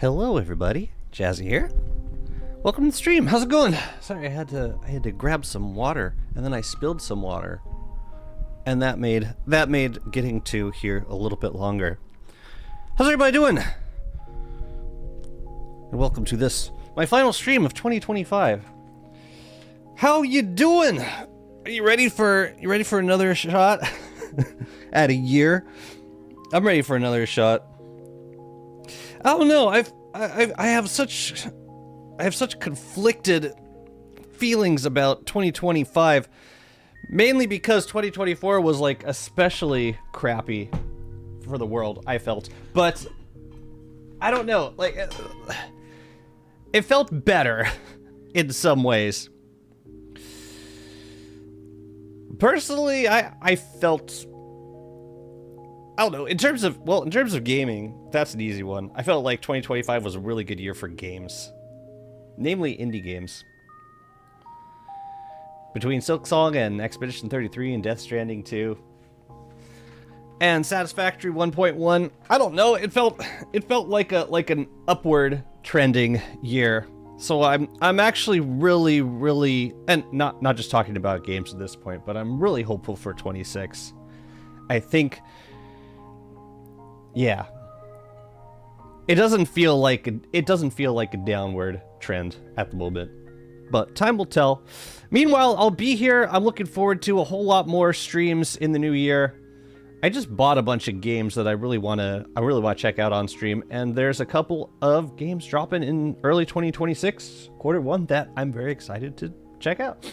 Hello everybody, Jazzy here. Welcome to the stream. How's it going? Sorry, I had to grab some water and then I spilled some water. And that made getting to here a little bit longer. How's everybody doing? And welcome to this, my final stream of 2025. How you doing? Are you ready for another shot at a year? I'm ready for another shot. I don't know. I have such conflicted feelings about 2025, mainly because 2024 was like especially crappy for the world, I felt. But I don't know, like it felt better in some ways. Personally, I felt, I don't know, in terms of gaming, that's an easy one. I felt like 2025 was a really good year for games. Namely, indie games. Between Silksong and Expedition 33 and Death Stranding 2. And Satisfactory 1.1. I don't know, it felt like an upward trending year. So I'm actually really, and not just talking about games at this point, but I'm really hopeful for 26. I think, yeah, it doesn't feel like a downward trend at the moment, but time will tell. Meanwhile, I'll be here. I'm looking forward to a whole lot more streams in the new year. I just bought a bunch of games that I really want to check out on stream, and there's a couple of games dropping in early 2026, Q1, that I'm very excited to check out.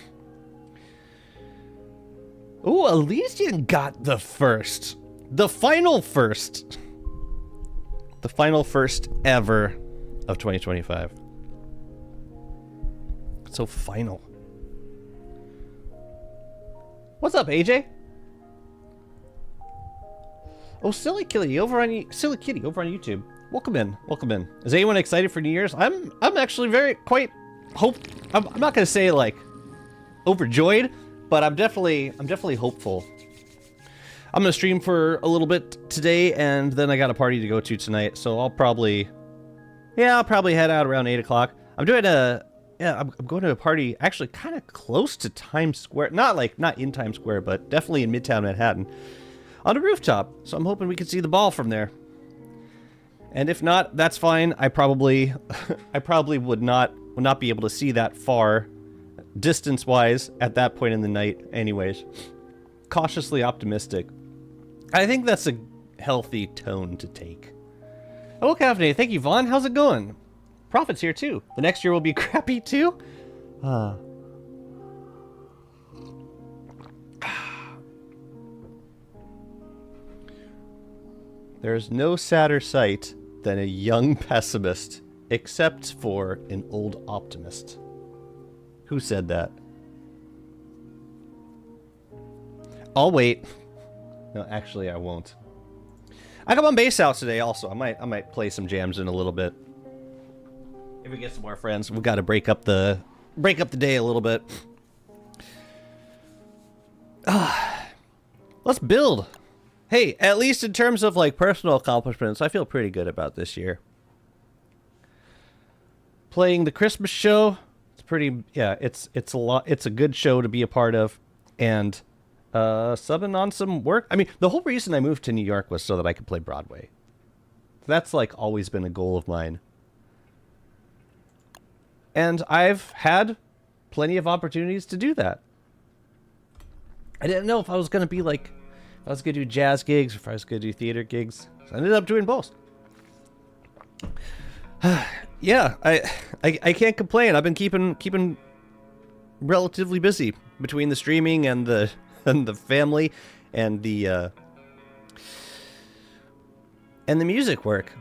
Ooh, Elysian got the final first ever of 2025. So final. What's up, AJ? Oh, Silly Kitty over on YouTube. Welcome in. Is anyone excited for New Year's? I'm actually I'm not gonna say like overjoyed, but I'm definitely hopeful. I'm gonna stream for a little bit today, and then I got a party to go to tonight, so I'll probably head out around 8 o'clock. I'm going to a party actually kind of close to Times Square, not in Times Square, but definitely in Midtown Manhattan, on a rooftop. So I'm hoping we can see the ball from there. And if not, that's fine. I probably would not be able to see that far distance-wise at that point in the night anyways. Cautiously optimistic. I think that's a healthy tone to take. Oh, Caffeine. Thank you, Vaughn. How's it going? Profit's here too. The next year will be crappy too? There's no sadder sight than a young pessimist, except for an old optimist. Who said that? I'll wait. No, actually, I won't. I got my bass out today. Also, I might play some jams in a little bit. If we get some more friends, we've got to break up the day a little bit. Let's build. Hey, at least in terms of like personal accomplishments, I feel pretty good about this year. Playing the Christmas show, it's pretty. Yeah, it's a lot. It's a good show to be a part of, and subbing on some work. I mean, the whole reason I moved to New York was so that I could play Broadway. That's like always been a goal of mine. And I've had plenty of opportunities to do that. I didn't know if I was going to be like, if I was going to do jazz gigs, or if I was going to do theater gigs. So I ended up doing both. Yeah, I can't complain. I've been keeping relatively busy between the streaming and the family and the music work.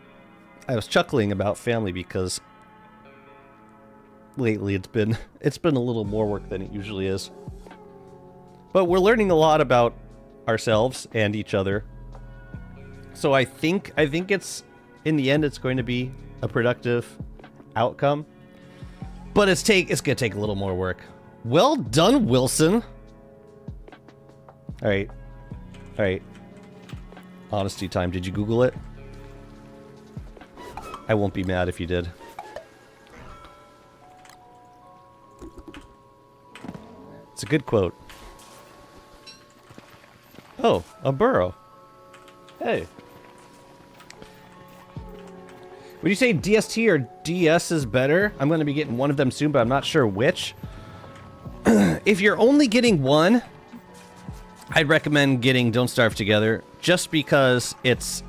I was chuckling about family because lately it's been a little more work than it usually is. But we're learning a lot about ourselves and each other. So I think it's, in the end, it's going to be a productive outcome. But it's gonna take a little more work. Well done, Wilson. All right. Honesty time. Did you Google it? I won't be mad if you did. It's a good quote. Oh, a burrow. Hey. Would you say DST or DS is better? I'm going to be getting one of them soon, but I'm not sure which. If you're only getting one, I'd recommend getting Don't Starve Together, just because it's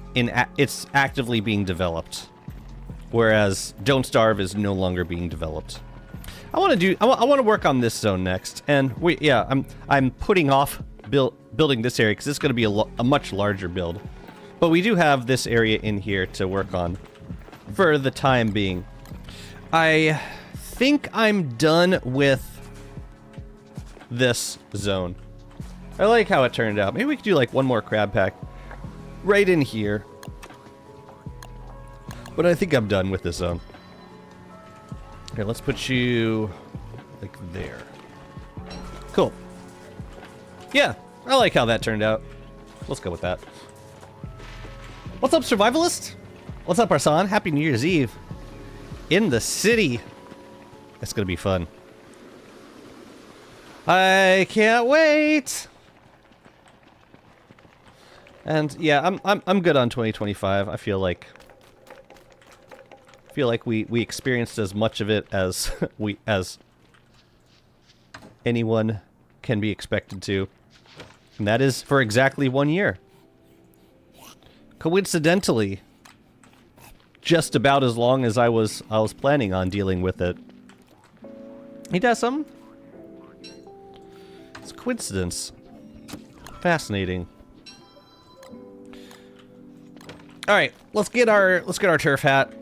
actively being developed, whereas Don't Starve is no longer being developed. I want to work on this zone next, and I'm putting off building this area because it's going to be a much larger build, but we do have this area in here to work on for the time being. I think I'm done with this zone. I like how it turned out. Maybe we could do like one more crab pack right in here, but I think I'm done with this zone. Okay, let's put you like there. Cool. Yeah, I like how that turned out. Let's go with that. What's up, Survivalist? What's up, Arsan? Happy New Year's Eve. In the city. It's gonna be fun. I can't wait. And yeah, I'm good on 2025. I feel like we experienced as much of it as as anyone can be expected to. And that is for exactly 1 year. Coincidentally, just about as long as I was planning on dealing with it. He does something? It's a coincidence. Fascinating. Alright, let's get our turf hat.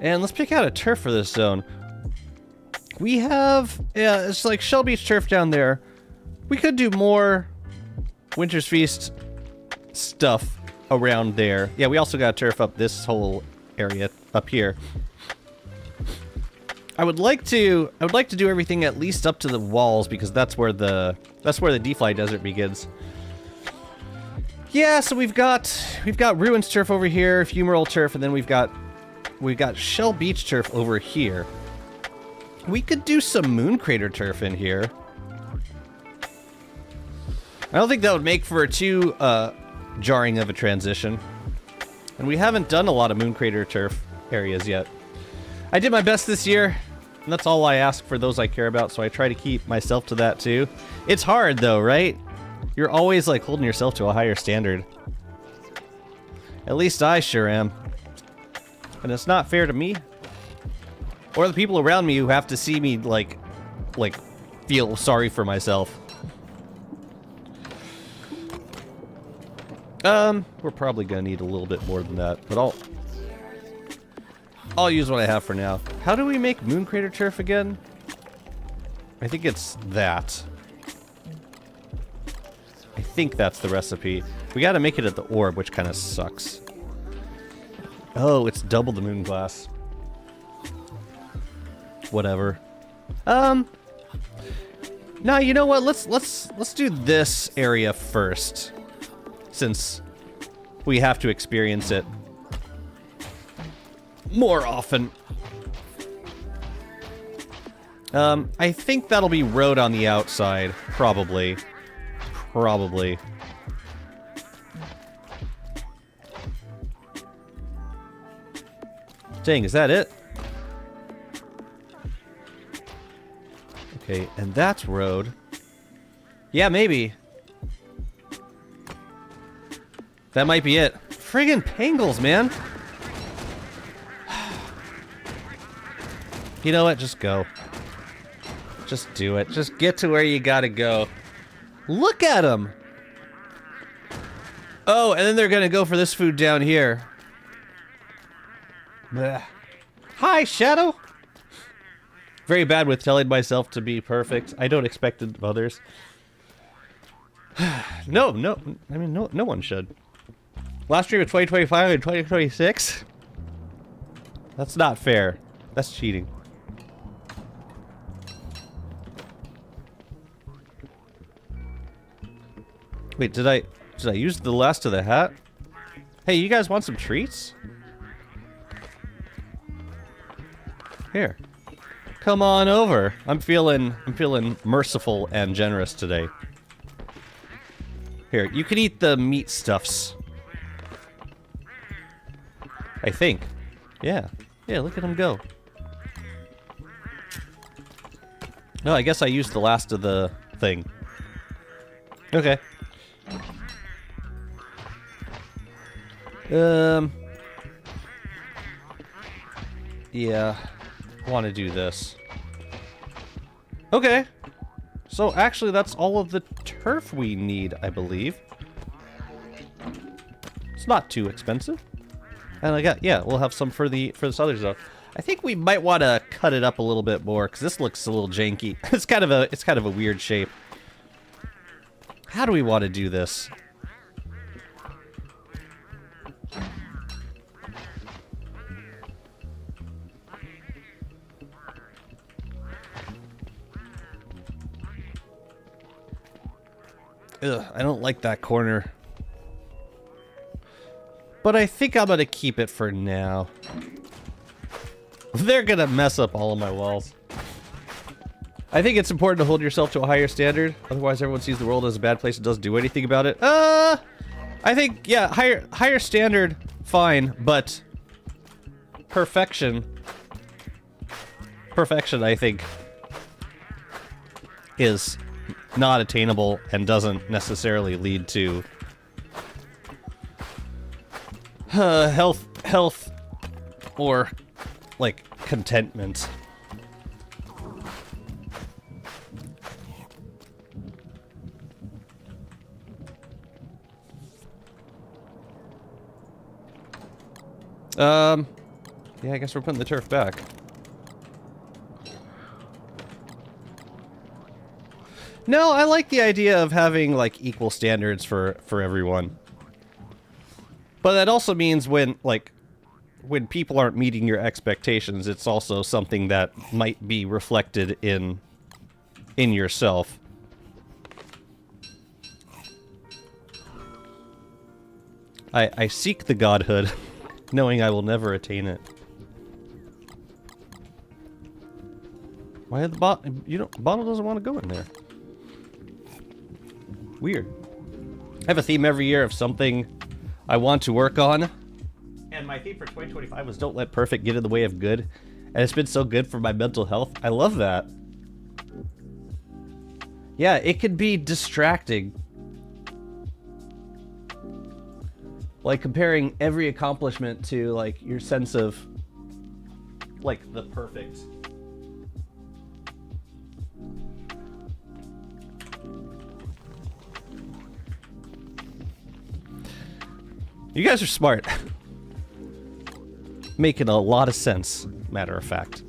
And let's pick out a turf for this zone. We have, yeah, it's like Shell Beach turf down there. We could do more Winter's Feast stuff around there. Yeah, we also got turf up this whole area up here. I would like to do everything at least up to the walls, because that's where the D-Fly Desert begins. Yeah, so we've got Ruins turf over here, Fumarole turf, and then we've got Shell Beach turf over here. We could do some Moon Crater turf in here. I don't think that would make for too jarring of a transition. And we haven't done a lot of Moon Crater turf areas yet. I did my best this year, and that's all I ask for those I care about, so I try to keep myself to that too. It's hard though, right? You're always like holding yourself to a higher standard. At least I sure am. And it's not fair to me or the people around me who have to see me like feel sorry for myself. We're probably gonna need a little bit more than that, but I'll use what I have for now. How do we make Moon Crater turf again? I think it's that. I think that's the recipe. We gotta make it at the orb, which kind of sucks. Oh, it's double the moon glass. Whatever. Now you know what? Let's do this area first, since we have to experience it more often. I think that'll be road on the outside, probably. Probably. Dang, is that it? Okay, and that's road. Yeah, maybe. That might be it. Friggin' Pangles, man. You know what? Just go. Just do it. Just get to where you gotta go. Look at them! Oh, and then they're gonna go for this food down here. Blech. Hi, Shadow! Very bad with telling myself to be perfect. I don't expect it of others. No, I mean, no one should. Last year was 2025 and 2026? That's not fair. That's cheating. Wait, did I use the last of the hat? Hey, you guys want some treats? Here. Come on over. I'm feeling merciful and generous today. Here, you can eat the meat stuffs. I think. Yeah. Yeah, look at him go. No, I guess I used the last of the thing. Okay. Yeah. I want to do this. Okay. So actually that's all of the turf we need, I believe. It's not too expensive. And I got, yeah, we'll have some for this other stuff. I think we might want to cut it up a little bit more because this looks a little janky. It's kind of a weird shape. How do we want to do this? Ugh, I don't like that corner. But I think I'm gonna keep it for now. They're gonna mess up all of my walls. I think it's important to hold yourself to a higher standard. Otherwise, everyone sees the world as a bad place and doesn't do anything about it. I think, yeah, higher standard, fine, but perfection, I think, is not attainable and doesn't necessarily lead to health, or like contentment. Yeah, I guess we're putting the turf back. No, I like the idea of having like equal standards for everyone. But that also means when people aren't meeting your expectations, it's also something that might be reflected in yourself. I seek the godhood, knowing I will never attain it. Why the bottle doesn't want to go in there? Weird. I have a theme every year of something I want to work on. And my theme for 2025 was don't let perfect get in the way of good. And it's been so good for my mental health. I love that. Yeah, it can be distracting. Like comparing every accomplishment to like your sense of like the perfect. You guys are smart. Making a lot of sense, matter of fact.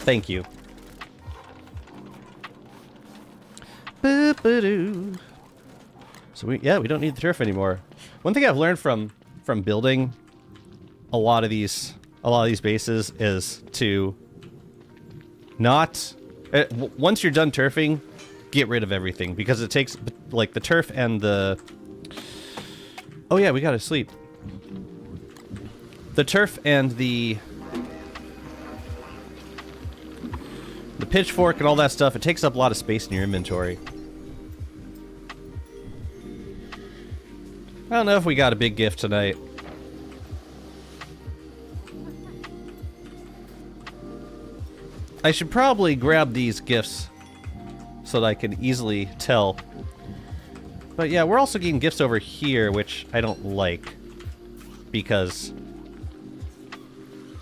Thank you. Boop-a-doo. So we don't need the turf anymore. One thing I've learned from building a lot of these bases is to not once you're done turfing, get rid of everything because it takes like the turf and the oh yeah, we gotta sleep. The turf and the pitchfork and all that stuff, it takes up a lot of space in your inventory. I don't know if we got a big gift tonight. I should probably grab these gifts so that I can easily tell. But yeah, we're also getting gifts over here, which I don't like. Because...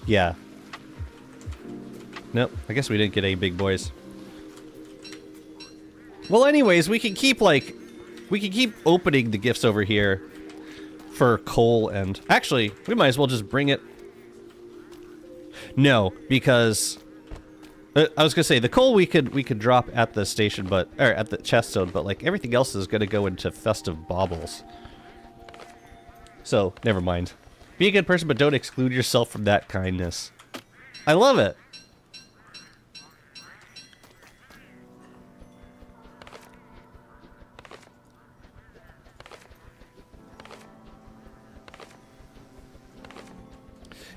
yeah. Nope, I guess we didn't get any big boys. Well, anyways, we can keep, like... we can keep opening the gifts over here for coal and... actually, we might as well just bring it... no, because... I was gonna say, the coal we could drop at the station, but... or at the chest zone, but, like, everything else is gonna go into festive baubles. So, never mind. Be a good person, but don't exclude yourself from that kindness. I love it!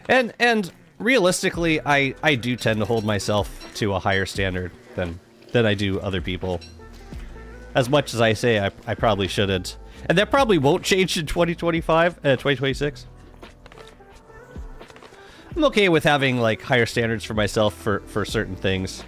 And realistically, I do tend to hold myself to a higher standard than I do other people. As much as I say I probably shouldn't. And that probably won't change in 2026. I'm okay with having, like, higher standards for myself for certain things.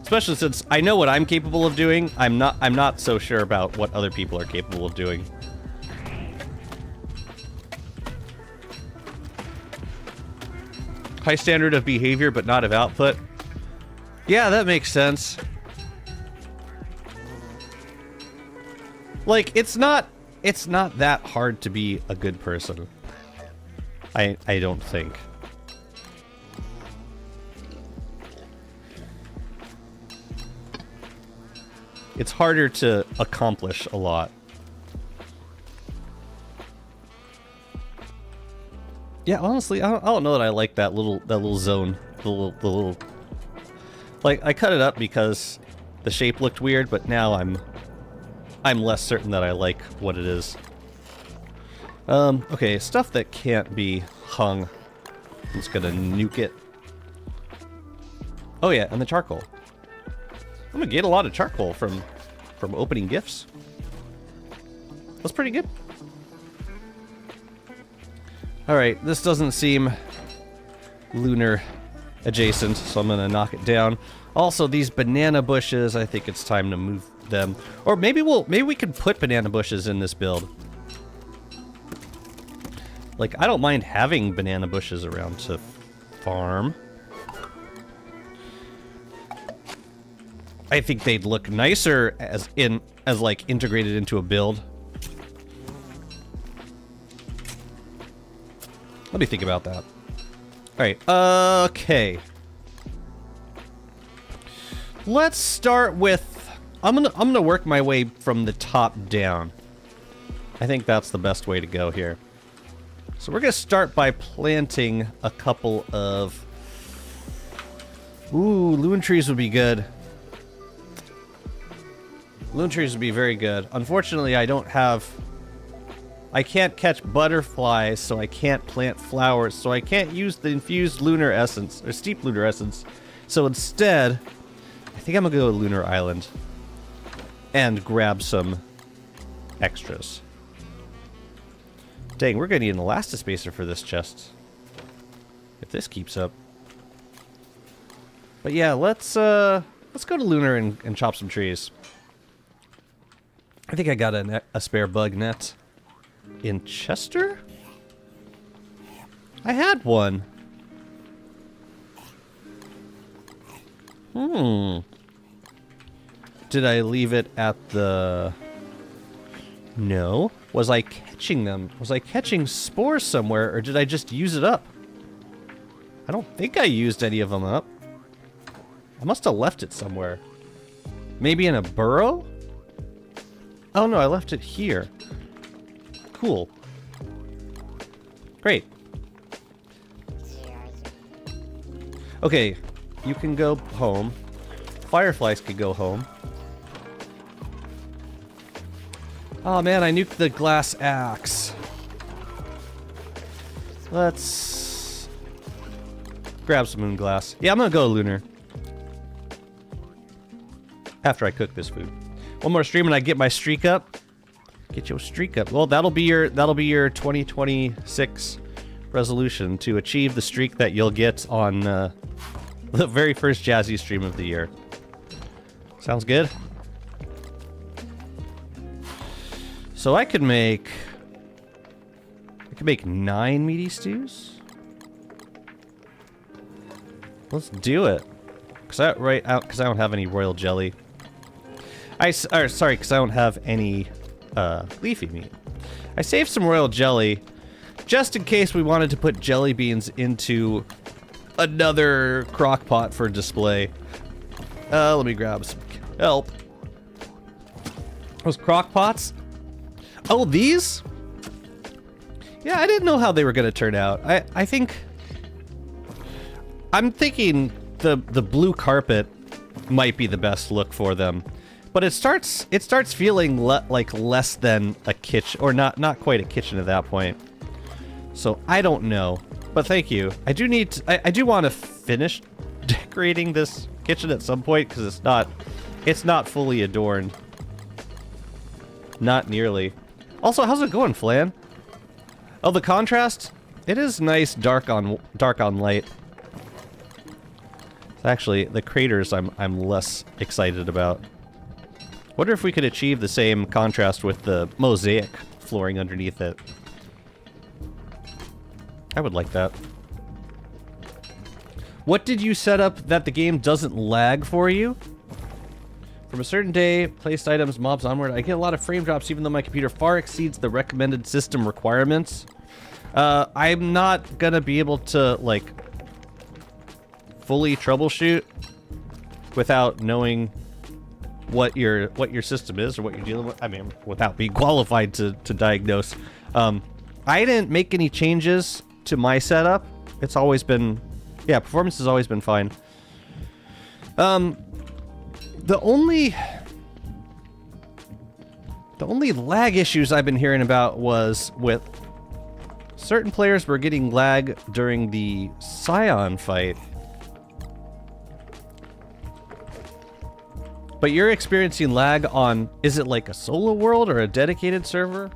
Especially since I know what I'm capable of doing, I'm not so sure about what other people are capable of doing. High standard of behavior, but not of output. Yeah, that makes sense. Like, it's not that hard to be a good person. I don't think. It's harder to accomplish a lot. Yeah, honestly, I don't know that I like that little zone. The little. Like, I cut it up because the shape looked weird, but now I'm less certain that I like what it is. Okay, stuff that can't be hung. I'm just gonna nuke it. Oh yeah, and the charcoal. I'm gonna get a lot of charcoal from opening gifts. That's pretty good. Alright, this doesn't seem lunar adjacent, so I'm gonna knock it down. Also, these banana bushes, I think it's time to move them. Or maybe we can put banana bushes in this build. Like, I don't mind having banana bushes around to farm. I think they'd look nicer as like integrated into a build. Let me think about that. Alright, okay. Let's start with I'm gonna work my way from the top down. I think that's the best way to go here. So we're gonna start by planting a couple of loon trees would be good. Loon trees would be very good. Unfortunately, I can't catch butterflies, so I can't plant flowers, so I can't use the infused lunar essence, or steep lunar essence. So instead, I think I'm gonna go to Lunar Island and grab some extras. Dang, we're gonna need an elastispacer for this chest. If this keeps up. But yeah, let's go to Lunar and chop some trees. I think I got a spare bug net in Chester? I had one. Did I leave it at the... No. Was I catching them? Was I catching spores somewhere, or did I just use it up? I don't think I used any of them up. I must have left it somewhere. Maybe in a burrow? Oh no, I left it here. Cool. Great. Okay, you can go home. Fireflies could go home. Oh man, I nuked the glass axe. Let's grab some moon glass. Yeah, I'm gonna go lunar. After I cook this food. One more stream and I get my streak up. Get your streak up. Well, that'll be your 2026 resolution, to achieve the streak that you'll get on the very first Jazzy stream of the year. Sounds good? So I could make 9 meaty stews. Let's do it. Cause I don't have any royal jelly. Sorry, because I don't have any leafy meat. I saved some royal jelly just in case we wanted to put jelly beans into another crock pot for display. Let me grab some help. Those crock pots? Oh, these? Yeah, I didn't know how they were gonna turn out. I'm thinking the blue carpet might be the best look for them. But it starts feeling like less than a kitchen, or not quite a kitchen at that point. So I don't know. But thank you. I do need to, I do want to finish decorating this kitchen at some point, because it's not fully adorned. Not nearly. Also, how's it going, Flan? Oh, the contrast? It is nice dark on light. Actually, the craters I'm less excited about. Wonder if we could achieve the same contrast with the mosaic flooring underneath it. I would like that. What did you set up that the game doesn't lag for you? From a certain day, placed items, mobs onward, I get a lot of frame drops even though my computer far exceeds the recommended system requirements. I'm not gonna be able to, like, fully troubleshoot without knowing what your system is or what you're dealing with. I mean, without being qualified to diagnose. I didn't make any changes to my setup. It's always been, yeah, performance has always been fine. The only lag issues I've been hearing about was with certain players were getting lag during the Scion fight. But you're experiencing lag on, is it like a solo world or a dedicated server?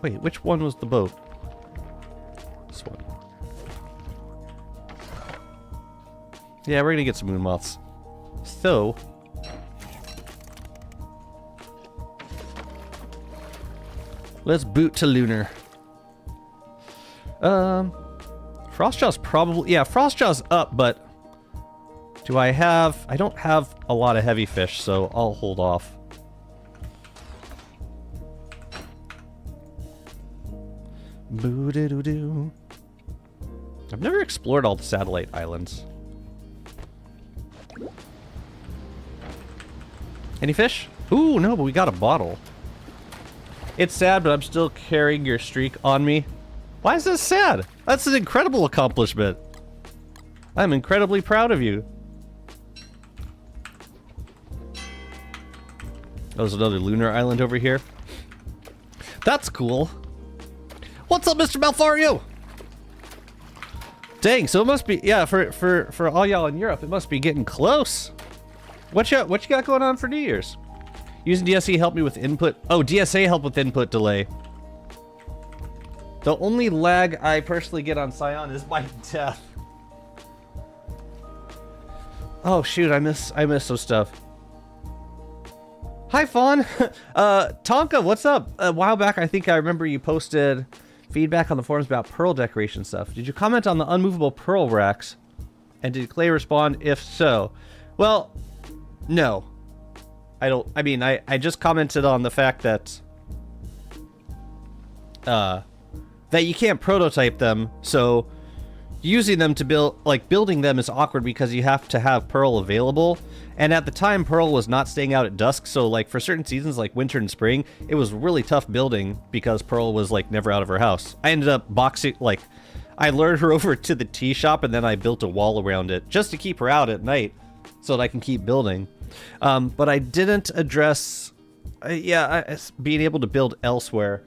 Wait, which one was the boat? This one. Yeah, we're gonna get some moon moths. So, let's boot to lunar. Frostjaw's probably, yeah, Frostjaw's up, but do I don't have a lot of heavy fish, so I'll hold off. Boo-doo-doo-doo. I've never explored all the satellite islands. Any fish? Ooh, no, but we got a bottle. It's sad, but I'm still carrying your streak on me. Why is this sad? That's an incredible accomplishment. I'm incredibly proud of you. There's another lunar island over here. That's cool. What's up, Mr. Malfario? Dang, so it must be, yeah, for all y'all in Europe, it must be getting close. What you got going on for New Year's? Using DSA helped me with input. Oh, DSA helped with input delay. The only lag I personally get on Scion is my death. Oh shoot, I miss those stuff. Hi Fawn. Tonka, what's up? A while back, I think I remember you posted feedback on the forums about pearl decoration stuff. Did you comment on the unmovable pearl racks? And did Clay respond? If so, well, no. I mean, I just commented on the fact that that you can't prototype them, so using them to building them is awkward because you have to have Pearl available. And at the time, Pearl was not staying out at dusk, so like for certain seasons like winter and spring, it was really tough building because Pearl was like never out of her house. I ended up boxing, like, I lured her over to the tea shop and then I built a wall around it just to keep her out at night so that I can keep building. But I didn't address, being able to build elsewhere.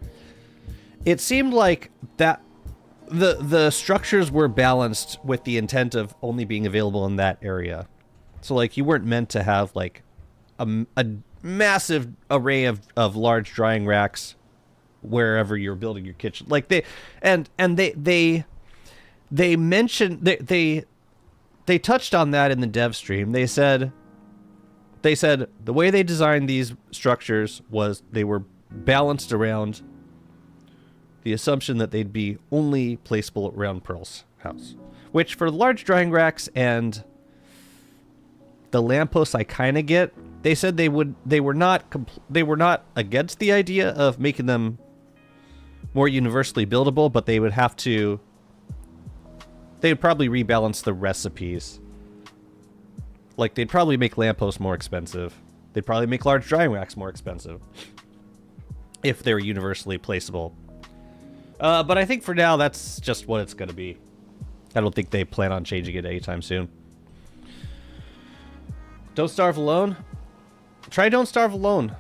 It seemed like that the structures were balanced with the intent of only being available in that area. So like you weren't meant to have like a massive array of large drying racks wherever you're building your kitchen. Like they mentioned they touched on that in the dev stream. They said the way they designed these structures was they were balanced around the assumption that they'd be only placeable around Pearl's house. Which for large drying racks and the lampposts I kind of get. They said they were not against the idea of making them more universally buildable, but they would probably rebalance the recipes. Like they'd probably make lampposts more expensive. They'd probably make large drying racks more expensive if they were universally placeable. But I think for now that's just what it's going to be. I don't think they plan on changing it anytime soon. Don't starve alone? Try don't starve alone.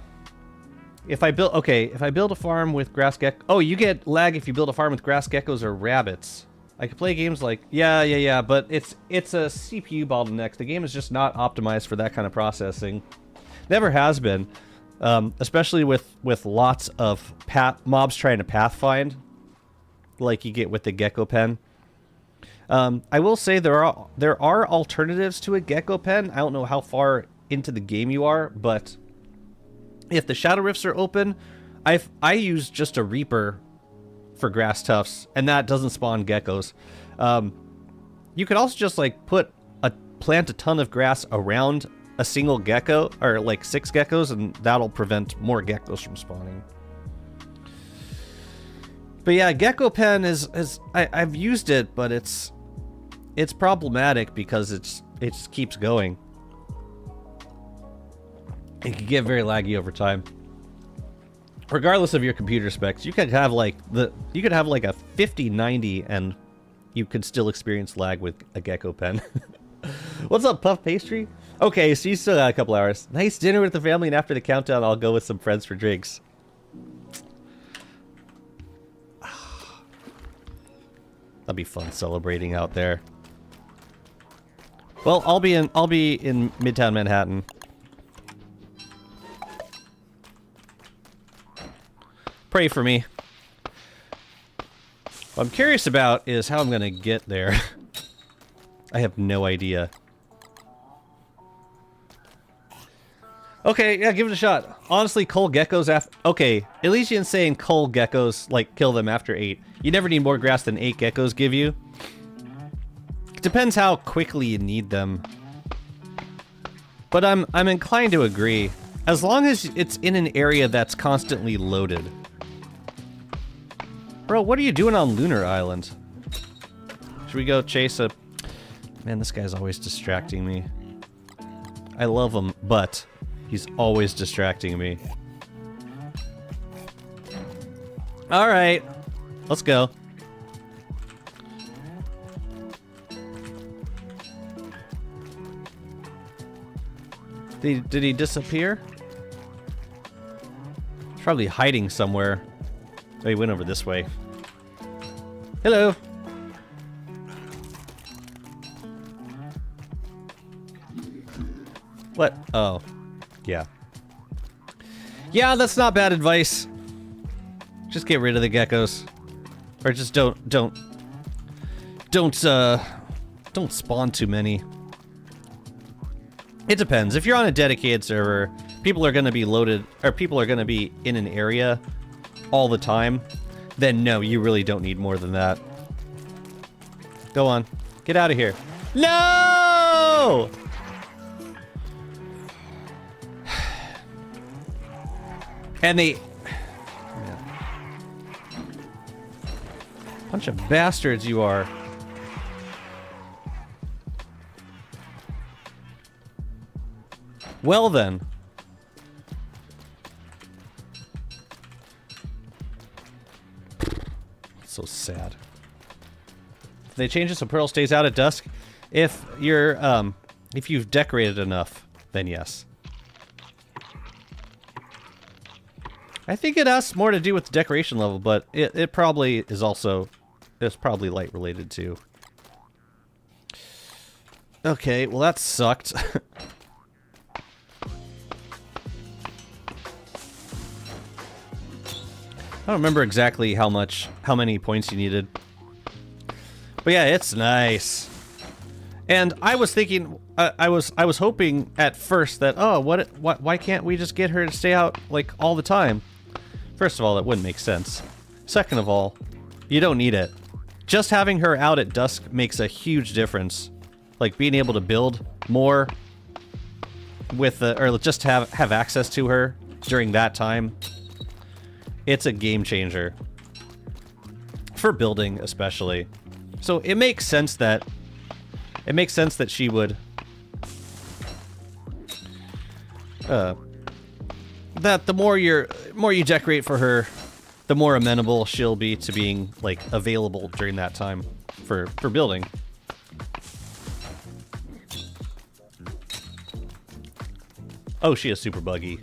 If I build... Okay, if I build a farm with grass gecko... Oh, you get lag if you build a farm with grass geckos or rabbits. I could play games like... Yeah, but it's a CPU bottleneck. The game is just not optimized for that kind of processing. Never has been. Especially with lots of mobs trying to pathfind. Like you get with the gecko pen. I will say there are alternatives to a gecko pen. I don't know how far into the game you are, but if the shadow rifts are open, I use just a reaper for grass tufts, and that doesn't spawn geckos. You could also just like plant a ton of grass around a single gecko, or like 6 geckos, and that'll prevent more geckos from spawning. But yeah, gecko pen I've used it, but it's problematic because it just keeps going. It can get very laggy over time. Regardless of your computer specs, you could have like a 5090 and you could still experience lag with a gecko pen. What's up, Puff Pastry? Okay, so you still got a couple hours. Nice dinner with the family, and after the countdown, I'll go with some friends for drinks. That'd be fun celebrating out there. Well, I'll be in Midtown Manhattan. Pray for me. What I'm curious about is how I'm gonna get there. I have no idea. Okay, yeah, give it a shot. Honestly, coal geckos after... Okay, Elysian's saying coal geckos, like, kill them after 8. You never need more grass than 8 geckos give you. It depends how quickly you need them. But I'm inclined to agree. As long as it's in an area that's constantly loaded. Bro, what are you doing on Lunar Island? Should we go chase a... Man, this guy's always distracting me. I love him, but he's always distracting me. Alright, let's go. Did he disappear? He's probably hiding somewhere. Oh, he went over this way. Hello. What? Oh. Yeah. Yeah, that's not bad advice. Just get rid of the geckos. Or just don't spawn too many. It depends. If you're on a dedicated server, people are going to be loaded, or people are going to be in an area all the time, then no, you really don't need more than that. Go on. Get out of here. No! And they... Man. Bunch of bastards you are. Well then. So sad. If they change it so Pearl stays out at dusk, if you've decorated enough, then yes. I think it has more to do with the decoration level, but it probably is also... It's probably light related too. Okay, well that sucked. I don't remember exactly how many points you needed. But yeah, it's nice. And I was thinking, I was hoping at first that, oh, why can't we just get her to stay out like all the time? First of all, that wouldn't make sense. Second of all, you don't need it. Just having her out at dusk makes a huge difference. Like being able to build more with or just have access to her during that time. It's a game changer. For building, especially. So it makes sense that she would that the more you decorate for her, the more amenable she'll be to being like available during that time for building. Oh, she is super buggy.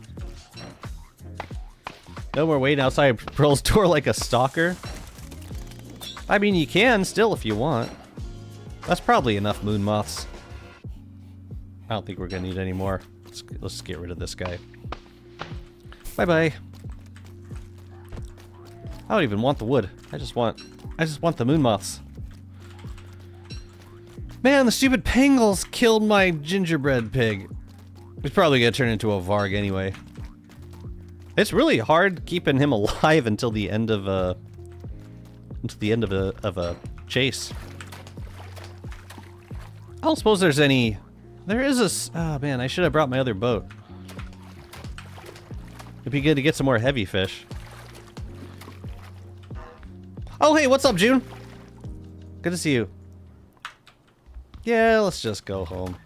No more waiting outside Pearl's door like a stalker. I mean, you can still if you want. That's probably enough moon moths. I don't think we're gonna need any more. Let's get rid of this guy. Bye-bye. I don't even want the wood. I just want the moon moths. Man, the stupid Pangles killed my gingerbread pig. He's probably gonna turn into a Varg anyway. It's really hard keeping him alive until the end of a chase. I don't suppose there's any. There is a. Oh man, I should have brought my other boat. It'd be good to get some more heavy fish. Oh hey, what's up, June? Good to see you. Yeah, let's just go home.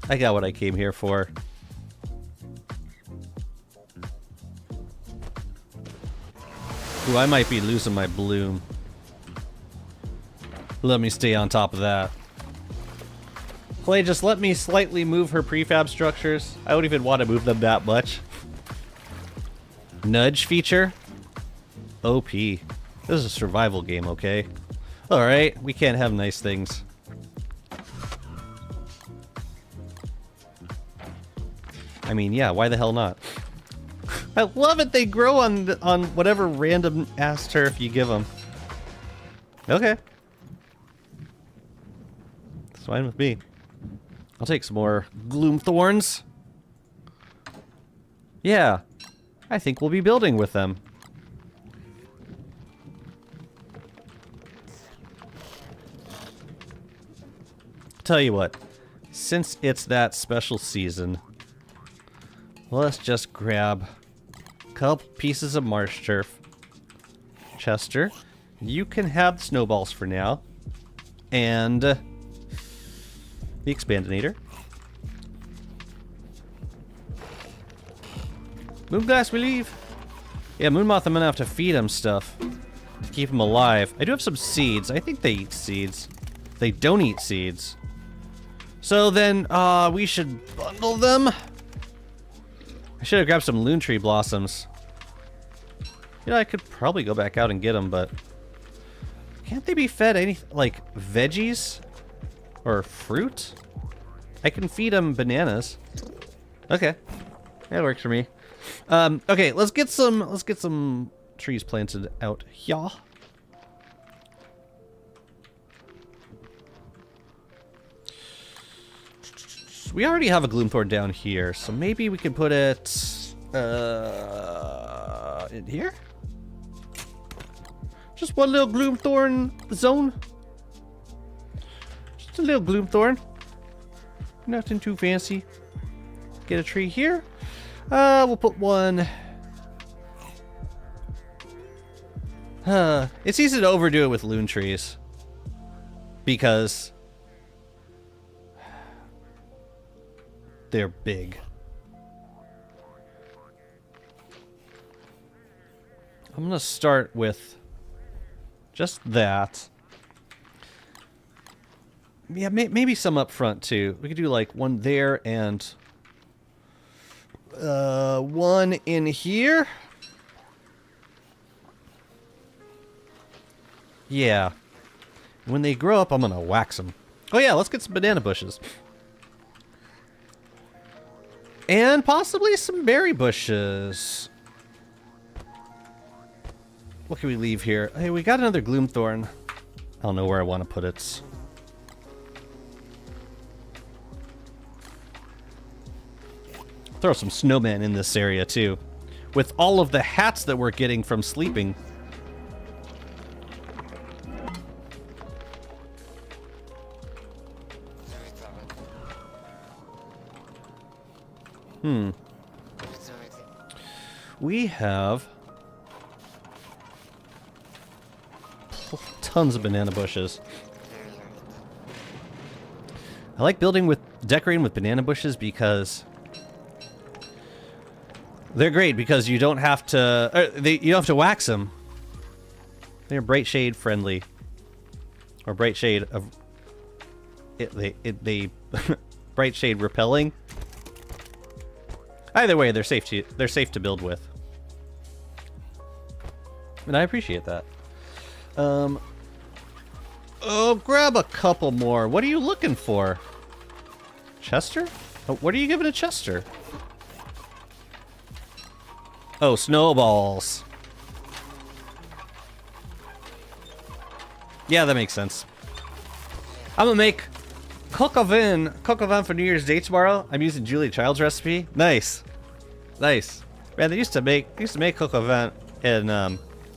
I got what I came here for. Ooh, I might be losing my bloom. Let me stay on top of that. Play, just let me slightly move her prefab structures. I don't even want to move them that much. Nudge feature? OP. This is a survival game, okay? Alright, we can't have nice things. I mean, yeah, why the hell not? I love it, they grow on whatever random ass turf you give them. Okay. That's fine with me. I'll take some more gloom thorns. Yeah, I think we'll be building with them. Tell you what, since it's that special season, let's just grab a couple pieces of marsh turf. Chester, you can have the snowballs for now. And the expandinator. Moonglass, we leave. Yeah, Moonmoth, I'm gonna have to feed him stuff to keep him alive. I do have some seeds. I think they eat seeds. They don't eat seeds. So then, we should bundle them. I should have grabbed some loon tree blossoms. You know, I could probably go back out and get them, but can't they be fed any, like, veggies? Or fruit? I can feed them bananas. Okay. That works for me. Okay, let's get some trees planted out here. We already have a gloomthorn down here, so maybe we can put it in here? Just one little gloomthorn zone. Just a little gloomthorn. Nothing too fancy. Get a tree here. We'll put one. It's easy to overdo it with loon trees. Because they're big. I'm gonna start with just that. Yeah, maybe some up front too. We could do like one there and one in here. Yeah. When they grow up, I'm gonna wax them. Oh yeah, let's get some banana bushes. And possibly some berry bushes. What can we leave here? Hey, we got another gloomthorn. I don't know where I want to put it. Throw some snowmen in this area too. With all of the hats that we're getting from sleeping. We have tons of banana bushes. I like decorating with banana bushes because they're great because you don't have to you don't have to wax them. They're bright shade friendly, or bright shade of it. They bright shade repelling. Either way, they're safe to build with. And I appreciate that. Oh, grab a couple more. What are you looking for? Chester? Oh, what are you giving to Chester? Oh, snowballs. Yeah, that makes sense. I'm gonna make coq au vin for New Year's Day tomorrow. I'm using Julia Child's recipe. Nice. Nice. Man, they used to make coq au vin in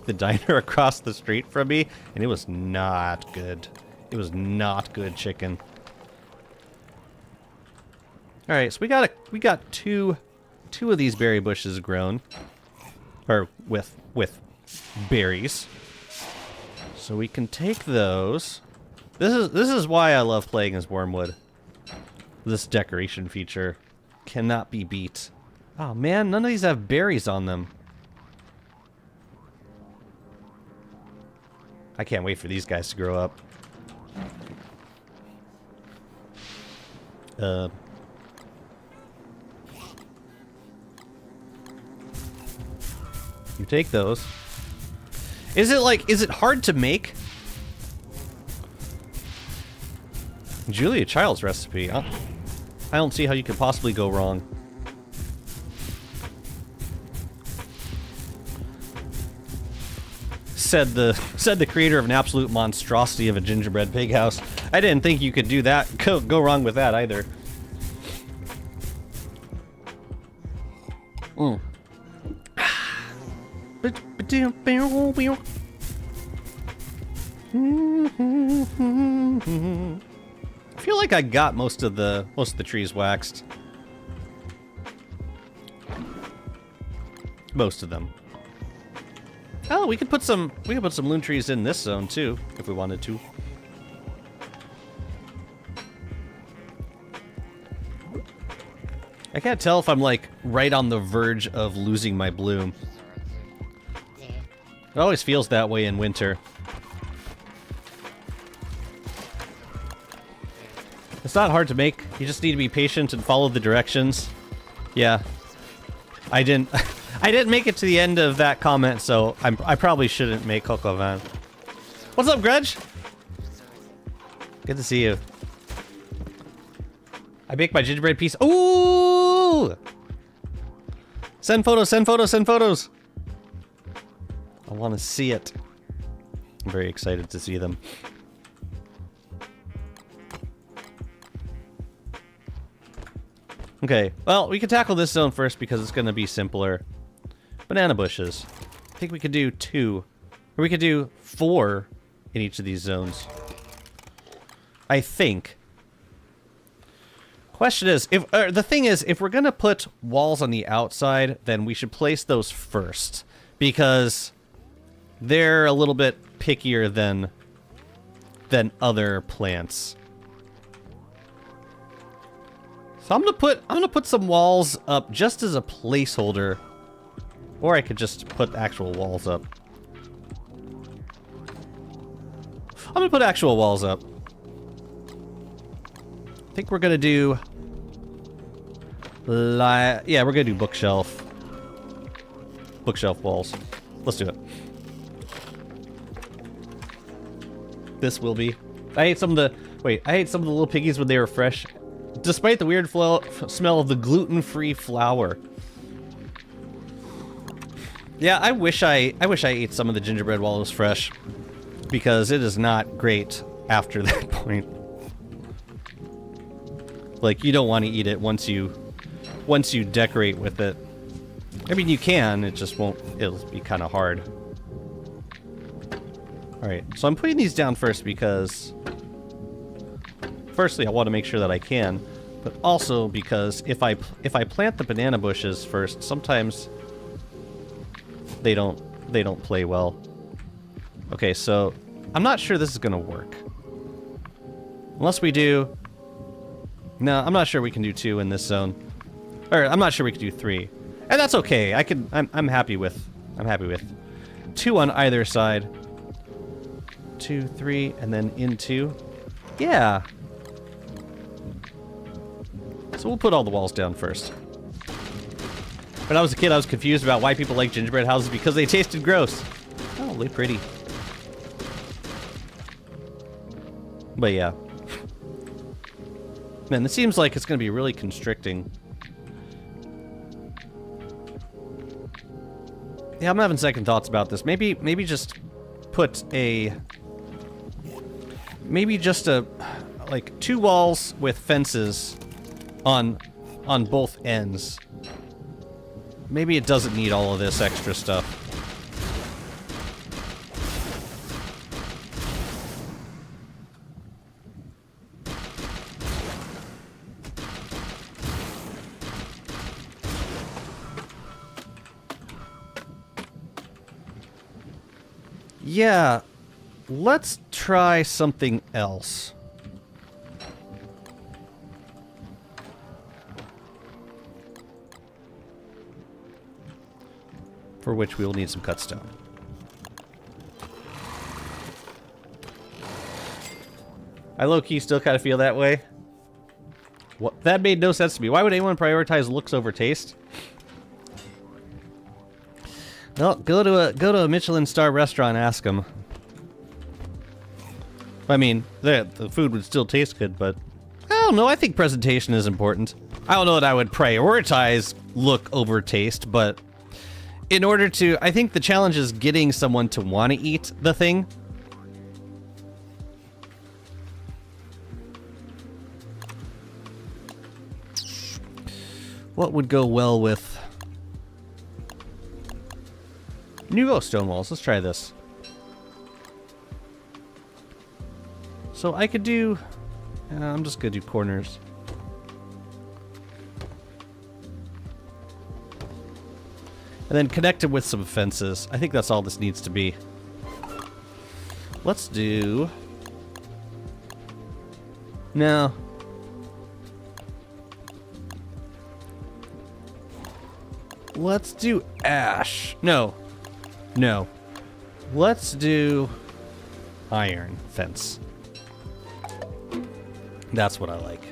the diner across the street from me, and it was not good. It was not good chicken. All right, so we got two of these berry bushes grown, or with berries. So we can take those. This is why I love playing as Wormwood. This decoration feature cannot be beat. Oh man, none of these have berries on them. I can't wait for these guys to grow up. You take those. Is it hard to make? Julia Child's recipe. I don't see how you could possibly go wrong. Said the creator of an absolute monstrosity of a gingerbread pig house. I didn't think you could do that. Go wrong with that either. Mm. I feel like I got most of the trees waxed. Most of them. Oh, we could put some loon trees in this zone too, if we wanted to. I can't tell if I'm like right on the verge of losing my bloom. It always feels that way in winter. It's not hard to make. You just need to be patient and follow the directions. Yeah. I didn't make it to the end of that comment, so I probably shouldn't make coq au vin. What's up, Grudge? Good to see you. I baked my gingerbread piece. Ooh! Send photos, send photos, send photos! I want to see it. I'm very excited to see them. Okay, well, we can tackle this zone first because it's going to be simpler. Banana bushes. I think we could do 2. Or we could do 4 in each of these zones. I think. Question is, the thing is, if we're going to put walls on the outside, then we should place those first. Because they're a little bit pickier than other plants. So I'm gonna put some walls up just as a placeholder, or I could just put actual walls up. I'm gonna put actual walls up. I think we're gonna do we're gonna do bookshelf walls. Let's do it. This will be. I ate some of the little piggies when they were fresh. Despite the weird smell of the gluten-free flour. Yeah, I wish I ate some of the gingerbread while it was fresh, because it is not great after that point. Like, you don't want to eat it once you decorate with it. I mean, you can, it just won't. It'll be kind of hard. All right, so I'm putting these down first because. Firstly, I want to make sure that I can, but also because if I plant the banana bushes first, sometimes they don't play well. Okay, so I'm not sure this is gonna work. Unless we do. No, I'm not sure we can do 2 in this zone. Or I'm not sure we can do 3. And that's okay. I'm happy with 2 on either side. 2, 3, and then in 2. Yeah. So we'll put all the walls down first. When I was a kid, I was confused about why people like gingerbread houses because they tasted gross. Oh, look pretty. But yeah. Man, this seems like it's going to be really constricting. Yeah, I'm having second thoughts about this. Maybe just put a... Maybe just like 2 walls with fences on both ends. Maybe it doesn't need all of this extra stuff. Yeah, let's try something else. For which we will need some cut stone. I low-key still kind of feel that way. What? That made no sense to me. Why would anyone prioritize looks over taste? Well, go to a Michelin star restaurant and ask them. I mean, the food would still taste good, but I don't know. I think presentation is important. I don't know that I would prioritize look over taste, but in order to, I think the challenge is getting someone to want to eat the thing. What would go well with Nouveau stone walls? Let's try this. So I could do... I'm just gonna do corners. And then connect it with some fences. I think that's all this needs to be. Let's do... No. Let's do ash. No. No. Let's do iron fence. That's what I like.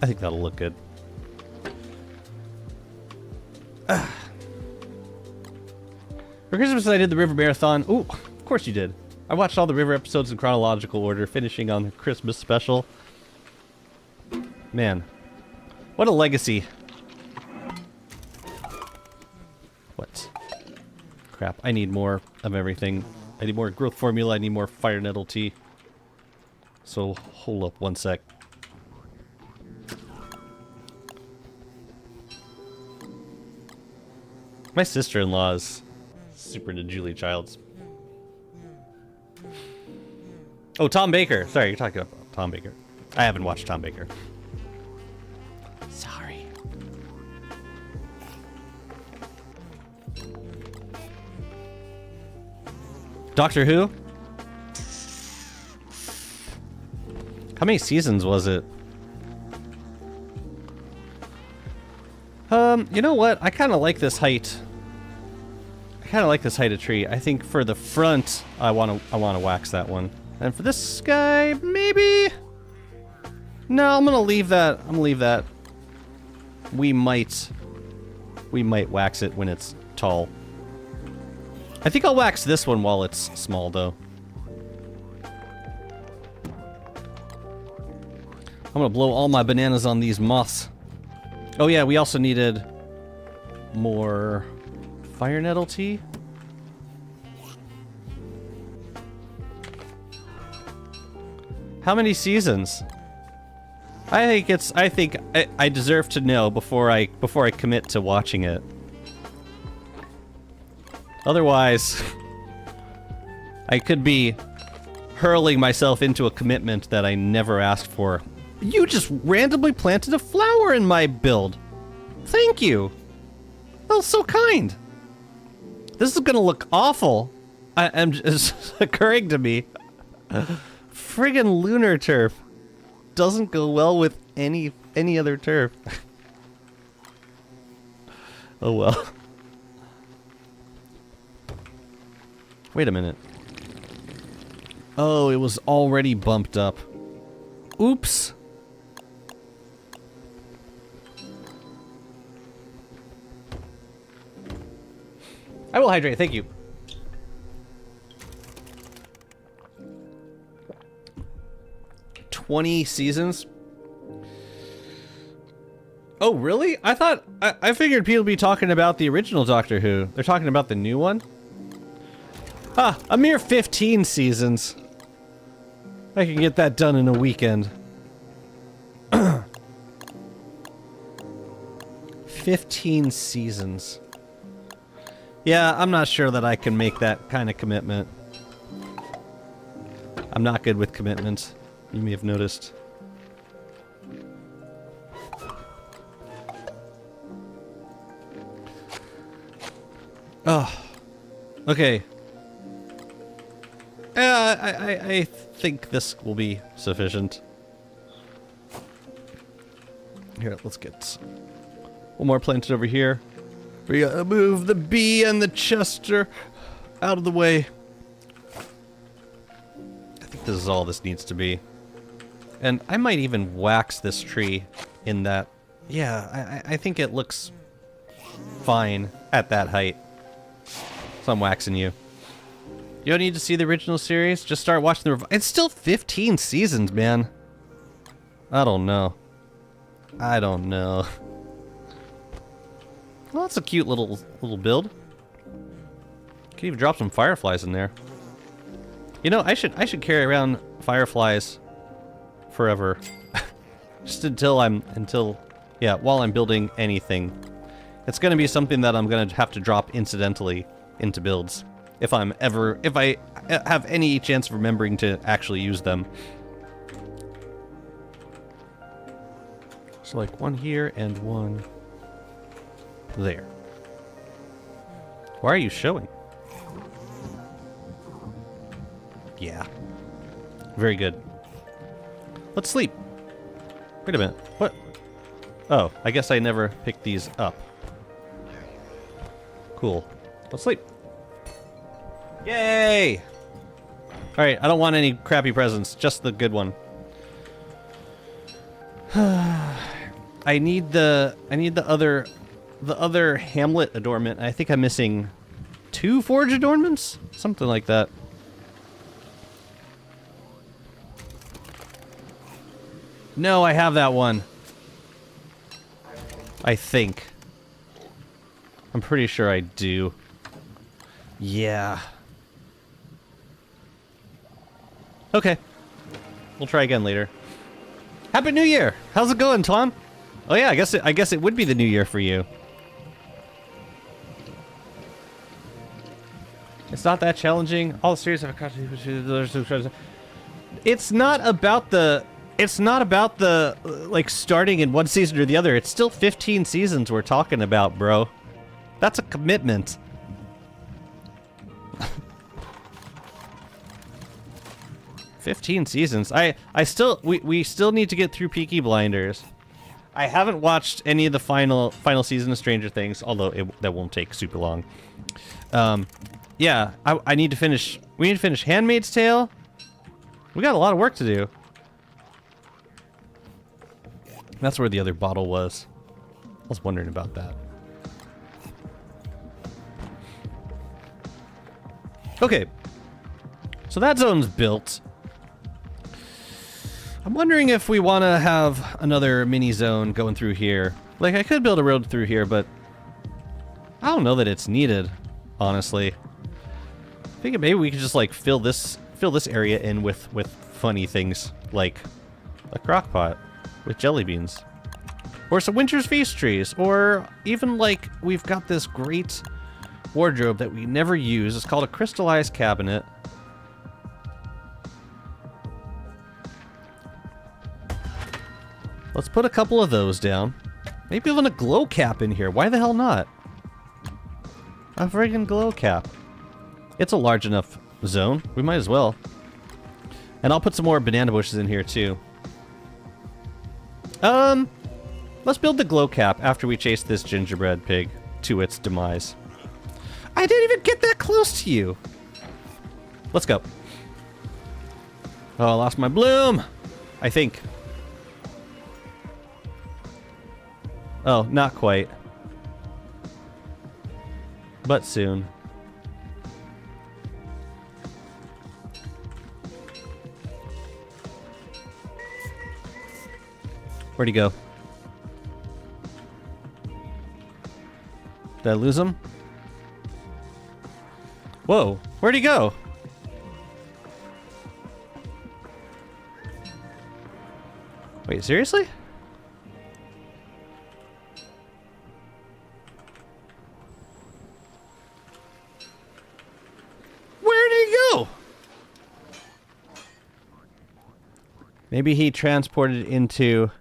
I think that'll look good. For Christmas, I did the River Marathon. Ooh, of course you did. I watched all the River episodes in chronological order, finishing on the Christmas special. Man. What a legacy. What? Crap, I need more of everything. I need more growth formula, I need more fire nettle tea. So, hold up one sec. My sister-in-law is super into Julie Childs. Oh, Tom Baker. Sorry, you're talking about Tom Baker. I haven't watched Tom Baker. Sorry. Doctor Who? How many seasons was it? You know what? I kind of like this height. I kind of like this height of tree. I think for the front, I want to wax that one. And for this guy, maybe? No, I'm gonna leave that. I'm gonna leave that. We might wax it when it's tall. I think I'll wax this one while it's small, though. I'm gonna blow all my bananas on these moths. Oh yeah, we also needed more fire nettle tea. How many seasons? I think I deserve to know before I commit to watching it. Otherwise, I could be hurling myself into a commitment that I never asked for. You just randomly planted a flower in my build. Thank you. That was so kind. This is gonna look awful. I'm just occurring to me. Friggin' lunar turf doesn't go well with any other turf. Oh well. Wait a minute. Oh, it was already bumped up. Oops. I will hydrate, thank you. "20 seasons? Oh, really? I figured people would be talking about the original Doctor Who. They're talking about the new one? Ah, a mere 15 seasons. I can get that done in a weekend. 15 seasons. Yeah, I'm not sure that I can make that kind of commitment. I'm not good with commitments. You may have noticed. Oh, okay. I think this will be sufficient. Here, let's get one more planted over here. We gotta move the bee and the Chester out of the way. I think this is all this needs to be. And I might even wax this tree in that. Yeah, I think it looks fine at that height. So I'm waxing you. You don't need to see the original series. Just start watching the It's still 15 seasons, man. I don't know. I don't know. Well, that's a cute little build. Could even drop some fireflies in there. You know, I should carry around fireflies forever. Just while I'm building anything. It's gonna be something that I'm gonna have to drop incidentally into builds. If I have any chance of remembering to actually use them. So like one here and one there. Why are you showing? Yeah. Very good. Let's sleep. Wait a minute. What? Oh, I guess I never picked these up. Cool. Let's sleep. Yay! Alright, I don't want any crappy presents, just the good one. I need the other Hamlet adornment. I think I'm missing 2 forge adornments? Something like that. No, I have that one. I think. I'm pretty sure I do. Yeah. Okay. We'll try again later. Happy New Year! How's it going, Tom? Oh yeah, I guess it would be the new year for you. It's not that challenging. All the series have a It's not about the like starting in one season or the other. It's still 15 seasons we're talking about, bro. That's a commitment. 15 seasons. We still need to get through Peaky Blinders. I haven't watched any of the final season of Stranger Things, although that won't take super long. Yeah, I need to finish. We need to finish Handmaid's Tale. We got a lot of work to do. That's where the other bottle was. I was wondering about that. Okay. So that zone's built. I'm wondering if we want to have another mini zone going through here. Like, I could build a road through here, but I don't know that it's needed, honestly. I think maybe we could just, like, fill this area in with funny things, like a crock pot with jelly beans. Or some Winter's Feast trees. Or even, like, we've got this great wardrobe that we never use. It's called a crystallized cabinet. Let's put a couple of those down. Maybe even a glow cap in here. Why the hell not? A friggin' glow cap. It's a large enough zone. We might as well. And I'll put some more banana bushes in here too. Let's build the glow cap after we chase this gingerbread pig to its demise. I didn't even get that close to you. Let's go. Oh, I lost my bloom! I think. Oh, not quite. But soon. Where'd he go? Did I lose him? Whoa, where'd he go? Wait, seriously? Where'd he go? Maybe he transported into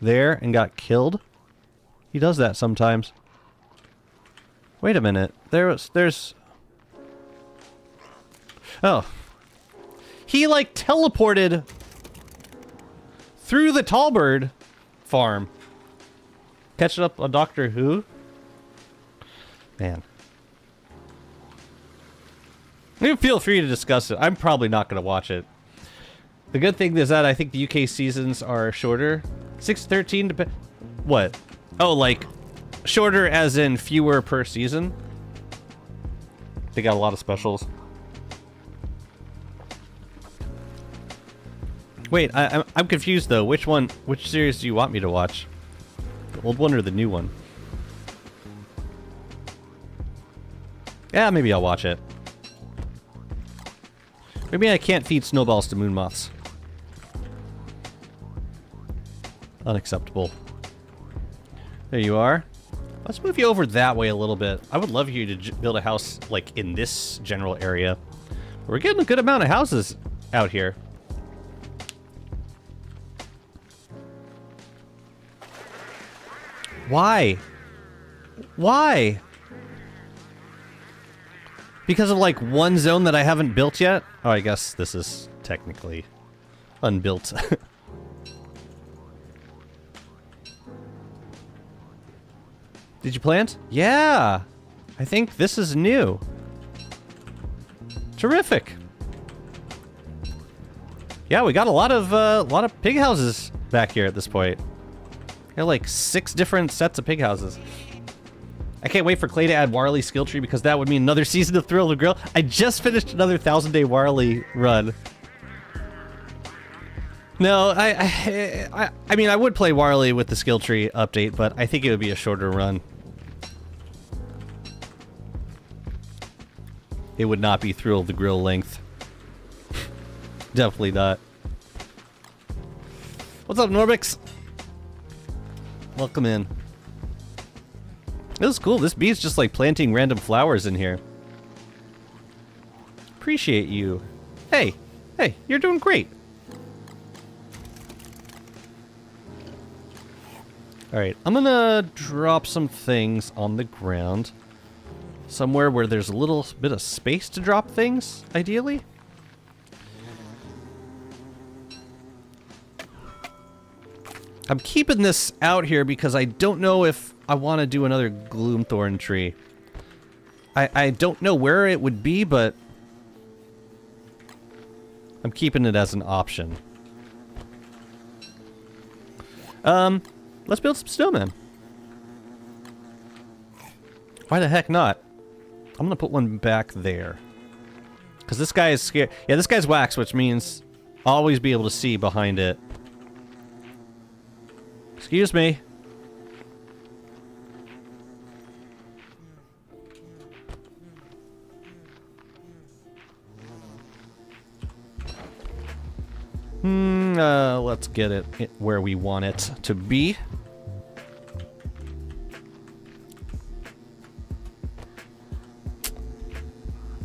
there and got killed? He does that sometimes. Wait a minute. There's... Oh. He, like, teleported through the Tallbird farm. Catching up on Doctor Who? Man. You feel free to discuss it. I'm probably not going to watch it. The good thing is that I think the UK seasons are shorter. 6-13 what? Oh, like shorter as in fewer per season. They got a lot of specials. Wait, I'm confused though. Which series do you want me to watch? The old one or the new one? Yeah, maybe I'll watch it. Maybe I can't feed snowballs to moon moths. Unacceptable. There you are. Let's move you over that way a little bit. I would love you to build a house, like, in this general area. We're getting a good amount of houses out here. Why? Why? Because of, like, one zone that I haven't built yet? Oh, I guess this is technically unbuilt. Did you plant? Yeah! I think this is new. Terrific! Yeah, we got a lot of pig houses back here at this point. Got like 6 different sets of pig houses. I can't wait for Clay to add Warley skill tree because that would mean another season of Thrill of the Grill. I just finished another 1000-day Warley run. No, I mean, I would play Warley with the skill tree update, but I think it would be a shorter run. It would not be Thrill of the Grill length. Definitely not. What's up, Norbix? Welcome in. This is cool. This bee's just like planting random flowers in here. Appreciate you. Hey, hey, you're doing great. Alright, I'm gonna drop some things on the ground. Somewhere where there's a little bit of space to drop things, ideally. I'm keeping this out here because I don't know if I want to do another Gloomthorn tree. I don't know where it would be, but I'm keeping it as an option. Let's build some snowmen. Why the heck not? I'm gonna put one back there. Because this guy is scared. Yeah, this guy's wax, which means I'll always be able to see behind it. Excuse me. Let's get it where we want it to be.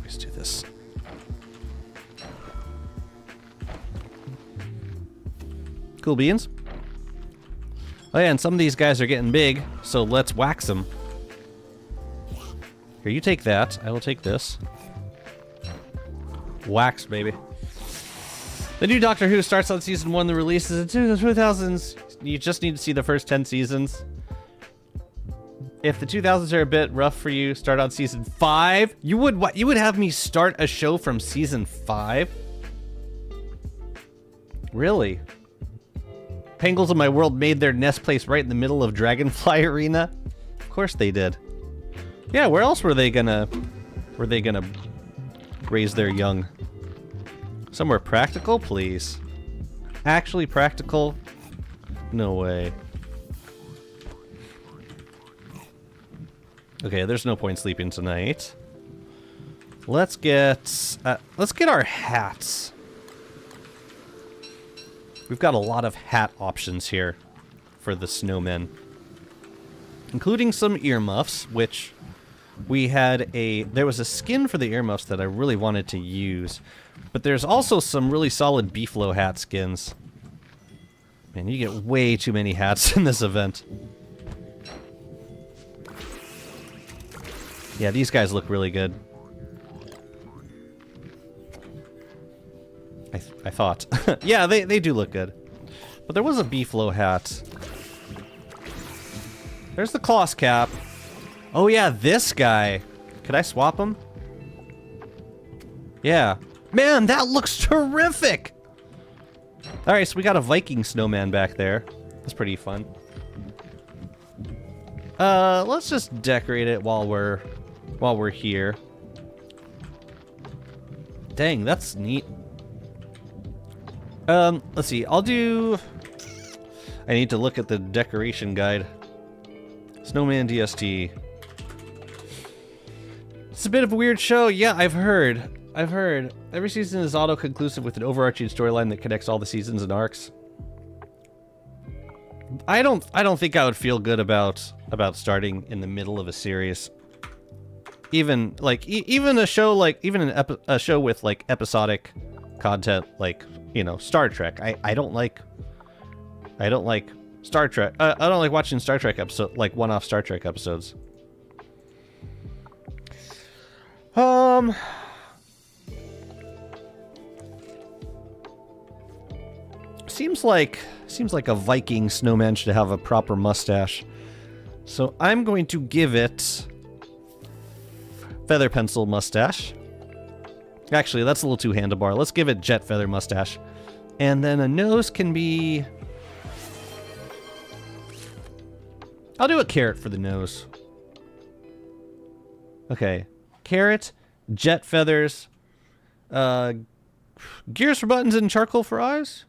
Let's do this. Cool beans. Oh yeah, and some of these guys are getting big, so let's wax them. Here, you take that. I will take this. Wax, baby. The new Doctor Who starts on season 1. The release is in the 2000s. You just need to see the first 10 seasons. If the 2000s are a bit rough for you, start on season 5. You would what? You would have me start a show from season 5? Really? Pangolins of my world made their nest place right in the middle of Dragonfly Arena? Of course they did. Yeah, where else were they gonna raise their young? Somewhere practical, please. Actually practical? No way. Okay, there's no point sleeping tonight. Let's get our hats. We've got a lot of hat options here for the snowmen, including some earmuffs, which there was a skin for the earmuffs that I really wanted to use, but there's also some really solid beefalo hat skins. Man, you get way too many hats in this event. Yeah, these guys look really good. I thought. Yeah, they do look good. But there was a beefalo hat. There's the Kloss cap. Oh yeah, this guy. Could I swap him? Yeah. Man, that looks terrific! Alright, so we got a Viking snowman back there. That's pretty fun. Let's just decorate it while we're here. Dang, that's neat. Let's see. I need to look at the decoration guide. Snowman DST. It's a bit of a weird show. Yeah, I've heard. Every season is auto-conclusive with an overarching storyline that connects all the seasons and arcs. I don't think I would feel good about starting in the middle of a series. Even a show a show with like episodic content, like, you know, Star Trek. I don't like Star Trek. I don't like watching Star Trek one-off Star Trek episodes. Seems like a Viking snowman should have a proper mustache. So I'm going to give it feather pencil mustache. Actually, that's a little too handlebar. Let's give it jet feather mustache. And then a nose can be... I'll do a carrot for the nose. Okay. Carrot, jet feathers, gears for buttons and charcoal for eyes?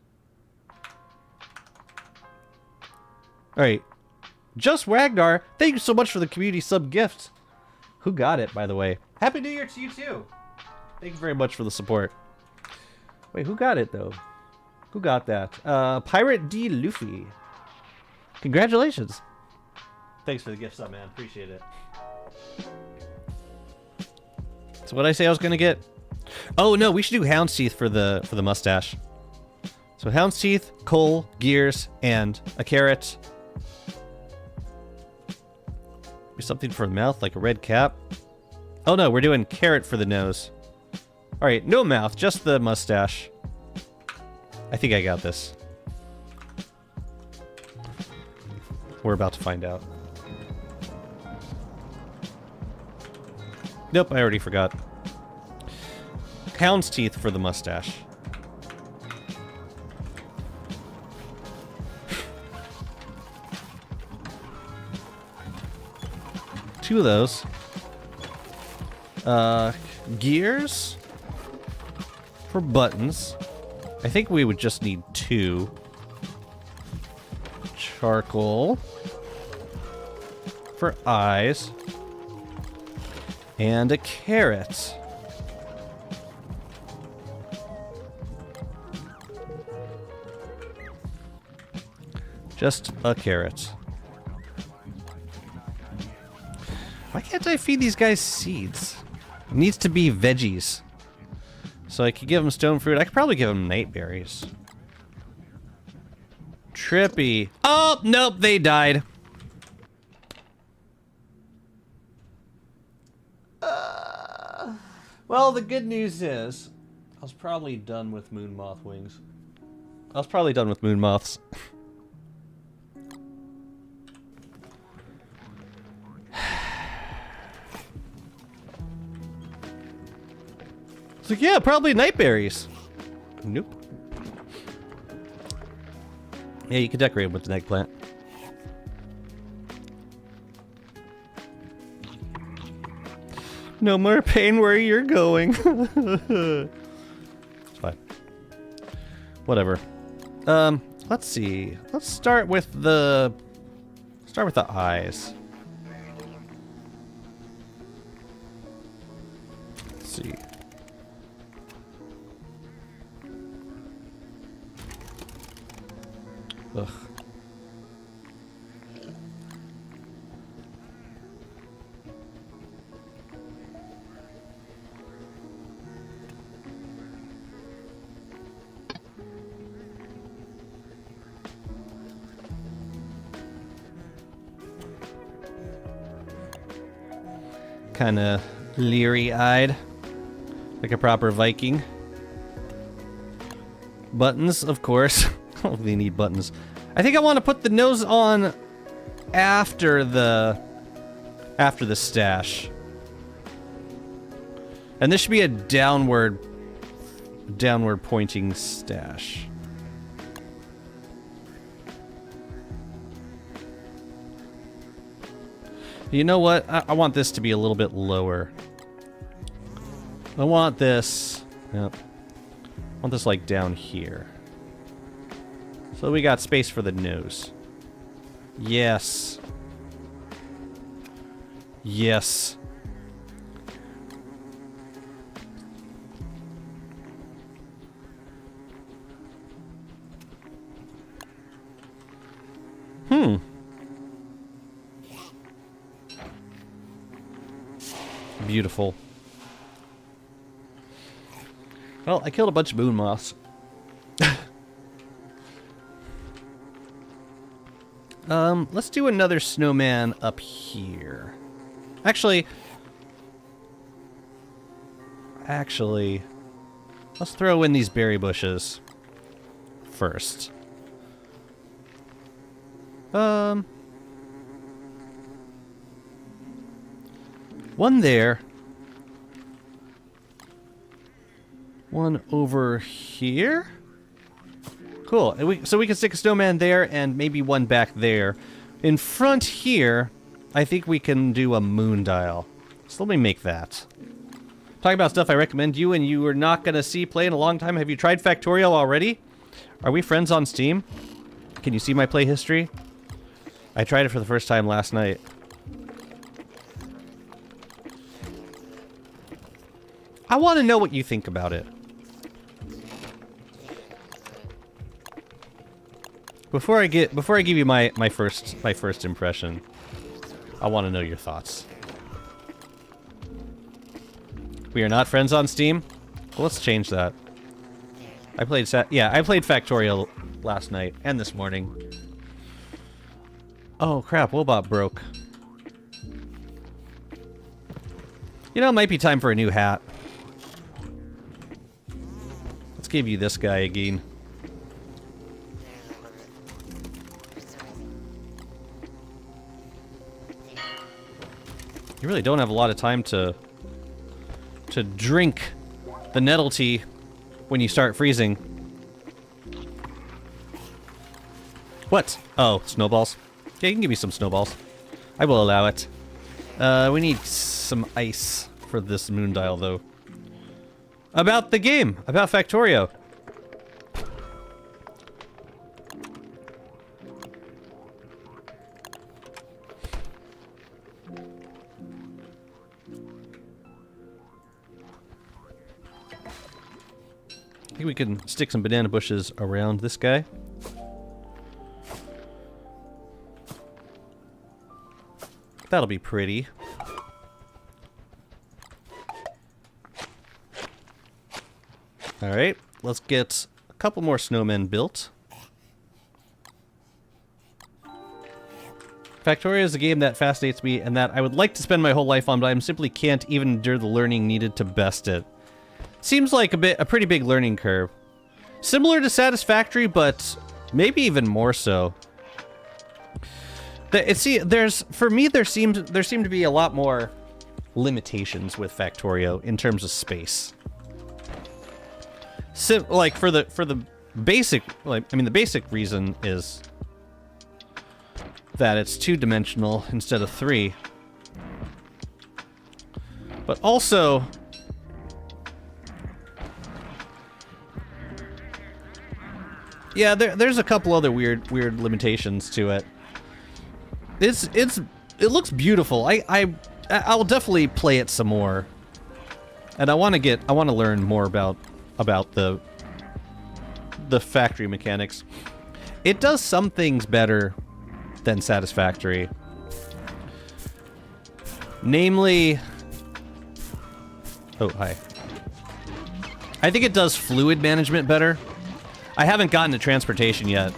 Alright. Just Ragnar, thank you so much for the community sub gift. Who got it, by the way? Happy New Year to you, too. Thank you very much for the support. Wait, who got it, though? Who got that? Pirate D. Luffy. Congratulations. Thanks for the gift sub, man. Appreciate it. So what did I say I was going to get? Oh, no, we should do Hound's Teeth for the mustache. So Hound's Teeth, coal, gears, and a carrot. Maybe something for the mouth, like a red cap. Oh, no, we're doing carrot for the nose. All right, no mouth, just the mustache. I think I got this. We're about to find out. Nope, I already forgot. Hound's Teeth for the mustache. Two of those. Gears for buttons. I think we would just need two. Charcoal for eyes. And a carrot. Just a carrot. Why can't I feed these guys seeds? It needs to be veggies. So I could give them stone fruit. I could probably give them night berries. Trippy. Oh, nope, they died. Well, the good news is, I was probably done with moon moth wings. I was probably done with moon moths. It's like, yeah, probably night berries. Nope. Yeah, you can decorate with an eggplant. No more pain where you're going. It's fine. Whatever. Let's see. Let's start with the eyes. Let's see. Ugh. Kind of leery-eyed, like a proper Viking. Buttons, of course. Oh, they need buttons. I think I want to put the nose on after the stash, and this should be a downward pointing stash. You know what? I want this to be a little bit lower. I want this... Yep. I want this, like, down here. So we got space for the nose. Yes. Yes. Beautiful. Well, I killed a bunch of moon moths. Let's do another snowman up here. Actually, let's throw in these berry bushes first. One there. One over here. Cool. And so we can stick a snowman there and maybe one back there. In front here, I think we can do a moon dial. So let me make that. Talking about stuff I recommend you and you are not going to see play in a long time. Have you tried Factorial already? Are we friends on Steam? Can you see my play history? I tried it for the first time last night. I want to know what you think about it. Before I give you my first impression, I want to know your thoughts. We are not friends on Steam? Well, let's change that. I played Factorial last night and this morning. Oh crap, Wobot broke. You know, it might be time for a new hat. Let's give you this guy again. You really don't have a lot of time to drink the nettle tea when you start freezing. What? Oh, snowballs. Yeah, you can give me some snowballs. I will allow it. We need some ice for this moon dial, though. About the game, about Factorio. I think we can stick some banana bushes around this guy. That'll be pretty. Alright, let's get a couple more snowmen built. Factorio is a game that fascinates me and that I would like to spend my whole life on, but I simply can't even endure the learning needed to best it. Seems like a pretty big learning curve. Similar to Satisfactory, but maybe even more so. For me, there seem to be a lot more limitations with Factorio in terms of space. Like for the basic, like, I mean, the basic reason is that it's 2-dimensional instead of 3. But also, yeah, there's a couple other weird limitations to it. It looks beautiful. I'll definitely play it some more, and I want to learn more about the factory mechanics. It does some things better than Satisfactory, namely. Oh, hi. I think it does fluid management better. I haven't gotten to transportation yet.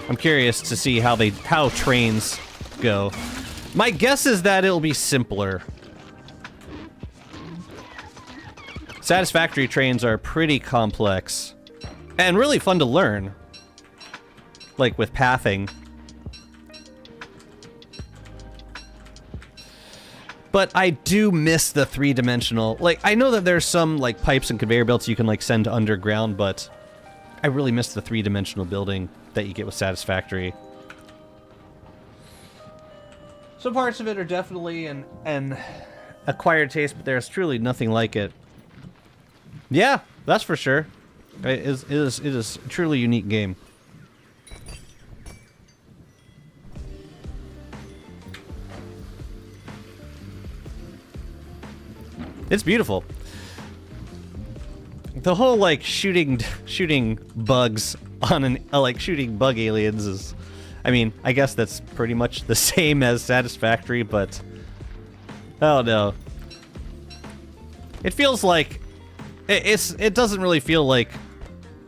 I'm curious to see how trains go. My guess is that it'll be simpler. Satisfactory trains are pretty complex and really fun to learn, like with pathing. But I do miss the 3-dimensional. Like, I know that there's some like pipes and conveyor belts you can like send underground, but I really miss the 3-dimensional building that you get with Satisfactory. Some parts of it are definitely an acquired taste, but there's truly nothing like it. Yeah, that's for sure. It is a truly unique game. It's beautiful. The whole like shooting bugs on an like shooting bug aliens is, I mean, I guess that's pretty much the same as Satisfactory, but oh no. It feels like it doesn't really feel like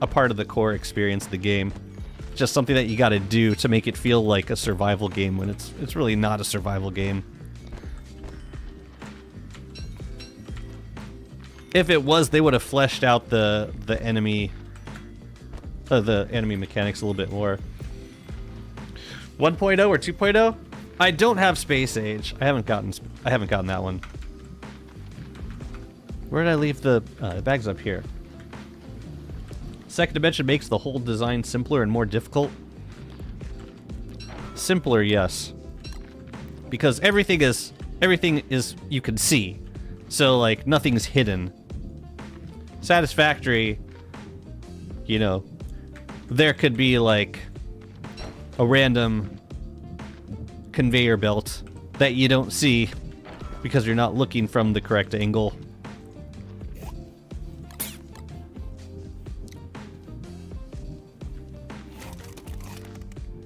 a part of the core experience of the game. It's just something that you got to do to make it feel like a survival game when it's really not a survival game. If it was, they would have fleshed out the enemy mechanics a little bit more. 1.0 or 2.0? I don't have Space Age. I haven't gotten that one. Where did I leave the bag's up here? Second dimension makes the whole design simpler and more difficult. Simpler, yes. Because everything is you can see. So like nothing's hidden. Satisfactory, you know, there could be like a random conveyor belt that you don't see because you're not looking from the correct angle.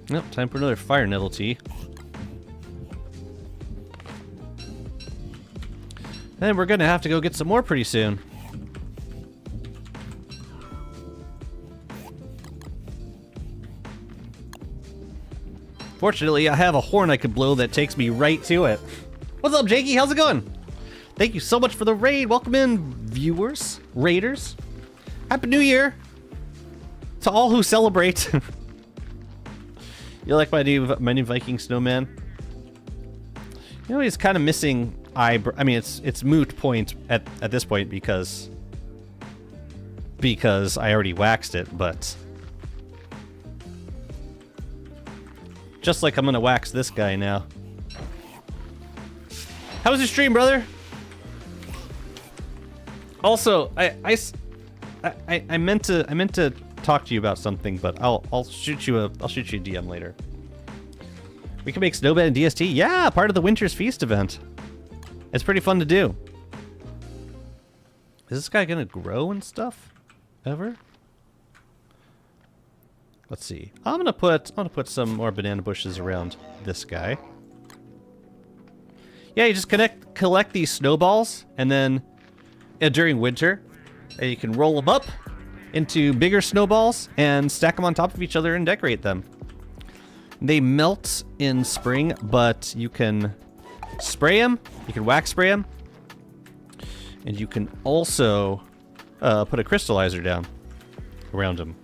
Nope, time for another fire nettle tea. And we're gonna have to go get some more pretty soon. Fortunately, I have a horn I could blow that takes me right to it. What's up, Jakey? How's it going? Thank you so much for the raid. Welcome in, viewers, raiders. Happy New Year to all who celebrate. You like my new Viking snowman? You know, he's kind of missing eyebrow. I mean, it's moot point at this point because I already waxed it, but just like I'm gonna wax this guy now. How was your stream, brother? Also, I meant to talk to you about something, but I'll shoot you a DM later. We can make snowbed and DST. Yeah, part of the Winter's Feast event. It's pretty fun to do. Is this guy gonna grow and stuff ever? Let's see. I'm gonna put some more banana bushes around this guy. Yeah, you just collect these snowballs, and then during winter, you can roll them up into bigger snowballs and stack them on top of each other and decorate them. They melt in spring, but you can spray them. You can wax spray them, and you can also put a crystallizer down around them.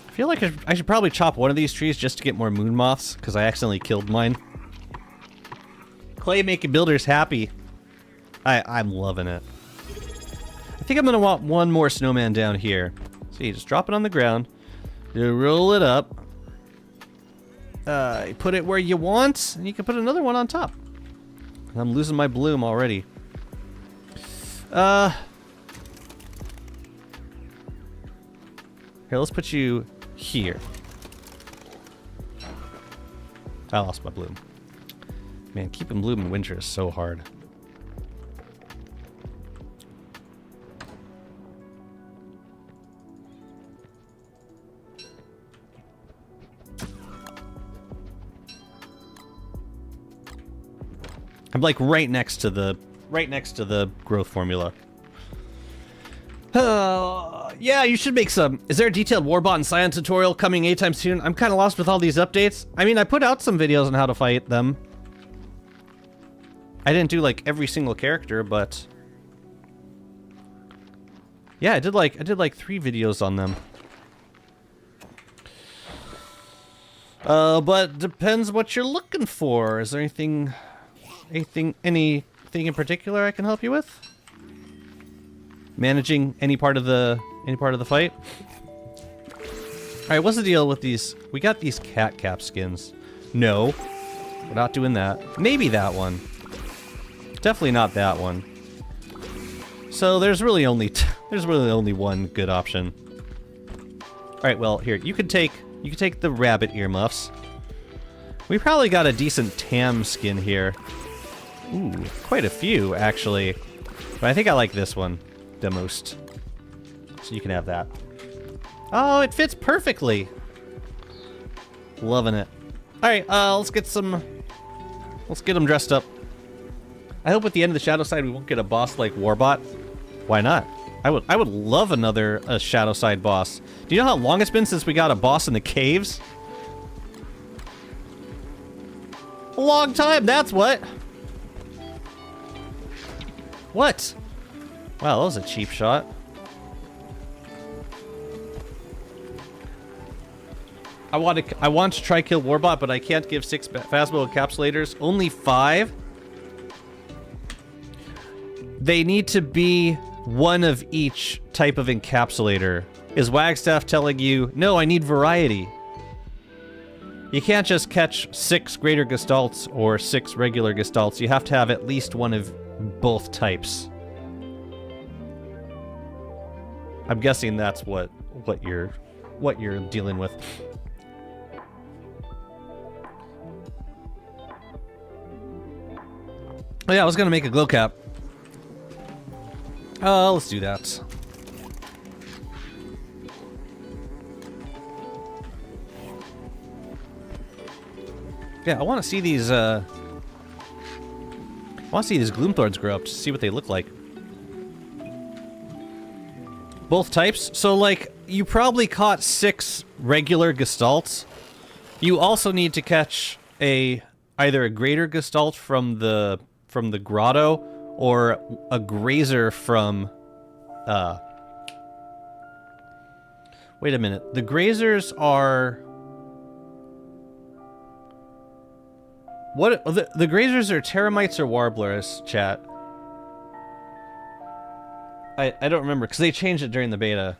I feel like I should probably chop one of these trees just to get more moon moths, because I accidentally killed mine. Clay making builders happy. I'm loving it. I think I'm gonna want one more snowman down here. So you just drop it on the ground. You roll it up. You put it where you want, and you can put another one on top. I'm losing my bloom already. Here, let's put you here. I lost my bloom. Man, keeping bloom in winter is so hard. I'm like right next to the growth formula. Yeah, you should make some. Is there a detailed Warbot and Scion tutorial coming anytime soon? I'm kind of lost with all these updates. I mean, I put out some videos on how to fight them. I didn't do like every single character, but yeah, I did like 3 videos on them. But depends what you're looking for. Is there anything in particular I can help you with? Managing any part of the fight? Alright, what's the deal with these? We got these cat cap skins. No, we're not doing that. Maybe that one. Definitely not that one. So there's really only one good option. Alright, well, here, you can take the rabbit earmuffs. We probably got a decent Tam skin here. Ooh, quite a few, actually. But I think I like this one the most. So you can have that. Oh, it fits perfectly. Loving it. Alright, let's get them dressed up. I hope at the end of the Shadow Side we won't get a boss like Warbot. Why not? I would love another Shadow Side boss. Do you know how long it's been since we got a boss in the caves? A long time, that's what. What? Wow, that was a cheap shot. I want to try kill Warbot, but I can't give 6 Phasmo encapsulators. Only 5? They need to be one of each type of encapsulator. Is Wagstaff telling you, no, I need variety? You can't just catch 6 greater gestalts or 6 regular gestalts. You have to have at least one of both types. I'm guessing that's what you're dealing with. Oh yeah, I was gonna make a glow cap. Let's do that. Yeah, I want to see these. I want to see these Gloomthorns grow up to see what they look like. Both types. So, like, you probably caught 6 regular gestalts. You also need to catch either a greater gestalt from the grotto or a grazer from. Wait a minute. The grazers are. What the grazers are termites or warblers, chat. I don't remember because they changed it during the beta.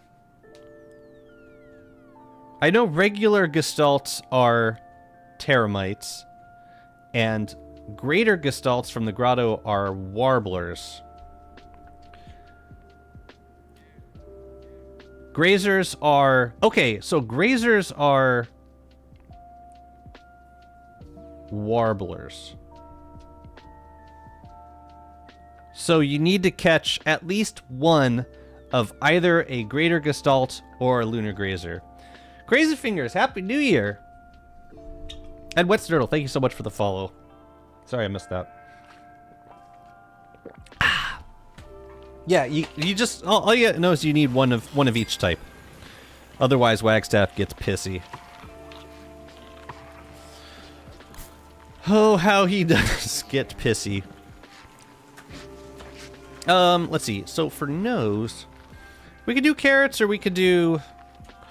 I know regular gestalts are termites, and greater gestalts from the grotto are warblers. Grazers are okay. So grazers are warblers. So you need to catch at least one of either a greater gestalt or a lunar grazer. Crazy Fingers, Happy New Year! And Wetsturtle, thank you so much for the follow. Sorry I missed that. Yeah, you just all you know is you need one of each type. Otherwise Wagstaff gets pissy. Oh, how he does get pissy. Let's see. So for nose, we could do carrots or we could do...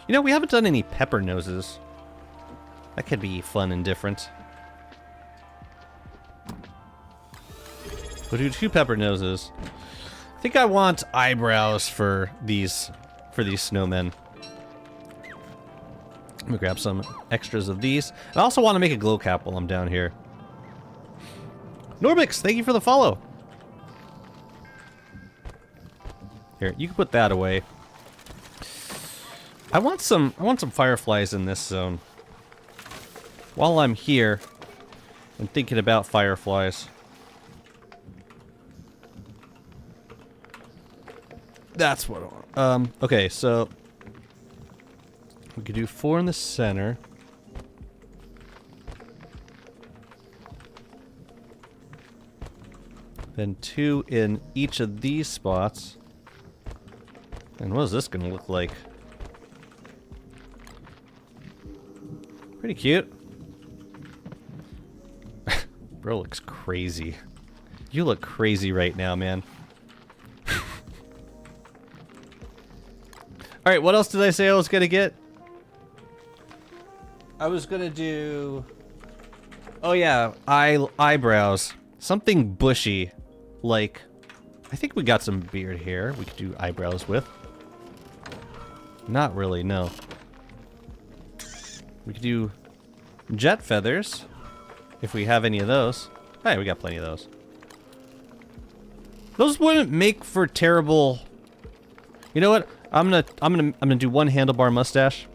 You know, we haven't done any pepper noses. That could be fun and different. We'll do 2 pepper noses. I think I want eyebrows for these snowmen. Let me grab some extras of these. I also want to make a glow cap while I'm down here. Norbix, thank you for the follow. Here, you can put that away. I want some fireflies in this zone. While I'm here, I'm thinking about fireflies. That's what I want. Okay, so we could do 4 in the center. Then 2 in each of these spots. And what is this gonna look like? Pretty cute. Bro looks crazy. You look crazy right now, man. Alright, what else did I say I was gonna get? I was gonna do... Oh yeah, eyebrows. Something bushy. Like, I think we got some beard hair we could do eyebrows with. Not really, no. We could do jet feathers, if we have any of those. Hey, we got plenty of those. Those wouldn't make for terrible... You know what? I'm gonna do 1 handlebar mustache.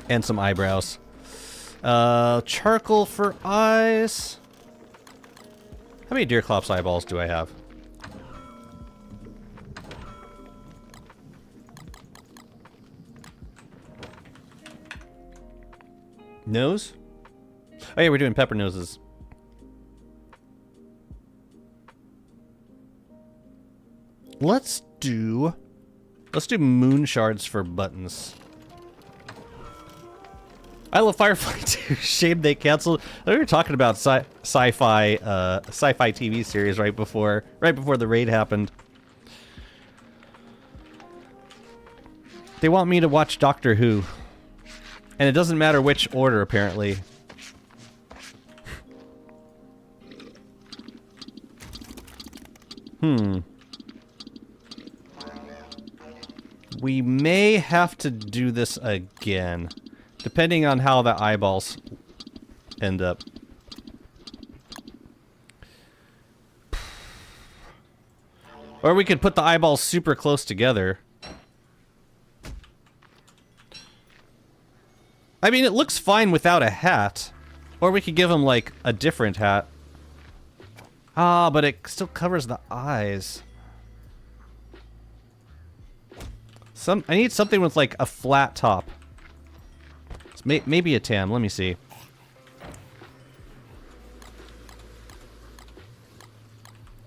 And some eyebrows. Charcoal for eyes. How many Deerclops eyeballs do I have? Nose? Oh yeah, we're doing pepper noses. Let's do moon shards for buttons. I love Firefly too. Shame they canceled. We were talking about sci-fi TV series right before the raid happened. They want me to watch Doctor Who. And it doesn't matter which order, apparently. We may have to do this again. Depending on how the eyeballs end up. Or we could put the eyeballs super close together. I mean, it looks fine without a hat. Or we could give him, like, a different hat. Ah, but it still covers the eyes. I need something with, like, a flat top. Maybe a tam. Let me see.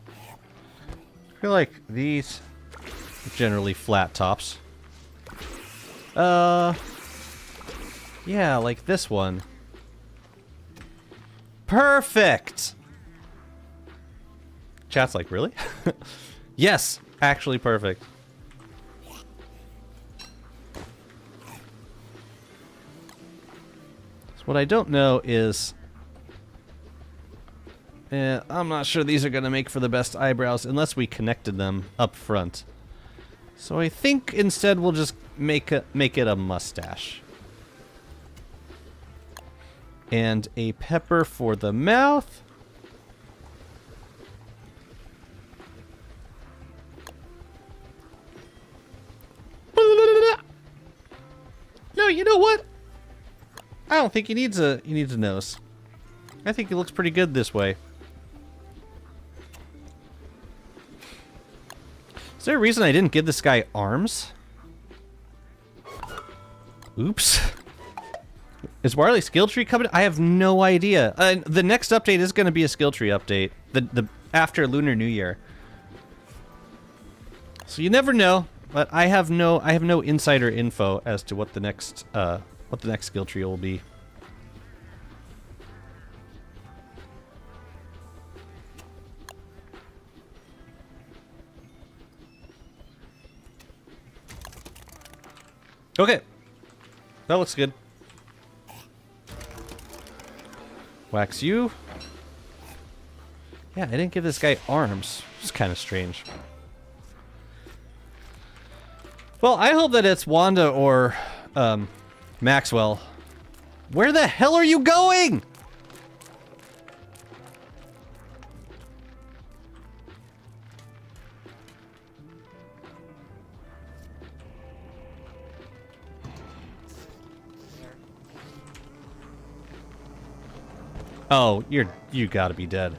I feel like these are generally flat tops. Yeah, like this one. Perfect! Chat's like, really? Yes, actually perfect. What I don't know is... I'm not sure these are going to make for the best eyebrows unless we connected them up front. So I think instead we'll just make it a mustache. And a pepper for the mouth. No, you know what? I don't think he needs a nose. I think he looks pretty good this way. Is there a reason I didn't give this guy arms? Oops. Is Warley skill tree coming? I have no idea. The next update is going to be a skill tree update. The after Lunar New Year. So you never know, but I have no insider info as to what the next skill tree will be. Okay. That looks good. Wax you. Yeah, I didn't give this guy arms. It's kind of strange. Well, I hope that it's Wanda or Maxwell. Where the hell are you going? Oh, you gotta be dead.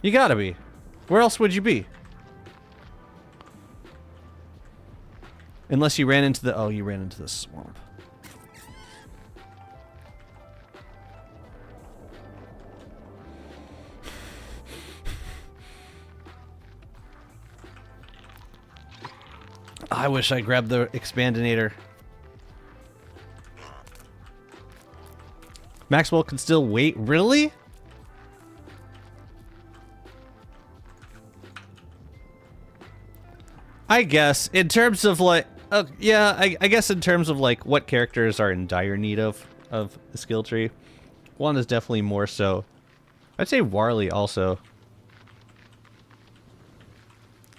You gotta be. Where else would you be? Unless you ran into the... Oh, you ran into the swamp. I wish I grabbed the expandinator. Maxwell can still wait. Really? I guess in terms of like, yeah, I guess in terms of like what characters are in dire need of the skill tree, one is definitely more so. I'd say Warley also.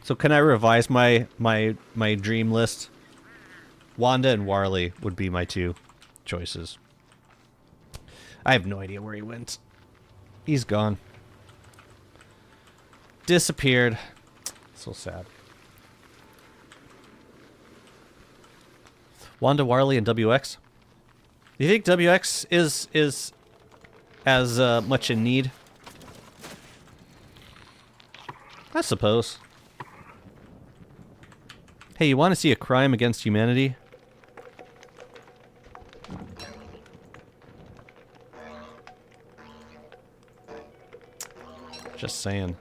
So can I revise my dream list? Wanda and Warley would be my two choices. I have no idea where he went. He's gone. Disappeared. So sad. Wanda, Warley, and WX. Do you think WX is as much in need? I suppose. Hey, you want to see a crime against humanity? Just saying.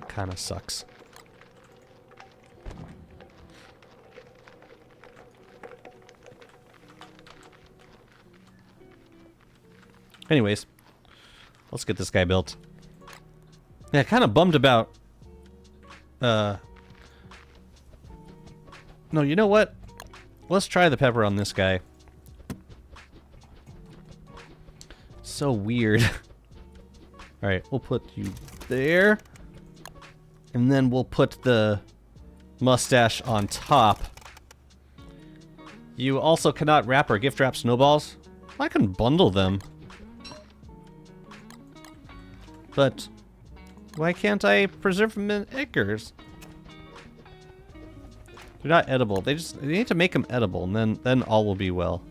Kinda sucks. Anyways, let's get this guy built. Yeah, kind of bummed about... No, you know what? Let's try the pepper on this guy. So weird. Alright, we'll put you there. And then we'll put the mustache on top. You also cannot wrap or gift wrap snowballs. I can bundle them. But why can't I preserve them in acres? They're not edible. They need to make them edible, and then all will be well.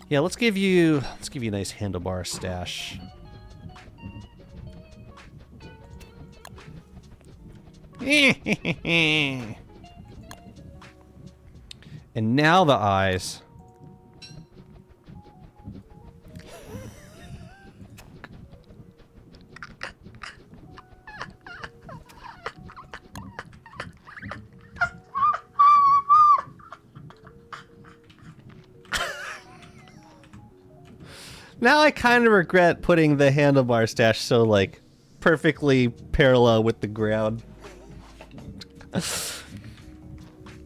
Yeah, let's give you a nice handlebar stash. And now the eyes. Now I kind of regret putting the handlebar stash so, like, perfectly parallel with the ground.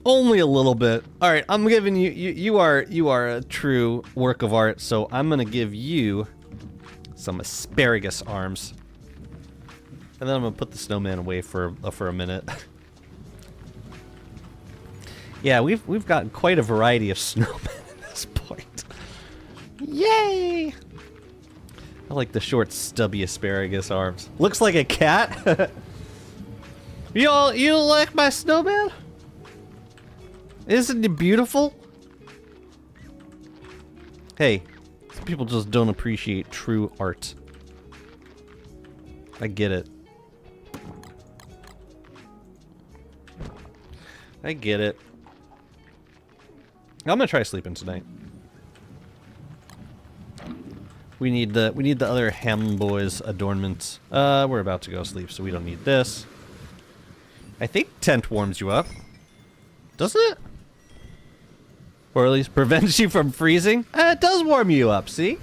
Only a little bit. Alright, I'm giving you... You are a true work of art, so I'm gonna give you some asparagus arms. And then I'm gonna put the snowman away for a minute. Yeah, we've gotten quite a variety of snowmen at this point. Yay! I like the short, stubby asparagus arms. Looks like a cat. You like my snowman? Isn't it beautiful? Hey, some people just don't appreciate true art. I get it. I get it. I'm gonna try sleeping tonight. We need the other Ham Boys adornment. We're about to go sleep, so we don't need this. I think tent warms you up. Doesn't it? Or at least prevents you from freezing. It does warm you up, see?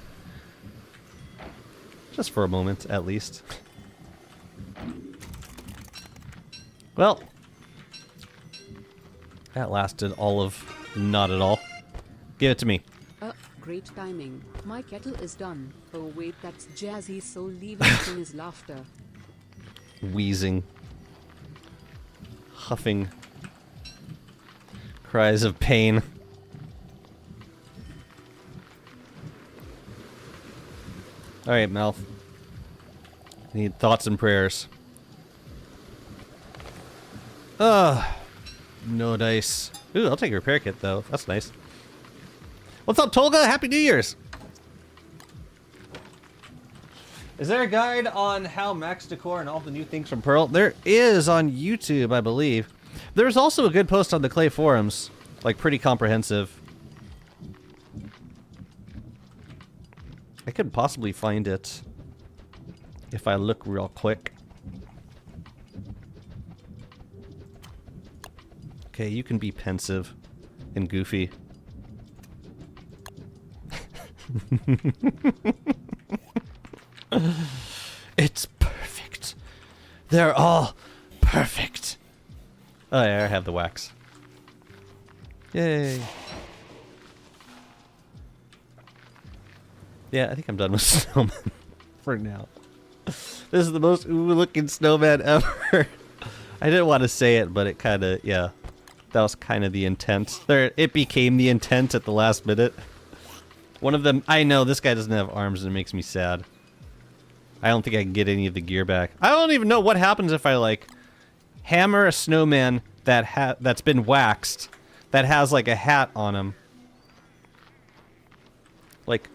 Just for a moment, at least. Well, that lasted all of not at all. Give it to me. Great timing. My kettle is done. Oh wait, that's Jazzy's soul leaving in his laughter. Wheezing. Huffing. Cries of pain. Alright, Mouth. I need thoughts and prayers. No dice. Ooh, I'll take a repair kit, though. That's nice. What's up, Tolga? Happy New Year's! Is there a guide on how Max Decor and all the new things from Pearl? There is on YouTube, I believe. There's also a good post on the Clay forums. Like, pretty comprehensive. I could possibly find it if I look real quick. Okay, you can be pensive and goofy. It's perfect. They're all perfect. Oh yeah, I have the wax. Yay. Yeah, I think I'm done with snowman for now. This is the most ooh-looking snowman ever. I didn't want to say it, but it kind of, yeah. That was kind of the intent. It became the intent at the last minute. One of them, I know, this guy doesn't have arms and it makes me sad. I don't think I can get any of the gear back. I don't even know what happens if I, like, hammer a snowman that's been waxed, that has, like, a hat on him. Like,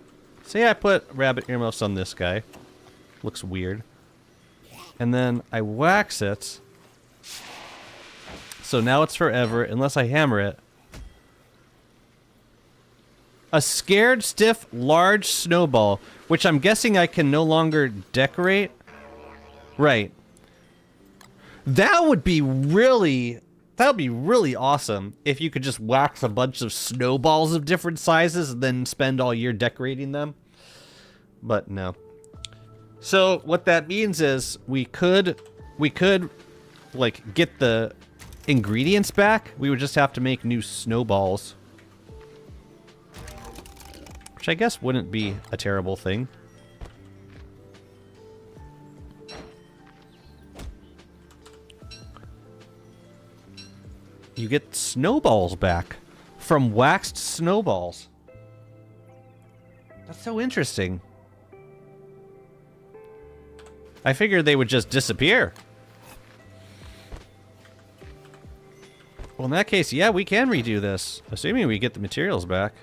say I put rabbit earmuffs on this guy. Looks weird. And then I wax it. So now it's forever, unless I hammer it. A scared, stiff, large snowball, which I'm guessing I can no longer decorate. Right. That would be really awesome if you could just wax a bunch of snowballs of different sizes and then spend all year decorating them. But no. So what that means is we could like get the ingredients back. We would just have to make new snowballs. Which I guess wouldn't be a terrible thing. You get snowballs back from waxed snowballs. That's so interesting. I figured they would just disappear. Well, in that case, yeah, we can redo this. Assuming we get the materials back.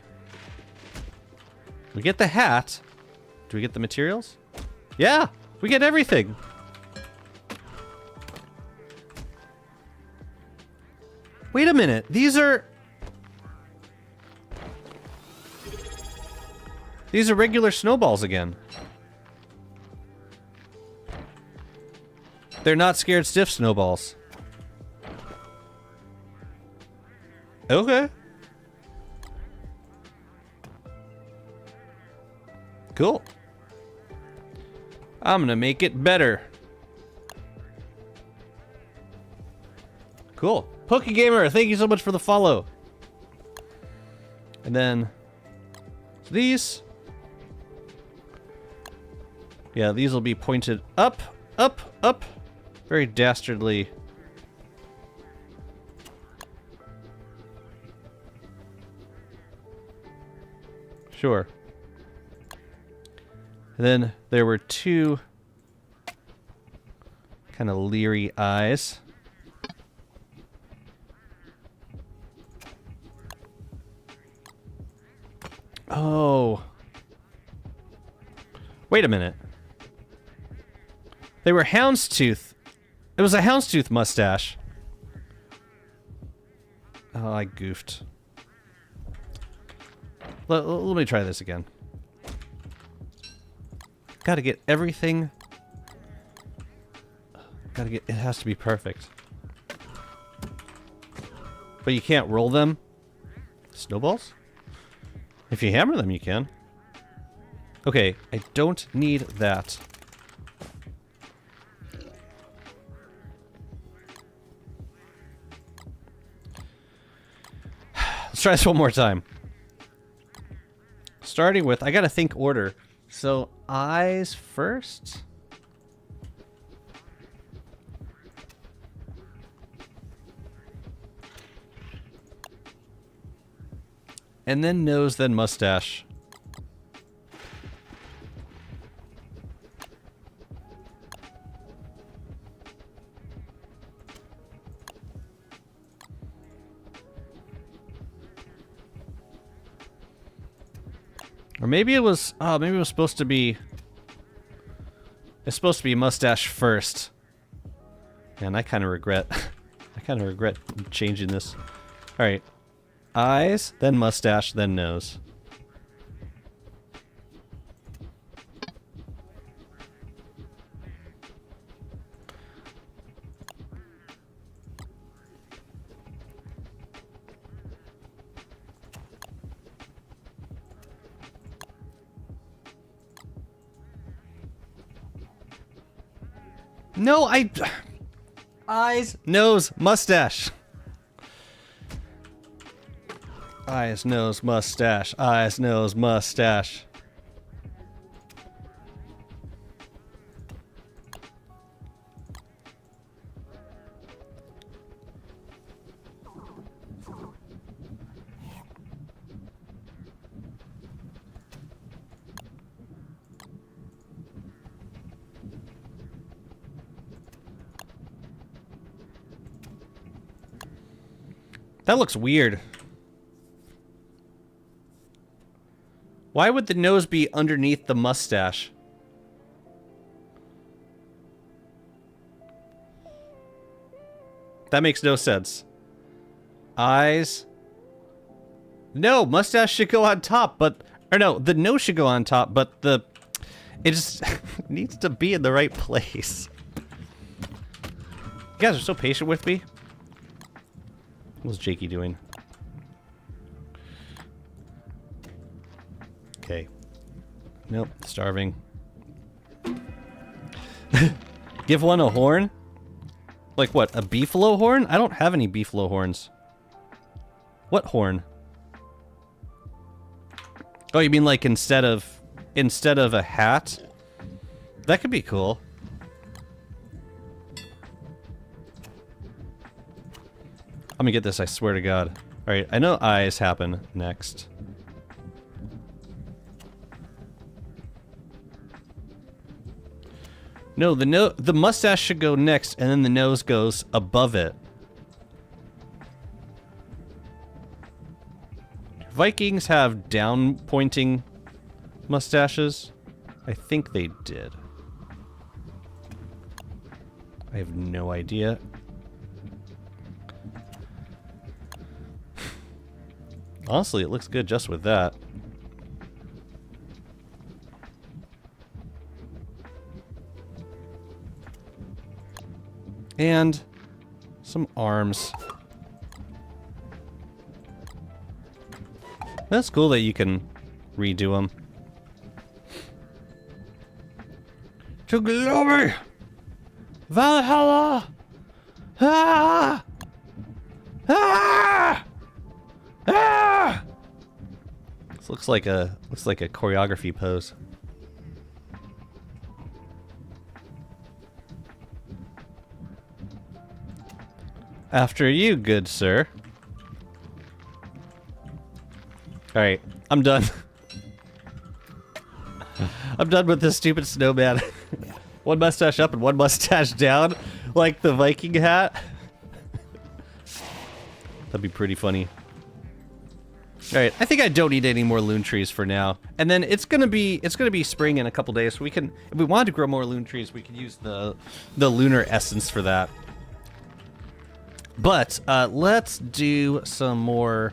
We get the hat. Do we get the materials? Yeah, we get everything. Wait a minute. These are regular snowballs again. They're not scared stiff snowballs. Okay. Cool. I'm gonna make it better. Cool. PokeGamer, thank you so much for the follow. And then these. Yeah, these will be pointed up, up, up. Very dastardly. Sure. And then there were two kind of leery eyes. Oh. Wait a minute. They were houndstooth. It was a houndstooth mustache. Oh, I goofed. Let me try this again. Gotta get everything. It has to be perfect. But you can't roll them? Snowballs? If you hammer them, you can. Okay, I don't need that. Let's try this one more time. Starting with, I gotta think order. So, eyes first. And then nose, then mustache. Or maybe it was, oh, maybe it was supposed to be, it's supposed to be mustache first. And I kind of regret, I kind of regret changing this. All right, eyes, then mustache, then nose. No, eyes, nose, mustache. Eyes, nose, mustache. Eyes, nose, mustache. That looks weird. Why would the nose be underneath the mustache? That makes no sense. Eyes. No, mustache should go on top, but... Or no, the nose should go on top, but the... It just needs to be in the right place. You guys are so patient with me. What's Jakey doing? Okay. Nope, starving. Give one a horn? Like what, a beefalo horn? I don't have any beefalo horns. What horn? Oh, you mean like instead of a hat? That could be cool. I'm gonna get this, I swear to God. Alright, I know eyes happen next. No, the mustache should go next, and then the nose goes above it. Vikings have down-pointing mustaches? I think they did. I have no idea. Honestly, it looks good just with that. And some arms. That's cool that you can redo them. To glory! Valhalla! Ah! Ah! Ah! This looks like a choreography pose. After you, good sir. Alright, I'm done. I'm done with this stupid snowman. One mustache up and one mustache down, like the Viking hat. That'd be pretty funny. Alright, I think I don't need any more loon trees for now. And then it's gonna be spring in a couple days, so we can, if we wanted to grow more loon trees, we could use the lunar essence for that. But let's do some more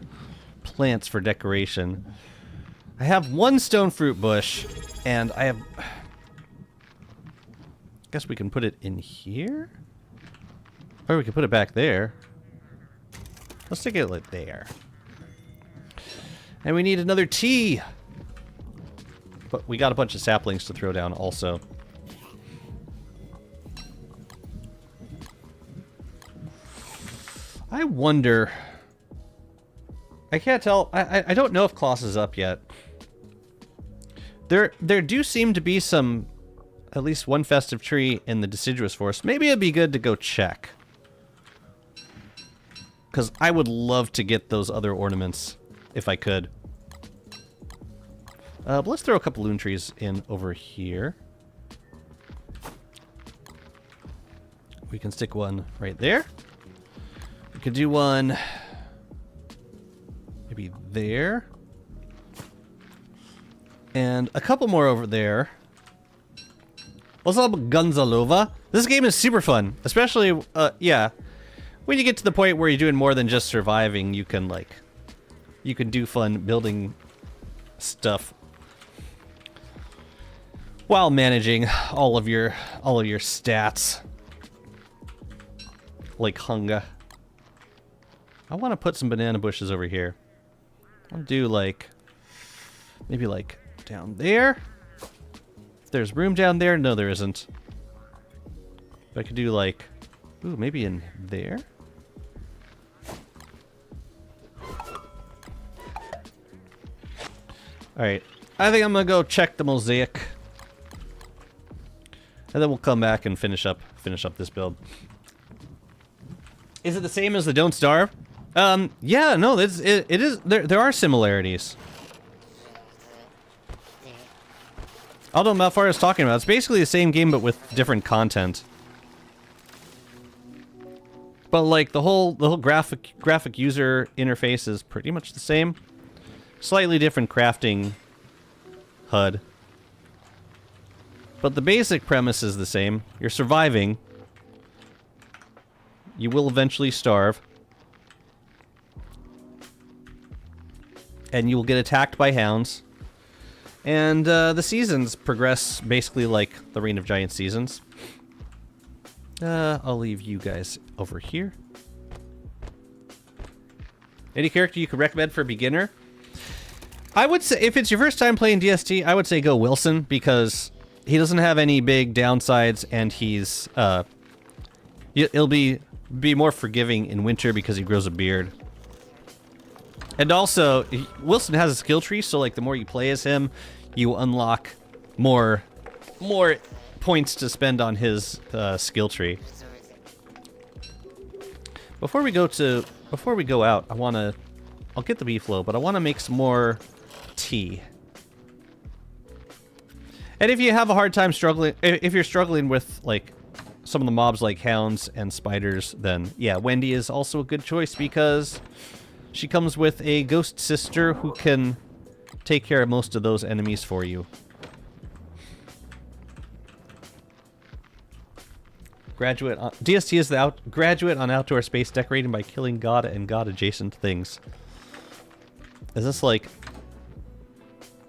plants for decoration. I have one stone fruit bush, and I guess we can put it in here? Or we can put it back there. Let's take it like there. And we need another tea. But we got a bunch of saplings to throw down also. I wonder... I can't tell. I don't know if Kloss is up yet. There do seem to be some... At least one festive tree in the deciduous forest. Maybe it'd be good to go check. Because I would love to get those other ornaments if I could. But let's throw a couple loon trees in over here. We can stick one right there. We could do one maybe there. And a couple more over there. What's up, Gonzalova? This game is super fun. Especially, yeah. When you get to the point where you're doing more than just surviving, you can, like... You can do fun building stuff. While managing all of your stats. Like hunger. I want to put some banana bushes over here. I'll do like... Maybe like down there. If there's room down there, no there isn't. If I could do like... Ooh, maybe in there? Alright. I think I'm gonna go check the mosaic. And then we'll come back and finish up this build. Is it the same as the Don't Starve? Yeah, no, it is. There are similarities. Although Malfar is talking about, it's basically the same game but with different content. But like the whole graphic user interface is pretty much the same. Slightly different crafting HUD. But the basic premise is the same. You're surviving. You will eventually starve. And you will get attacked by hounds. And the seasons progress basically like the Reign of Giants seasons. I'll leave you guys over here. Any character you could recommend for a beginner? I would say, if it's your first time playing DST, I would say go Wilson, because he doesn't have any big downsides, and he's, he'll be more forgiving in winter because he grows a beard. And also, Wilson has a skill tree, so like the more you play as him, you unlock more points to spend on his skill tree. Before we go out, I'll get the beef flow, but I want to make some more tea. And if you have a hard time struggling, if you're struggling with like some of the mobs like hounds and spiders, then yeah, Wendy is also a good choice because she comes with a ghost sister who can take care of most of those enemies for you. DST is the graduate on outdoor space decorating by killing God and God adjacent things. Is this like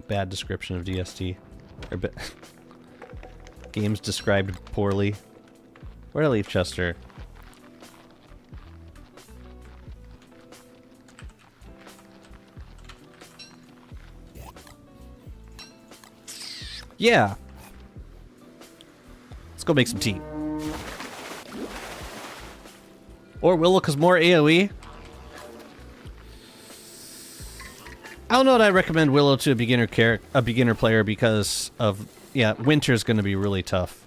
bad description of DST? Or games described poorly? Where did I leave Chester? Yeah. Let's go make some tea. Or Willow, because more AoE. I don't know that I recommend Willow to a beginner player because of, yeah, winter's going to be really tough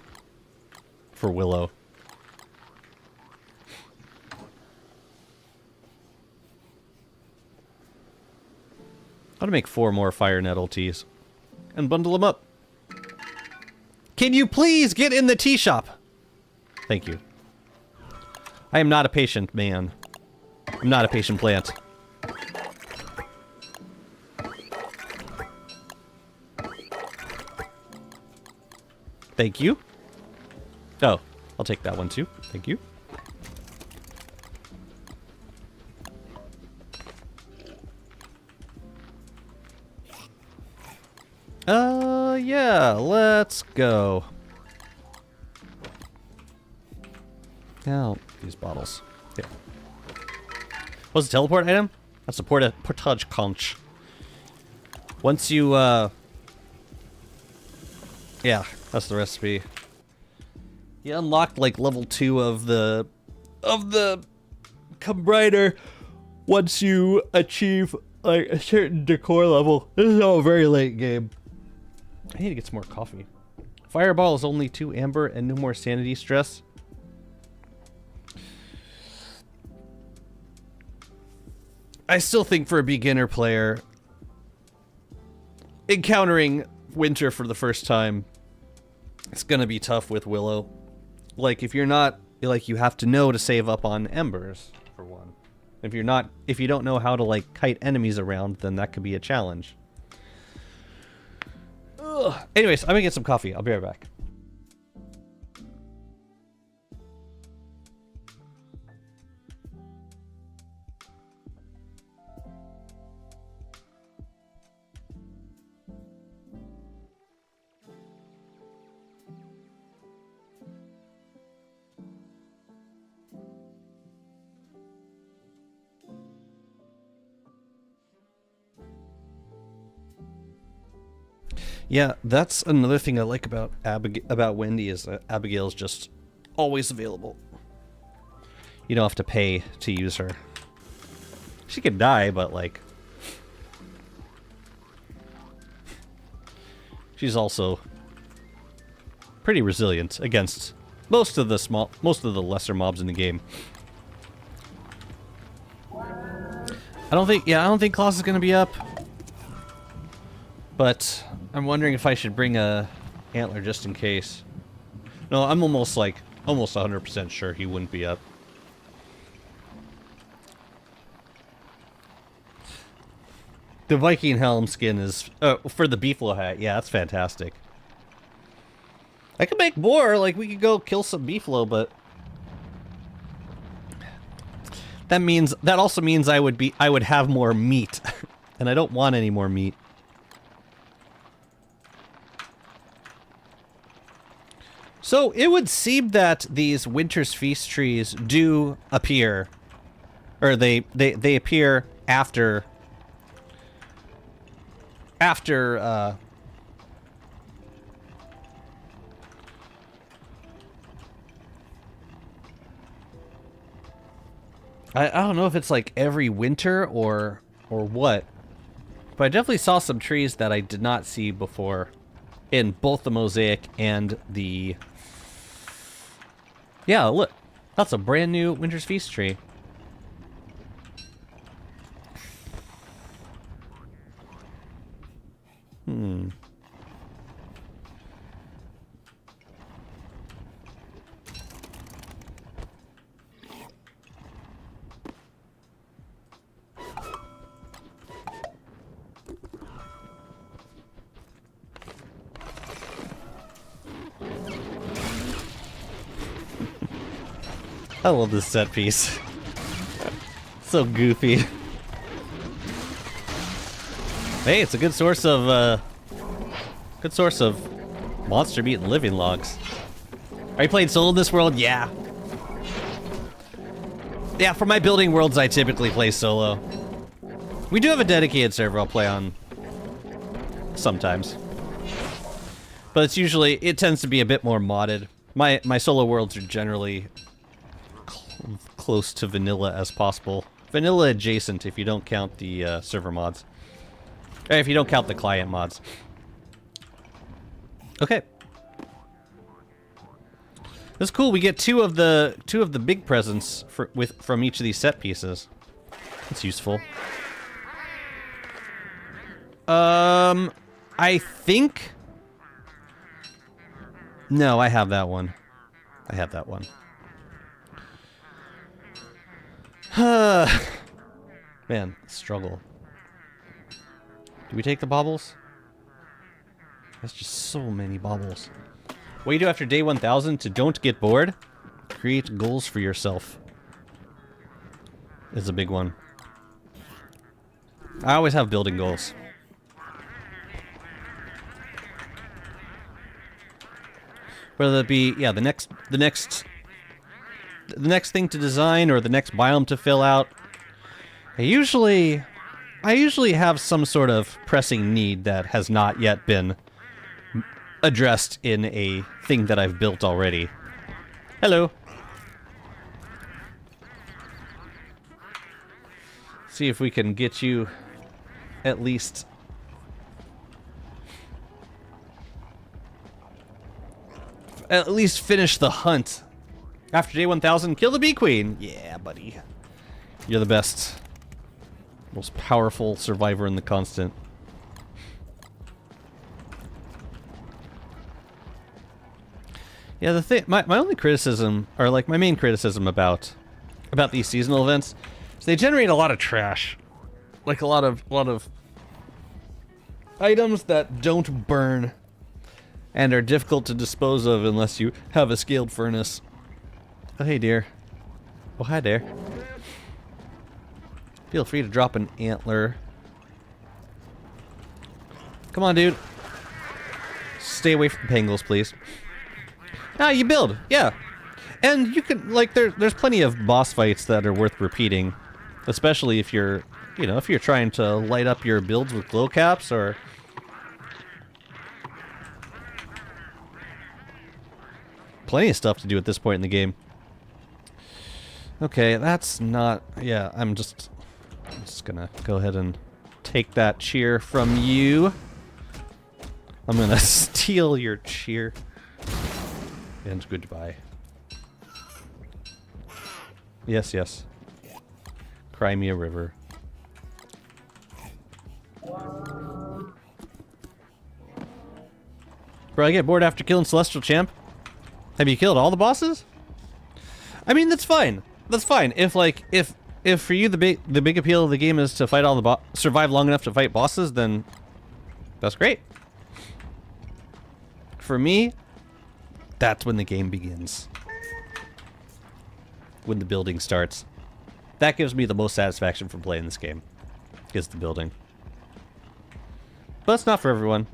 for Willow. I'm going to make 4 more fire nettle teas and bundle them up. Can you please get in the tea shop? Thank you. I am not a patient man. I'm not a patient plant. Thank you. Oh, I'll take that one too. Thank you. Yeah, let's go. Now, these bottles. Here. What's a teleport item? That's a portage conch. Once you, yeah, that's the recipe. You unlocked like level 2 of the combiner once you achieve like a certain decor level. This is all a very late game. I need to get some more coffee. Fireball is only 2 amber and no more sanity stress. I still think for a beginner player, encountering winter for the first time, it's gonna be tough with Willow. Like, if you're not, like, you have to know to save up on embers, for one. If you don't know how to, like, kite enemies around, then that could be a challenge. Ugh. Anyways, I'm gonna get some coffee. I'll be right back. Yeah, that's another thing I like about Wendy is that Abigail's just always available. You don't have to pay to use her. She could die, but like, she's also pretty resilient against most of the lesser mobs in the game. I don't think Klaus is gonna be up, but I'm wondering if I should bring a antler just in case. No, I'm almost 100% sure he wouldn't be up. The Viking helm skin is for the beefalo hat. Yeah, that's fantastic. I could make more. Like, we could go kill some beefalo, but that also means I would have more meat, and I don't want any more meat. So it would seem that these Winter's Feast trees do appear, or they appear after I don't know if it's like every winter or what, but I definitely saw some trees that I did not see before in both the Mosaic and the... Yeah, look. That's a brand new Winter's Feast tree. I love this set piece. So goofy. Hey, it's a good source of monster meat and living logs. Are you playing solo in this world? Yeah. Yeah, for my building worlds, I typically play solo. We do have a dedicated server I'll play on sometimes, but it tends to be a bit more modded. My solo worlds are generally close to vanilla as possible. Vanilla adjacent if you don't count the server mods. Or if you don't count the client mods. Okay. That's cool. We get two of the big presents from each of these set pieces. That's useful. I think... No, I have that one. I have that one. Man, struggle. Do we take the baubles? That's just so many baubles. What do you do after day 1000 to don't get bored? Create goals for yourself. Is a big one. I always have building goals. Whether it be, yeah, the next thing to design or the next biome to fill out. I I usually have some sort of pressing need that has not yet been addressed in a thing that I've built already. Hello. See if we can get you at least finish the hunt. After day 1000, kill the bee queen. Yeah, buddy. You're the best. Most powerful survivor in the constant. Yeah, the thing, my only criticism, or like my main criticism about these seasonal events, is they generate a lot of trash. Like a lot of items that don't burn and are difficult to dispose of unless you have a scaled furnace. Oh, hey, dear. Oh, hi there. Feel free to drop an antler. Come on, dude. Stay away from pangolins, please. Ah, you build. Yeah. And you can, like, there's plenty of boss fights that are worth repeating. Especially if you're, you know, if you're trying to light up your builds with glow caps or... Plenty of stuff to do at this point in the game. Okay, that's not... Yeah, I'm just gonna go ahead and take that cheer from you. I'm gonna steal your cheer. And goodbye. Yes, yes. Cry me a river. Bro, I get bored after killing Celestial Champ. Have you killed all the bosses? I mean, that's fine. That's fine. If for you the big appeal of the game is to fight all the survive long enough to fight bosses, then that's great. For me, that's when the game begins. When the building starts. That gives me the most satisfaction from playing this game. Is the building. But it's not for everyone.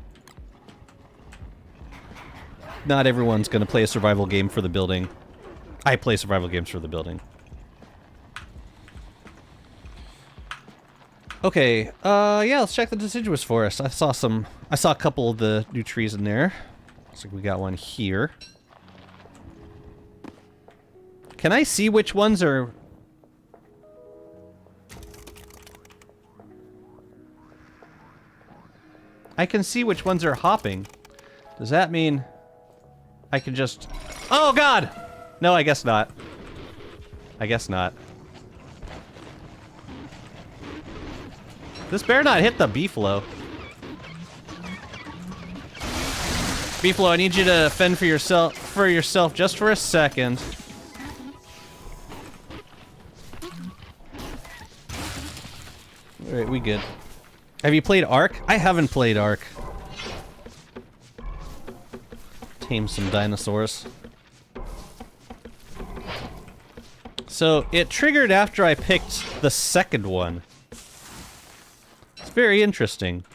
Not everyone's gonna play a survival game for the building. I play survival games for the building. Okay, yeah, let's check the deciduous forest. I saw a couple of the new trees in there. Looks like we got one here. Can I see which ones are... I can see which ones are hopping. Does that mean I can just... Oh, God! No, I guess not. I guess not. This better not hit the beefalo. Beefalo, I need you to fend for yourself just for a second. Alright, we good. Have you played Ark? I haven't played Ark. Tame some dinosaurs. So, it triggered after I picked the second one. It's very interesting.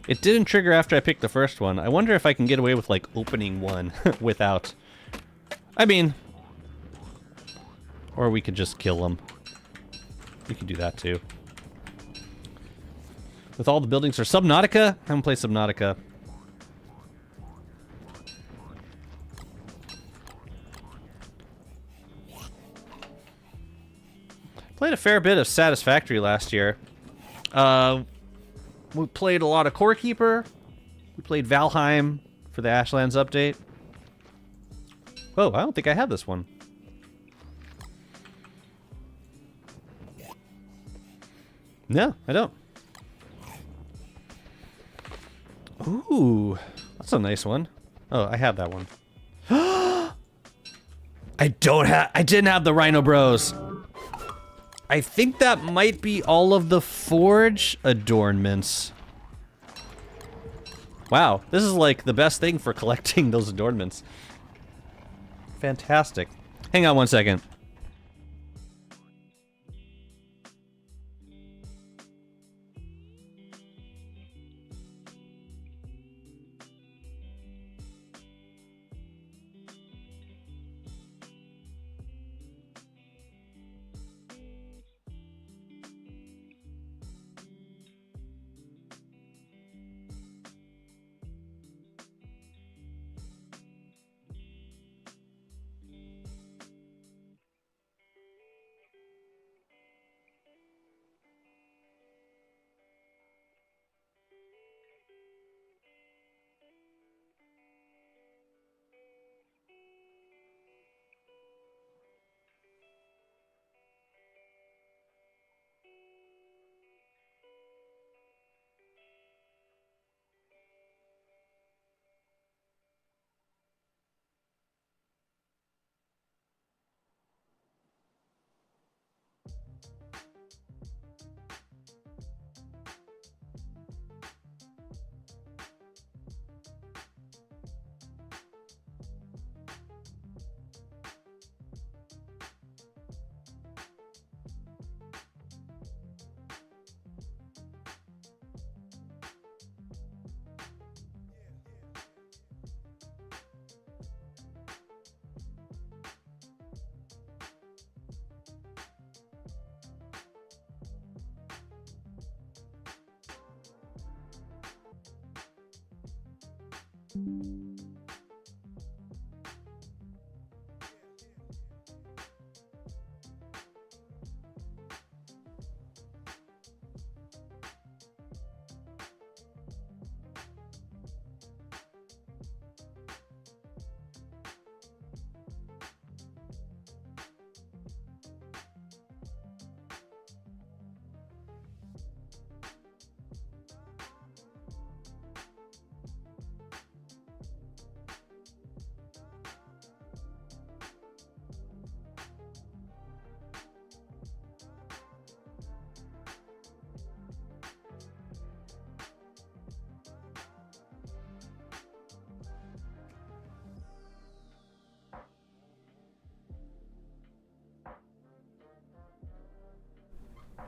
It didn't trigger after I picked the first one. I wonder if I can get away with, like, opening one without... I mean... Or we could just kill them. We could do that, too. With all the buildings... Or Subnautica? I haven't played Subnautica. Played a fair bit of Satisfactory last year. We played a lot of Core Keeper. We played Valheim for the Ashlands update. Oh, I don't think I have this one. No, I don't. Ooh, that's a nice one. Oh, I have that one. I didn't have the Rhino Bros. I think that might be all of the Forge adornments. Wow, this is like the best thing for collecting those adornments. Fantastic. Hang on one second.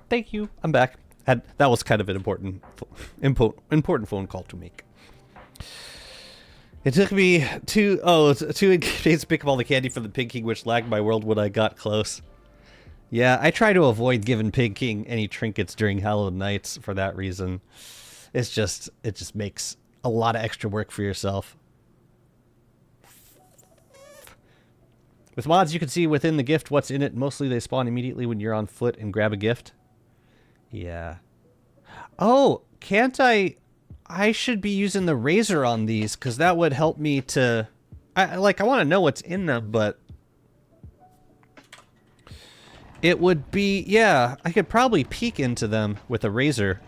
Thank you. I'm back. That was kind of an important phone call to make. It took me 2 days to pick up all the candy from the Pig King, which lagged my world when I got close. Yeah, I try to avoid giving Pig King any trinkets during Hallowed Nights for that reason. It just makes a lot of extra work for yourself. With mods, you can see within the gift what's in it. Mostly they spawn immediately when you're on foot and grab a gift. Yeah. Oh, can't I should be using the razor on these, because that would help me to... I want to know what's in them, but... It would be... Yeah, I could probably peek into them with a razor.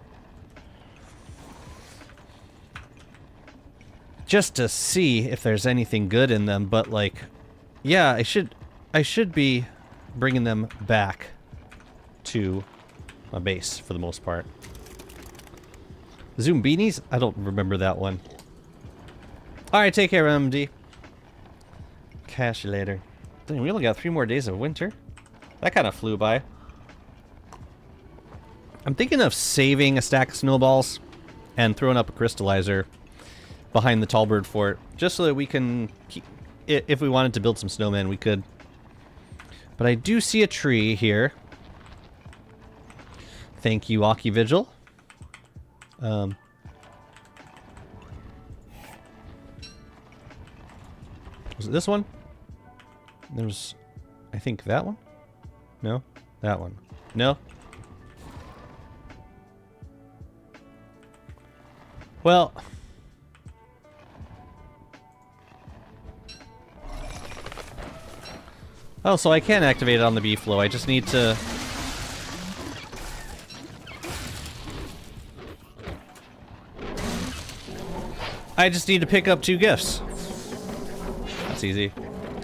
Just to see if there's anything good in them, but like... Yeah, I should be bringing them back to my base for the most part. Zoom beanies? I don't remember that one. Alright, take care, MD. Catch you later. Dang, we only got 3 more days of winter. That kind of flew by. I'm thinking of saving a stack of snowballs and throwing up a crystallizer behind the Tallbird Fort, just so that we can keep... If we wanted to build some snowmen, we could. But I do see a tree here. Thank you, Aki Vigil. Was it this one? There's, I think, that one? No? That one. No? Well... Oh, so I can activate it on the B-Flow. I just need to... I just need to pick up 2 gifts. That's easy.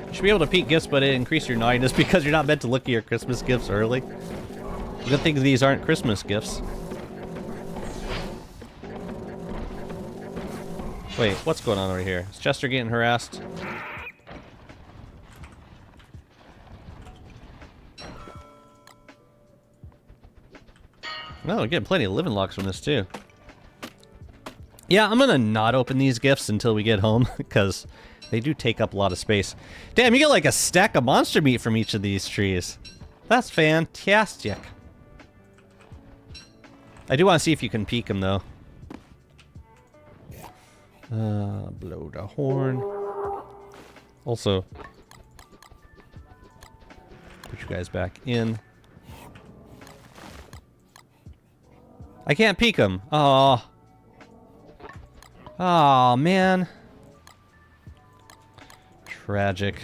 You should be able to peek gifts, but it increase your naughtiness because you're not meant to look at your Christmas gifts early. Good thing these aren't Christmas gifts. Wait, what's going on over here? Is Chester getting harassed? No, we're getting plenty of living locks from this too. Yeah, I'm gonna not open these gifts until we get home, because they do take up a lot of space. Damn, you get like a stack of monster meat from each of these trees. That's fantastic. I do want to see if you can peek them, though. Blow the horn. Also, put you guys back in. I can't peek them. Aww. Aw, man. Tragic.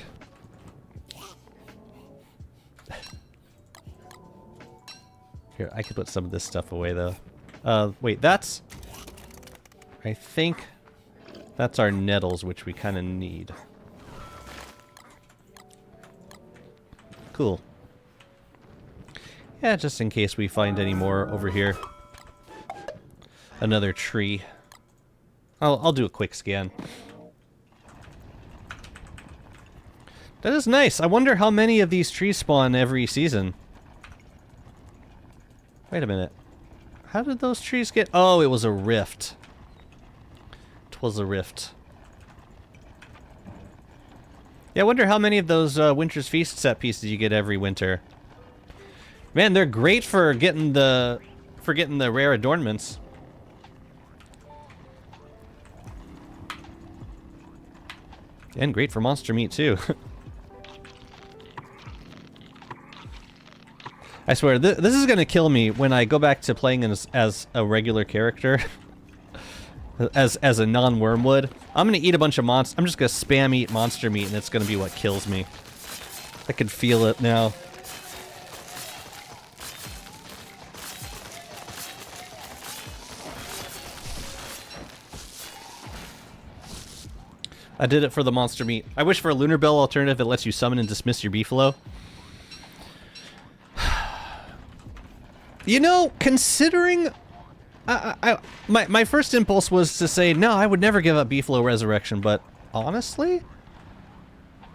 Here, I could put some of this stuff away, though. Wait, that's... I think that's our nettles, which we kind of need. Cool. Yeah, just in case we find any more over here. Another tree. I'll do a quick scan. That is nice. I wonder how many of these trees spawn every season. Wait a minute. How did those trees get... Oh, it was a rift. It was a rift. Yeah, I wonder how many of those Winter's Feast set pieces you get every winter. Man, they're great for getting the rare adornments. And great for monster meat, too. I swear, this is gonna kill me when I go back to playing as a regular character. as a non-Wormwood. I'm gonna eat a bunch of monsters. I'm just gonna spam eat monster meat, and it's gonna be what kills me. I can feel it now. I did it for the monster meat. I wish for a Lunar Bell alternative that lets you summon and dismiss your beefalo. You know, considering... my first impulse was to say, no, I would never give up beefalo resurrection, but honestly,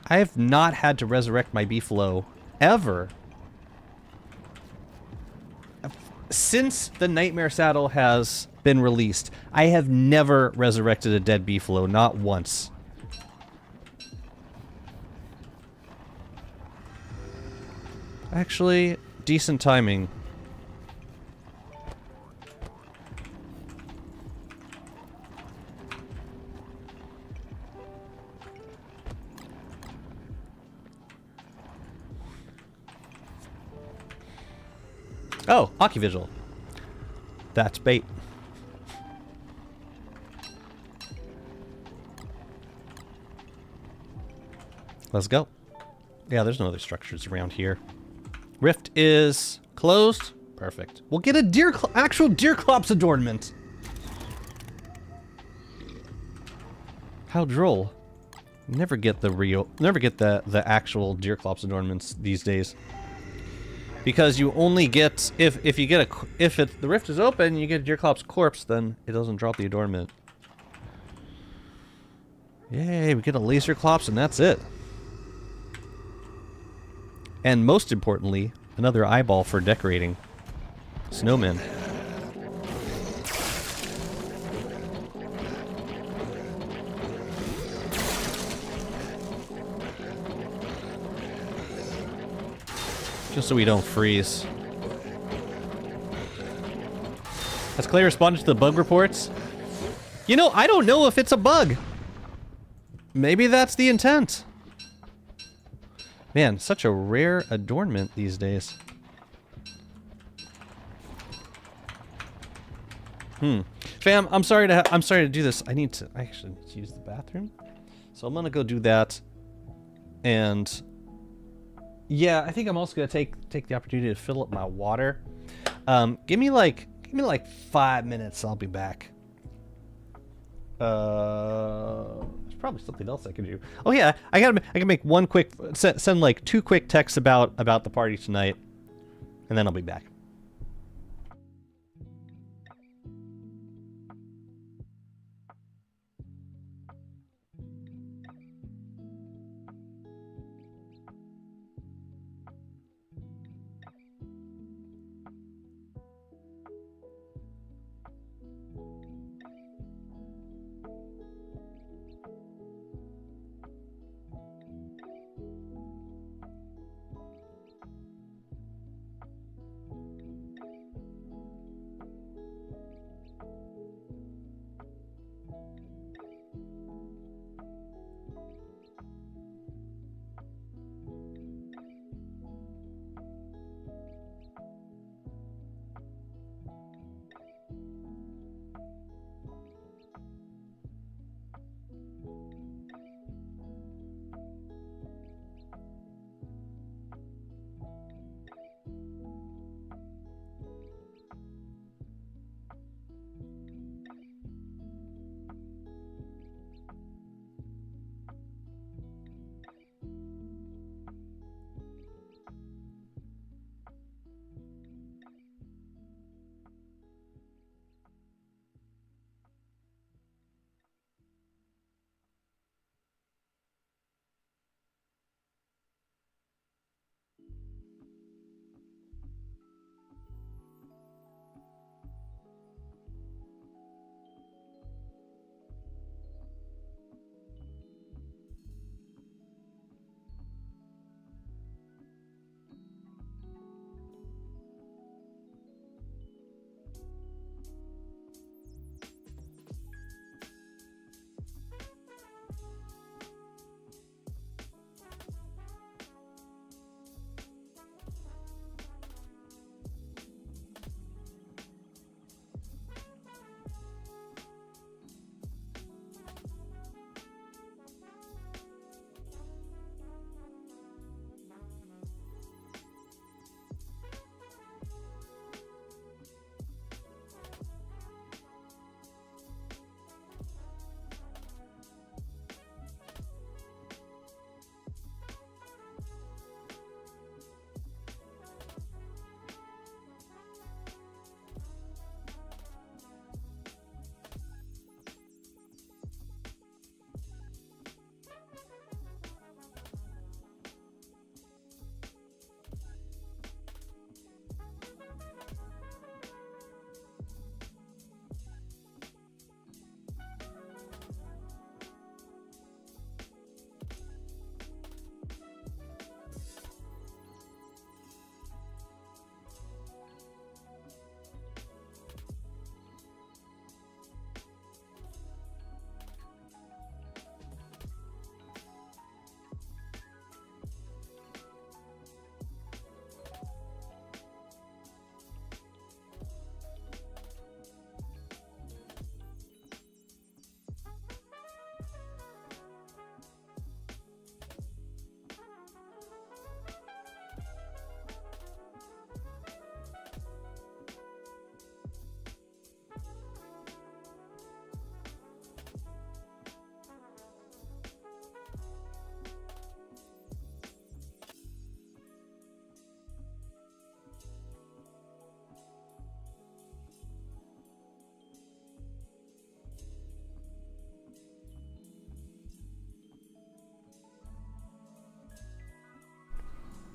I have not had to resurrect my beefalo ever. Since the Nightmare Saddle has been released, I have never resurrected a dead beefalo, not once. Actually, decent timing. Oh, Ocuvigil. That's bait. Let's go. Yeah, there's no other structures around here. Rift is closed. Perfect. We'll get a actual Deerclops adornment. How droll. Never get the actual Deerclops adornments these days. Because you only get if the rift is open, you get a Deerclops corpse, then it doesn't drop the adornment. Yay, we get a laser clops and that's it. And most importantly, another eyeball for decorating. Snowmen. Just so we don't freeze. Has Clay responded to the bug reports? You know, I don't know if it's a bug. Maybe that's the intent. Man, such a rare adornment these days. Fam, I'm sorry to do this. I actually need to use the bathroom. So I'm gonna go do that. And yeah, I think I'm also gonna take the opportunity to fill up my water. Give me like 5 minutes, I'll be back. There's probably something else I can do. Oh yeah, I can make one quick send like 2 quick texts about the party tonight, and then I'll be back.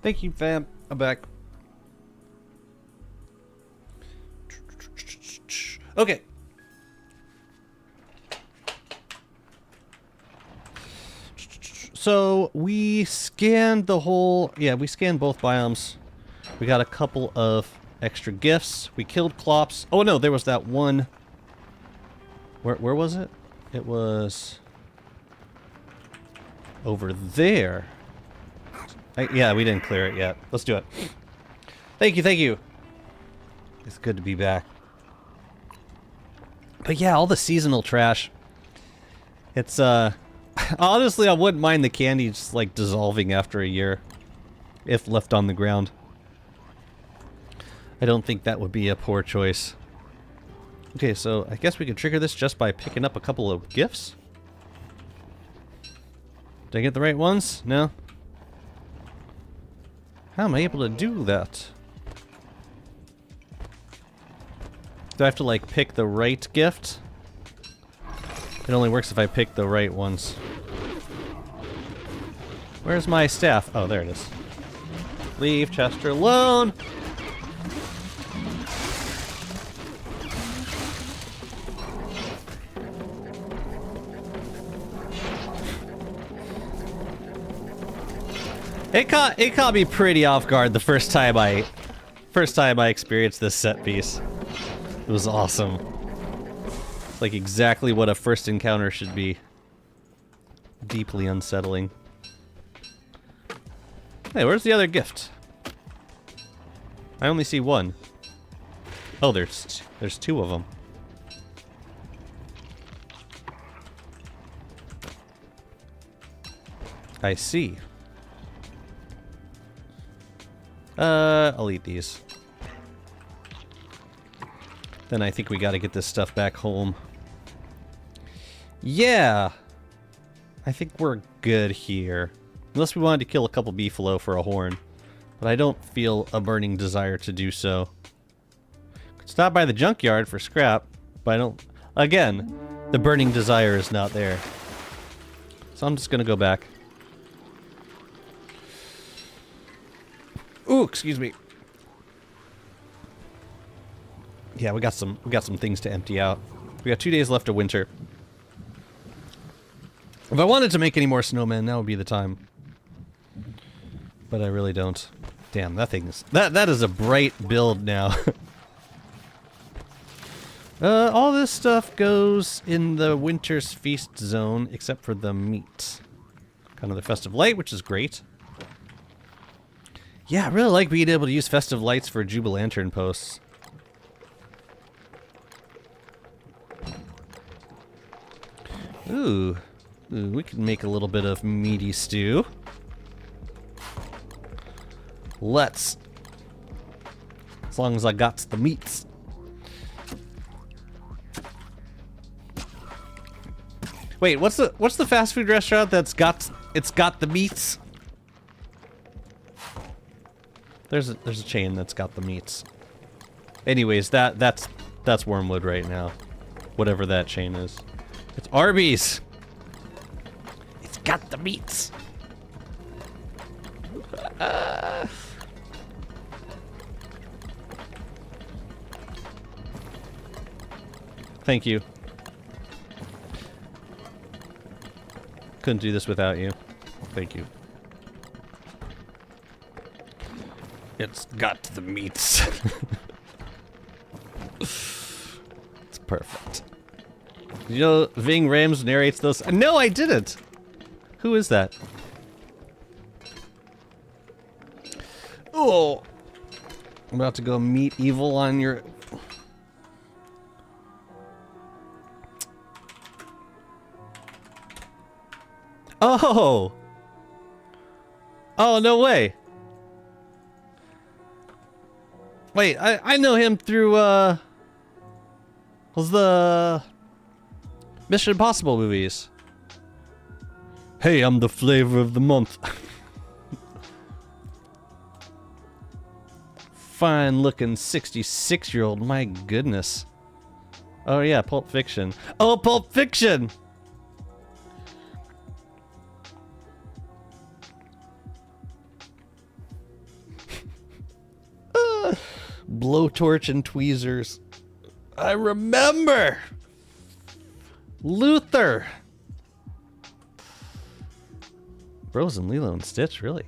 Thank you, fam. I'm back. Okay. So we scanned the whole... Yeah, we scanned both biomes. We got a couple of extra gifts. We killed Clops. Oh no, there was that one... Where was it? It was... over there. Yeah, we didn't clear it yet. Let's do it. Thank you, thank you. It's good to be back. But yeah, all the seasonal trash. It's, honestly, I wouldn't mind the candy just, like, dissolving after a year. If left on the ground. I don't think that would be a poor choice. Okay, so I guess we can trigger this just by picking up a couple of gifts. Did I get the right ones? No? How am I able to do that? Do I have to, like, pick the right gift? It only works if I pick the right ones. Where's my staff? Oh, there it is. Leave Chester alone! It caught me pretty off guard the first time I experienced this set piece. It was awesome. Like exactly what a first encounter should be. Deeply unsettling. Hey, where's the other gift? I only see one. Oh, there's two of them. I see. I'll eat these. Then I think we gotta get this stuff back home. Yeah! I think we're good here. Unless we wanted to kill a couple beefalo for a horn. But I don't feel a burning desire to do so. Could stop by the junkyard for scrap, but I don't... Again, the burning desire is not there. So I'm just gonna go back. Ooh, excuse me. Yeah, we got some things to empty out. We got 2 days left of winter. If I wanted to make any more snowmen, now would be the time. But I really don't. Damn, that is a bright build now. All this stuff goes in the winter's feast zone, except for the meat. Kind of the festive light, which is great. Yeah, I really like being able to use festive lights for Jubilantern posts. Ooh, we can make a little bit of meaty stew. Let's. As long as I got the meats. Wait, what's the fast food restaurant that's got the meats? There's a chain that's got the meats. Anyways, that's Wormwood right now. Whatever that chain is. It's Arby's. It's got the meats. Thank you. Couldn't do this without you. Thank you. It's got the meats. It's perfect. You know, Ving Rhames narrates those. No, I didn't. Who is that? Oh, I'm about to go meet evil on your. Oh. Oh, no way. Wait, I know him through, was the Mission Impossible movies. Hey, I'm the flavor of the month. Fine-looking 66-year-old, my goodness. Oh yeah, Pulp Fiction. Oh, Pulp Fiction! Blowtorch and tweezers. I remember! Luther! Bros and Lilo and Stitch, really?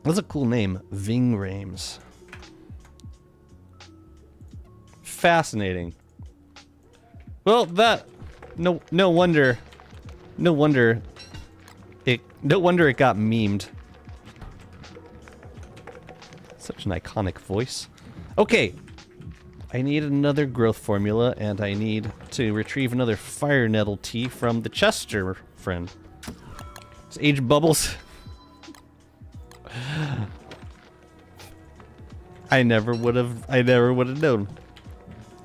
That's a cool name. Vingrames. Fascinating. Well, that... No wonder it got memed. Such an iconic voice. Okay. I need another growth formula, and I need to retrieve another fire nettle tea from the Chester friend. It's Age Bubbles. I never would have known.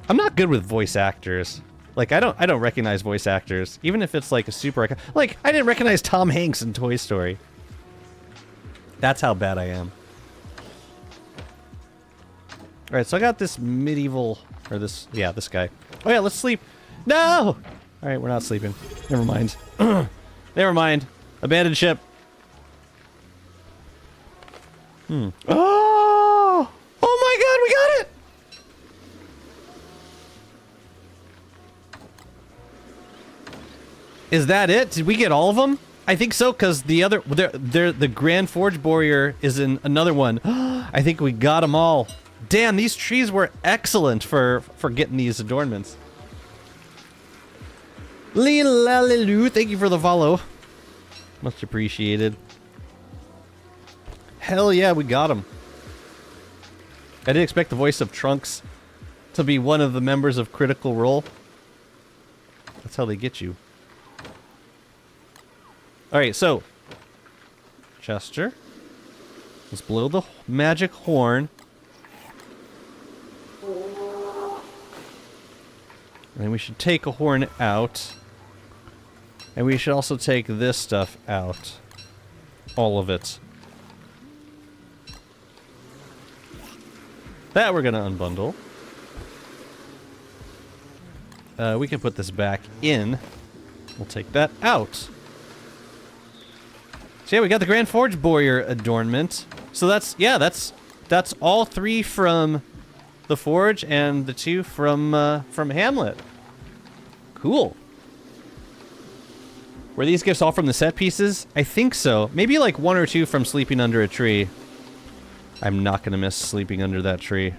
I'm not good with voice actors. Like, I don't recognize voice actors, even if it's like a super like I didn't recognize Tom Hanks in Toy Story. That's how bad I am. All right, so I got this medieval, or this guy. Oh yeah, let's sleep. No. All right, we're not sleeping. Never mind. Never mind. Abandoned ship. Oh! Oh my God, we got it! Is that it? Did we get all of them? I think so, because the other, the Grand Forge Warrior is in another one. I think we got them all. Damn, these trees were excellent for getting these adornments. Lilaliloo, thank you for the follow. Much appreciated. Hell yeah, we got him. I didn't expect the voice of Trunks to be one of the members of Critical Role. That's how they get you. Alright, so. Chester. Let's blow the magic horn. And we should take a horn out. And we should also take this stuff out. All of it. That we're gonna unbundle. We can put this back in. We'll take that out. So yeah, we got the Grand Forge Warrior adornment. So that's, yeah, that's all 3 from the Forge and the 2 from Hamlet. Cool. Were these gifts all from the set pieces? I think so. Maybe like 1 or 2 from sleeping under a tree. I'm not gonna miss sleeping under that tree.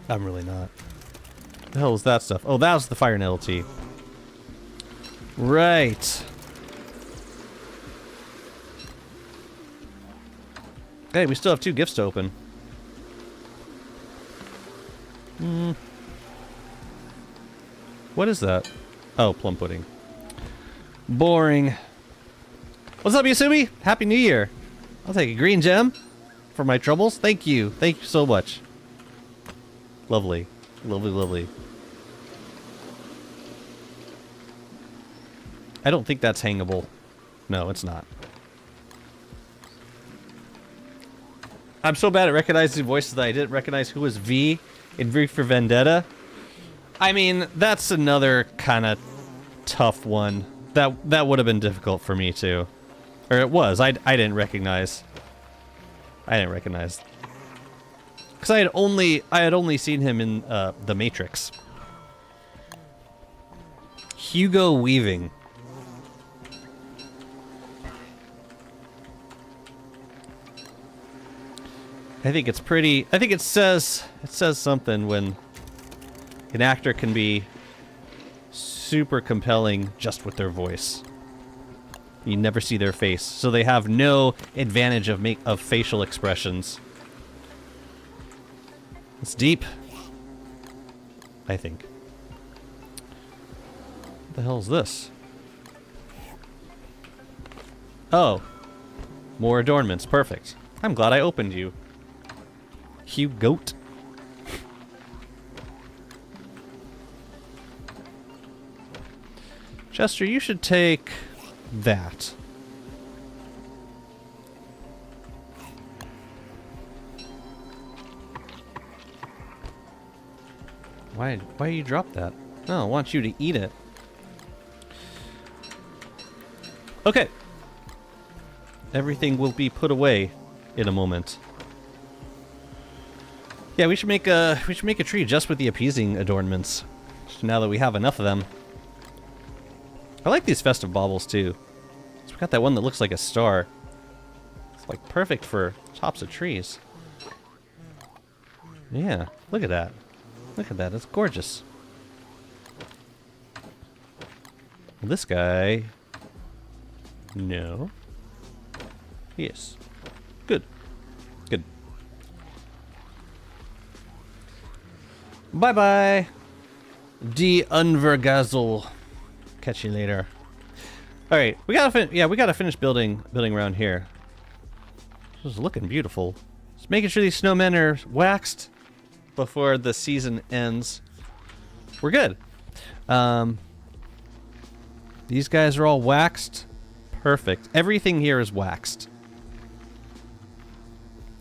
I'm really not. What the hell was that stuff? Oh, that was the fire nettle tea. Right. Hey, we still have 2 gifts to open. What is that? Oh, plum pudding. Boring. What's up, Yasumi? Happy New Year. I'll take a green gem for my troubles. Thank you. Thank you so much. Lovely. Lovely, lovely. I don't think that's hangable. No, it's not. I'm so bad at recognizing voices that I didn't recognize who was V in V for Vendetta. I mean, that's another kind of tough one. That would have been difficult for me too. Or it was. I didn't recognize. Because I had only seen him in The Matrix. Hugo Weaving. I think it's pretty. I think it says something when an actor can be super compelling just with their voice. You never see their face, so they have no advantage of facial expressions. It's deep, I think. What the hell is this? Oh, more adornments. Perfect. I'm glad I opened you. Hugh Goat. Chester, you should take that. Why you drop that? No, I want you to eat it. Okay. Everything will be put away in a moment. Yeah, we should make a tree just with the appeasing adornments. Now that we have enough of them. I like these festive baubles too. So we got that one that looks like a star. It's like perfect for tops of trees. Yeah, look at that. Look at that, it's gorgeous. This guy... No. Yes. Good. Good. Bye-bye. Die Unvergazel. Catch you later. Alright, we gotta finish building around here. This is looking beautiful. Just making sure these snowmen are waxed before the season ends. We're good. These guys are all waxed. Perfect. Everything here is waxed.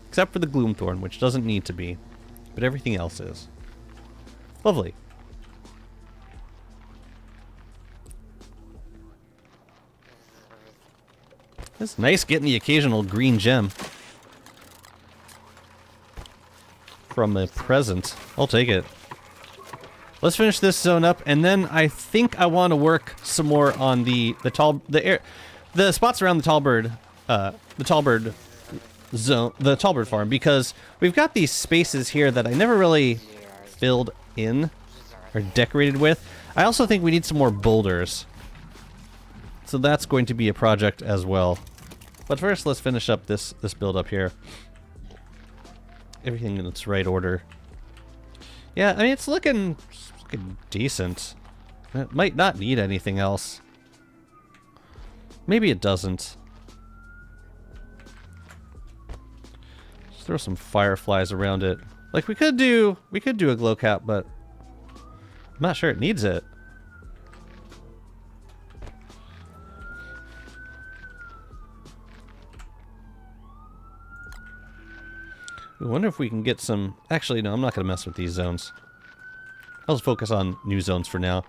Except for the Gloomthorn, which doesn't need to be. But everything else is. Lovely. It's nice getting the occasional green gem. From a present. I'll take it. Let's finish this zone up, and then I think I want to work some more on the spots around the Tallbird zone, the Tallbird farm, because we've got these spaces here that I never really filled in or decorated with. I also think we need some more boulders, so that's going to be a project as well. But first, let's finish up this build up here. Everything in its right order. Yeah, I mean, it's looking decent. It might not need anything else. Maybe it doesn't. Just throw some fireflies around it. Like we could do a glow cap, but I'm not sure it needs it. I wonder if we can get some... Actually, no, I'm not going to mess with these zones. I'll just focus on new zones for now.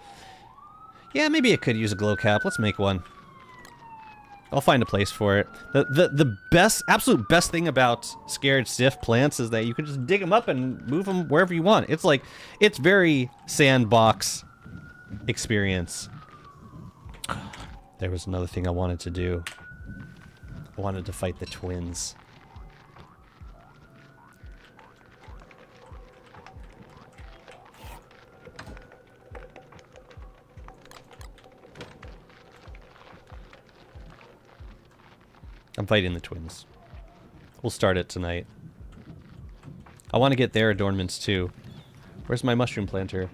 Yeah, maybe it could use a glow cap. Let's make one. I'll find a place for it. The best, absolute best thing about scared stiff plants is that you can just dig them up and move them wherever you want. It's like, it's very sandbox experience. There was another thing I wanted to do. I wanted to fight the twins. I'm fighting the twins. We'll start it tonight. I want to get their adornments too. Where's my mushroom planter?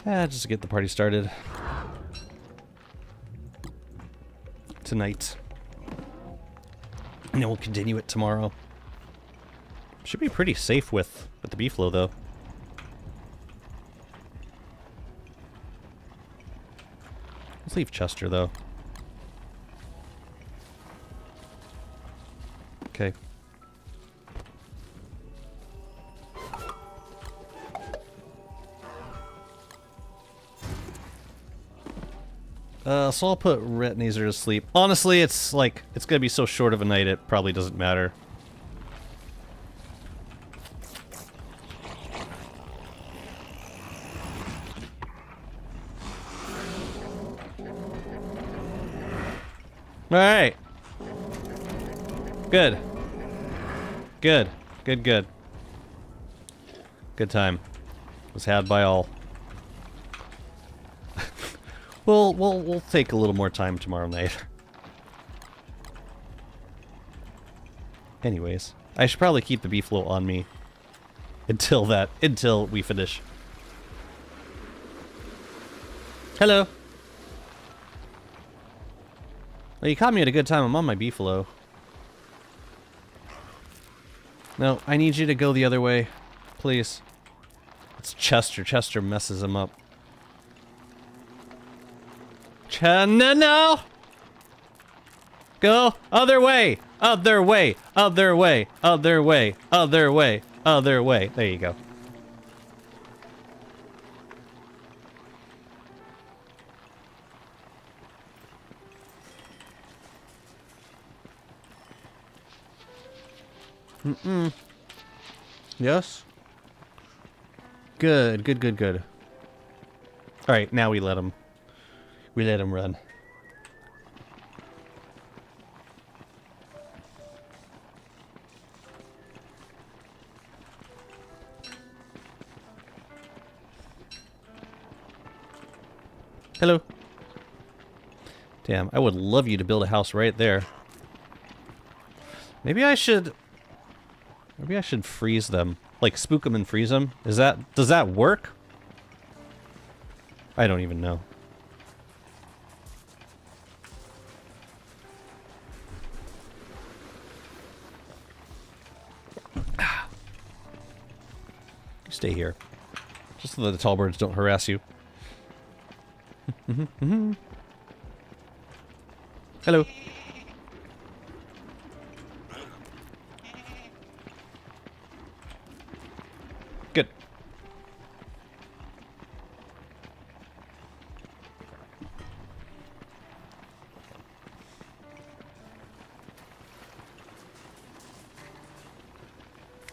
Just to get the party started. Tonight. And then we'll continue it tomorrow. Should be pretty safe with the beefalo, though. Let's leave Chester, though. Okay. So I'll put Retinazer to sleep. Honestly, it's like, it's gonna be so short of a night, it probably doesn't matter. Alright. Good. Good. Good, good. Good time. Was had by all. We'll take a little more time tomorrow night. Anyways, I should probably keep the beefalo on me until we finish. Hello. Well, you caught me at a good time. I'm on my beefalo. No, I need you to go the other way, please. It's Chester. Chester messes him up. No! Go other way, other way, other way, other way, other way, other way. There you go. Yes? Good, good, good, good. Alright, now we let him. We let him run. Hello. Damn, I would love you to build a house right there. Maybe I should freeze them. Like, spook them and freeze them. Does that work? I don't even know. Stay here. Just so that the tall birds don't harass you. Hello. Good.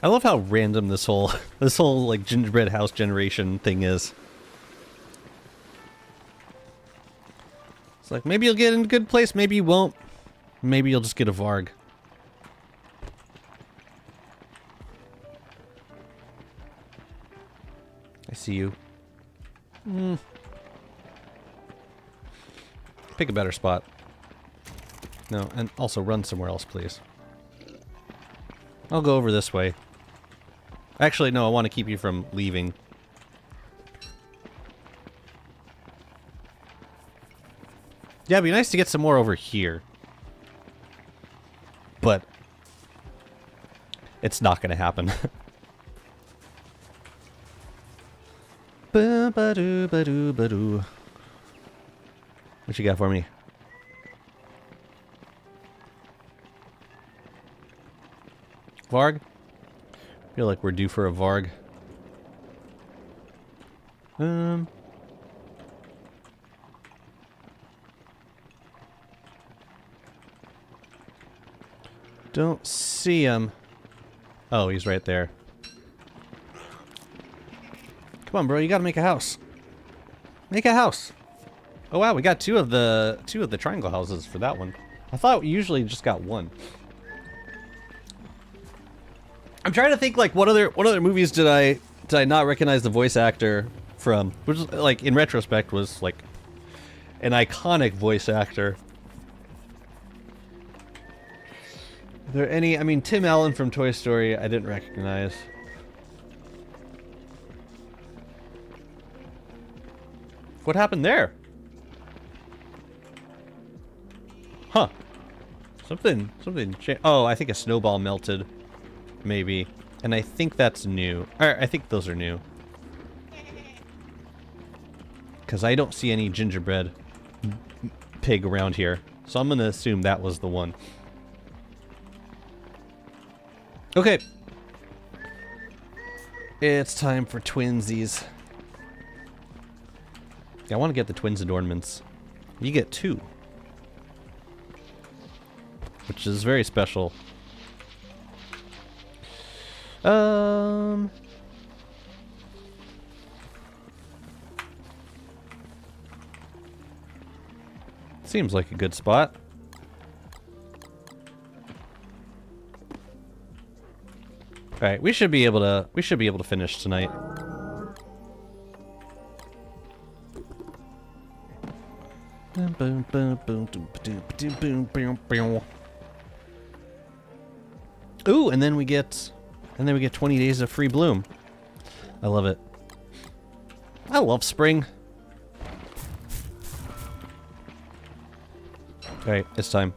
I love how random this whole like gingerbread house generation thing is. It's like, maybe you'll get in a good place, maybe you won't. Maybe you'll just get a Varg. I see you. Pick a better spot. No, and also run somewhere else, please. I'll go over this way. Actually, no, I want to keep you from leaving. Yeah, it'd be nice to get some more over here. But it's not going to happen. Ba-ba-doo-ba-doo-ba-doo. What you got for me? Varg? Feel like we're due for a Varg. Don't see him. Oh, he's right there. Come on, bro, you gotta make a house. Make a house. Oh wow, we got two of the triangle houses for that one. I thought we usually just got one. I'm trying to think, like, what other movies did I not recognize the voice actor from? Which, like, in retrospect, was like an iconic voice actor. Are there any? I mean, Tim Allen from Toy Story, I didn't recognize. What happened there? Huh? Something changed. Oh, I think a snowball melted. Maybe. And I think that's new. Or, I think those are new. Because I don't see any gingerbread pig around here. So I'm going to assume that was the one. Okay. It's time for twinsies. Yeah, I want to get the twins adornments. You get 2. Which is very special. Seems like a good spot. All right, we should be able to finish tonight. Ooh, and then we get 20 days of free bloom. I love it. I love spring. All right, it's time.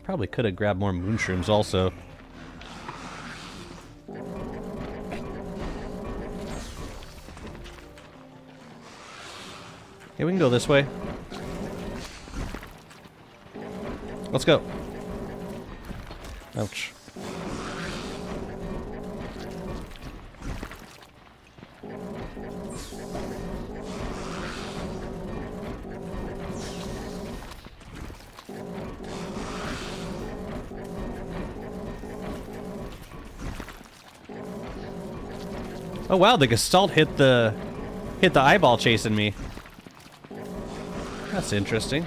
Probably could have grabbed more moonshrooms also. Okay, we can go this way. Let's go. Ouch. Oh wow, the Gestalt hit the eyeball chasing me. That's interesting.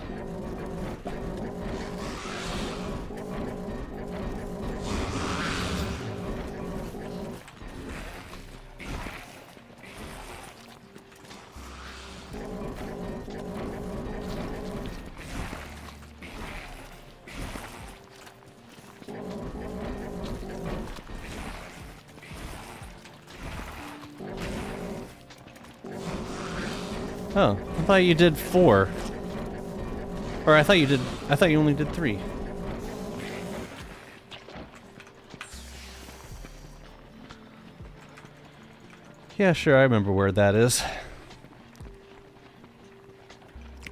Oh, I thought you did 4. Or I thought you only did 3. Yeah, sure, I remember where that is.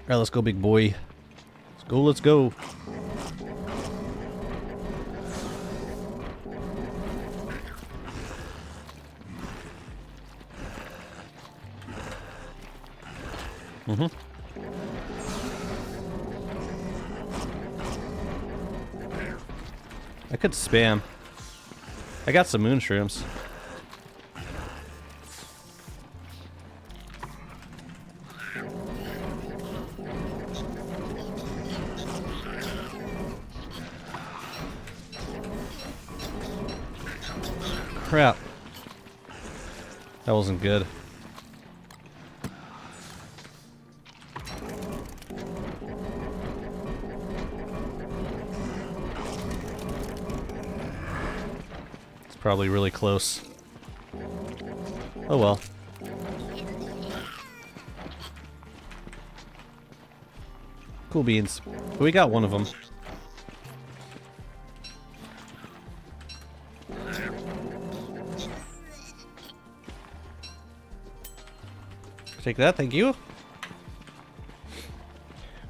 Alright, let's go, big boy. Let's go. I could spam. I got some moon shrooms. Crap. That wasn't good. Probably really close. Oh well. Cool beans. We got one of them. Take that, thank you.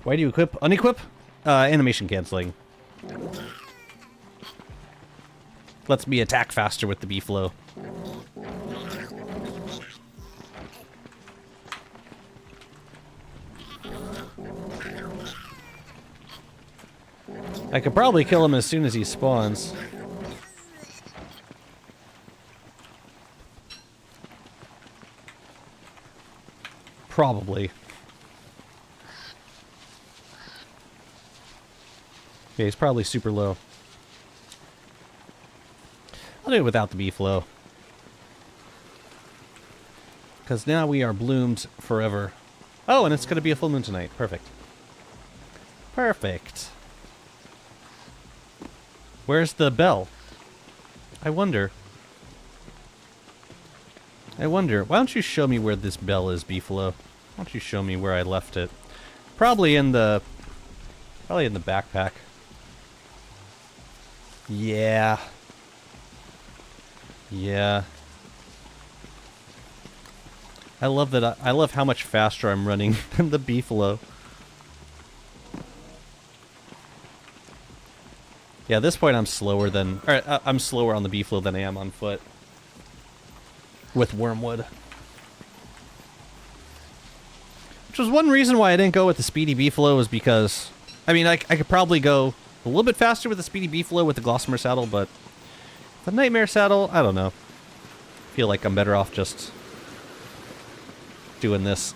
Why do you equip? Unequip? Animation canceling. Lets me attack faster with the B-flow. I could probably kill him as soon as he spawns. Probably. Okay, he's probably super low. I'll do it without the B-flow. Because now we are bloomed forever. Oh, and it's going to be a full moon tonight. Perfect. Perfect. Where's the bell? I wonder. Why don't you show me where this bell is, B-flow? Why don't you show me where I left it? Probably in the backpack. Yeah. Yeah. I love that. I love how much faster I'm running than the B-flow. Yeah, at this point I'm slower than... I'm slower on the B-flow than I am on foot. With Wormwood. Which was one reason why I didn't go with the speedy B-flow, was because... I mean, I could probably go a little bit faster with the speedy B-flow with the Gossamer saddle, but... the Nightmare saddle, I don't know. I feel like I'm better off just... doing this.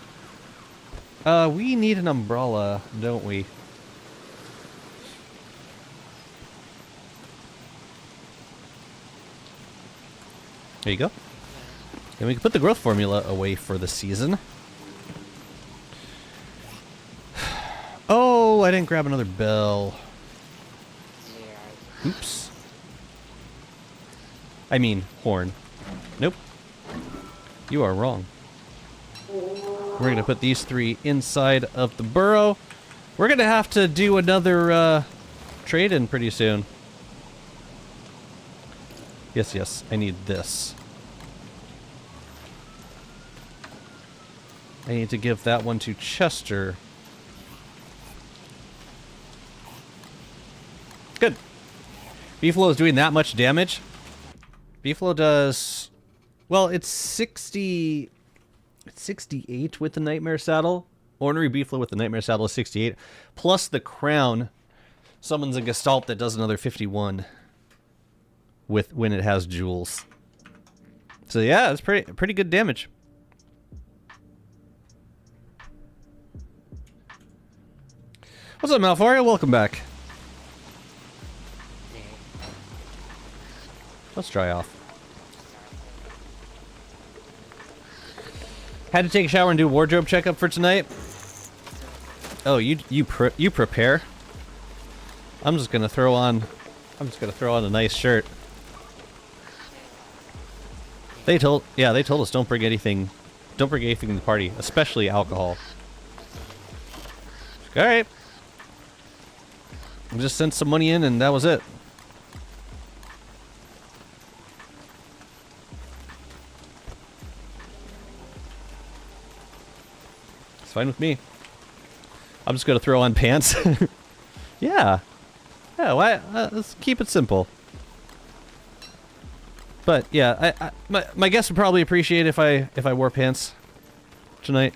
We need an umbrella, don't we? There you go. And we can put the growth formula away for the season. Oh, I didn't grab another bell. Oops. I mean, horn. Nope. You are wrong. We're going to put these 3 inside of the burrow. We're going to have to do another trade-in pretty soon. Yes, I need this. I need to give that one to Chester. Good. Beefalo is doing that much damage. Beefalo does... Well, it's 60... It's 68 with the Nightmare Saddle. Ornery Beefalo with the Nightmare Saddle is 68. Plus the crown summons a Gestalt that does another 51 with when it has jewels. So yeah, it's pretty good damage. What's up, Malforia? Welcome back. Let's dry off. Had to take a shower and do a wardrobe checkup for tonight. Oh, you prepare. I'm just gonna throw on a nice shirt. They told us don't bring anything to the party, especially alcohol. All right. I just sent some money in and that was it. It's fine with me. I'm just gonna throw on pants. Yeah. Yeah, why? Let's keep it simple. But yeah, my guests would probably appreciate if I wore pants tonight.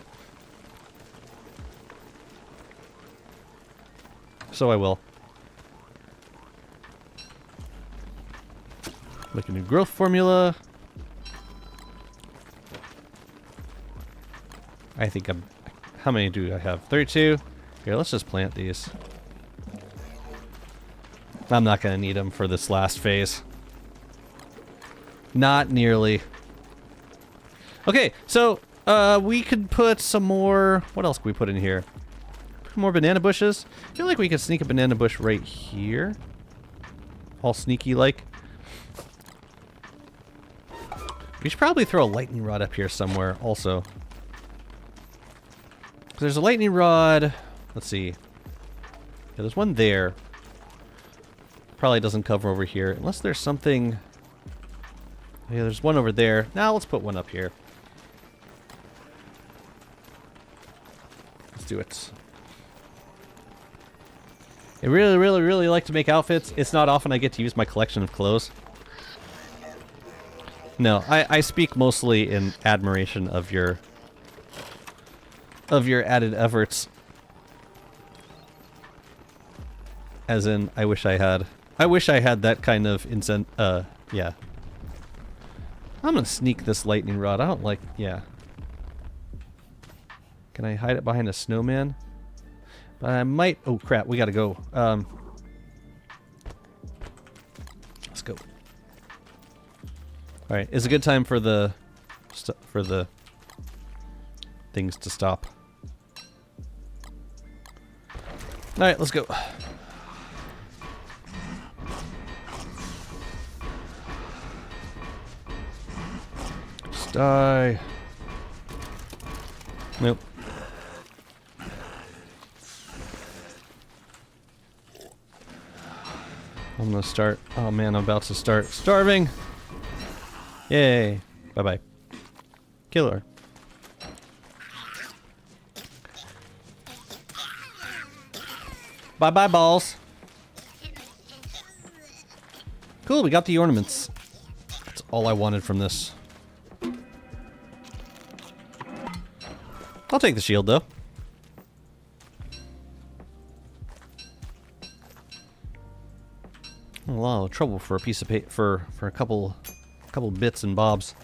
So I will. Like a new growth formula. I think I'm... How many do I have? 32? Here, let's just plant these. I'm not going to need them for this last phase. Not nearly. Okay, so we could put some more... What else can we put in here? More banana bushes. I feel like we could sneak a banana bush right here. All sneaky like. We should probably throw a lightning rod up here somewhere also. There's a lightning rod. Let's see. Yeah, there's one there. Probably doesn't cover over here. Unless there's something... Yeah, there's one over there. Now let's put one up here. Let's do it. I really, really, really like to make outfits. It's not often I get to use my collection of clothes. No, I speak mostly in admiration of your added efforts. As in, I wish I had that kind of yeah. I'm gonna sneak this lightning rod. I don't like, yeah. Can I hide it behind a snowman? But I might, oh crap, we gotta go. Let's go. Alright, it's a good time for the things to stop. Alright, let's go. Just die. Nope. I'm gonna start. Oh man, I'm about to start starving. Yay. Bye-bye. Killer. Bye-bye, balls. Cool, we got the ornaments. That's all I wanted from this. I'll take the shield, though. A lot of trouble for a piece of paper, for a couple bits and bobs.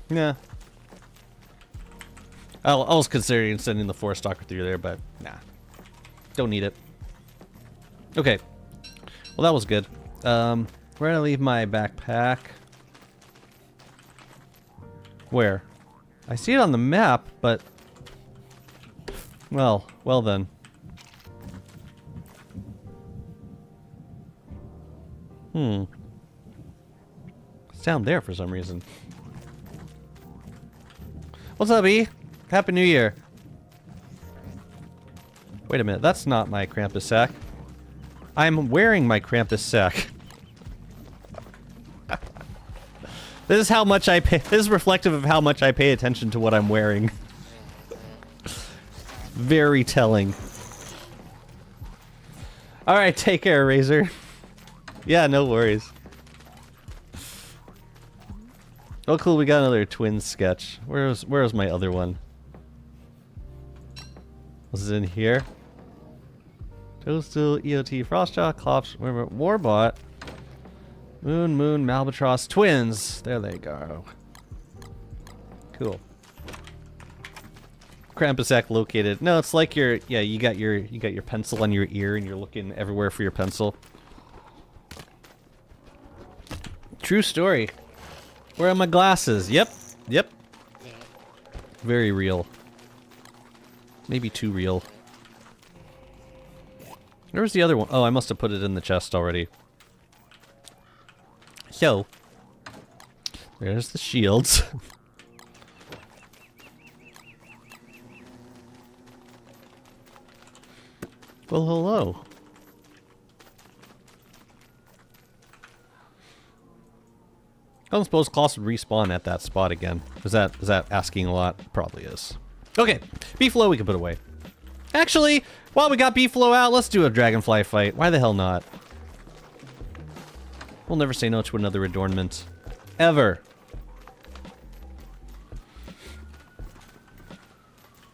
Yeah. I was considering sending the 4-stalker through there, but nah. Don't need it. Okay. Well, that was good. Where did I leave my backpack? Where? I see it on the map, but... Well then. It's down there for some reason. What's up, E? Happy New Year. Wait a minute, that's not my Krampus sack. I'm wearing my Krampus sack. This is how much I pay. This is reflective of how much I pay attention to what I'm wearing. Very telling. Alright, take care, Razor. Yeah, no worries. Oh, cool, we got another twin sketch. Where's my other one? Was it in here? Toadstool, EOT, Frostjaw, Clops, Warbot, Moon, Malbatross, twins. There they go. Cool. Krampusack located. No, it's like you got your pencil on your ear and you're looking everywhere for your pencil. True story. Where are my glasses? Yep. Very real. Maybe too real. Where's the other one? Oh, I must have put it in the chest already. So, there's the shields. Well, hello. I don't suppose Klaus would respawn at that spot again. Is that asking a lot? Probably is. Okay, Beefalo we can put away. Actually, while we got Beefalo out, let's do a dragonfly fight. Why the hell not? We'll never say no to another adornment. Ever.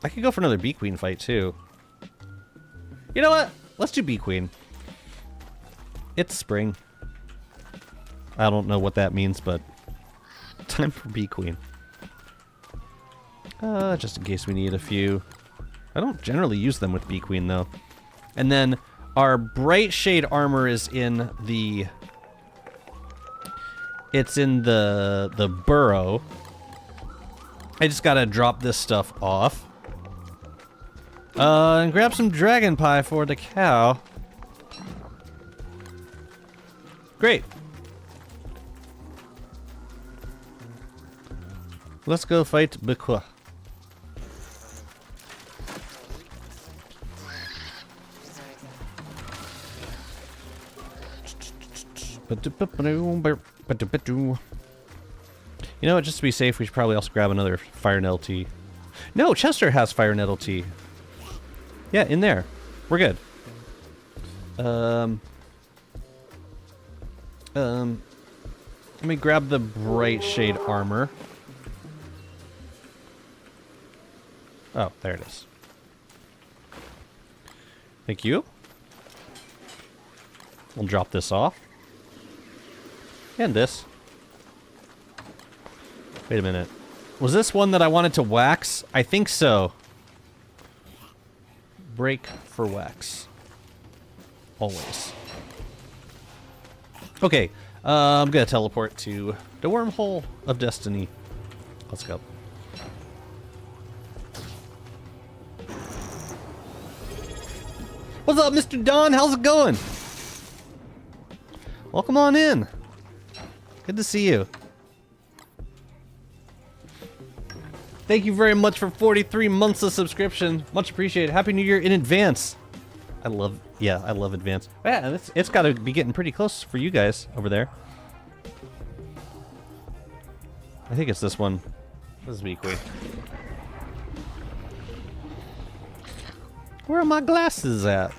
I could go for another Bee Queen fight, too. You know what? Let's do Bee Queen. It's spring. I don't know what that means, but time for Bee Queen. Just in case we need a few. I don't generally use them with Bee Queen, though. And then our Bright Shade armor is in the... It's in the burrow. I just gotta drop this stuff off. And grab some dragon pie for the cow. Great. Let's go fight Bekwa. You know what, just to be safe, we should probably also grab another Fire Nettle Tea. No, Chester has Fire Nettle Tea. Yeah, in there. We're good. Let me grab the Bright Shade armor. Oh, there it is. Thank you. We'll drop this off. And this. Wait a minute. Was this one that I wanted to wax? I think so. Break for wax. Always. Okay. I'm gonna teleport to the wormhole of destiny. Let's go. What's up, Mr. Don? How's it going? Welcome on in. Good to see you. Thank you very much for 43 months of subscription. Much appreciated. Happy New Year in advance. I love advance. Yeah, it's got to be getting pretty close for you guys over there. I think it's this one. This is Bee Queen. Where are my glasses at?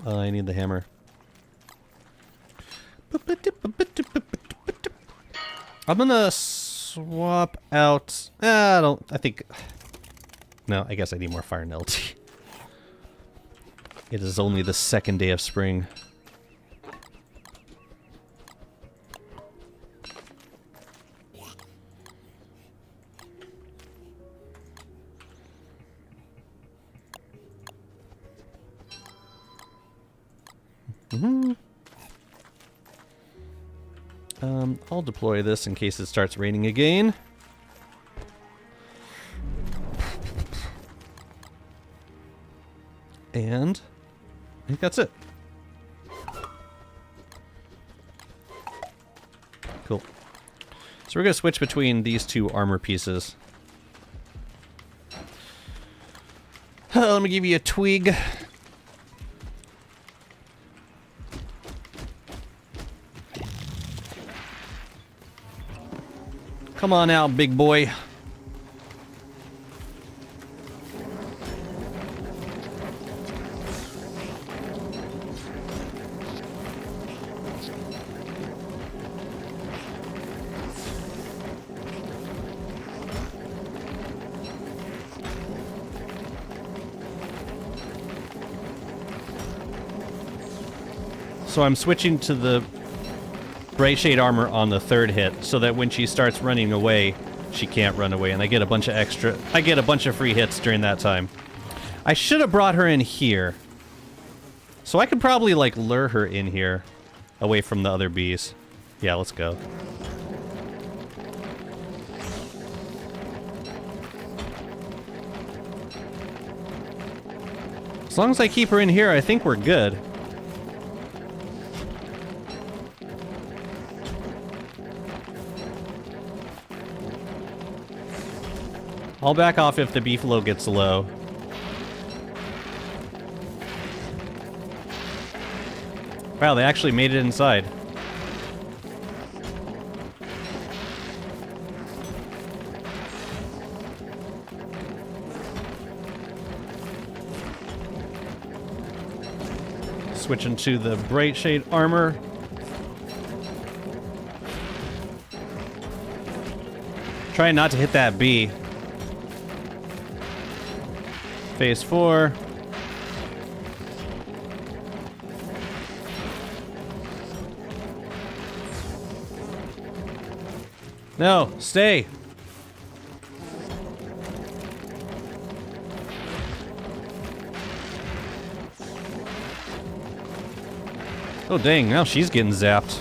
Oh, I need the hammer. I'm gonna swap out... I think... No, I guess I need more Fire Nettle Tea. It is only the second day of spring. I'll deploy this in case it starts raining again. And I think that's it. Cool. So we're going to switch between these two armor pieces. Let me give you a twig. Come on out, big boy. So I'm switching to the Bright Shade armor on the third hit so that when she starts running away, she can't run away, and I get a bunch of free hits during that time. I should have brought her in here. So I could probably, like, lure her in here away from the other bees. Yeah, let's go. As long as I keep her in here, I think we're good. I'll back off if the beef flow gets low. Wow, they actually made it inside. Switching to the Bright Shade armor. Trying not to hit that bee. Phase 4. No, stay. Oh dang, now she's getting zapped.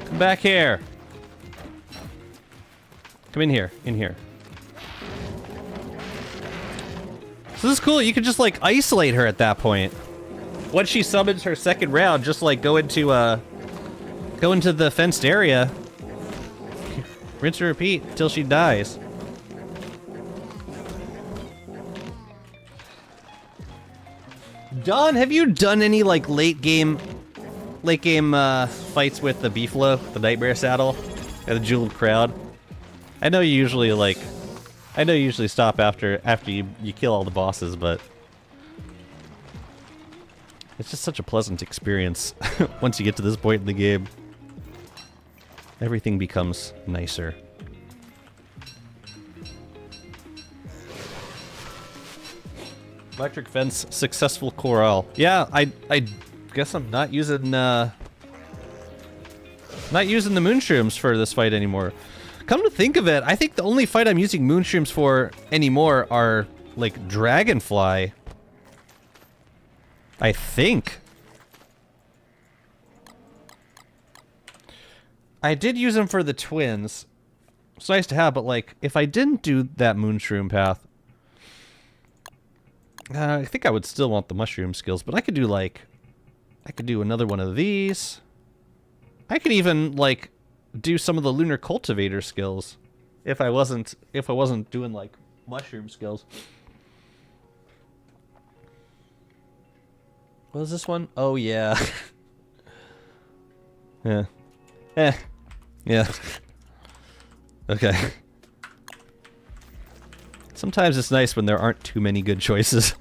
Come back here. Come in here, in here. So this is cool, you can just like isolate her at that point. Once she summons her second round, just like go into the fenced area. Rinse and repeat until she dies. Don, have you done any like late game fights with the Beefalo, the Nightmare Saddle, and the Jeweled Crowd? I know you usually stop after you kill all the bosses, but it's just such a pleasant experience once you get to this point in the game. Everything becomes nicer. Electric fence, successful corral. Yeah, I guess I'm not using the moonshrooms for this fight anymore. Come to think of it, I think the only fight I'm using moonshrooms for anymore are like Dragonfly. I think. I did use them for the twins. It's nice to have, but like if I didn't do that moonshroom path, I think I would still want the mushroom skills, but I could do another one of these. I could even like do some of the lunar cultivator skills if I wasn't doing like mushroom skills. What was this one? Oh yeah. Yeah. Yeah. Okay. Sometimes it's nice when there aren't too many good choices.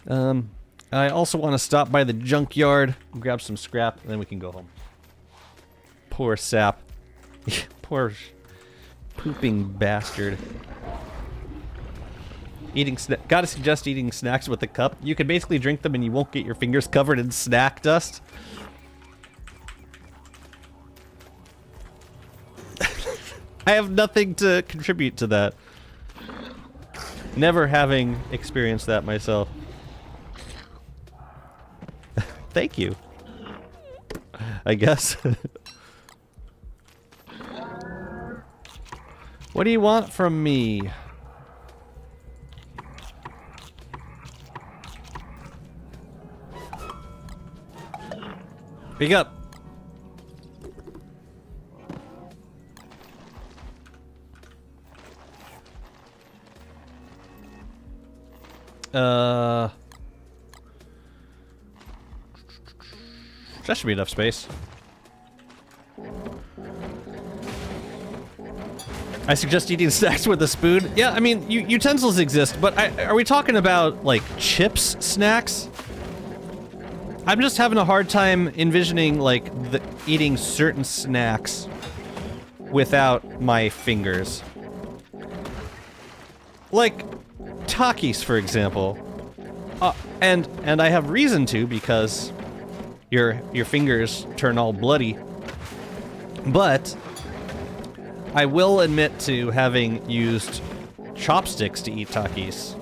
I also want to stop by the junkyard, grab some scrap, and then we can go home. Poor sap. Poor pooping bastard. Gotta suggest eating snacks with a cup. You can basically drink them and you won't get your fingers covered in snack dust. I have nothing to contribute to that. Never having experienced that myself. Thank you. I guess. What do you want from me? Pick up. That should be enough space. I suggest eating snacks with a spoon. Yeah, I mean, utensils exist, but are we talking about, like, chips snacks? I'm just having a hard time envisioning, like, eating certain snacks without my fingers. Like, Takis, for example. And I have reason to, because your fingers turn all bloody. But I will admit to having used chopsticks to eat Takis.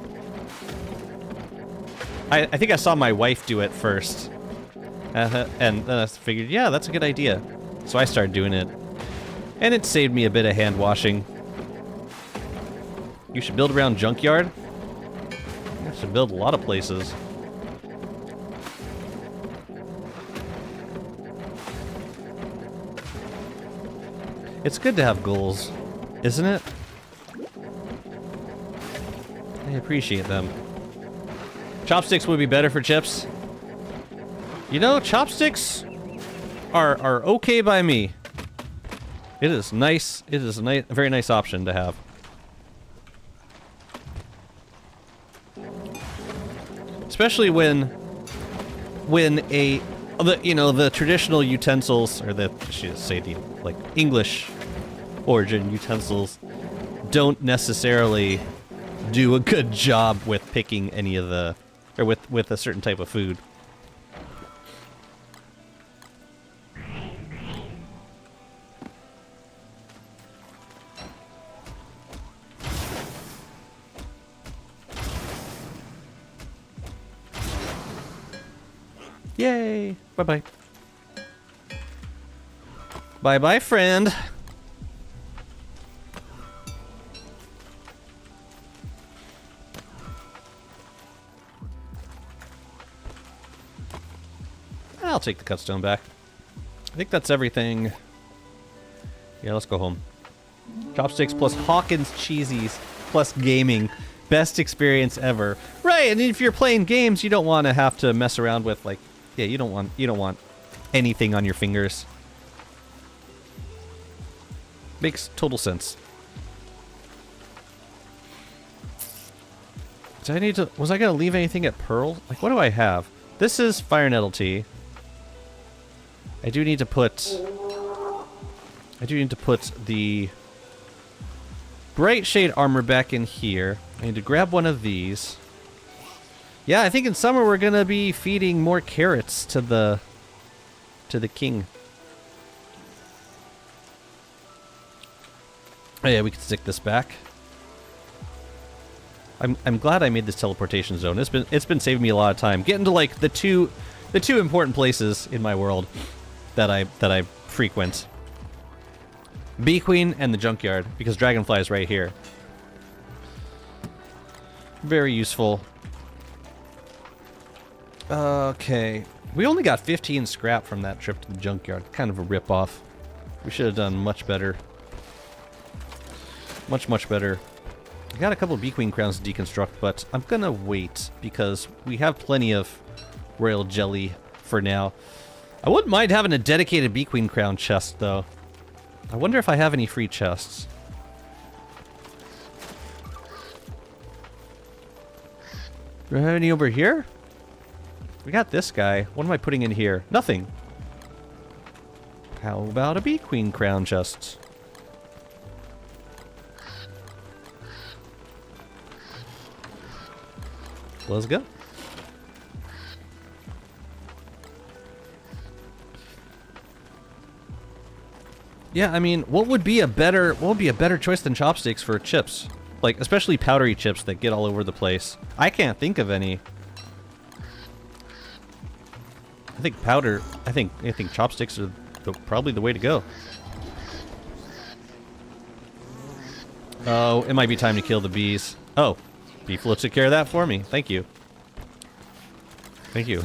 I think I saw my wife do it first. And then I figured, yeah, that's a good idea. So I started doing it. And it saved me a bit of hand washing. You should build around junkyard? You should build a lot of places. It's good to have goals, isn't it? I appreciate them. Chopsticks would be better for chips. You know, chopsticks are okay by me. It is nice. It is a very nice option to have. Especially when the traditional utensils, or I should say the, like, English origin utensils, don't necessarily do a good job with picking any of the, or with a certain type of food. Yay! Bye-bye. Bye-bye, friend. I'll take the cut stone back. I think that's everything. Yeah, let's go home. Chopsticks plus Hawkins cheesies plus gaming. Best experience ever. Right, and if you're playing games, you don't want to have to mess around with, like, yeah, you don't want anything on your fingers. Makes total sense. Was I gonna leave anything at Pearl? Like, what do I have? This is Fire Nettle Tea. I do need to put the Bright Shade armor back in here. I need to grab one of these. Yeah, I think in summer we're gonna be feeding more carrots to the king. Oh yeah, we can stick this back. I'm glad I made this teleportation zone. It's been saving me a lot of time. Getting to, like, the two important places in my world that I frequent. Bee Queen and the junkyard, because Dragonfly is right here. Very useful. Okay. We only got 15 scrap from that trip to the junkyard. Kind of a rip-off. We should have done much better. Much better. I got a couple of Bee Queen crowns to deconstruct, but I'm gonna wait, because we have plenty of royal jelly for now. I wouldn't mind having a dedicated Bee Queen crown chest, though. I wonder if I have any free chests. Do I have any over here? We got this guy. What am I putting in here? Nothing. How about a Bee Queen crown chest? Let's go. Yeah, I mean, what would be a better choice than chopsticks for chips? Like, especially powdery chips that get all over the place. I can't think of any. I think chopsticks are probably the way to go. Oh, it might be time to kill the bees. Oh, Beef Float took care of that for me. Thank you. Thank you.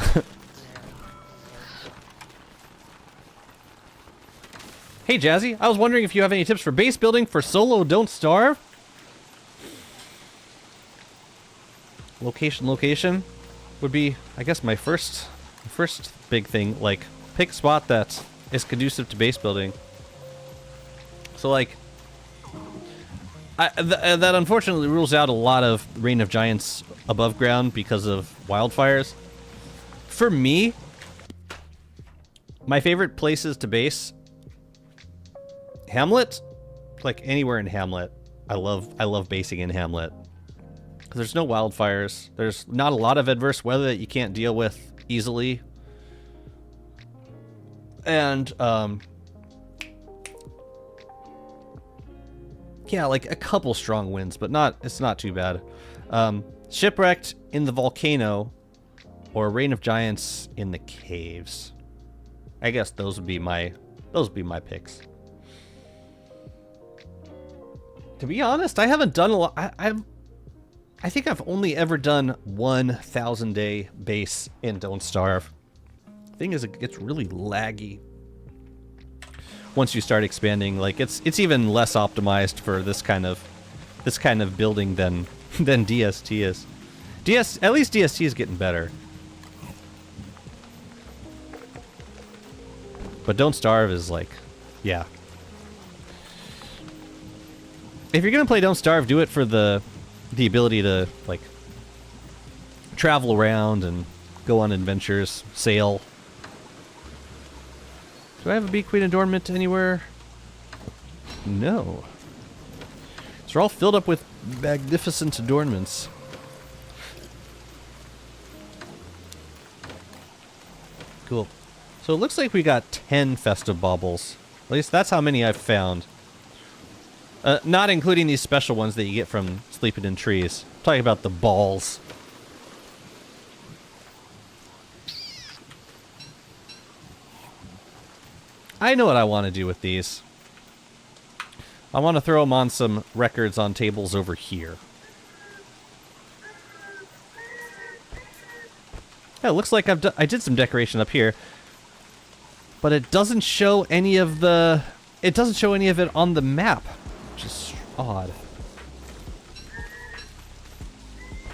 Hey, Jazzy. I was wondering if you have any tips for base building for solo Don't Starve? Location would be, I guess, my first big thing. Like, pick a spot that is conducive to base building. So like, that unfortunately rules out a lot of Reign of Giants above ground because of wildfires. For me, my favorite places to base, Hamlet, like anywhere in Hamlet. I love basing in Hamlet. There's no wildfires. There's not a lot of adverse weather that you can't deal with easily. And, yeah, like a couple strong winds, but it's not too bad. Shipwrecked in the volcano, or Reign of Giants in the caves. I guess those would be my picks. To be honest, I haven't done a lot. I think I've only ever done 1,000-day base in Don't Starve. Thing is, it gets really laggy once you start expanding. Like it's even less optimized for this kind of building than DST is. At least DST is getting better. But Don't Starve is like, yeah. If you're gonna play Don't Starve, do it for the ability to like travel around and go on adventures, sail. Do I have a Bee Queen adornment anywhere? No. So they're all filled up with magnificent adornments. Cool. So it looks like we got 10 festive baubles. At least that's how many I've found. Not including these special ones that you get from sleeping in trees. I'm talking about the balls. I know what I want to do with these. I want to throw them on some records on tables over here. Yeah, it looks like I did some decoration up here, but it doesn't show any of the. It doesn't show any of it on the map, which is odd.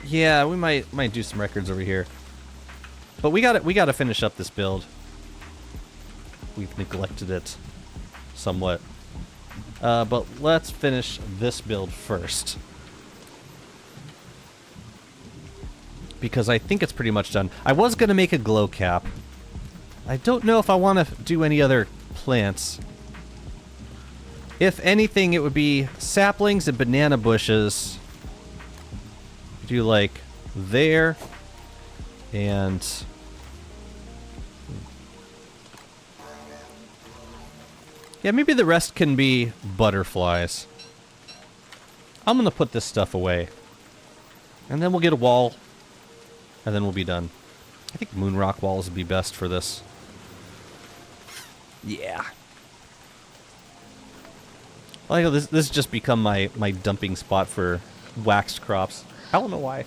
Yeah, we might do some records over here, but we got to finish up this build. We've neglected it somewhat. But let's finish this build first. Because I think it's pretty much done. I was going to make a glow cap. I don't know if I want to do any other plants. If anything, it would be saplings and banana bushes. Do like there and... yeah, maybe the rest can be butterflies. I'm gonna put this stuff away. And then we'll get a wall. And then we'll be done. I think moonrock walls would be best for this. Yeah. I know this has just become my dumping spot for waxed crops. I don't know why.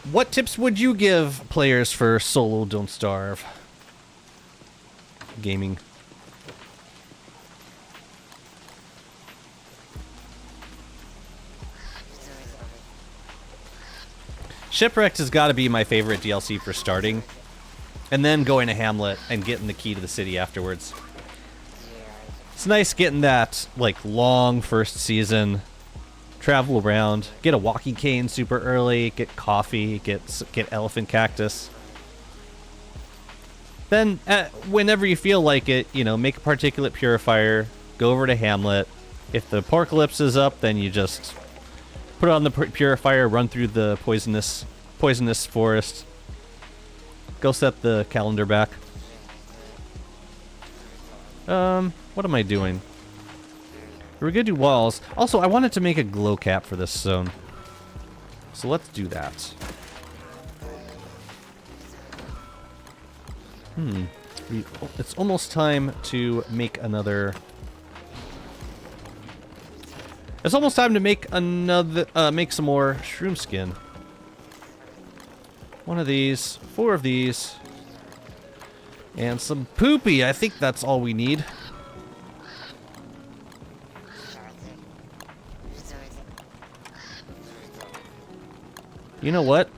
What tips would you give players for solo Don't Starve gaming? Shipwrecked has got to be my favorite DLC for starting, and then going to Hamlet and getting the key to the city afterwards. It's nice getting that like long first season, travel around, get a walking cane super early, get coffee, get elephant cactus. Then, whenever you feel like it, you know, make a particulate purifier, go over to Hamlet. If the apocalypse is up, then you just put it on the purifier, run through the poisonous forest. Go set the calendar back. What am I doing? We're gonna do walls. Also, I wanted to make a glow cap for this zone. So let's do that. It's almost time to make another... It's almost time to make another, make some more shroom skin. One of these, 4 of these, and some poopy. I think that's all we need. You know what?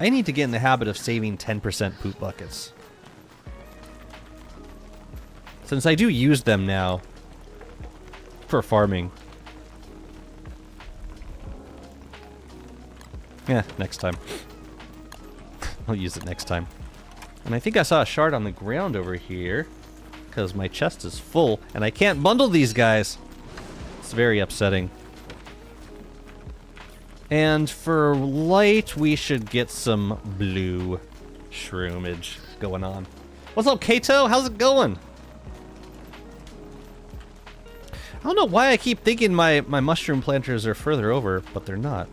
I need to get in the habit of saving 10% poop buckets. Since I do use them now for farming. Yeah, next time. I'll use it next time. And I think I saw a shard on the ground over here because my chest is full and I can't bundle these guys. It's very upsetting. And for light, we should get some blue shroomage going on. What's up, Kato? How's it going? I don't know why I keep thinking my mushroom planters are further over, but they're not.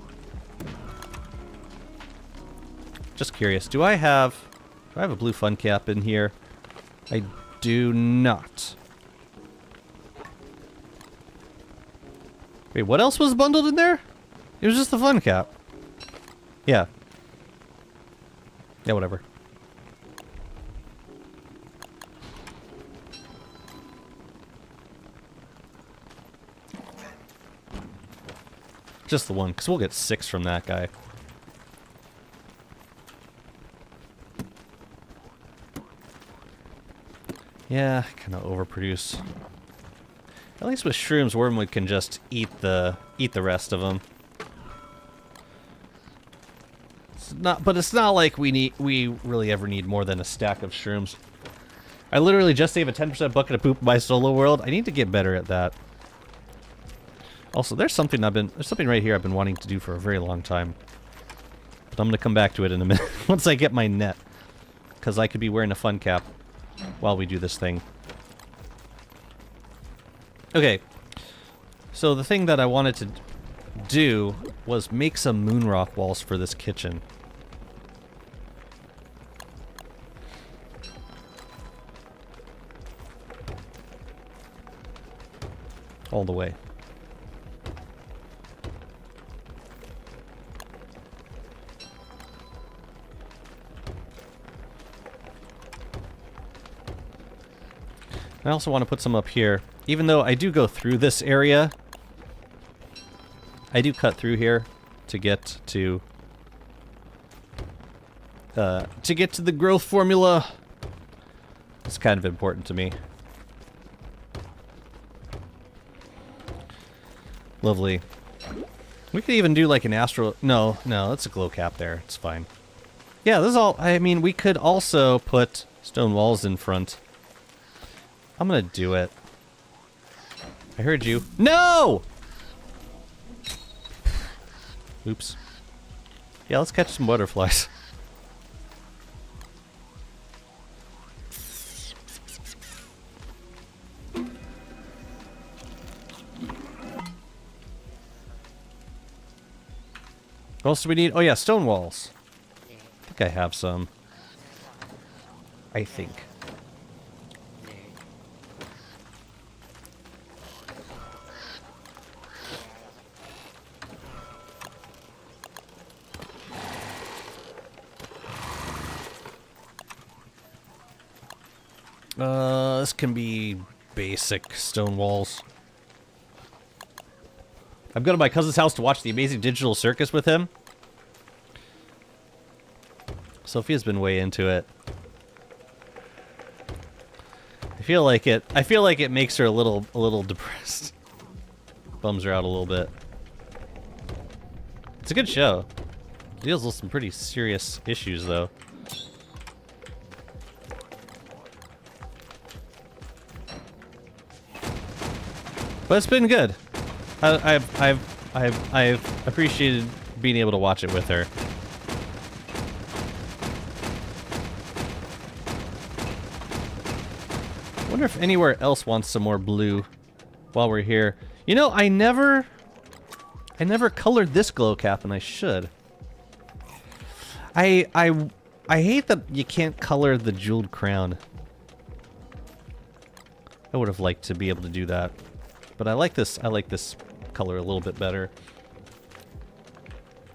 Just curious. Do I have a blue fun cap in here? I do not. Wait, what else was bundled in there? It was just the fun cap. Yeah. Yeah, whatever. Just the one, because we'll get 6 from that guy. Yeah, kind of overproduce. At least with shrooms, Wormwood can just eat the rest of them. But it's not like we really ever need more than a stack of shrooms. I literally just save a 10% bucket of poop in my solo world. I need to get better at that. Also, there's something right here I've been wanting to do for a very long time. But I'm gonna come back to it in a minute once I get my net, because I could be wearing a fun cap while we do this thing. Okay. So the thing that I wanted to do was make some moon rock walls for this kitchen. All the way. I also want to put some up here. Even though I do go through this area, I do cut through here to get to the growth formula. It's kind of important to me. Lovely. We could even do like an astral... No, that's a glow cap there. It's fine. Yeah, this is all... I mean, we could also put stone walls in front. I'm gonna do it. I heard you. No! Oops. Yeah, let's catch some butterflies. What else do we need? Oh yeah, stone walls. I think I have some. I think. This can be basic stone walls. I'm going to my cousin's house to watch the Amazing Digital Circus with him. Sophia's been way into it. I feel like it makes her a little depressed. Bums her out a little bit. It's a good show. Deals with some pretty serious issues though. But it's been good. I've appreciated being able to watch it with her. I wonder if anywhere else wants some more blue while we're here. You know, I never colored this glow cap, and I should. I hate that you can't color the jeweled crown. I would have liked to be able to do that. But I like this color a little bit better.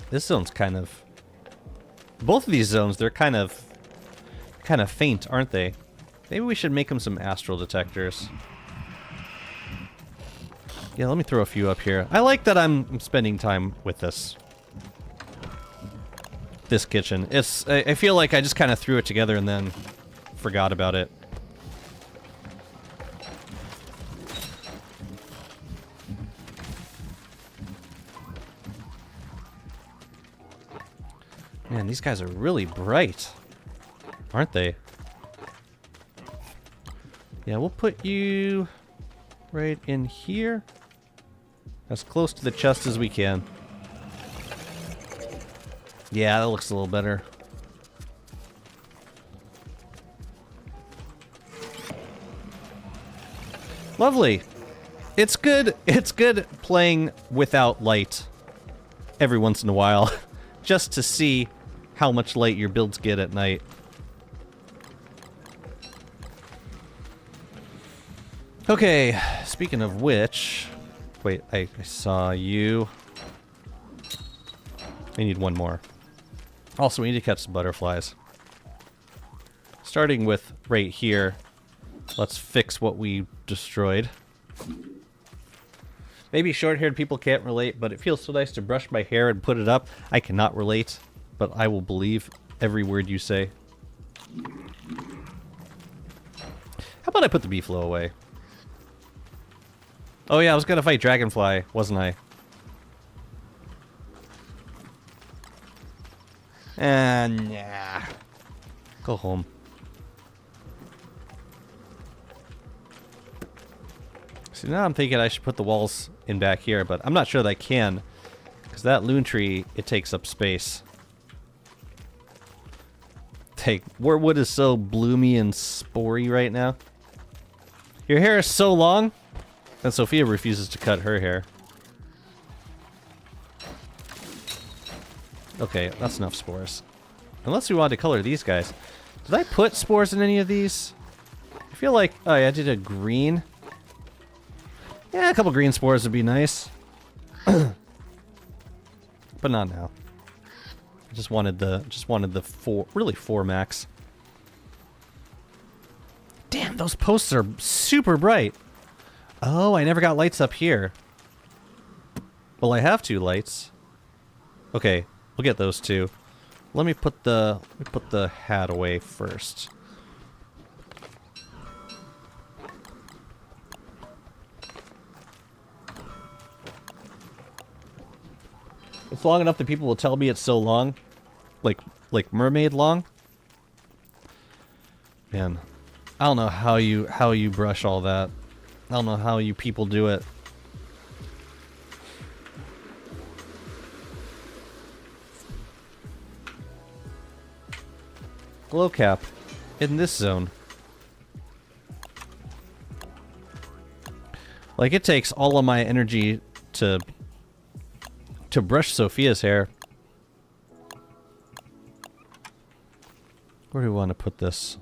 This zone's kind of... Both of these zones, they're kind of faint, aren't they? Maybe we should make them some astral detectors. Yeah, let me throw a few up here. I like that I'm spending time with this. this kitchen. I feel like I just kind of threw it together and then forgot about it. Man, these guys are really bright, aren't they? Yeah, we'll put you right in here. As close to the chest as we can. Yeah, that looks a little better. Lovely. It's good playing without light every once in a while. Just to see how much light your builds get at night. Okay, speaking of which... Wait, I saw you. I need one more. Also, we need to catch some butterflies. Starting with right here. Let's fix what we destroyed. Maybe short-haired people can't relate, but it feels so nice to brush my hair and put it up. I cannot relate, but I will believe every word you say. How about I put the beefalo away? Oh yeah, I was gonna fight Dragonfly, wasn't I? And nah. Go home. See, now I'm thinking I should put the walls in back here, but I'm not sure that I can. Because that loon tree, it takes up space. Hey, Wormwood is so bloomy and spory right now. Your hair is so long, and Sophia refuses to cut her hair. Okay, that's enough spores. Unless we want to color these guys. Did I put spores in any of these? I feel like... Oh yeah, I did a green. Yeah, a couple green spores would be nice. But not now. I just wanted the four max. Damn, those posts are super bright. Oh, I never got lights up here. Well, I have 2 lights. Okay, we'll get those 2. Let me put the hat away first. It's long enough that people will tell me it's so long. Like mermaid long. Man, I don't know how you brush all that. I don't know how you people do it. Glow cap in this zone. Like, it takes all of my energy to brush Sophia's hair. Where do we want to put this?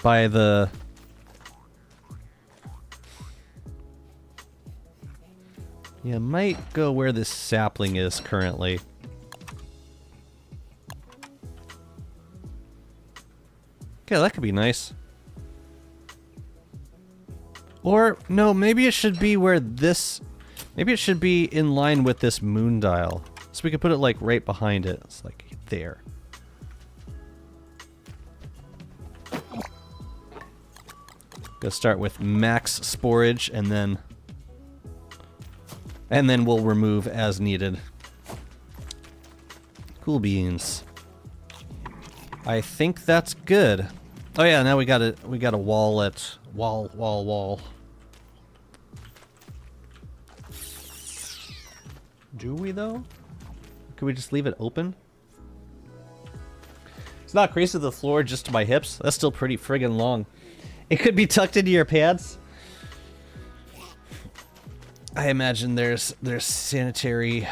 By the... Yeah, might go where this sapling is currently. Okay, that could be nice. Or, no, maybe it should be where this... Maybe it should be in line with this moon dial. So we could put it, like, right behind it. It's, like, there. Gonna start with max sporage, and then... And then we'll remove as needed. Cool beans. I think that's good. Oh yeah, now we got a wall at... Wall. Do we, though? Could we just leave it open? It's not crazy to the floor, just to my hips. That's still pretty friggin' long. It could be tucked into your pants. I imagine there's sanitary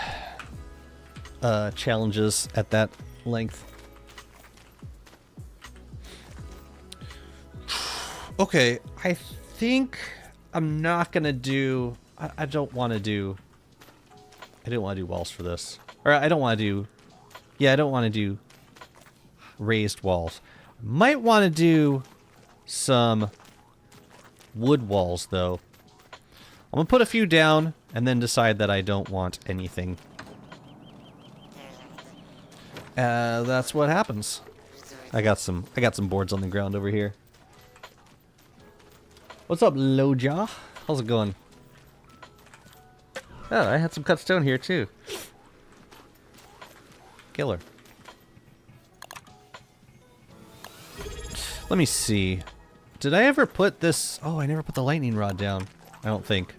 challenges at that length. Okay, I think I'm not gonna do... I don't want to do... I didn't want to do walls for this. Or I don't want to do... Yeah, I don't want to do raised walls. Might want to do some wood walls, though. I'm gonna put a few down and then decide that I don't want anything. That's what happens. I got some boards on the ground over here. What's up, Loja? How's it going? Oh, I had some cut stone here too. Killer. Let me see. Did I ever put this... Oh, I never put the lightning rod down. I don't think.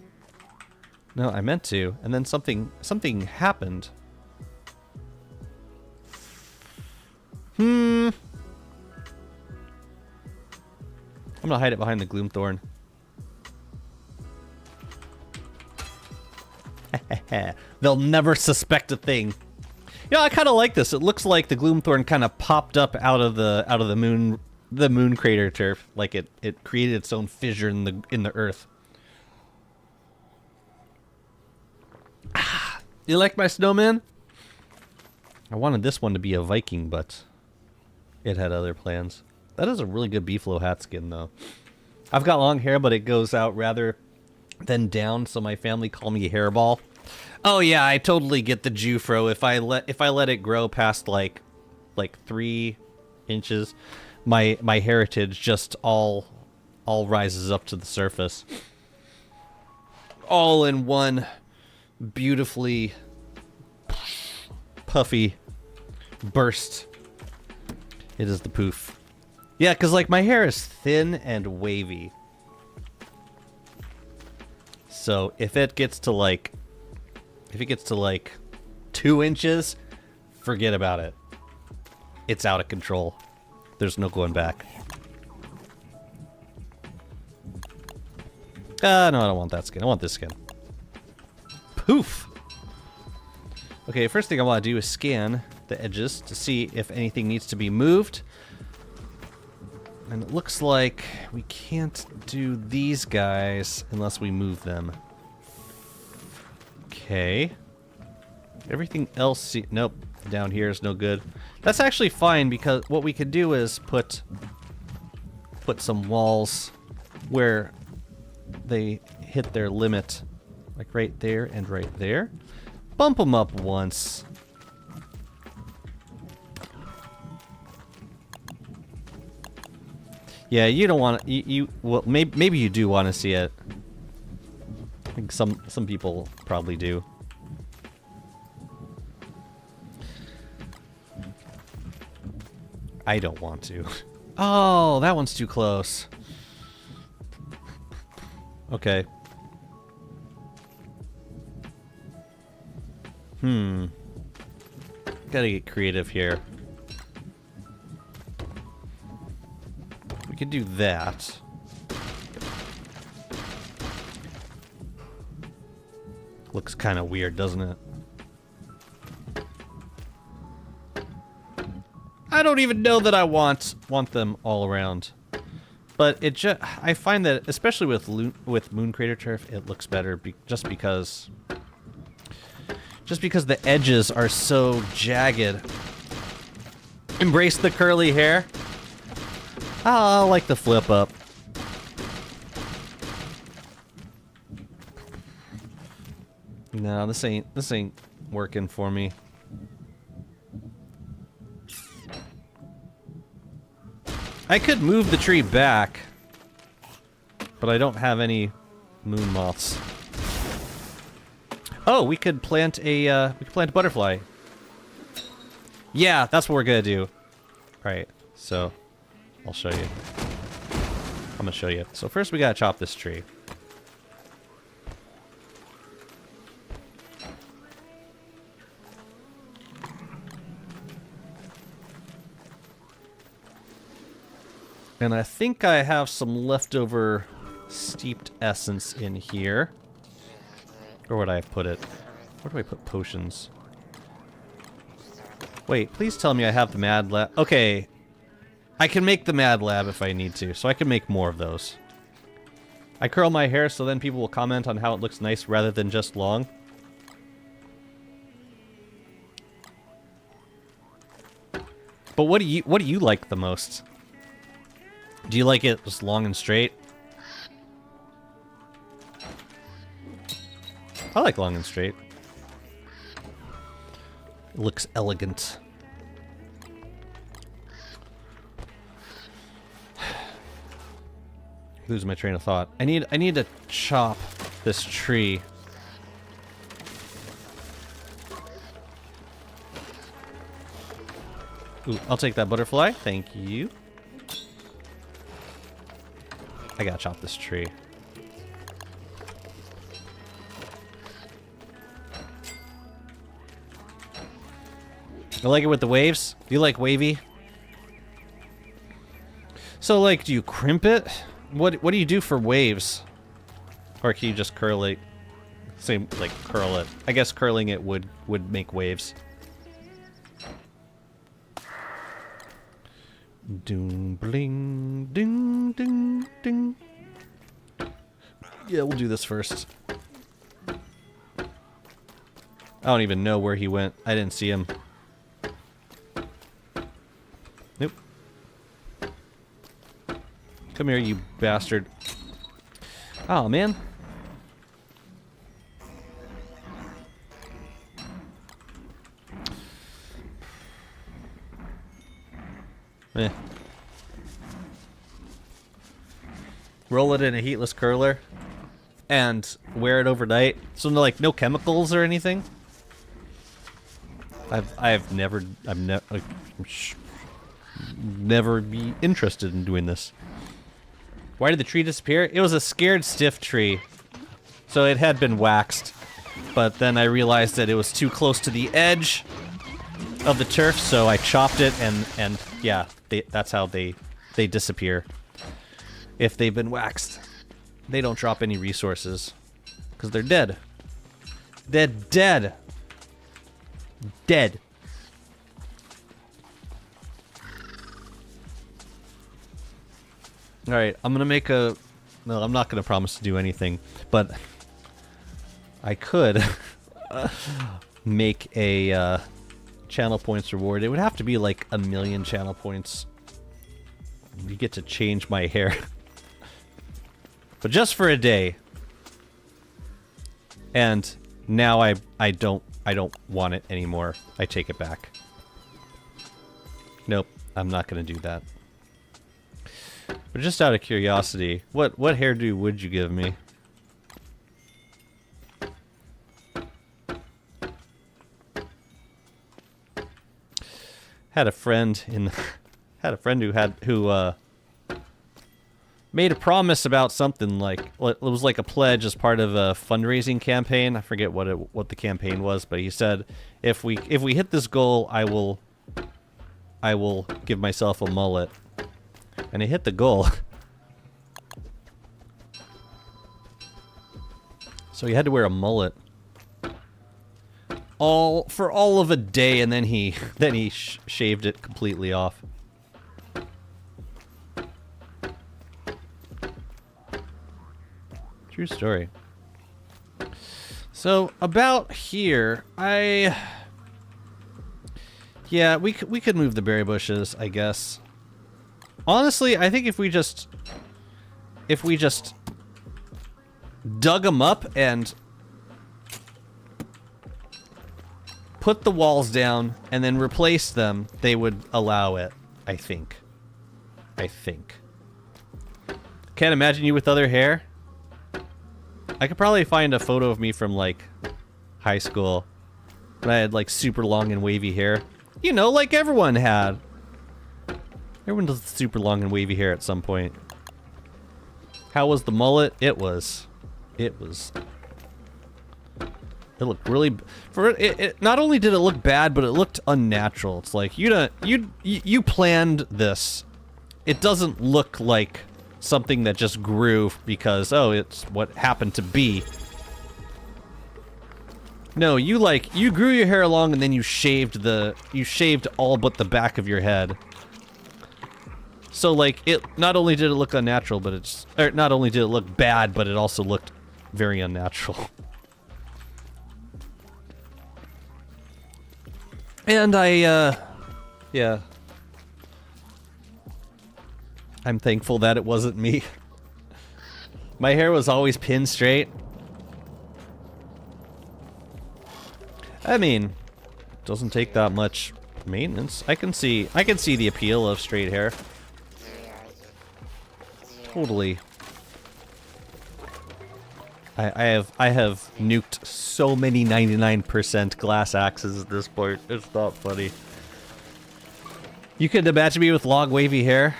No, I meant to. And then something happened. I'm gonna hide it behind the Gloomthorn. They'll never suspect a thing. Yeah, I kind of like this. It looks like the Gloomthorn kind of popped up out of the moon crater turf, like it created its own fissure in the earth. Ah, you like my snowman? I wanted this one to be a Viking, but it had other plans. That is a really good beefalo hat skin, though. I've got long hair, but it goes out rather than down, so my family call me hairball. Oh yeah, I totally get the Jufro. If I let it grow past like 3 inches, my heritage just all rises up to the surface. All in one beautifully puffy burst. It is the poof. Yeah, because like my hair is thin and wavy. So if it gets to like 2 inches, forget about it. It's out of control. There's no going back. No, I don't want that skin. I want this skin. Poof! Okay, first thing I want to do is scan the edges to see if anything needs to be moved. And it looks like we can't do these guys unless we move them. Okay. Everything else... Nope. Down here is no good. That's actually fine because what we could do is put some walls where they hit their limit. Like right there and right there. Bump them up once. Yeah, you don't want to... Well, maybe you do want to see it. I think some people probably do. I don't want to. Oh, that one's too close. Okay. Gotta get creative here. We could do that. Looks kind of weird, doesn't it? I don't even know that I want them all around. But I find that especially with Moon Crater Turf, it looks better just because the edges are so jagged. Embrace the curly hair. I like the flip up. No, this ain't working for me. I could move the tree back, but I don't have any moon moths. Oh, we could plant a butterfly. Yeah, that's what we're gonna do. Right, so I'll show you. I'm gonna show you. So first we gotta chop this tree. And I think I have some leftover steeped essence in here. Where would I have put it? Where do I put potions? Wait, please tell me I have the Mad Lab. Okay. I can make the Mad Lab if I need to, so I can make more of those. I curl my hair so then people will comment on how it looks nice rather than just long. But what do you like the most? Do you like it just long and straight? I like long and straight. It looks elegant. Lose my train of thought. I need to chop this tree. Ooh, I'll take that butterfly. Thank you. I gotta chop this tree. I like it with the waves. Do you like wavy? So, like, do you crimp it? What do you do for waves? Or can you just curl it? Same, like, curl it. I guess curling it would make waves. Doom, bling, ding, ding, ding. Yeah, we'll do this first. I don't even know where he went. I didn't see him. Nope. Come here, you bastard. Oh, man. Eh. Roll it in a heatless curler and wear it overnight. So no, like, no chemicals or anything. I've never be interested in doing this. Why did the tree disappear? It was a scared stiff tree. So it had been waxed, but then I realized that it was too close to the edge of the turf, so I chopped it, and yeah, that's how they disappear. If they've been waxed, they don't drop any resources because they're dead. They're dead. Dead. All right, I'm gonna make a. No, I'm not gonna promise to do anything, but I could make a channel points reward. It would have to be like 1,000,000 channel points. You get to change my hair, but just for a day. And now I don't want it anymore. I take it back. Nope, I'm not gonna do that. But just out of curiosity, what hairdo would you give me? Had a friend who made a promise about something, like it was like a pledge as part of a fundraising campaign. I forget what the campaign was, but he said if we hit this goal, I will give myself a mullet. And he hit the goal. So he had to wear a mullet for all of a day, and then he shaved it completely off. True story. So about here, yeah, we could move the berry bushes, I guess. Honestly, I think if we just dug them up and put the walls down and then replaced them, they would allow it, I think. Can't imagine you with other hair. I could probably find a photo of me from, like, high school when I had, like, super long and wavy hair. You know, like everyone had. Everyone does super long and wavy hair at some point. How was the mullet? It looked really. Not only did it look bad, but it looked unnatural. It's like you planned this. It doesn't look like something that just grew because it's what happened to be. No, you grew your hair long and then you shaved all but the back of your head. So, like, not only did it look unnatural, but not only did it look bad, but it also looked very unnatural. And yeah. I'm thankful that it wasn't me. My hair was always pinned straight. I mean, doesn't take that much maintenance. I can see the appeal of straight hair. Totally. I have nuked so many 99% glass axes at this point. It's not funny. You could imagine me with long wavy hair.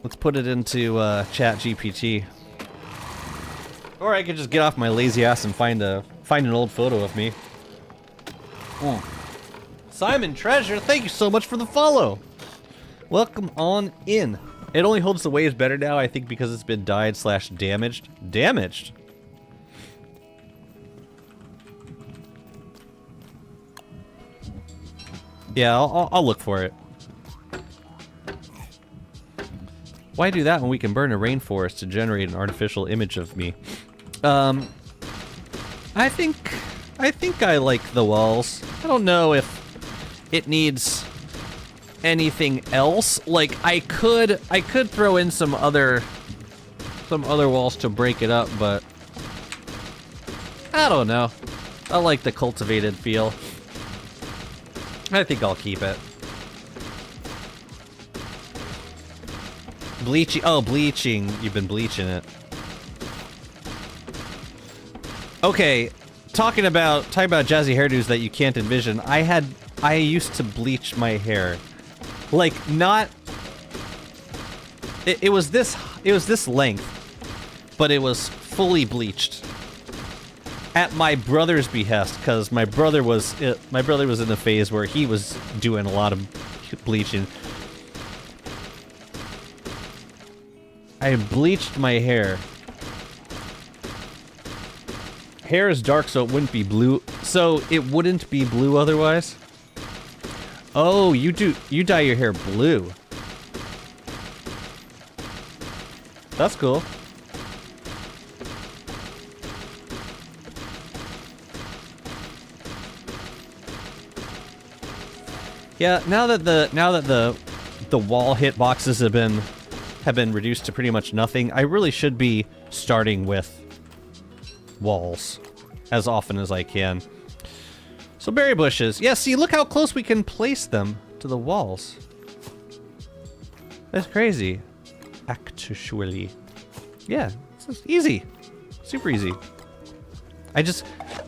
Let's put it into Chat GPT. Or I could just get off my lazy ass and find an old photo of me. Simon Treasure, thank you so much for the follow. Welcome on in. It only holds the waves better now, I think, because it's been dyed/damaged. Damaged? Yeah, I'll look for it. Why do that when we can burn a rainforest to generate an artificial image of me? I think I like the walls. I don't know if it needs anything else. Like I could throw in some other walls to break it up, but I don't know. I like the cultivated feel. I think I'll keep it. Bleaching. Oh, bleaching. You've been bleaching it. Okay, talking about jazzy hairdos that you can't envision. I used to bleach my hair, like not. It was this length, but it was fully bleached. At my brother's behest, because my brother was in the phase where he was doing a lot of bleaching. I bleached my hair. Hair is dark, so it wouldn't be blue. So it wouldn't be blue otherwise? Oh, you dye your hair blue. That's cool. Yeah, now that the wall hitboxes have been reduced to pretty much nothing, I really should be starting with walls as often as I can. So berry bushes. Yeah, see, look how close we can place them to the walls. That's crazy. Actually. Yeah, it's easy. Super easy.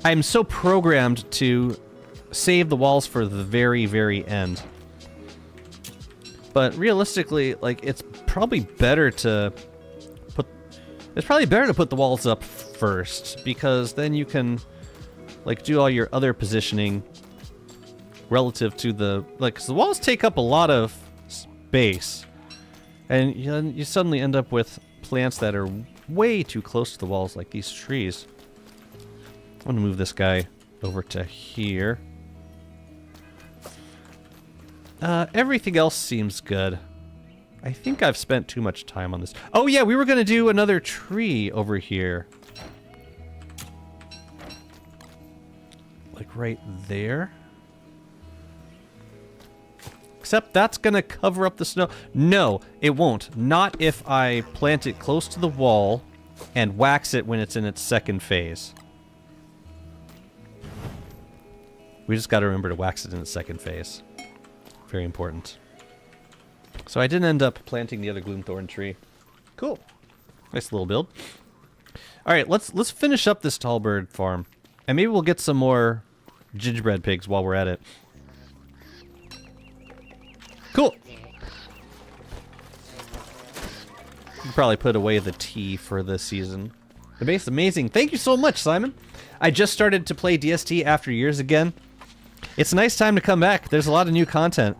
I'm so programmed to save the walls for the very, very end. But realistically, like, it's probably better to put the walls up first, because then you can, like, do all your other positioning relative to the, like, 'cause the walls take up a lot of space, and you suddenly end up with plants that are way too close to the walls, like these trees. I'm gonna move this guy over to here. Everything else seems good. I think I've spent too much time on this. Oh yeah, we were gonna do another tree over here. Like right there. Except that's gonna cover up the snow. No, it won't. Not if I plant it close to the wall and wax it when it's in its second phase. We just gotta remember to wax it in its second phase. Very important. So I didn't end up planting the other Gloomthorn tree. Cool. Nice little build. Alright, let's finish up this tall bird farm. And maybe we'll get some more gingerbread pigs while we're at it. Cool. You can probably put away the tea for this season. The base is amazing. Thank you so much, Simon. I just started to play DST after years again. It's a nice time to come back. There's a lot of new content.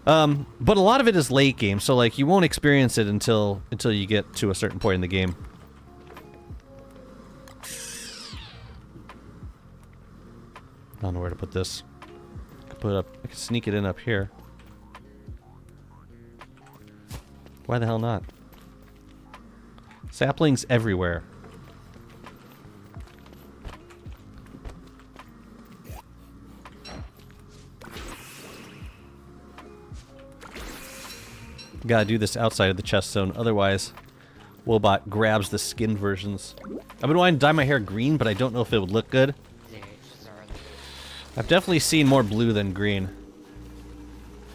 But a lot of it is late game, so like you won't experience it until you get to a certain point in the game. I don't know where to put this. I could sneak it in up here. Why the hell not? Saplings everywhere. Gotta do this outside of the chest zone, otherwise Wobot grabs the skinned versions. I've been wanting to dye my hair green, but I don't know if it would look good. I've definitely seen more blue than green.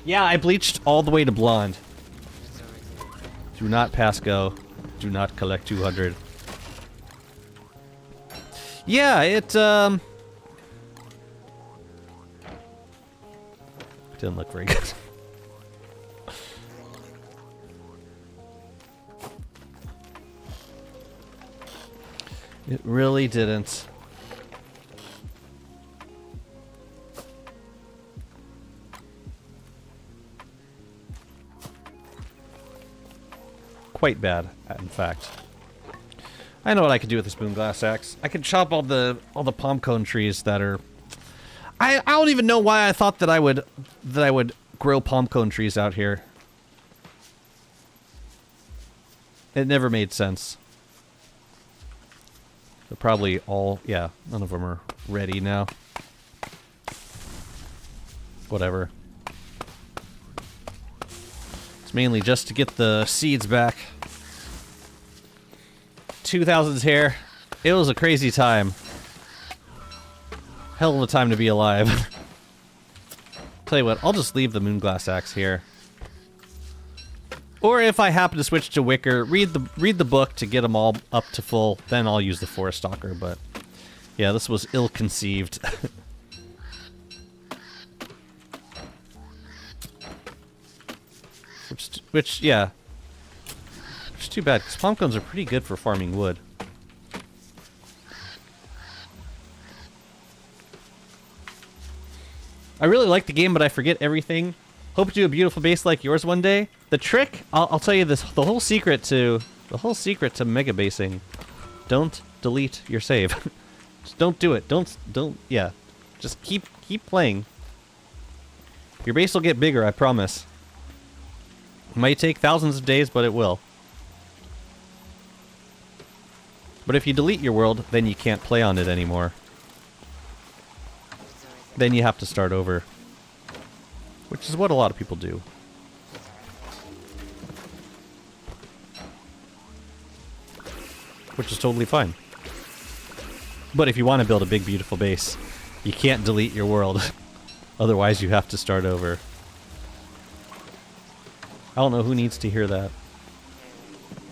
Yeah, I bleached all the way to blonde. Do not pass go. Do not collect 200. Yeah, it didn't look very good. It really didn't. Quite bad, in fact. I know what I could do with this moonglass axe. I could chop all the palm cone trees that are. I don't even know why I thought that I would grow palm cone trees out here. It never made sense. They're probably all, yeah, none of them are ready now. Whatever. It's mainly just to get the seeds back. 2000s here. It was a crazy time. Hell of a time to be alive. Tell you what, I'll just leave the moonglass axe here. Or if I happen to switch to wicker, read the book to get them all up to full, then I'll use the forest stalker, but yeah, this was ill-conceived. which yeah. Which is too bad, because palm cones are pretty good for farming wood. I really like the game, but I forget everything. Hope to do a beautiful base like yours one day. The trick, I'll tell you this, the whole secret to megabasing, don't delete your save. Just don't do it. Don't, yeah. Just keep playing. Your base will get bigger, I promise. It might take thousands of days, but it will. But if you delete your world, then you can't play on it anymore. Then you have to start over. Which is what a lot of people do. Which is totally fine. But if you want to build a big, beautiful base, you can't delete your world. Otherwise, you have to start over. I don't know who needs to hear that.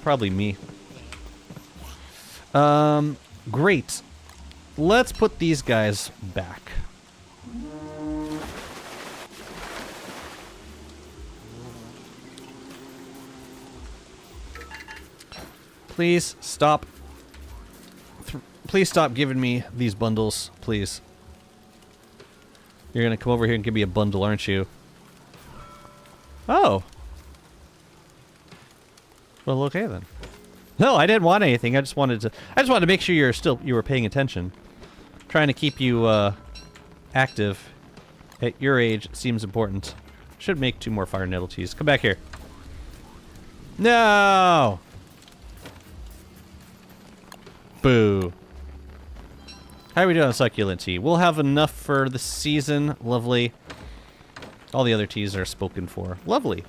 Probably me. Great. Let's put these guys back. Please stop. Please stop giving me these bundles, please. You're gonna come over here and give me a bundle, aren't you? Oh. Well, okay then. No, I didn't want anything. I just wanted to make sure you were paying attention. Trying to keep you active at your age seems important. Should make 2 more fire nettle teas. Come back here. No. Boo. How are we doing on succulent tea? We'll have enough for the season. Lovely. All the other teas are spoken for. Lovely.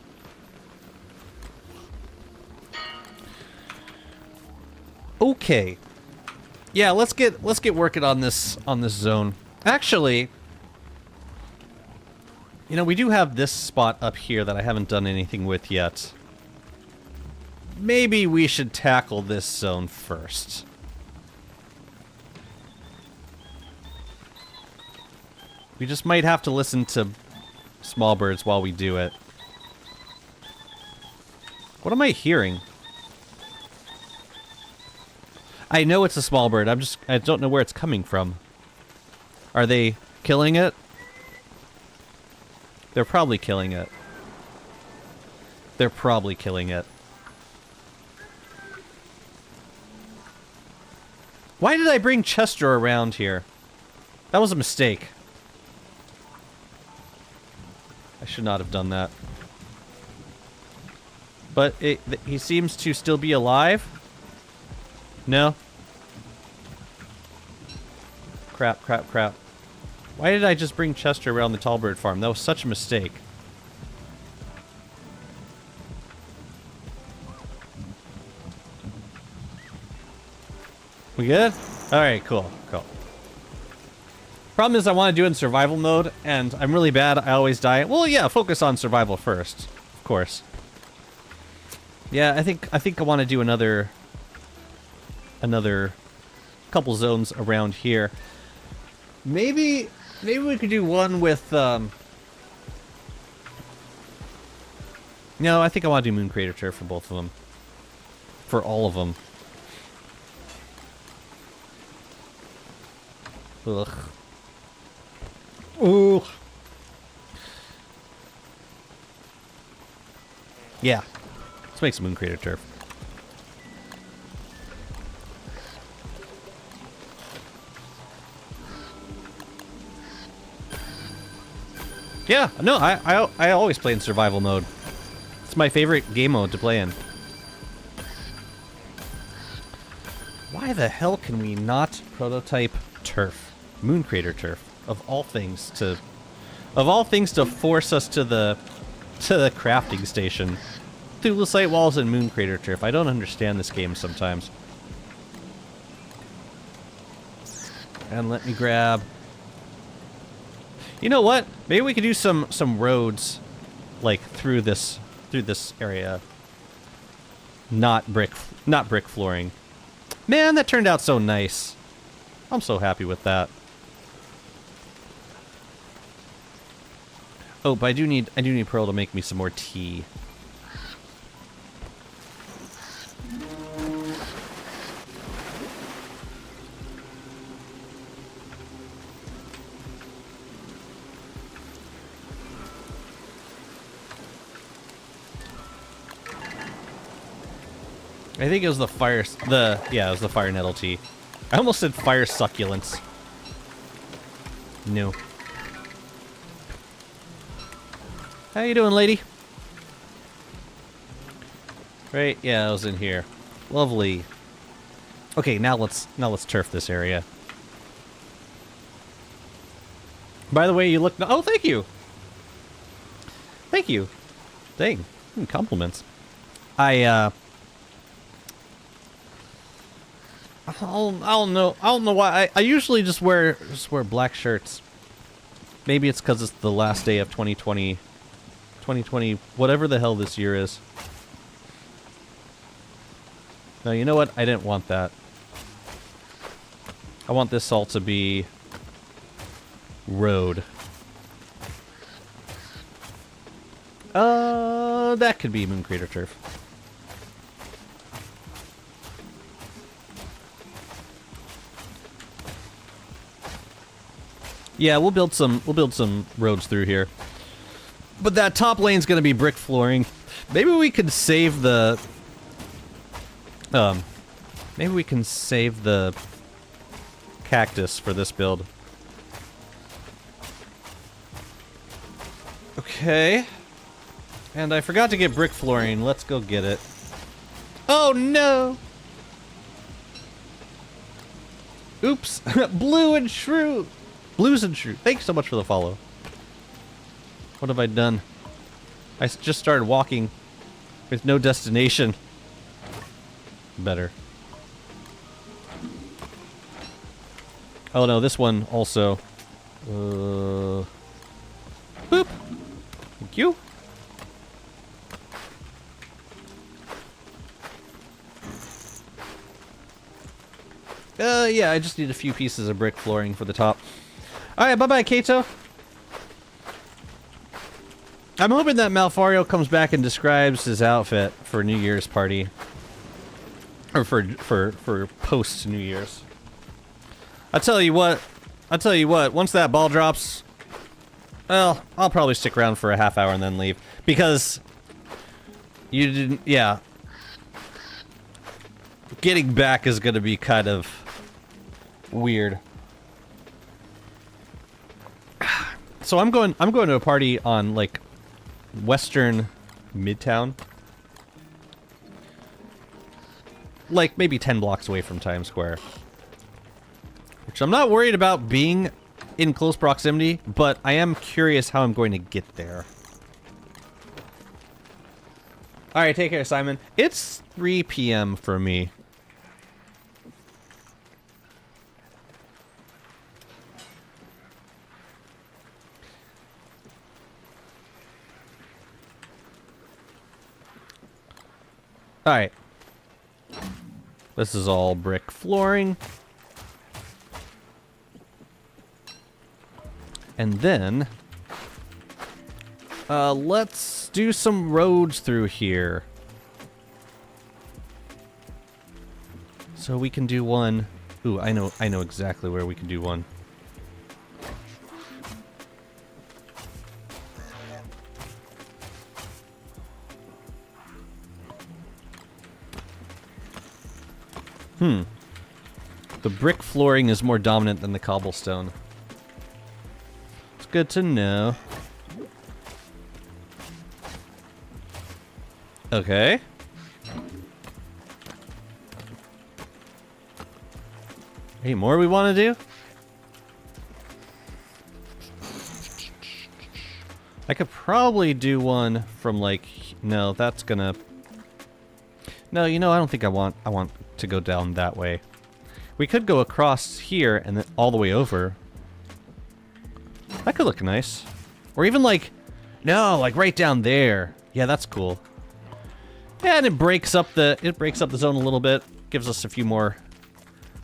Okay. Yeah, let's get working on this zone. Actually, you know, we do have this spot up here that I haven't done anything with yet. Maybe we should tackle this zone first. We just might have to listen to small birds while we do it. What am I hearing? I know it's a small bird. I don't know where it's coming from. Are they killing it? They're probably killing it. They're probably killing it. Why did I bring Chester around here? That was a mistake. I should not have done that. But he seems to still be alive. No? Crap, crap, crap. Why did I just bring Chester around the Tallbird farm? That was such a mistake. We good? Alright, cool, cool. Problem is I want to do it in survival mode, and I'm really bad. I always die. Well, yeah, focus on survival first, of course. Yeah, I think I want to do another couple zones around here. Maybe we could do one with No, I think I want to do Moon Crater Turf for both of them. For all of them. Ugh. Ooh. Yeah. Let's make some Moon Crater Turf. Yeah, no, I always play in survival mode. It's my favorite game mode to play in. Why the hell can we not prototype turf? Moon Crater Turf. Of all things to force us to the crafting station. Thulecite walls and Moon Crater Turf. I don't understand this game sometimes. And let me grab. You know what? Maybe we could do some roads, like through this area. Not brick flooring. Man, that turned out so nice. I'm so happy with that. Oh, but I do need Pearl to make me some more tea. I think it was the it was the fire nettle tea. I almost said fire succulents. No. How you doing, lady? Right, yeah, I was in here. Lovely. Okay, now let's turf this area. By the way, you look. Oh, thank you. Thank you. Dang, compliments. I don't know why. I usually just wear black shirts. Maybe it's because it's the last day of 2020, whatever the hell this year is. No, you know what? I didn't want that. I want this all to be road. That could be Moon Crater Turf. Yeah, we'll build some roads through here. But that top lane's gonna be brick flooring. Maybe we could save the cactus for this build. Okay. And I forgot to get brick flooring. Let's go get it. Oh no! Oops. Blue and Shrew. Blues and Shrew. Thanks so much for the follow. What have I done? I just started walking with no destination. Better. Oh no, this one also. Boop. Thank you. Yeah, I just need a few pieces of brick flooring for the top. Alright, bye-bye, Kato. I'm hoping that Malfario comes back and describes his outfit for New Year's party. Or for post New Year's. I'll tell you what, once that ball drops, well, I'll probably stick around for a half hour and then leave. Because you didn't, yeah. Getting back is gonna be kind of weird. So I'm going to a party on like Western Midtown. Like maybe 10 blocks away from Times Square. Which I'm not worried about being in close proximity, but I am curious how I'm going to get there. Alright, take care, Simon. It's 3 p.m. for me. Alright. This is all brick flooring. And then... let's do some roads through here. So we can do one... Ooh, I know exactly where we can do one. The brick flooring is more dominant than the cobblestone. It's good to know. Okay. Any more we want to do? I could probably do one from like... No, that's gonna... No, you know, I don't think I want to go down that way. We could go across here and then all the way over. That could look nice. Or even like... No, like right down there. Yeah, that's cool. Yeah, and it breaks up the zone a little bit. Gives us a few more...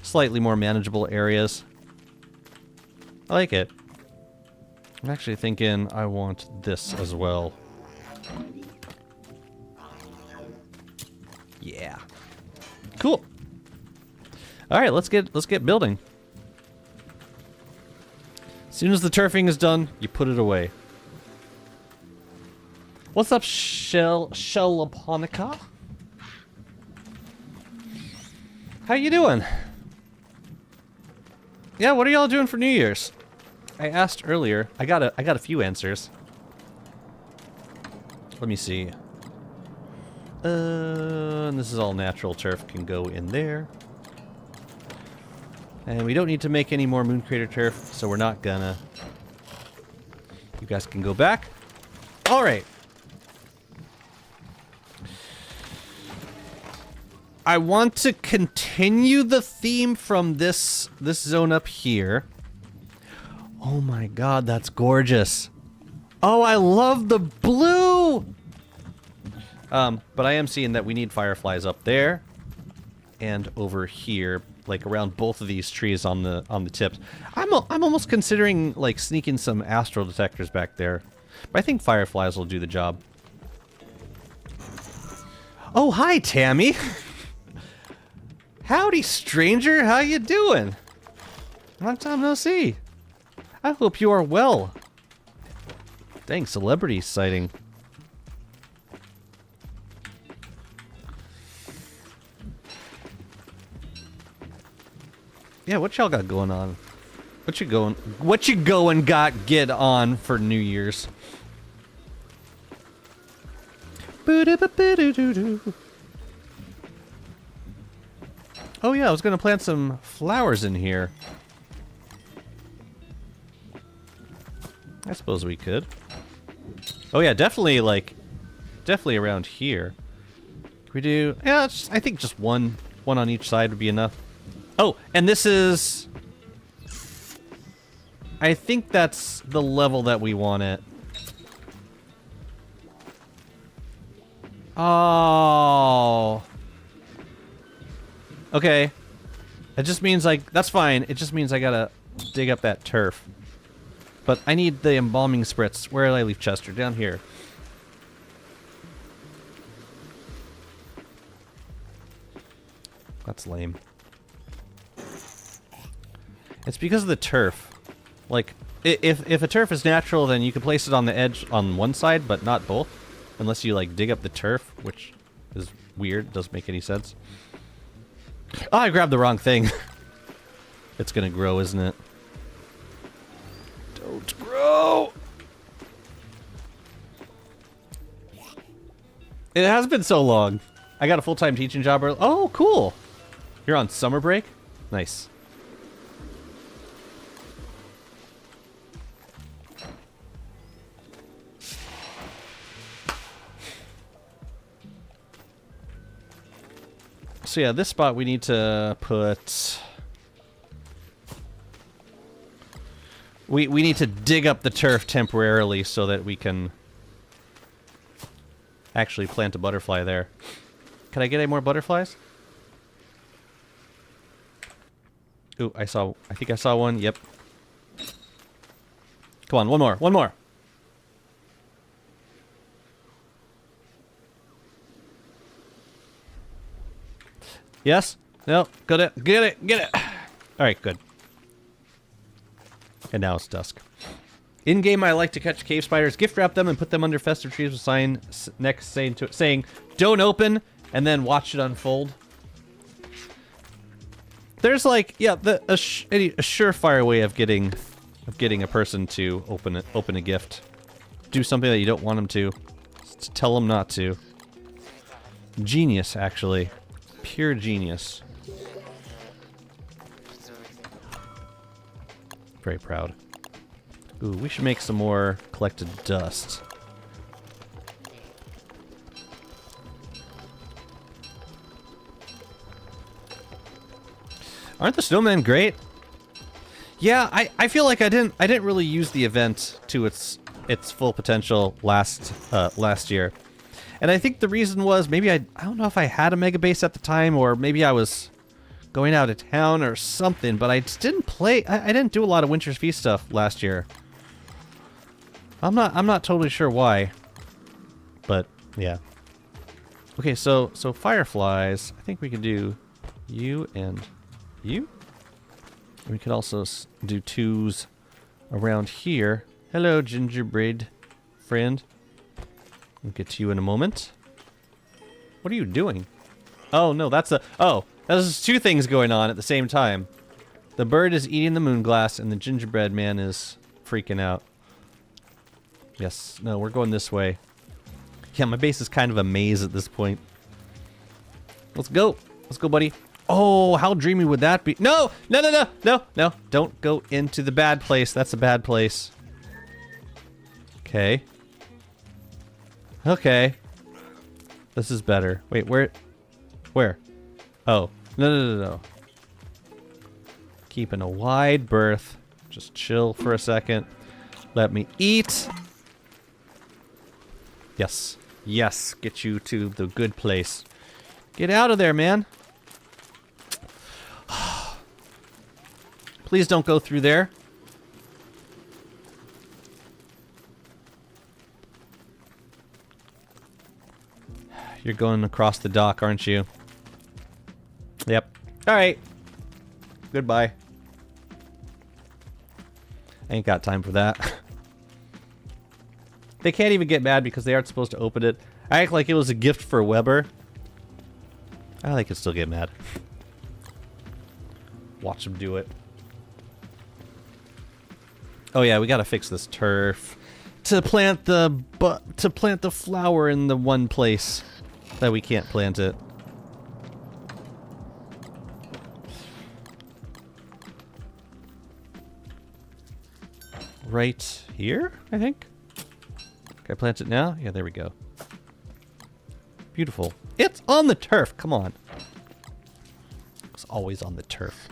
Slightly more manageable areas. I like it. I'm actually thinking I want this as well. Yeah. Cool. All right, let's get building. As soon as the turfing is done, you put it away. What's up, Shellaponica? How you doing? Yeah, what are y'all doing for New Year's? I asked earlier. I got a few answers. Let me see. And this is all natural turf, can go in there. And we don't need to make any more Moon Crater turf, so we're not gonna. You guys can go back. All right. I want to continue the theme from this zone up here. Oh my god, that's gorgeous. Oh, I love the blue! But I am seeing that we need fireflies up there and over here, like around both of these trees on the tips. I'm almost considering like sneaking some astral detectors back there. But I think fireflies will do the job. Oh, hi, Tammy. Howdy, stranger. How you doing? Long time no see. I hope you are well. Dang, celebrity sighting. Yeah, what y'all got going on? What you going got get on for New Year's? Boo-doo-ba-boo-doo-doo-doo. Oh yeah, I was gonna plant some flowers in here. I suppose we could. Oh yeah, definitely around here. Can we do? Yeah, I think just one on each side would be enough. Oh, and this is... I think that's the level that we want it. Oh. Okay. It just means like, that's fine. It just means I gotta dig up that turf. But I need the embalming spritz. Where did I leave Chester? Down here. That's lame. It's because of the turf. Like, if a turf is natural, then you can place it on the edge on one side, but not both. Unless you, like, dig up the turf, which is weird. Doesn't make any sense. Oh, I grabbed the wrong thing. It's gonna grow, isn't it? Don't grow! It has been so long. I got a full-time teaching job. Oh, cool! You're on summer break? Nice. So yeah, this spot we need to put... We need to dig up the turf temporarily so that we can actually plant a butterfly there. Can I get any more butterflies? Ooh, I think I saw one. Yep. Come on, one more. One more. Yes? No, got it. Get it. Get it. All right, good. And now it's dusk. In game, I like to catch cave spiders, gift wrap them, and put them under festive trees with a sign next saying "Don't open," and then watch it unfold. There's like, yeah, a surefire way of getting a person to open a gift. Do something that you don't want them to. Just tell them not to. Genius, actually. Pure genius. Very proud. Ooh, we should make some more collected dust. Aren't the snowmen great? Yeah, I feel like I didn't really use the event to its full potential last year. And I think the reason was maybe I don't know if I had a Megabase at the time, or maybe I was going out of town or something, but I just didn't play. I didn't do a lot of Winter's Feast stuff last year. I'm not totally sure why, but yeah. Okay, so fireflies. I think we can do you and you. And we could also do twos around here. Hello, gingerbread friend. We'll get to you in a moment. What are you doing? Oh no, there's two things going on at the same time. The bird is eating the moon glass, and the gingerbread man is freaking out. Yes, no, we're going this way. Yeah, my base is kind of a maze at this point. Let's go. Let's go, buddy. Oh, how dreamy would that be? No! No, no, no, no, no. Don't go into the bad place. That's a bad place. Okay. Okay. This is better. Wait, where? Where? Oh. No, no, no, no. Keeping a wide berth. Just chill for a second. Let me eat. Yes. Yes. Get you to the good place. Get out of there, man. Please don't go through there. You're going across the dock, aren't you? Yep. Alright. Goodbye. I ain't got time for that. They can't even get mad because they aren't supposed to open it. I act like it was a gift for Weber. They can still get mad. Watch them do it. Oh yeah, we gotta fix this turf to plant the flower in the one place that we can't plant it. Right here, I think. Can I plant it now? Yeah, there we go. Beautiful. It's on the turf. Come on. It's always on the turf.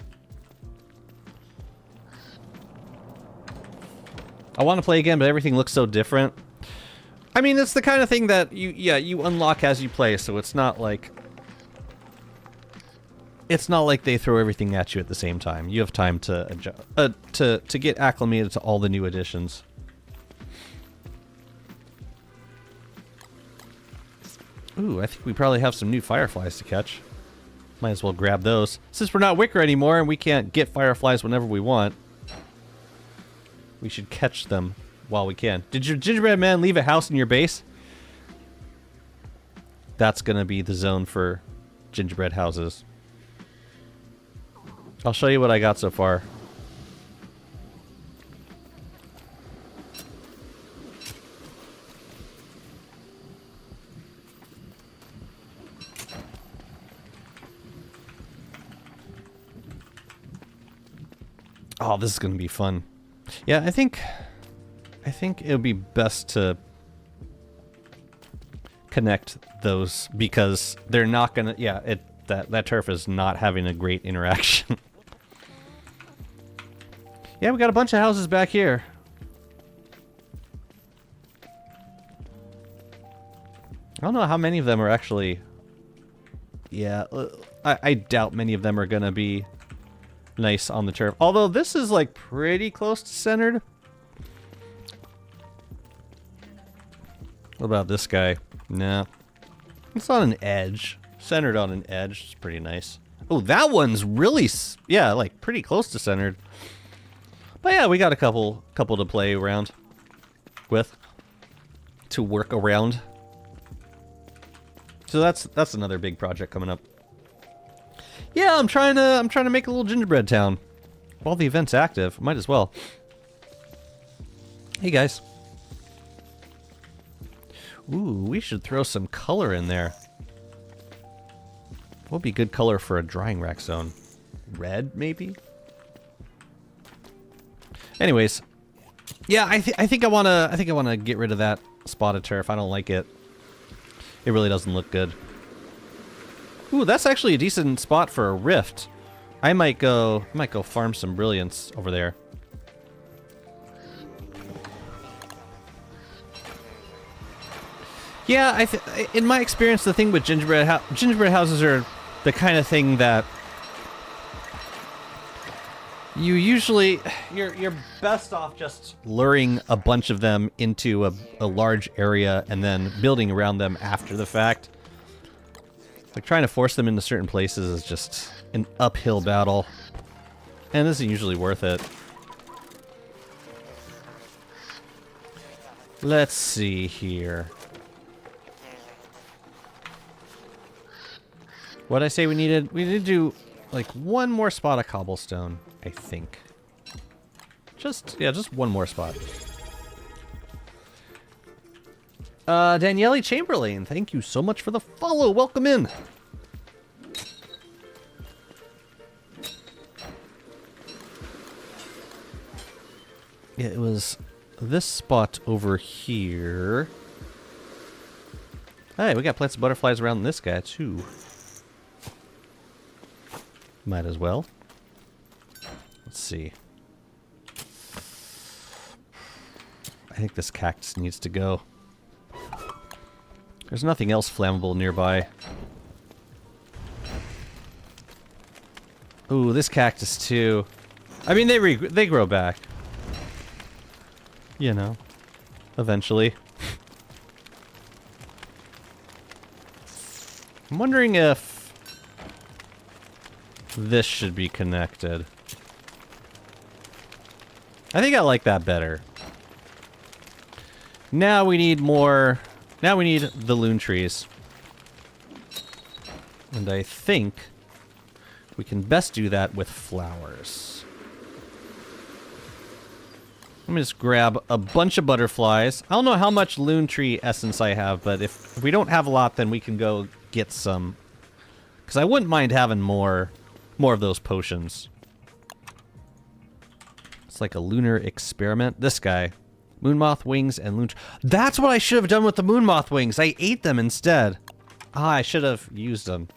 I want to play again, but everything looks so different. I mean, it's the kind of thing that you unlock as you play, so it's not like they throw everything at you at the same time. You have time to adjust, to get acclimated to all the new additions. Ooh, I think we probably have some new fireflies to catch. Might as well grab those. Since we're not Wicker anymore and we can't get fireflies whenever we want, we should catch them while we can. Did your gingerbread man leave a house in your base? That's gonna be the zone for gingerbread houses. I'll show you what I got so far. Oh, this is gonna be fun. Yeah, I think it would be best to connect those because they're not gonna. Yeah, that turf is not having a great interaction. Yeah, we got a bunch of houses back here. I don't know how many of them are actually Yeah, I doubt many of them are gonna be nice on the turf. Although this is like pretty close to centered. What about this guy? Nah. It's on an edge. Centered on an edge. It's pretty nice. Oh, that one's really, yeah, like pretty close to centered. But yeah, we got a couple to play around with. To work around. So that's another big project coming up. Yeah, I'm trying to make a little gingerbread town. While the event's active, might as well. Hey guys. Ooh, we should throw some color in there. What would be good color for a drying rack zone? Red, maybe? Anyways, yeah, I think I wanna get rid of that spotted turf. I don't like it. It really doesn't look good. Ooh, that's actually a decent spot for a rift. I might go farm some brilliance over there. Yeah, in my experience, the thing with gingerbread houses are the kind of thing that you usually you're best off just luring a bunch of them into a large area and then building around them after the fact. Like trying to force them into certain places is just an uphill battle, and this isn't usually worth it. Let's see here. What'd I say we needed? We need to do like one more spot of cobblestone, I think. Just one more spot. Daniele Chamberlain, thank you so much for the follow. Welcome in. Yeah, it was this spot over here. Hey, we got plants of butterflies around this guy too. Might as well. Let's see. I think this cactus needs to go. There's nothing else flammable nearby. Ooh, this cactus too. I mean, they grow back. You know, eventually. I'm wondering if this should be connected. I think I like that better. Now we need more. Now we need the loon trees. And I think we can best do that with flowers. Let me just grab a bunch of butterflies. I don't know how much loon tree essence I have, but if we don't have a lot, then we can go get some. Because I wouldn't mind having more of those potions. It's like a lunar experiment. This guy. Moonmoth wings and loon... That's what I should have done with the moonmoth wings. I ate them instead. Ah, I should have used them.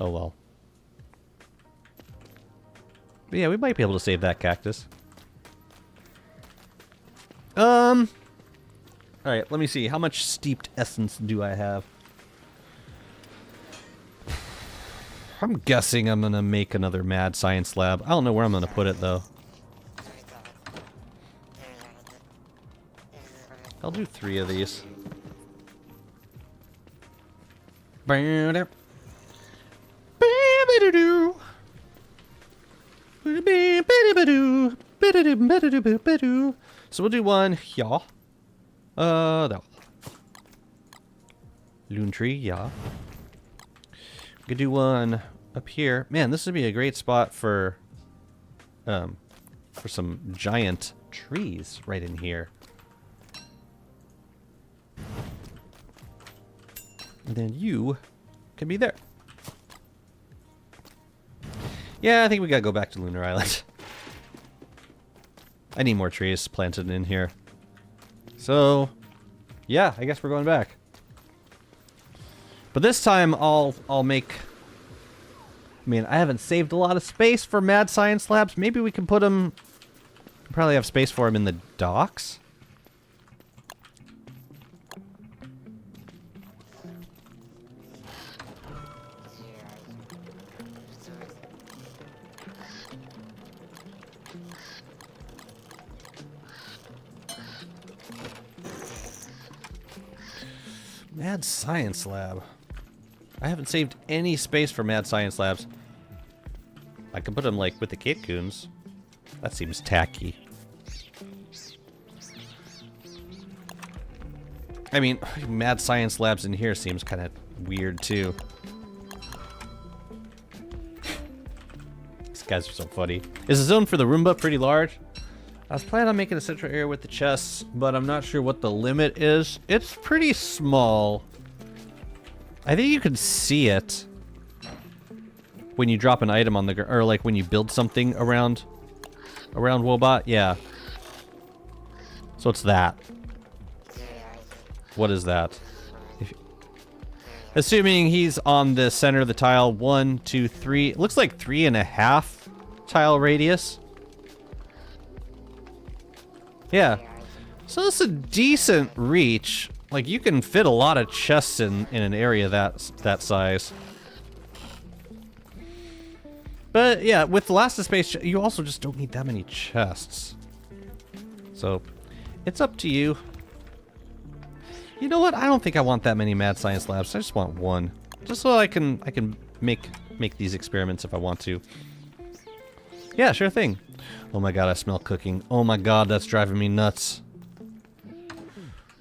Oh well. But yeah, we might be able to save that cactus. Alright, let me see. How much steeped essence do I have? I'm guessing I'm gonna make another mad science lab. I don't know where I'm gonna put it though. I'll do 3 of these. So we'll do one here. No. Loon tree, yeah. We could do one up here. Man, this would be a great spot for some giant trees right in here. And then you can be there. Yeah, I think we gotta go back to Lunar Island. I need more trees planted in here. So, yeah, I guess we're going back. But this time I'll make... I mean, I haven't saved a lot of space for mad science labs. Maybe we can put them... Probably have space for them in the docks. Mad Science Lab. I haven't saved any space for Mad Science Labs. I could put them, like, with the Kit Coons. That seems tacky. I mean, Mad Science Labs in here seems kind of weird, too. These guys are so funny. Is the zone for the Roomba pretty large? I was planning on making a central area with the chests, but I'm not sure what the limit is. It's pretty small. I think you can see it when you drop an item on the ground, or like when you build something around Wobot. Yeah. So it's that. What is that? Assuming he's on the center of the tile, 1, 2, 3. It looks like 3.5 tile radius. Yeah. So it's a decent reach. Like, you can fit a lot of chests in an area that size. But yeah, with the Last of Space, you also just don't need that many chests. So, it's up to you. You know what? I don't think I want that many Mad Science Labs. I just want one. Just so I can make these experiments if I want to. Yeah, sure thing. Oh my god, I smell cooking. Oh my god, that's driving me nuts.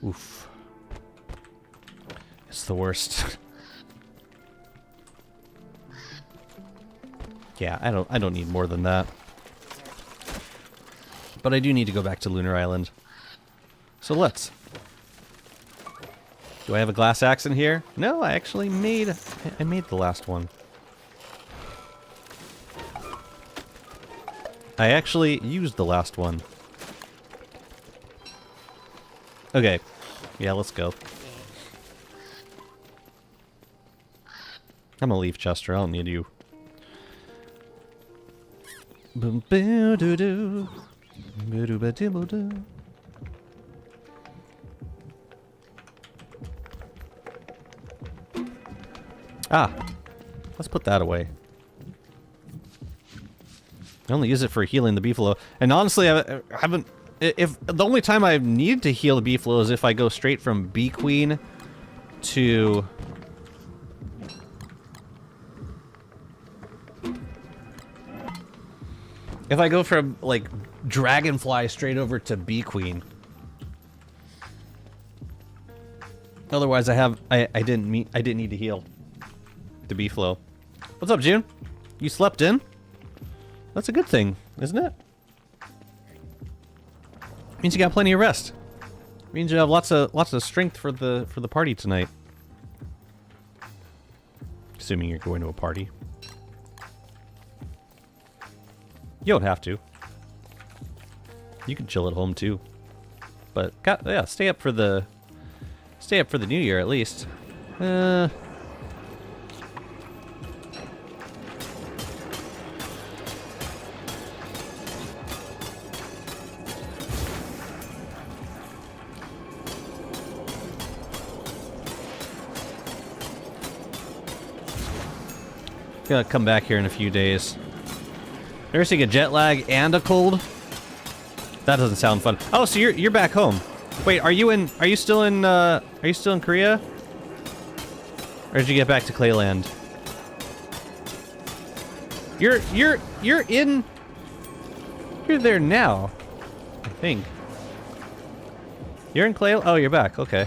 Oof. It's the worst. Yeah, I don't need more than that. But I do need to go back to Lunar Island. So let's. Do I have a glass axe in here? No, I actually made the last one. I actually used the last one. Okay. Yeah, let's go. I'm gonna leave Chester. I don't need you. Boom, boo, doo, doo. Boo, doo, ba, doo, boo, doo. Ah, let's put that away. I only use it for healing the beefalo, and honestly, I haven't. If the only time I need to heal the beefalo is if I go straight from Bee Queen to. If I go from like Dragonfly straight over to Bee Queen. Otherwise, I didn't need to heal the beefalo. What's up, June? You slept in? That's a good thing, isn't it? Means you got plenty of rest. Means you have lots of strength for the party tonight. Assuming you're going to a party. You don't have to. You can chill at home too. But yeah, stay up for the new year at least. Gonna come back here in a few days. Ever seeing a jet lag and a cold? That doesn't sound fun. Oh, so you're back home. Wait, are you still in Korea? Or did you get back to Clayland? You're there now, I think. You're in Clay. Oh, you're back. Okay.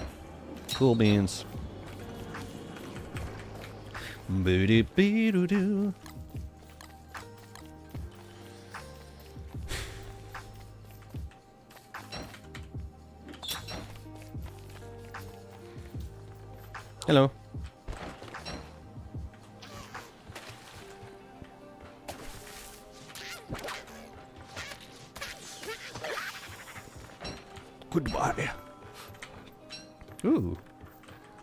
Cool beans. Boo-doo-bee-doo-doo. Hello. Goodbye. Ooh.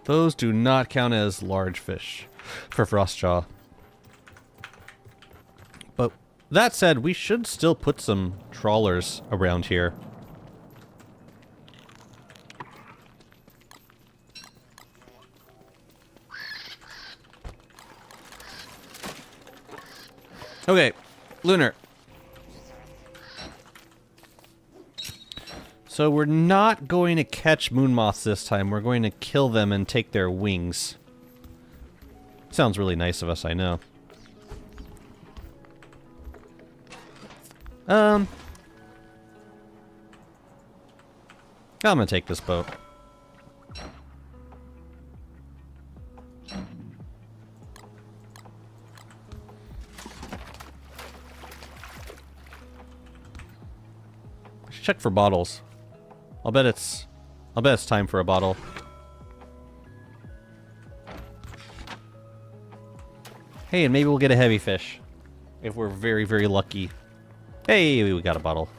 Those do not count as large fish for Frostjaw. But that said, we should still put some trawlers around here. Okay, Lunar. So we're not going to catch moon moths this time. We're going to kill them and take their wings. Sounds really nice of us, I know. I'm gonna take this boat. I should check for bottles. I'll bet it's time for a bottle. Hey, and maybe we'll get a heavy fish. If we're very, very lucky. Hey, we got a bottle.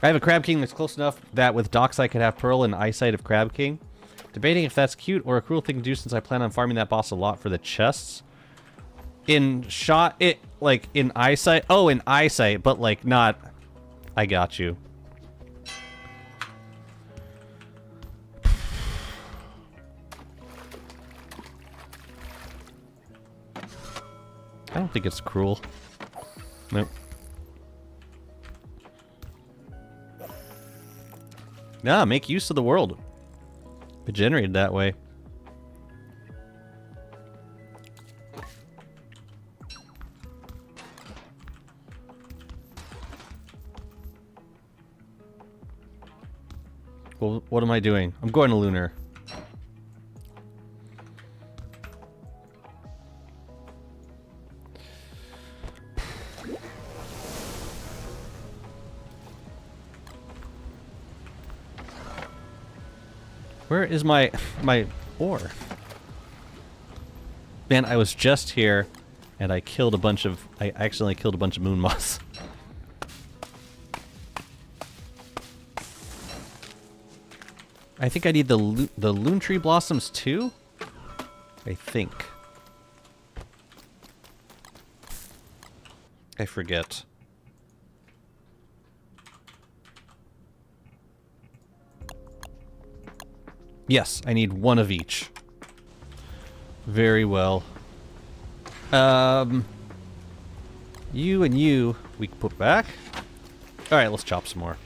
I have a Crab King that's close enough that with docks I could have Pearl and Eyesight of Crab King. Debating if that's cute or a cruel thing to do since I plan on farming that boss a lot for the chests. In Eyesight? Oh, in Eyesight, but like not... I got you. I don't think it's cruel. Nope. Nah, make use of the world. It generated that way. Well, what am I doing? I'm going to Lunar. Where is my ore? Man, I was just here and I accidentally killed a bunch of moon moths. I think I need the loon tree blossoms too? I think. I forget. Yes, I need one of each. Very well. You and you, we can put back. Alright, let's chop some more.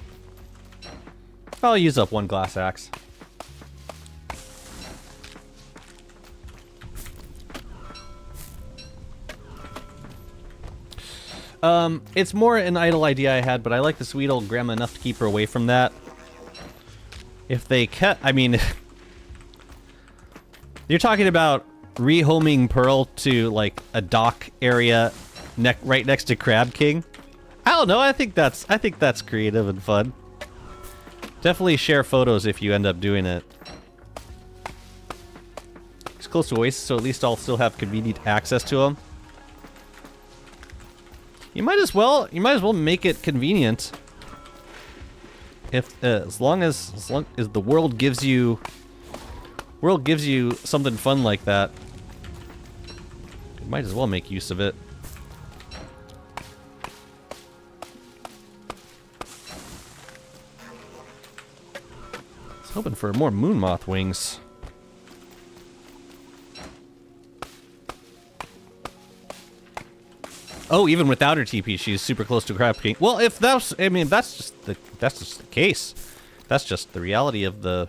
I'll use up one glass axe. It's more an idle idea I had, but I like the sweet old grandma enough to keep her away from that. If they I mean... You're talking about rehoming Pearl to, like, a dock area right next to Crab King? I don't know, I think that's creative and fun. Definitely share photos if you end up doing it. It's close to Oasis, so at least I'll still have convenient access to them. You might as well make it convenient. If as long as the world gives you something fun like that, you might as well make use of it. I was hoping for more moon moth wings. Oh, even without her TP, she's super close to Crab King. Well, if that's, I mean, that's just the case. That's just the reality of the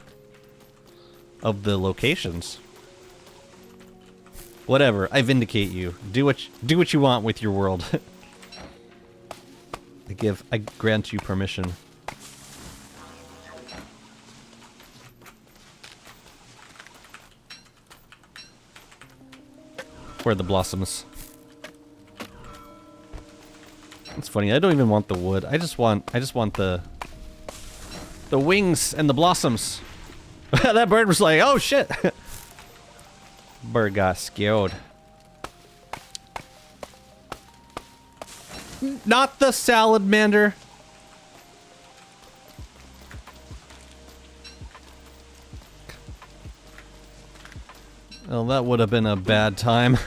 locations. Whatever, I vindicate you. Do what you want with your world. I grant you permission. Where are the blossoms? It's funny, I don't even want the wood. I just want the wings and the blossoms. That bird was like, oh shit. Bird got scared. Not the salamander. Well, that would have been a bad time.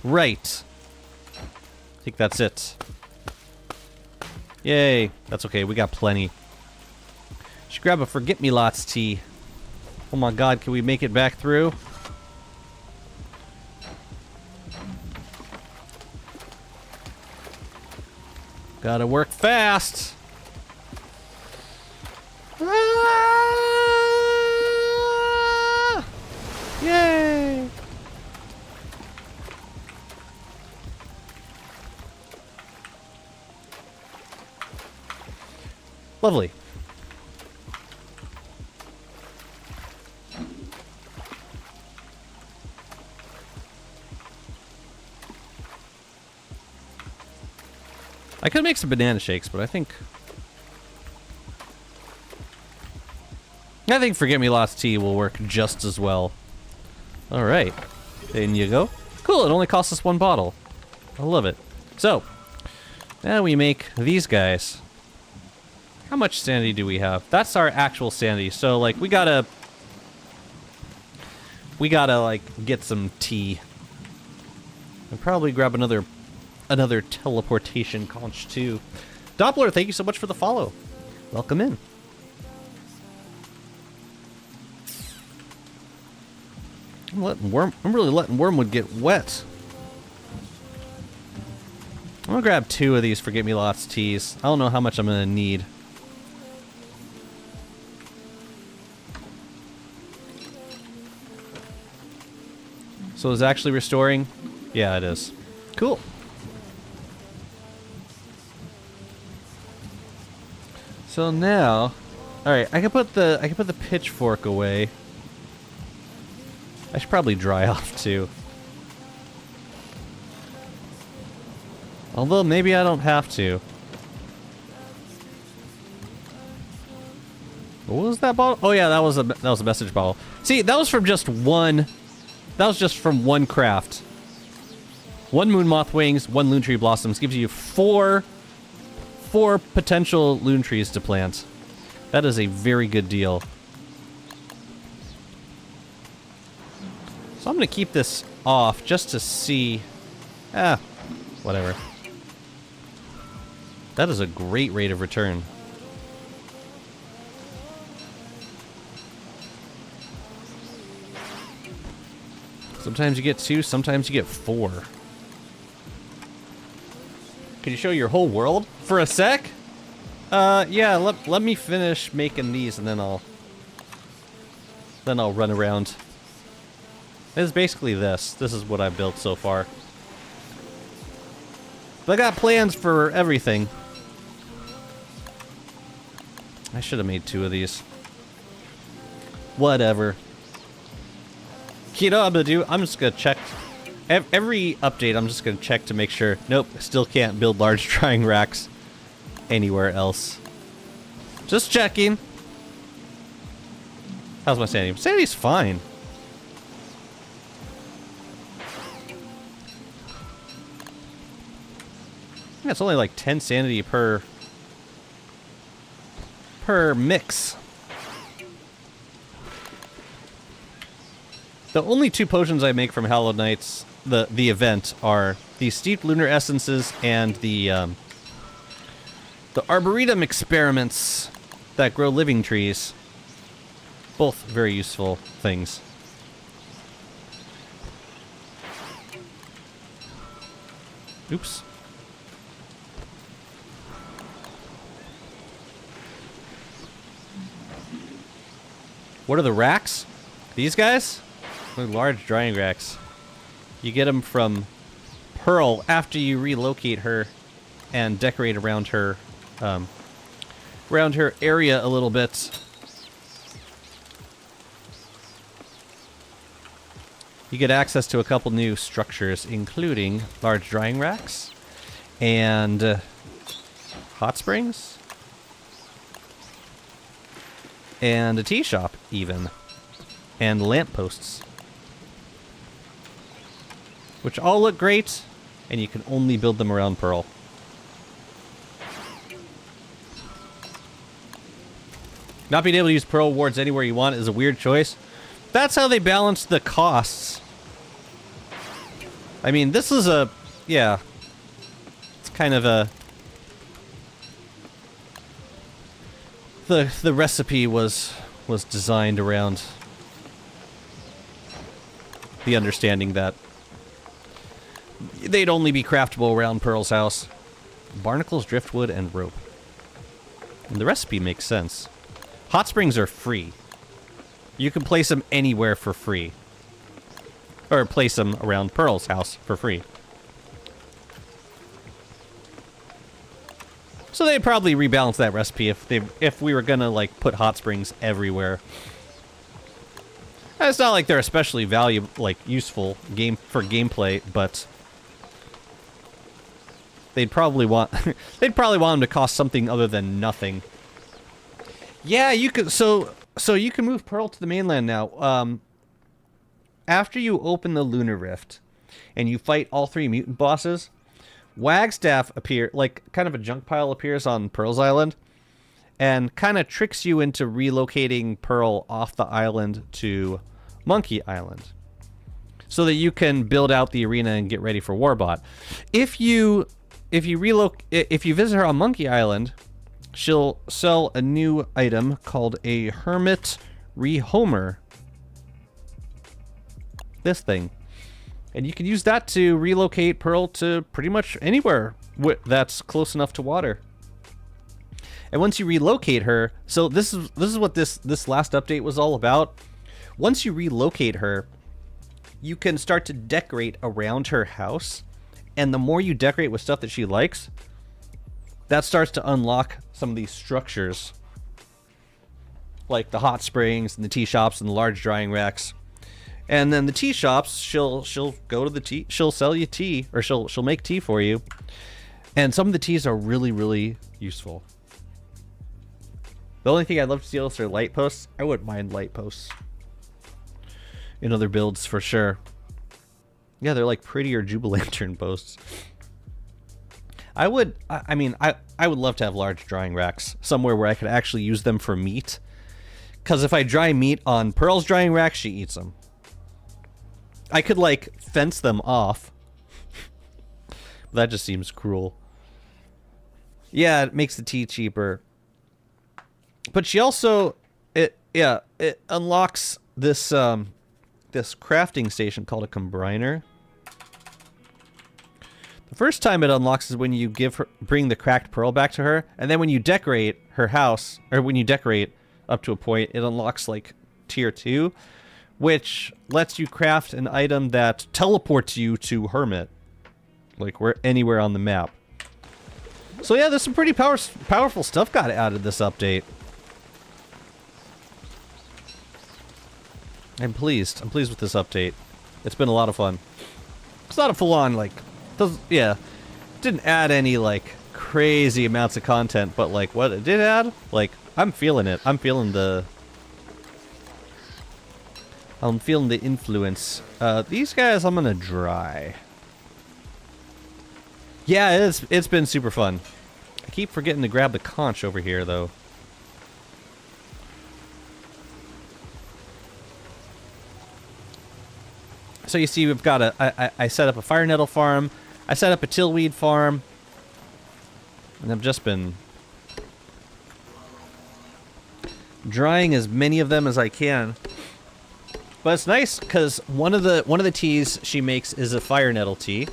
Right. I think that's it. Yay. That's okay, we got plenty. Should grab a forget-me-lots tea. Oh my god, can we make it back through? Gotta work fast. Ah! Yay! Lovely. I could make some banana shakes, but I think Forget-Me-Lots tea will work just as well. All right, in you go. Cool, it only costs us 1 bottle. I love it. So, now we make these guys. How much sanity do we have? That's our actual sanity. So, like, we gotta like get some tea. And probably grab another teleportation conch too. Doppler, thank you so much for the follow. Welcome in. I'm really letting Wormwood get wet. I'm gonna grab 2 of these Forget-Me-Lots teas. I don't know how much I'm gonna need. So is it actually restoring? Yeah, it is. Cool. So now, all right, I can put the pitchfork away. I should probably dry off too. Although maybe I don't have to. What was that bottle? Oh yeah, that was a message bottle. See, that was from just one. That was just from one craft. 1 moon moth wings, 1 loon tree blossoms gives you 4 potential loon trees to plant. That is a very good deal. So I'm gonna keep this off just to see. Whatever. That is a great rate of return. Sometimes you get 2, sometimes you get 4. Can you show your whole world for a sec? Yeah, let me finish making these and then I'll run around. It's basically this. This is what I've built so far. But I got plans for everything. I should have made 2 of these. Whatever. You know what I'm gonna do? I'm just gonna check. Every update, I'm just gonna check to make sure. Nope, still can't build large drying racks anywhere else. Just checking. How's my sanity? Sanity's fine. Yeah, it's only like 10 sanity per mix. The only 2 potions I make from Hallowed Knights, the event, are the Steeped Lunar Essences and the Arboretum experiments that grow living trees. Both very useful things. Oops. What are the racks? These guys? They're large drying racks. You get them from Pearl after you relocate her and decorate around her area a little bit. You get access to a couple new structures, including large drying racks and hot springs and a tea shop even, and lampposts, which all look great, and you can only build them around Pearl. Not being able to use Pearl wards anywhere you want is a weird choice. That's how they balance the costs. I mean, this is yeah. It's kind of a... The recipe was designed around the understanding that they'd only be craftable around Pearl's house. Barnacles, driftwood, and rope. And the recipe makes sense. Hot springs are free. You can place them anywhere for free. Or place them around Pearl's house for free. So they'd probably rebalance that recipe if we were gonna like put hot springs everywhere. And it's not like they're especially valuable, like useful for gameplay, but they'd probably want them to cost something other than nothing. Yeah, you could. So you can move Pearl to the mainland now. After you open the Lunar Rift and you fight all 3 mutant bosses, Wagstaff like kind of a junk pile appears on Pearl's Island and kind of tricks you into relocating Pearl off the island to Monkey Island so that you can build out the arena and get ready for Warbot. If you visit her on Monkey Island, she'll sell a new item called a Hermit Rehomer. This thing. And you can use that to relocate Pearl to pretty much anywhere that's close enough to water. And once you relocate her, so this is what this last update was all about. Once you relocate her, you can start to decorate around her house. And the more you decorate with stuff that she likes, that starts to unlock some of these structures. Like the hot springs and the tea shops and the large drying racks. And then the tea shops, she'll go to the tea, she'll sell you tea, or she'll make tea for you. And some of the teas are really, really useful. The only thing I'd love to steal is her light posts. I wouldn't mind light posts in other builds for sure. Yeah, they're like prettier Jubilantern posts. I would love to have large drying racks somewhere where I could actually use them for meat. Because if I dry meat on Pearl's drying rack, she eats them. I could, like, fence them off. That just seems cruel. Yeah, it makes the tea cheaper. But she also, it unlocks this, this crafting station called a Combiner. The first time it unlocks is when you bring the cracked pearl back to her, and then when you decorate her house, or when you decorate up to a point, it unlocks, like, tier 2. Which lets you craft an item that teleports you to Hermit. Like, anywhere on the map. So yeah, there's some pretty powerful stuff got added this update. I'm pleased. I'm pleased with this update. It's been a lot of fun. It's not a full-on, like... didn't add any, like, crazy amounts of content, but, like, what it did add, like, I'm feeling it. I'm feeling the influence. These guys I'm gonna dry. Yeah, it's been super fun. I keep forgetting to grab the conch over here, though. So you see, we've got I set up a fire nettle farm. I set up a tillweed farm. And I've just been drying as many of them as I can. But it's nice because one of the teas she makes is a fire nettle tea.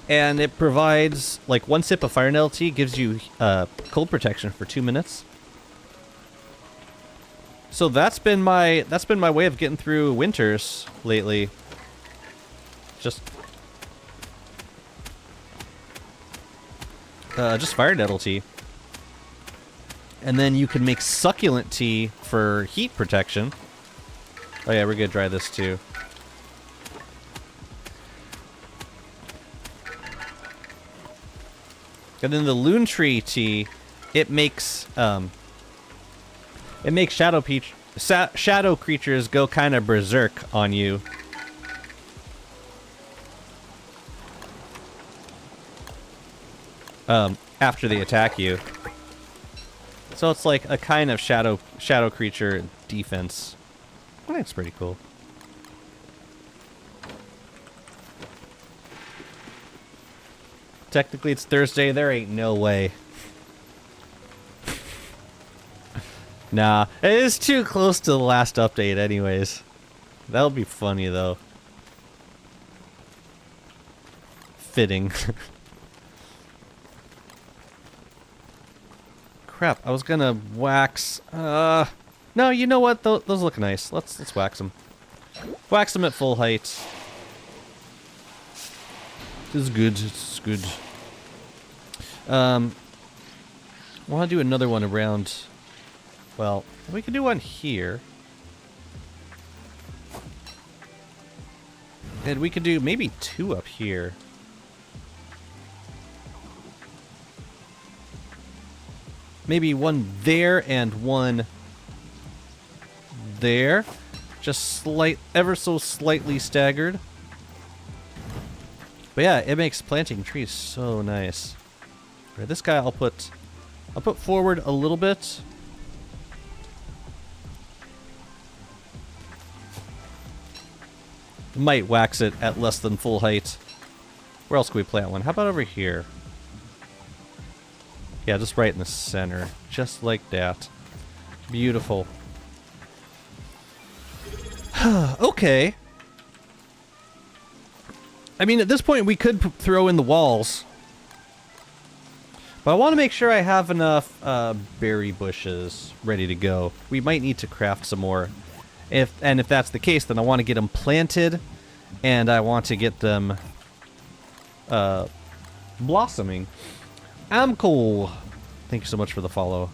And it provides, like, 1 sip of fire nettle tea gives you cold protection for 2 minutes. So that's been my way of getting through winters lately. Just fire nettle tea. And then you can make succulent tea for heat protection. Oh yeah, we're gonna dry this too. And then the loon tree tea, it makes shadow creatures go kind of berserk on you. After they attack you. So it's like a kind of shadow creature defense. I think it's pretty cool. Technically it's Thursday, there ain't no way. Nah, it is too close to the last update anyways. That'll be funny though. fitting. Crap, I was gonna wax. No, you know what? Those look nice. Let's wax them. Wax them at full height. It's good. It's good. I want to do another one around. Well, we could do one here. And we could do maybe 2 up here. Maybe 1 there and 1 there. Just ever so slightly staggered. But yeah, it makes planting trees so nice. Right, this guy I'll put forward a little bit. Might wax it at less than full height. Where else can we plant one? How about over here? Yeah, just right in the center. Just like that. Beautiful. Okay. I mean, at this point, we could throw in the walls. But I want to make sure I have enough berry bushes ready to go. We might need to craft some more. If that's the case, then I want to get them planted. And I want to get them blossoming. I'm cool. Thank you so much for the follow.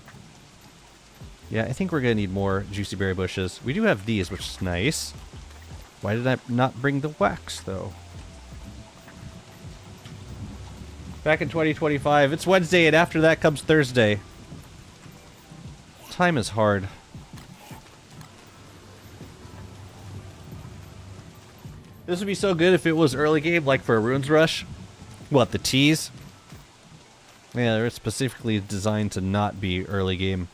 Yeah, I think we're going to need more juicy berry bushes. We do have these, which is nice. Why did I not bring the wax, though? Back in 2025. It's Wednesday, and after that comes Thursday. Time is hard. This would be so good if it was early game, like for a Runes Rush. What, the teas? Yeah, they're specifically designed to not be early game.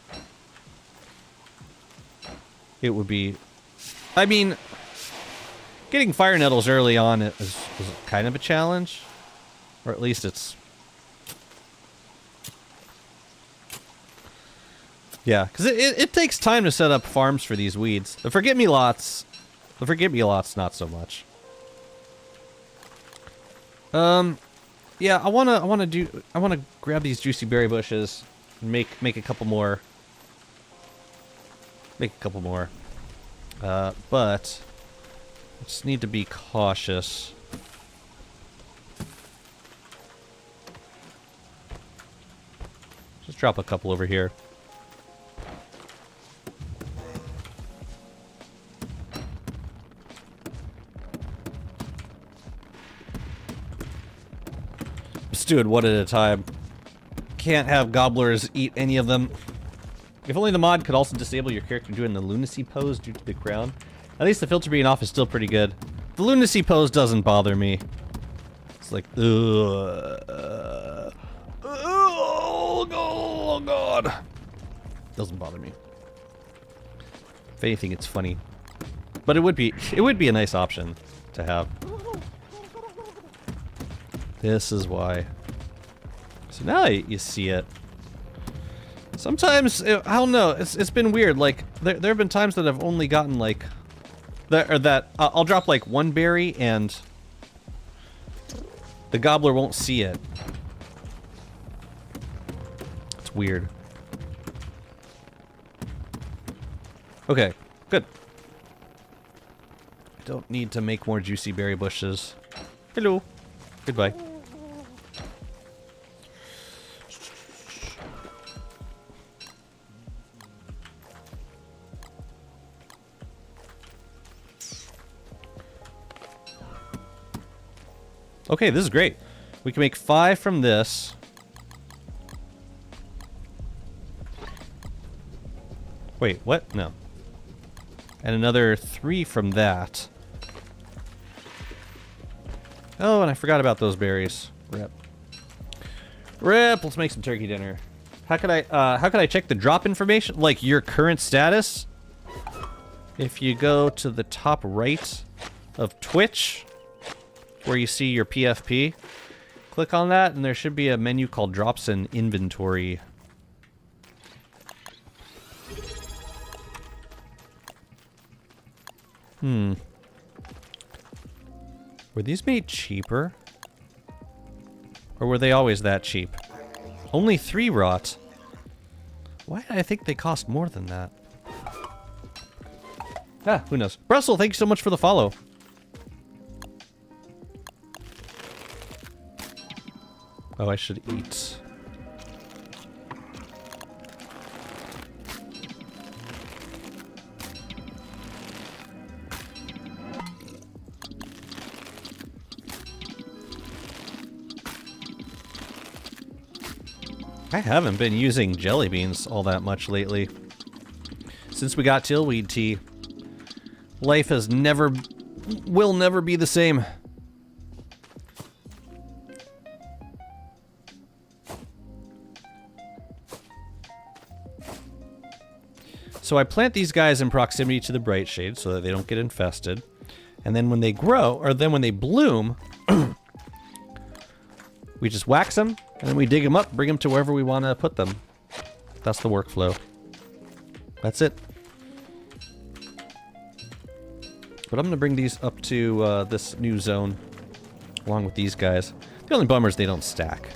It would be... I mean, getting fire nettles early on is kind of a challenge. Or at least it's... Yeah, because it takes time to set up farms for these weeds. The forget-me-lots, not so much. Yeah, I wanna grab these juicy berry bushes and make a couple more. But I just need to be cautious. Just drop a couple over here. Just do it one at a time. Can't have gobblers eat any of them. If only the mod could also disable your character doing the lunacy pose due to the crown. At least the filter being off is still pretty good. The lunacy pose doesn't bother me. It's like, oh god. Doesn't bother me. If anything, it's funny. But it would be a nice option to have. This is why. So now you see it. Sometimes, I don't know, it's been weird. Like, there have been times that I've only gotten, like... I'll drop, like, 1 berry, and... the gobbler won't see it. It's weird. Okay, good. I don't need to make more juicy berry bushes. Hello. Goodbye. Okay, this is great. We can make 5 from this. Wait, what? No. And another 3 from that. Oh, and I forgot about those berries. Rip. Rip, let's make some turkey dinner. How could I check the drop information? Like your current status? If you go to the top right of Twitch, where you see your PFP, click on that, and there should be a menu called Drops in Inventory. Were these made cheaper? Or were they always that cheap? Only 3 rot. Why did I think they cost more than that? Ah, who knows? Russell, thank you so much for the follow. Oh, I should eat. I haven't been using jelly beans all that much lately. Since we got tillweed tea, life has will never be the same. So I plant these guys in proximity to the bright shade so that they don't get infested. And then when they grow, or then when they bloom, we just wax them, and then we dig them up, bring them to wherever we want to put them. That's the workflow. That's it. But I'm going to bring these up to this new zone, along with these guys. The only bummer is they don't stack.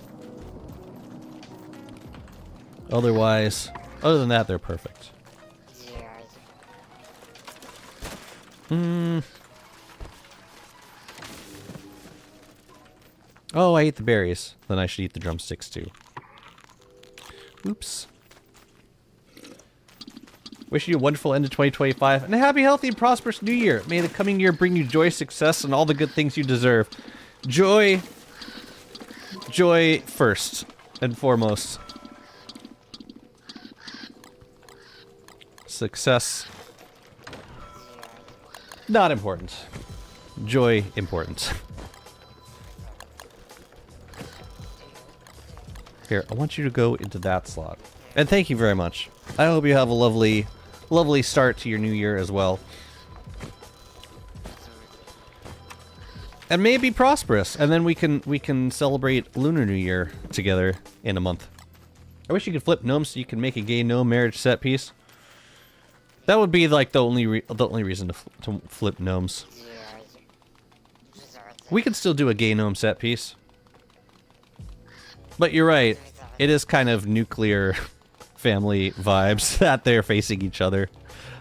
Otherwise, other than that, they're perfect. Oh, I ate the berries. Then I should eat the drumsticks too. Oops. Wish you a wonderful end of 2025 and a happy, healthy, and prosperous new year. May the coming year bring you joy, success, and all the good things you deserve. Joy. Joy first and foremost. Success. Not important. Joy important. Here, I want you to go into that slot. And thank you very much. I hope you have a lovely, lovely start to your new year as well. And may it be prosperous. And then we can celebrate Lunar New Year together in a month. I wish you could flip gnomes so you can make a gay gnome marriage set piece. That would be like the only reason to flip gnomes. We could still do a gay gnome set piece. But you're right. It is kind of nuclear family vibes that they're facing each other.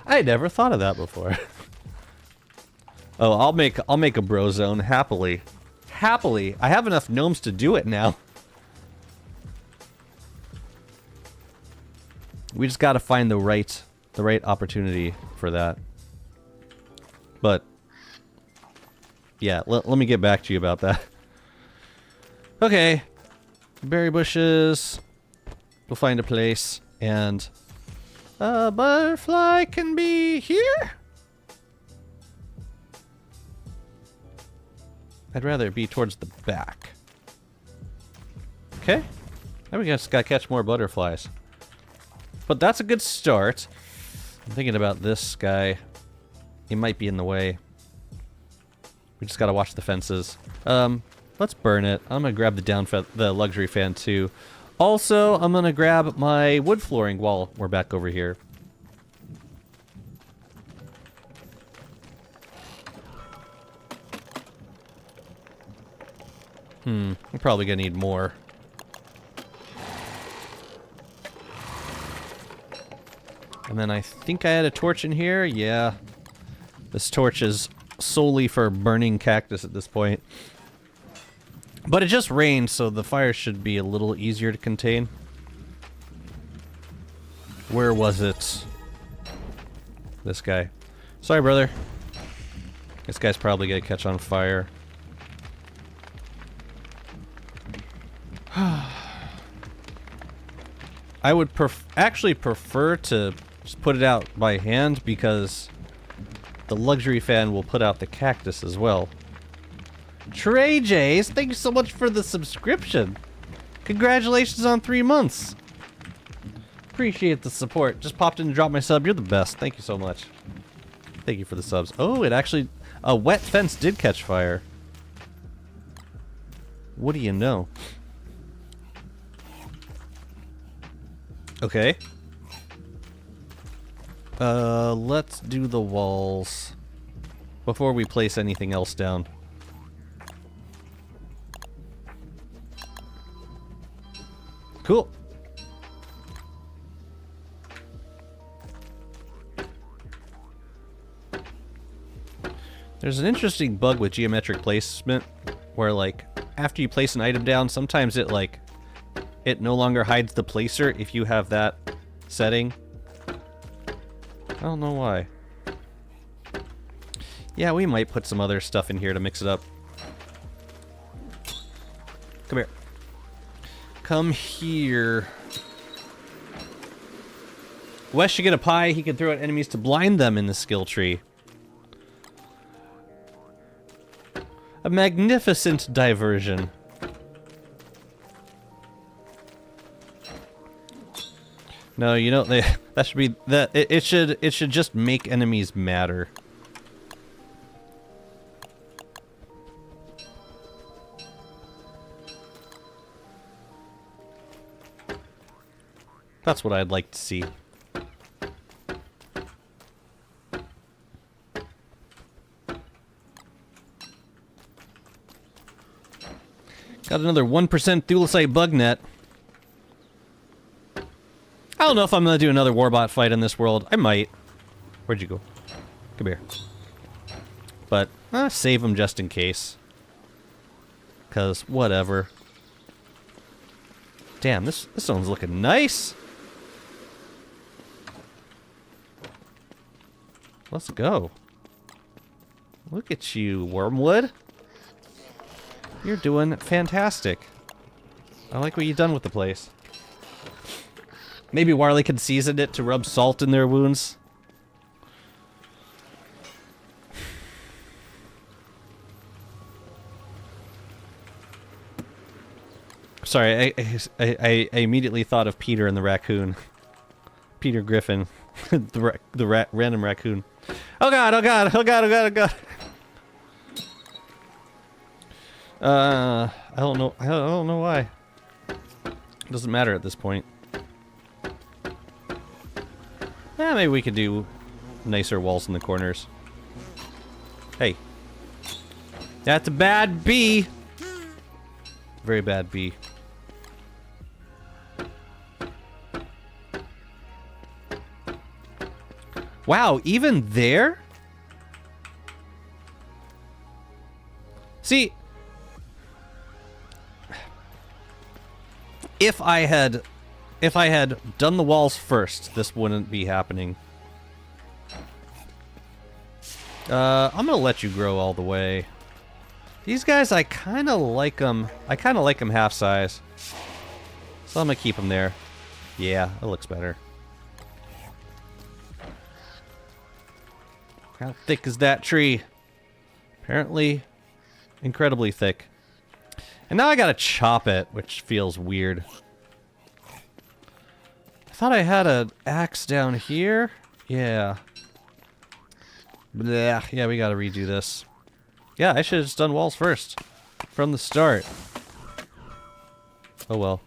I never thought of that before. Oh, I'll make a bro zone happily. Happily. I have enough gnomes to do it now. We just got to find the right opportunity for that. But yeah, let me get back to you about that. Okay. Berry bushes. We'll find a place. And a butterfly can be here? I'd rather it be towards the back. Okay. Now we just gotta catch more butterflies. But that's a good start. I'm thinking about this guy. He might be in the way. We just gotta watch the fences. Let's burn it. I'm gonna grab the luxury fan too. Also, I'm gonna grab my wood flooring while we're back over here. I'm probably gonna need more. And then I think I had a torch in here. Yeah. This torch is solely for burning cactus at this point. But it just rained, so the fire should be a little easier to contain. Where was it? This guy. Sorry, brother. This guy's probably gonna catch on fire. I would actually prefer to just put it out by hand because the luxury fan will put out the cactus as well. Trey Jays, thank you so much for the subscription. Congratulations on 3 months. Appreciate the support. Just popped in to drop my sub. You're the best. Thank you so much. Thank you for the subs. Oh, it actually... A wet fence did catch fire. What do you know? Okay. Let's do the walls before we place anything else down. Cool. There's an interesting bug with geometric placement where, like, after you place an item down, sometimes it, like, it no longer hides the placer if you have that setting. I don't know why. Yeah, we might put some other stuff in here to mix it up. Come here. Come here. Wes should get a pie he can throw at enemies to blind them in the skill tree. A magnificent diversion. No, you know, that should be that it should just make enemies madder. That's what I'd like to see. Got another 1% Thulecite bug net. I don't know if I'm gonna do another Warbot fight in this world. I might. Where'd you go? Come here. But, save him just in case. 'Cause, whatever. Damn, this one's looking nice. Let's go. Look at you, Wormwood. You're doing fantastic. I like what you've done with the place. Maybe Warley could season it to rub salt in their wounds. Sorry, I immediately thought of Peter and the raccoon. Peter Griffin. the random raccoon. Oh god, oh god, oh god, oh god, oh god. I don't know why. It doesn't matter at this point. Maybe we could do nicer walls in the corners. Hey. That's a bad bee. Very bad bee. Wow, even there? See, if I had done the walls first, this wouldn't be happening. I'm gonna let you grow all the way. These guys, I kind of like them. I kind of like them half size. So I'm gonna keep them there. Yeah, it looks better. How thick is that tree? Apparently, incredibly thick. And now I gotta chop it, which feels weird. I thought I had an axe down here. Yeah. Blech. Yeah, we gotta redo this. Yeah, I should have just done walls first. From the start. Oh well.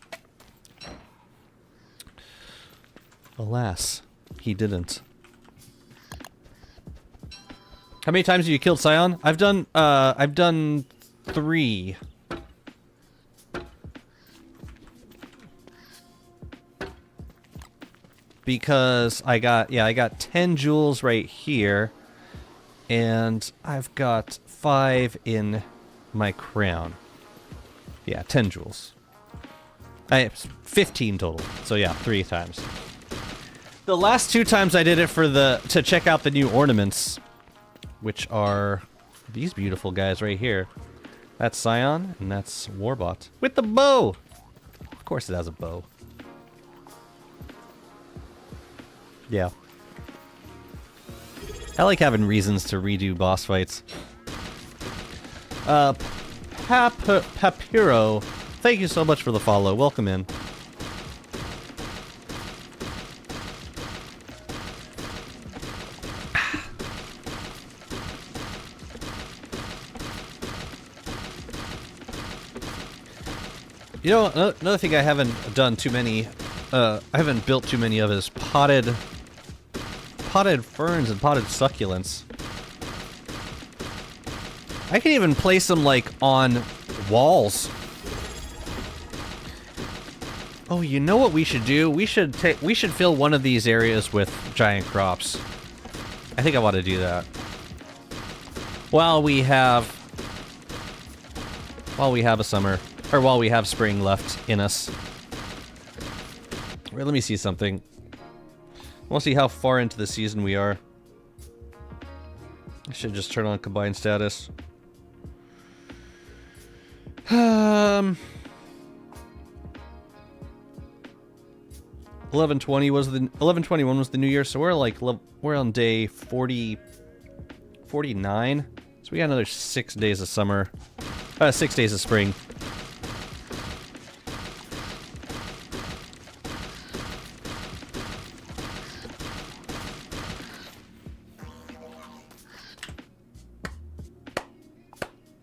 Alas, he didn't. How many times have you killed Scion? I've done 3. Because I got 10 jewels right here, and I've got 5 in my crown. Yeah, 10 jewels. I have 15 total. So yeah, 3 times. The last 2 times I did it for to check out the new ornaments, which are these beautiful guys right here. That's Scion, and that's Warbot. With the bow! Of course it has a bow. Yeah. I like having reasons to redo boss fights. Papiro, thank you so much for the follow. Welcome in. You know, another thing I haven't done too many, I haven't built too many of is potted ferns and potted succulents. I can even place them, like, on walls. Oh, you know what we should do? We should fill one of these areas with giant crops. I think I want to do that. While we have a summer, or while we have spring left in us. Let me see something. I want to see how far into the season we are. I should just turn on combined status. 11:20 was the 11:21 was the new year, so we're on day 49. So we got another 6 days of summer, 6 days of spring.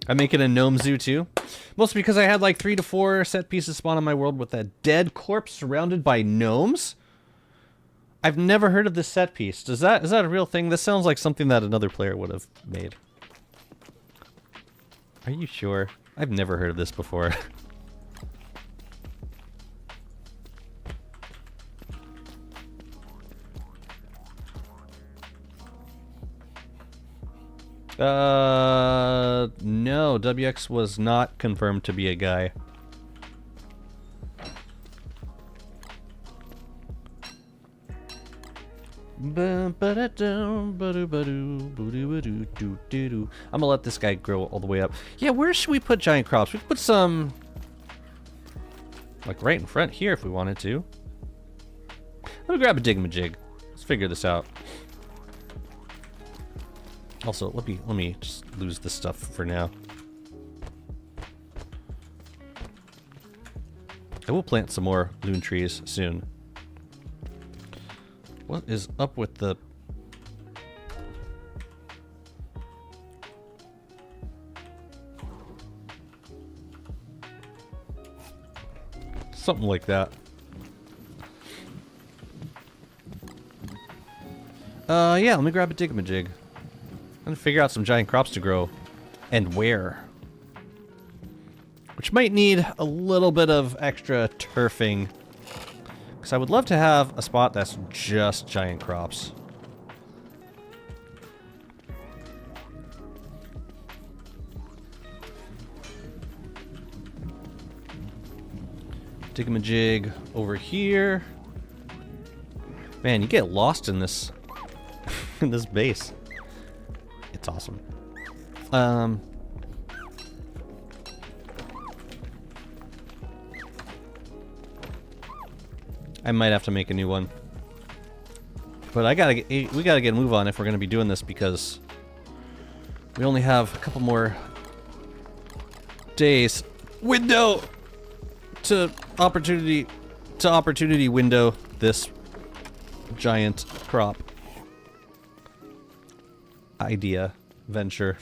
I'm making a gnome zoo too. Mostly because I had like 3 to 4 set pieces spawn on my world with a dead corpse surrounded by gnomes. I've never heard of this set piece. Is that a real thing? This sounds like something that another player would have made. Are you sure? I've never heard of this before. No, WX was not confirmed to be a guy. I'm gonna let this guy grow all the way up. Yeah, where should we put giant crops? We could put some, like, right in front here if we wanted to. Let me grab a digamajig. Let's figure this out. Also, let me just lose this stuff for now. I will plant some more loon trees soon. What is up with the... Something like that. Yeah, let me grab a digamajig. And figure out some giant crops to grow. And where. Which might need a little bit of extra turfing. Because I would love to have a spot that's just giant crops. Digamajig over here. Man, you get lost in this in this base. It's awesome. I might have to make a new one. But we gotta get a move on if we're gonna be doing this, because we only have a couple more days window to opportunity window this giant crop idea venture.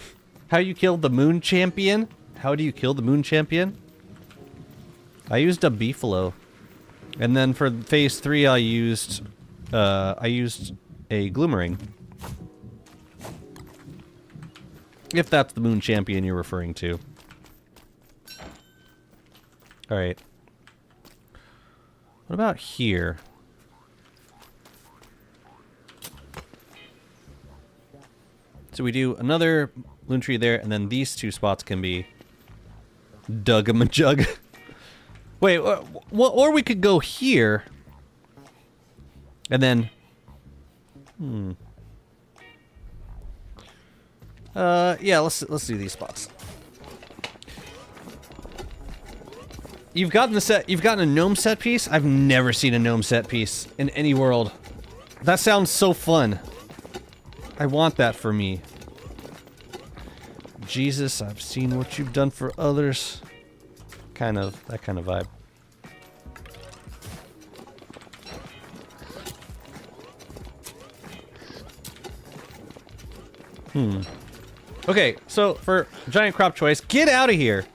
How you killed the moon champion? How do you kill the moon champion? I used a beefalo. And then for phase 3 I used a gloomerang. If that's the moon champion you're referring to. Alright. What about here? So we do another loon tree there, and then these 2 spots can be dug-a-ma-jug. Wait, or we could go here, and then... yeah, let's do these spots. You've gotten a gnome set piece? I've never seen a gnome set piece in any world. That sounds so fun. I want that for me. Jesus, I've seen what you've done for others. That kind of vibe. Okay, so for giant crop choice, get out of here.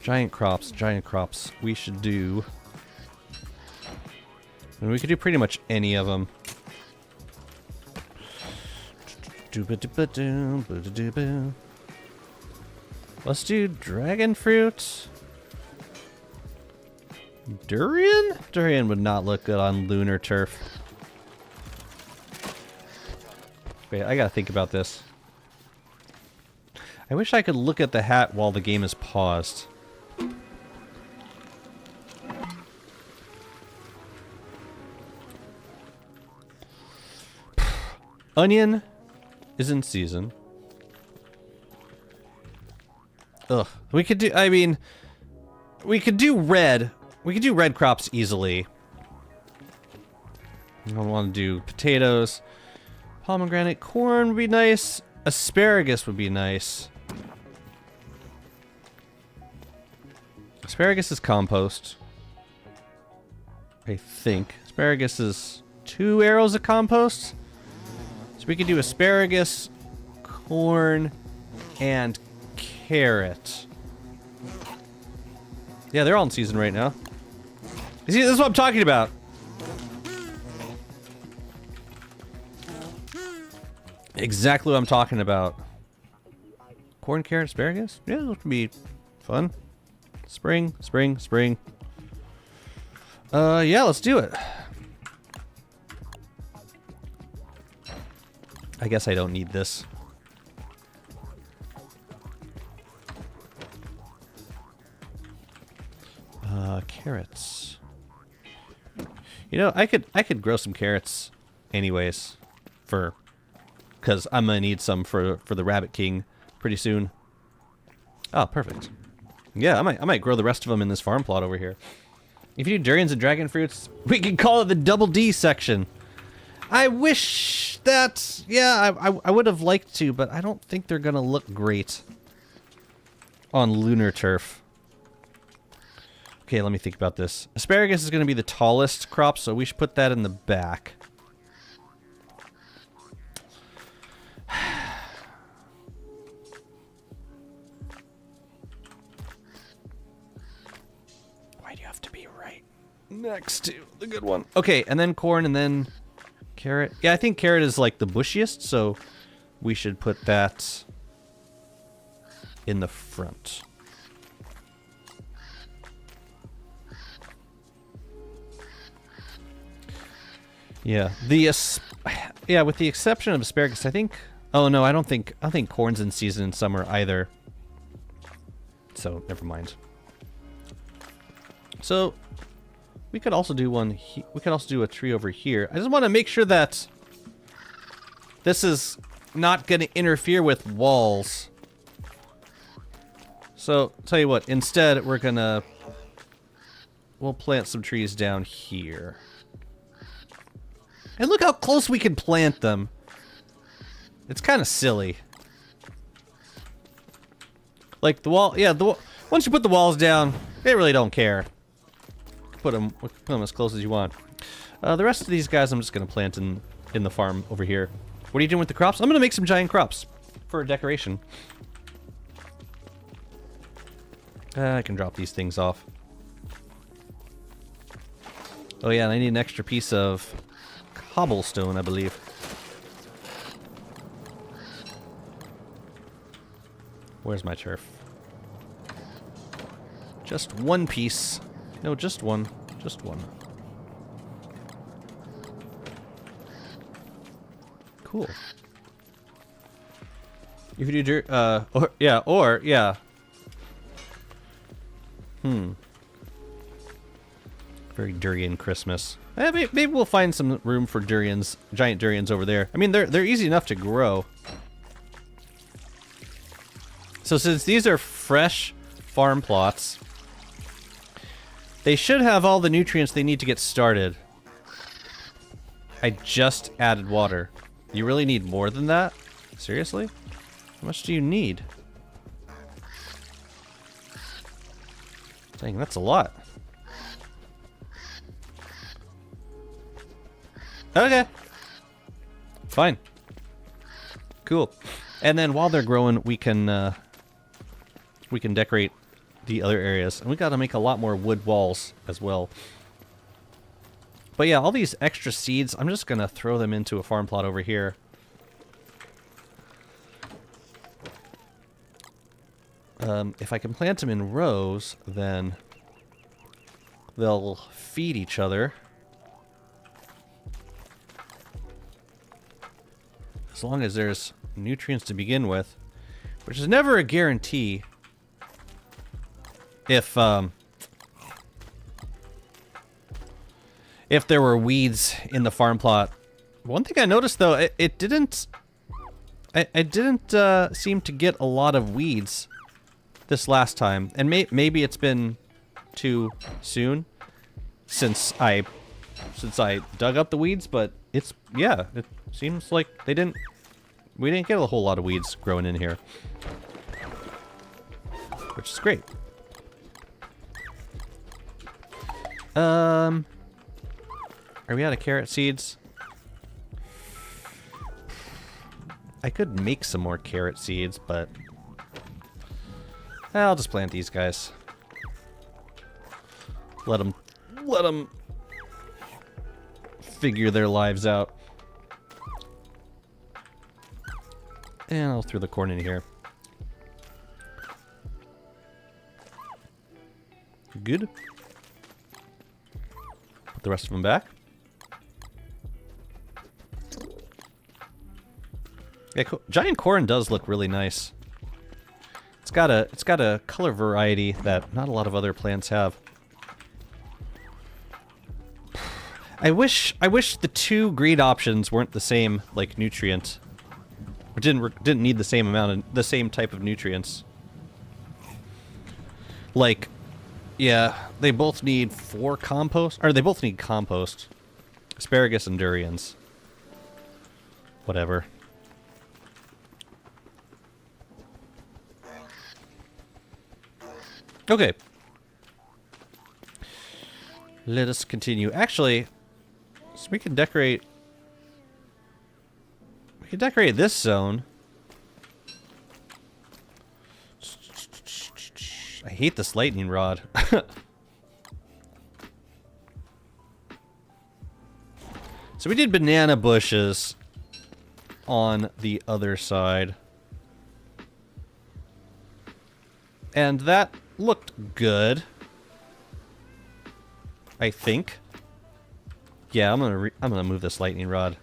Giant crops. We should do... And we could do pretty much any of them. Let's do dragon fruit. Durian? Durian would not look good on lunar turf. Wait, I gotta think about this. I wish I could look at the hat while the game is paused. Onion is in season. Ugh. We could do, I mean, we could do red. We could do red crops easily. I don't want to do potatoes. Pomegranate, corn would be nice. Asparagus would be nice. Asparagus is compost. I think. Asparagus is 2 arrows of compost. So we could do asparagus, corn, and carrot. Yeah, they're all in season right now. You see, this is what I'm talking about. Exactly what I'm talking about. Corn, carrot, asparagus? Yeah, this would be fun. Spring, spring, spring. Yeah, let's do it. I guess I don't need this. Carrots. You know, I could grow some carrots anyways because I'm gonna need some for the Rabbit King pretty soon. Oh, perfect. Yeah, I might grow the rest of them in this farm plot over here. If you do durians and dragon fruits, we can call it the double D section. I wish that, yeah, I would have liked to, but I don't think they're gonna look great on lunar turf. Okay, let me think about this. Asparagus is gonna be the tallest crop, so we should put that in the back. Why do you have to be right next to the good one? Okay, and then corn, and then carrot. Yeah, I think carrot is like the bushiest, so we should put that in the front. Yeah, yeah, with the exception of asparagus, I think. Oh no, I don't think corn's in season in summer either. So never mind. So we could also do one. We could also do a tree over here. I just want to make sure that this is not going to interfere with walls. So tell you what, instead we'll plant some trees down here. And look how close we can plant them. It's kind of silly. Like the wall, yeah. Once you put the walls down, they really don't care. Put them as close as you want. The rest of these guys, I'm just gonna plant in the farm over here. What are you doing with the crops? I'm gonna make some giant crops for decoration. I can drop these things off. Oh yeah, and I need an extra piece of cobblestone, I believe. Where's my turf? Just one piece. No, just one. Just one. Cool. If you do dirt, or yeah. Very durian Christmas. Maybe we'll find some room for durians, giant durians over there. I mean, they're easy enough to grow. So since these are fresh farm plots, they should have all the nutrients they need to get started. I just added water. You really need more than that? Seriously? How much do you need? Dang, that's a lot. Okay. Fine. Cool. And then while they're growing, we can decorate the other areas. And we got to make a lot more wood walls as well. But yeah, all these extra seeds, I'm just going to throw them into a farm plot over here. If I can plant them in rows, then they'll feed each other. As long as there's nutrients to begin with, which is never a guarantee. If there were weeds in the farm plot. One thing I noticed though, it didn't seem to get a lot of weeds this last time, and maybe it's been too soon since I dug up the weeds, but it seems like we didn't get a whole lot of weeds growing in here, which is great. Are we out of carrot seeds? I could make some more carrot seeds, but I'll just plant these guys. Let them figure their lives out. And I'll throw the corn in here. Good. Put the rest of them back. Yeah, cool. Giant corn does look really nice. It's got a color variety that not a lot of other plants have. I wish the two green options weren't the same, like, nutrient. Or didn't need the same amount of the same type of nutrients. Like, yeah, they both need 4 compost, or they both need compost. Asparagus and durians. Whatever. Okay. Let us continue. Actually, so we can decorate this zone. I hate this lightning rod. So we did banana bushes on the other side. And that looked good. I think. Yeah, I'm gonna move this lightning rod.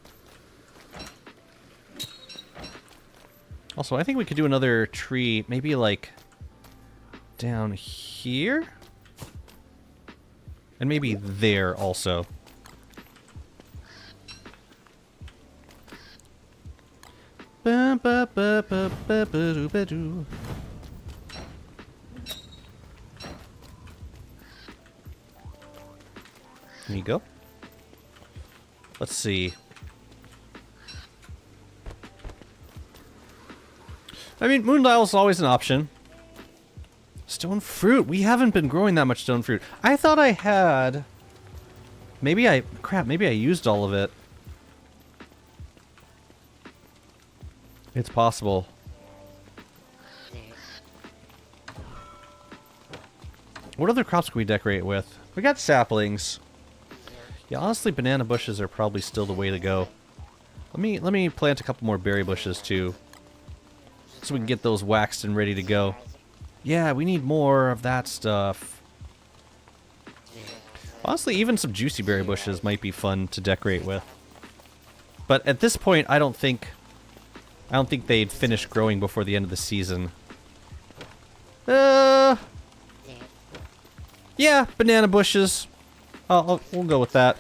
Also, I think we could do another tree, maybe like down here? And maybe there also. Ba ba ba ba ba ba doo ba doo. There you go. Let's see. I mean, moondial is always an option. Stone fruit. We haven't been growing that much stone fruit. I thought I had. Maybe I used all of it. It's possible. What other crops can we decorate with? We got saplings. Yeah, honestly, banana bushes are probably still the way to go. Let me plant a couple more berry bushes too, so we can get those waxed and ready to go. Yeah, we need more of that stuff. Honestly, even some juicy berry bushes might be fun to decorate with. But at this point, I don't think they'd finish growing before the end of the season. Yeah, banana bushes. We'll go with that.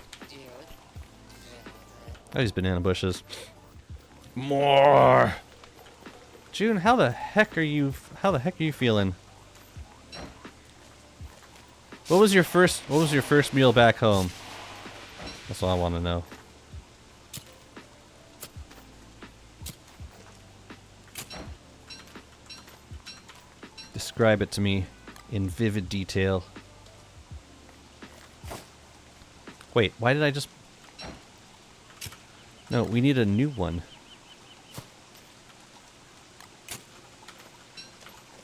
These banana bushes. More. June, how the heck are you feeling? What was your first meal back home? That's all I want to know. Describe it to me in vivid detail. Wait, why did I just... No, we need a new one.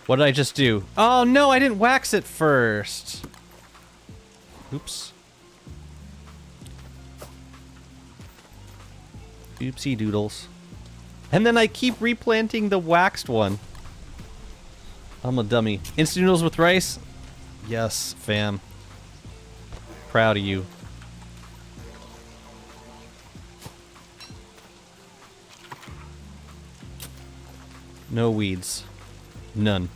What did I just do? Oh no, I didn't wax it first. Oops. Oopsie doodles. And then I keep replanting the waxed one. I'm a dummy. Instant noodles with rice? Yes, fam. Proud of you. No weeds. None.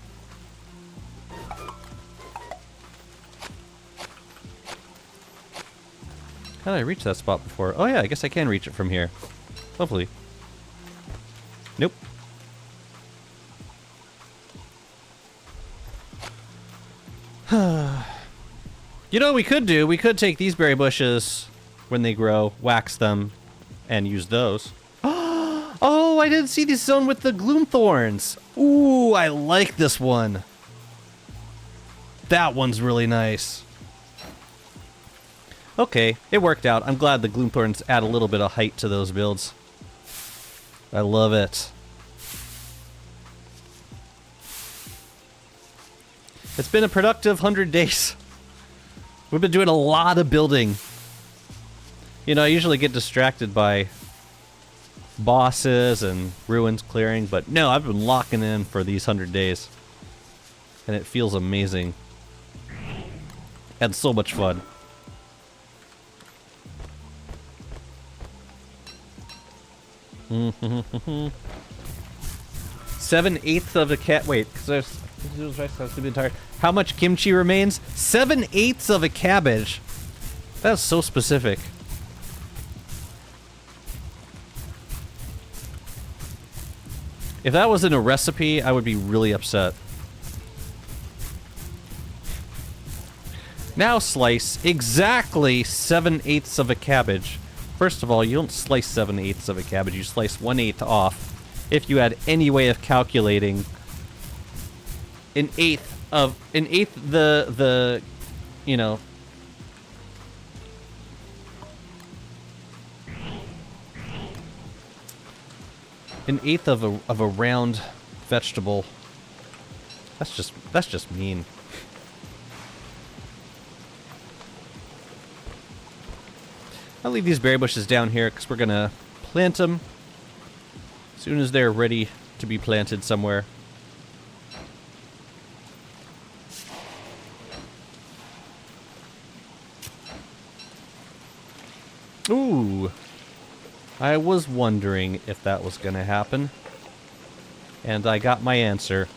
How did I reach that spot before? Oh yeah, I guess I can reach it from here. Hopefully. Nope. You know what we could do? We could take these berry bushes when they grow, wax them, and use those. Oh, I didn't see this zone with the gloom thorns. Ooh, I like this one. That one's really nice. Okay, it worked out. I'm glad the gloom thorns add a little bit of height to those builds. I love it. It's been a productive 100 days. We've been doing a lot of building. You know, I usually get distracted by bosses and ruins clearing, but no, I've been locking in for these 100 days. And it feels amazing. And so much fun. Seven-eighths of a cat. Wait, because there's how much kimchi remains? 7/8 of a cabbage. That's so specific. If that was in a recipe, I would be really upset. Now slice exactly 7/8 of a cabbage. First of all, you don't slice 7/8 of a cabbage. You slice 1/8 off. If you had any way of calculating an eighth the you know, an eighth of a round vegetable. That's just mean. I'll leave these berry bushes down here because we're gonna plant them as soon as they're ready to be planted somewhere. Ooh, I was wondering if that was gonna happen, and I got my answer.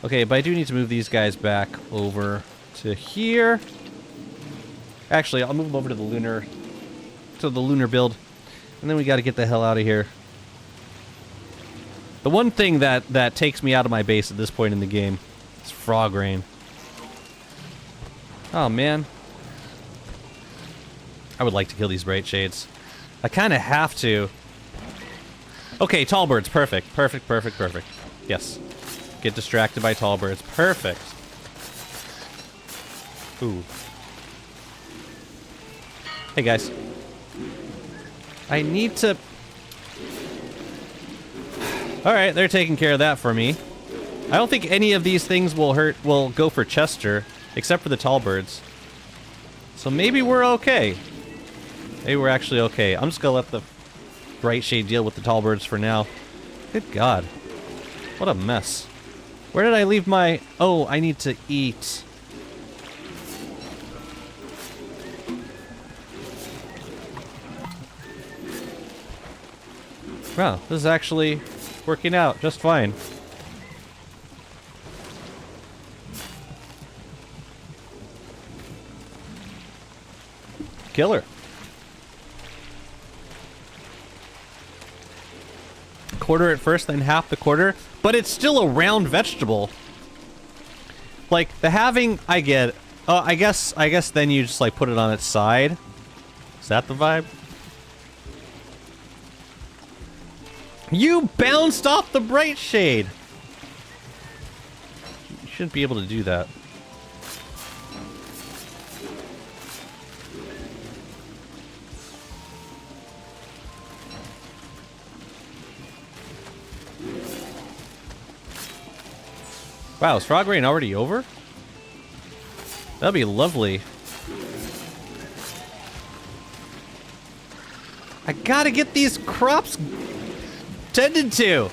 Okay, but I do need to move these guys back over to here. Actually, I'll move them over to the lunar build, and then we got to get the hell out of here. The one thing that takes me out of my base at this point in the game is frog rain. Oh man, I would like to kill these bright shades. I kind of have to. Okay, tall birds, perfect. Yes, get distracted by tall birds, perfect. Ooh. Hey guys, I need to... Alright, they're taking care of that for me. I don't think any of these things will go for Chester, except for the tall birds. So maybe we're okay. Maybe we're actually okay. I'm just gonna let the bright shade deal with the tall birds for now. Good God. What a mess. Where did I leave my... Oh, I need to eat. Wow, this is actually working out just fine. Killer. Quarter at first, then half the quarter, but it's still a round vegetable. Like the halving, I get. I guess then you just like put it on its side. Is that the vibe? You bounced off the bright shade! You shouldn't be able to do that. Wow, is frog rain already over? That'd be lovely. I gotta get these crops tended to.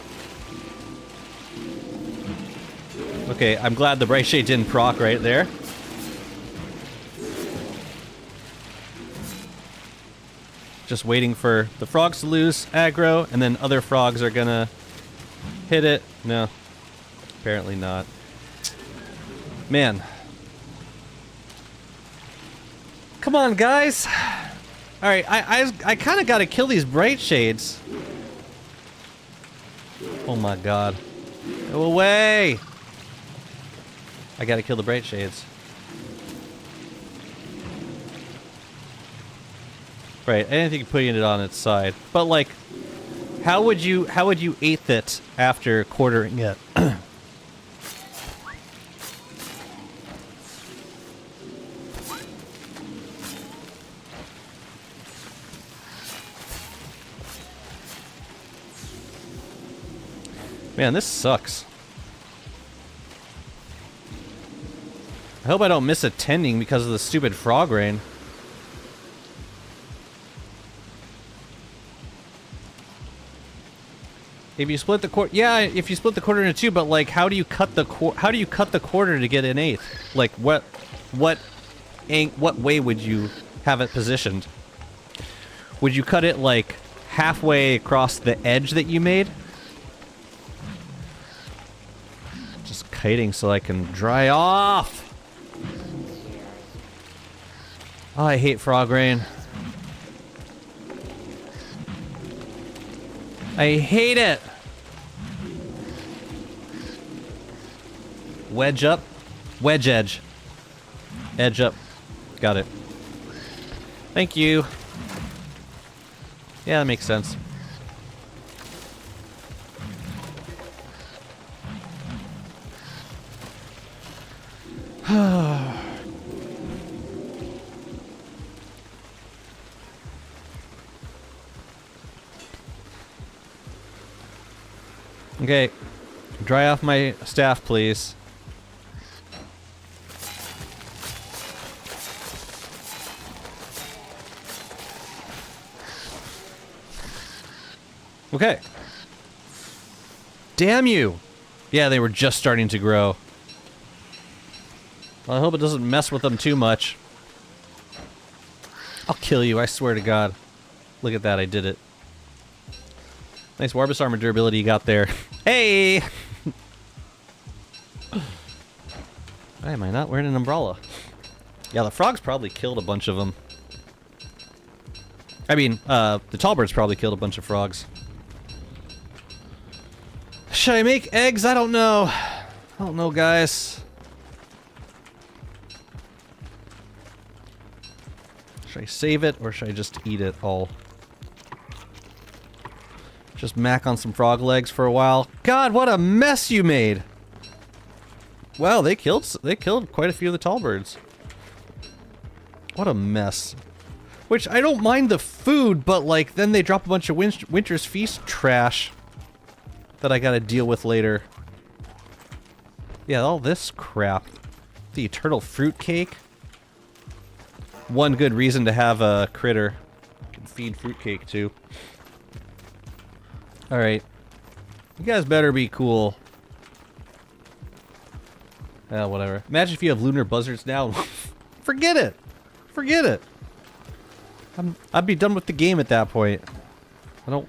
Okay, I'm glad the Bright Shade didn't proc right there. Just waiting for the frogs to lose aggro, and then other frogs are gonna hit it. No, apparently not. Man. Come on, guys. Alright, I kind of gotta kill these Bright Shades. Oh my god. Go away! I gotta kill the Bright Shades. Right, I didn't think putting it on its side. But like, how would you 8th it after quartering it? Man, this sucks. I hope I don't miss a tending because of the stupid frog rain. If you split the quarter, yeah, if you split the quarter into two, but like, how do you cut the quarter to get an 8th? Like, what way would you have it positioned? Would you cut it like halfway across the edge that you made? Just kiting so I can dry off. Oh, I hate frog rain. I hate it. Wedge up. Wedge edge. Edge up. Got it. Thank you. Yeah, that makes sense. Okay. Dry off my staff, please. Okay. Damn you! Yeah, they were just starting to grow. Well, I hope it doesn't mess with them too much. I'll kill you, I swear to God. Look at that, I did it. Nice Warbus armor durability you got there. Hey! Why am I not wearing an umbrella? Yeah, the frogs probably killed a bunch of them. I mean, the tall birds probably killed a bunch of frogs. Should I make eggs? I don't know. I don't know, guys. Should I save it, or should I just eat it all? Just mac on some frog legs for a while. God, what a mess you made! Wow, they killed quite a few of the tall birds. What a mess. Which, I don't mind the food, but like, then they drop a bunch of Winter's Feast trash that I gotta deal with later. Yeah, all this crap. The eternal fruitcake. One good reason to have a critter. You can feed fruitcake too. Alright. You guys better be cool. Whatever. Imagine if you have lunar buzzards now. Forget it! Forget it! I'd be done with the game at that point.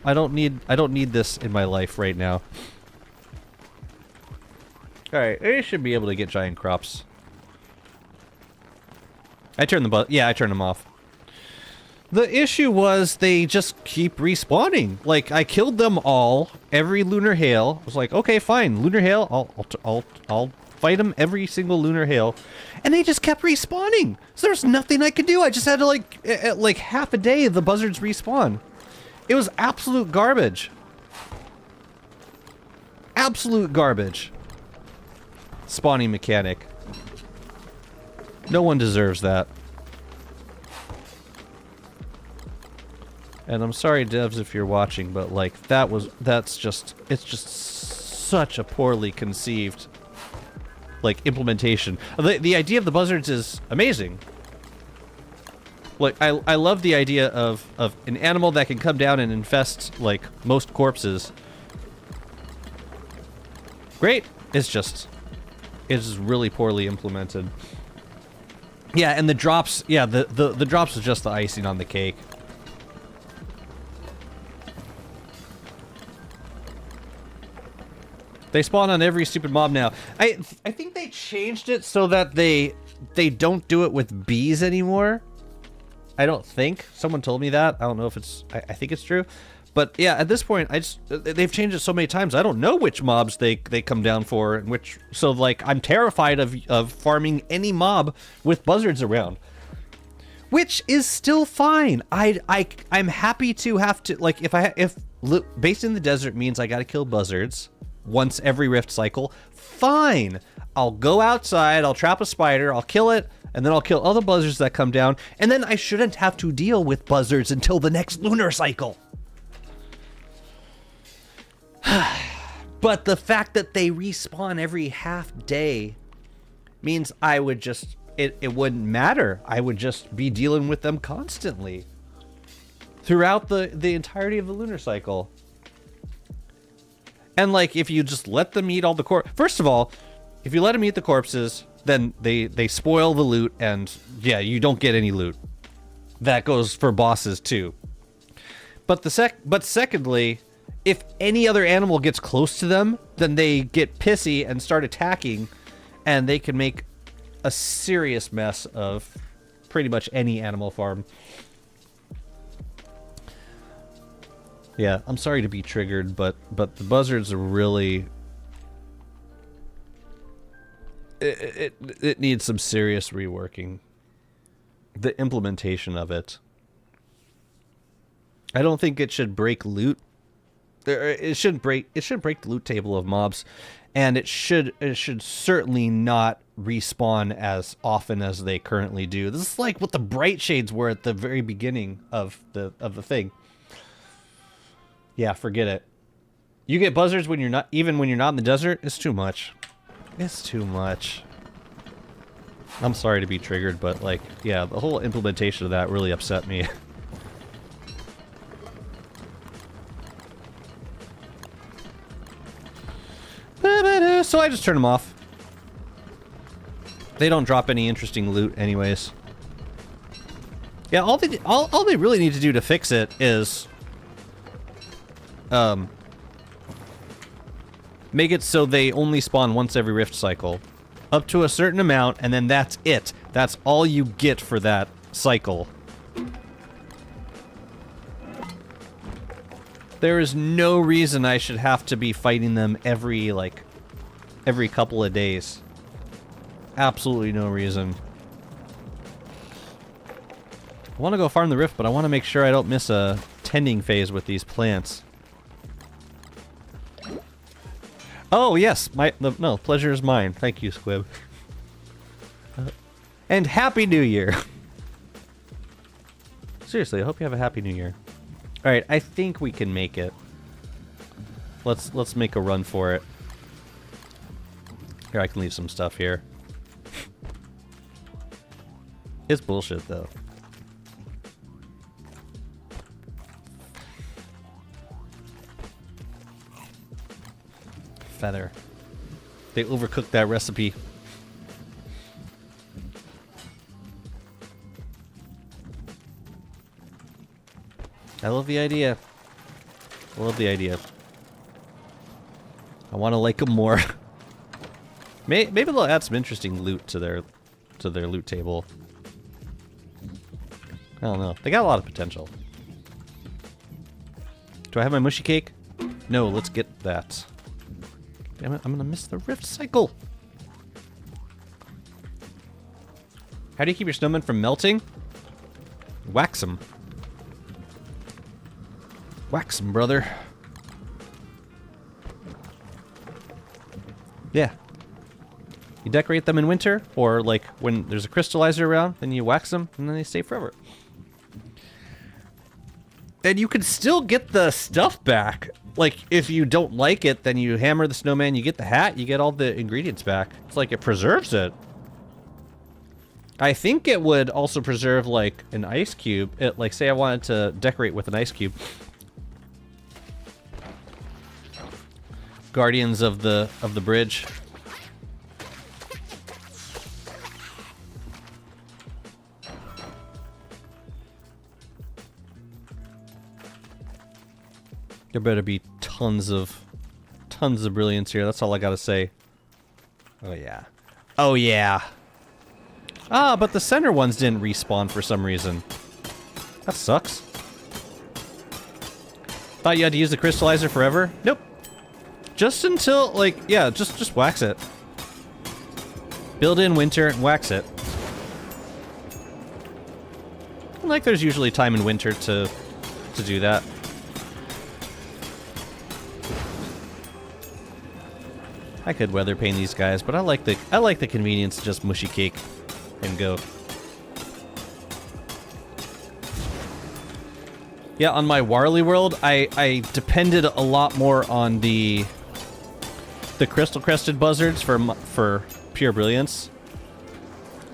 I don't need this in my life right now. Alright, I should be able to get giant crops. I turned them off. The issue was they just keep respawning. Like, I killed them all every lunar hail. I was like, okay, fine, lunar hail, I'll fight them every single lunar hail. And they just kept respawning. So there's nothing I could do. I just had to like, at like half a day the buzzards respawn. It was absolute garbage. Absolute garbage. Spawning mechanic. No one deserves that. And I'm sorry, devs, if you're watching, but like, it's just such a poorly conceived, like, implementation. The idea of the buzzards is amazing. Like, I love the idea of an animal that can come down and infest, like, most corpses. Great. It's just is really poorly implemented. Yeah, and the drops, yeah, the drops is just the icing on the cake. They spawn on every stupid mob now. I think they changed it so that they don't do it with bees anymore. I don't think. Someone told me that. I don't know if it's... I think it's true. But yeah, at this point, they've changed it so many times. I don't know which mobs they come down for, and which... So, like, I'm terrified of farming any mob with buzzards around. Which is still fine. I'm happy to have to... Like, if based in the desert means I gotta kill buzzards once every rift cycle, fine. I'll go outside, I'll trap a spider, I'll kill it, and then I'll kill all the buzzards that come down, and then I shouldn't have to deal with buzzards until the next lunar cycle. But the fact that they respawn every half day means I would just, it wouldn't matter. I would just be dealing with them constantly throughout the entirety of the lunar cycle. And like, if you just let them eat all the first of all, if you let them eat the corpses, then they spoil the loot, and yeah, you don't get any loot. That goes for bosses too. But secondly, if any other animal gets close to them, then they get pissy and start attacking, and they can make a serious mess of pretty much any animal farm. Yeah, I'm sorry to be triggered, but the buzzards are really... It needs some serious reworking. The implementation of it. I don't think it should break loot. It shouldn't break the loot table of mobs, and it should certainly not respawn as often as they currently do. This is like what the bright shades were at the very beginning of the thing. Yeah, forget it. You get buzzards when you're not in the desert. It's too much. It's too much. I'm sorry to be triggered, but like, yeah, the whole implementation of that really upset me. So I just turn them off. They don't drop any interesting loot anyways. Yeah, all they really need to do to fix it is make it so they only spawn once every rift cycle. Up to a certain amount, and then that's it. That's all you get for that cycle. There is no reason I should have to be fighting them every couple of days. Absolutely no reason. I want to go farm the rift, but I want to make sure I don't miss a tending phase with these plants. Oh, yes. No, pleasure is mine. Thank you, Squib. And Happy New Year. Seriously, I hope you have a Happy New Year. Alright, I think we can make it. Let's make a run for it. Here, I can leave some stuff here. It's bullshit, though. Feather. They overcooked that recipe. I love the idea. I love the idea. I want to like them more. Maybe they'll add some interesting loot to their loot table. I don't know. They got a lot of potential. Do I have my mushy cake? No, let's get that. Damn it, I'm gonna miss the rift cycle. How do you keep your snowmen from melting? Wax them. Wax them, brother. Yeah. You decorate them in winter, or like when there's a crystallizer around, then you wax them, and then they stay forever. And you can still get the stuff back. Like, if you don't like it, then you hammer the snowman, you get the hat, you get all the ingredients back. It's like it preserves it. I think it would also preserve, like, an ice cube. Like, say I wanted to decorate with an ice cube. Guardians of the bridge. There better be tons of brilliance here. That's all I gotta say. Oh yeah. Oh yeah. Ah, but the center ones didn't respawn for some reason. That sucks. Thought you had to use the crystallizer forever? Nope. Just until, like, yeah, just wax it. Build in winter and wax it. Like, there's usually time in winter to do that. I could weather paint these guys, but I like the convenience to just mushy cake and go. Yeah, on my Warley world, I depended a lot more on the crystal crested buzzards for pure brilliance.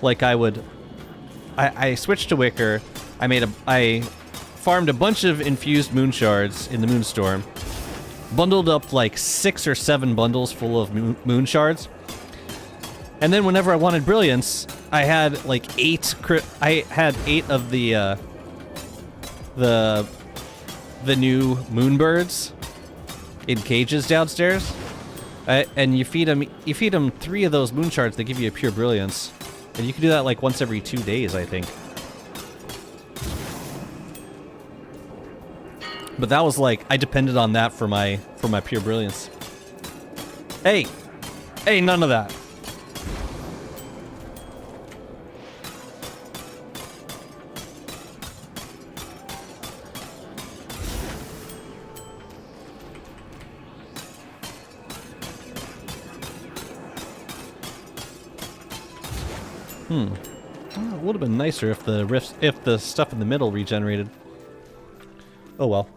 Like I switched to Wicker. I farmed a bunch of infused moon shards in the Moonstorm. Bundled up like 6 or 7 bundles full of moon shards. And then whenever I wanted brilliance, I had like 8 of the new moonbirds in cages downstairs. And you feed them 3 of those moon shards, they give you a pure brilliance. And you can do that like once every 2 days, I think. But that was like, I depended on that for my pure brilliance. Hey! Hey, none of that. Well, it would have been nicer if the stuff in the middle regenerated. Oh well.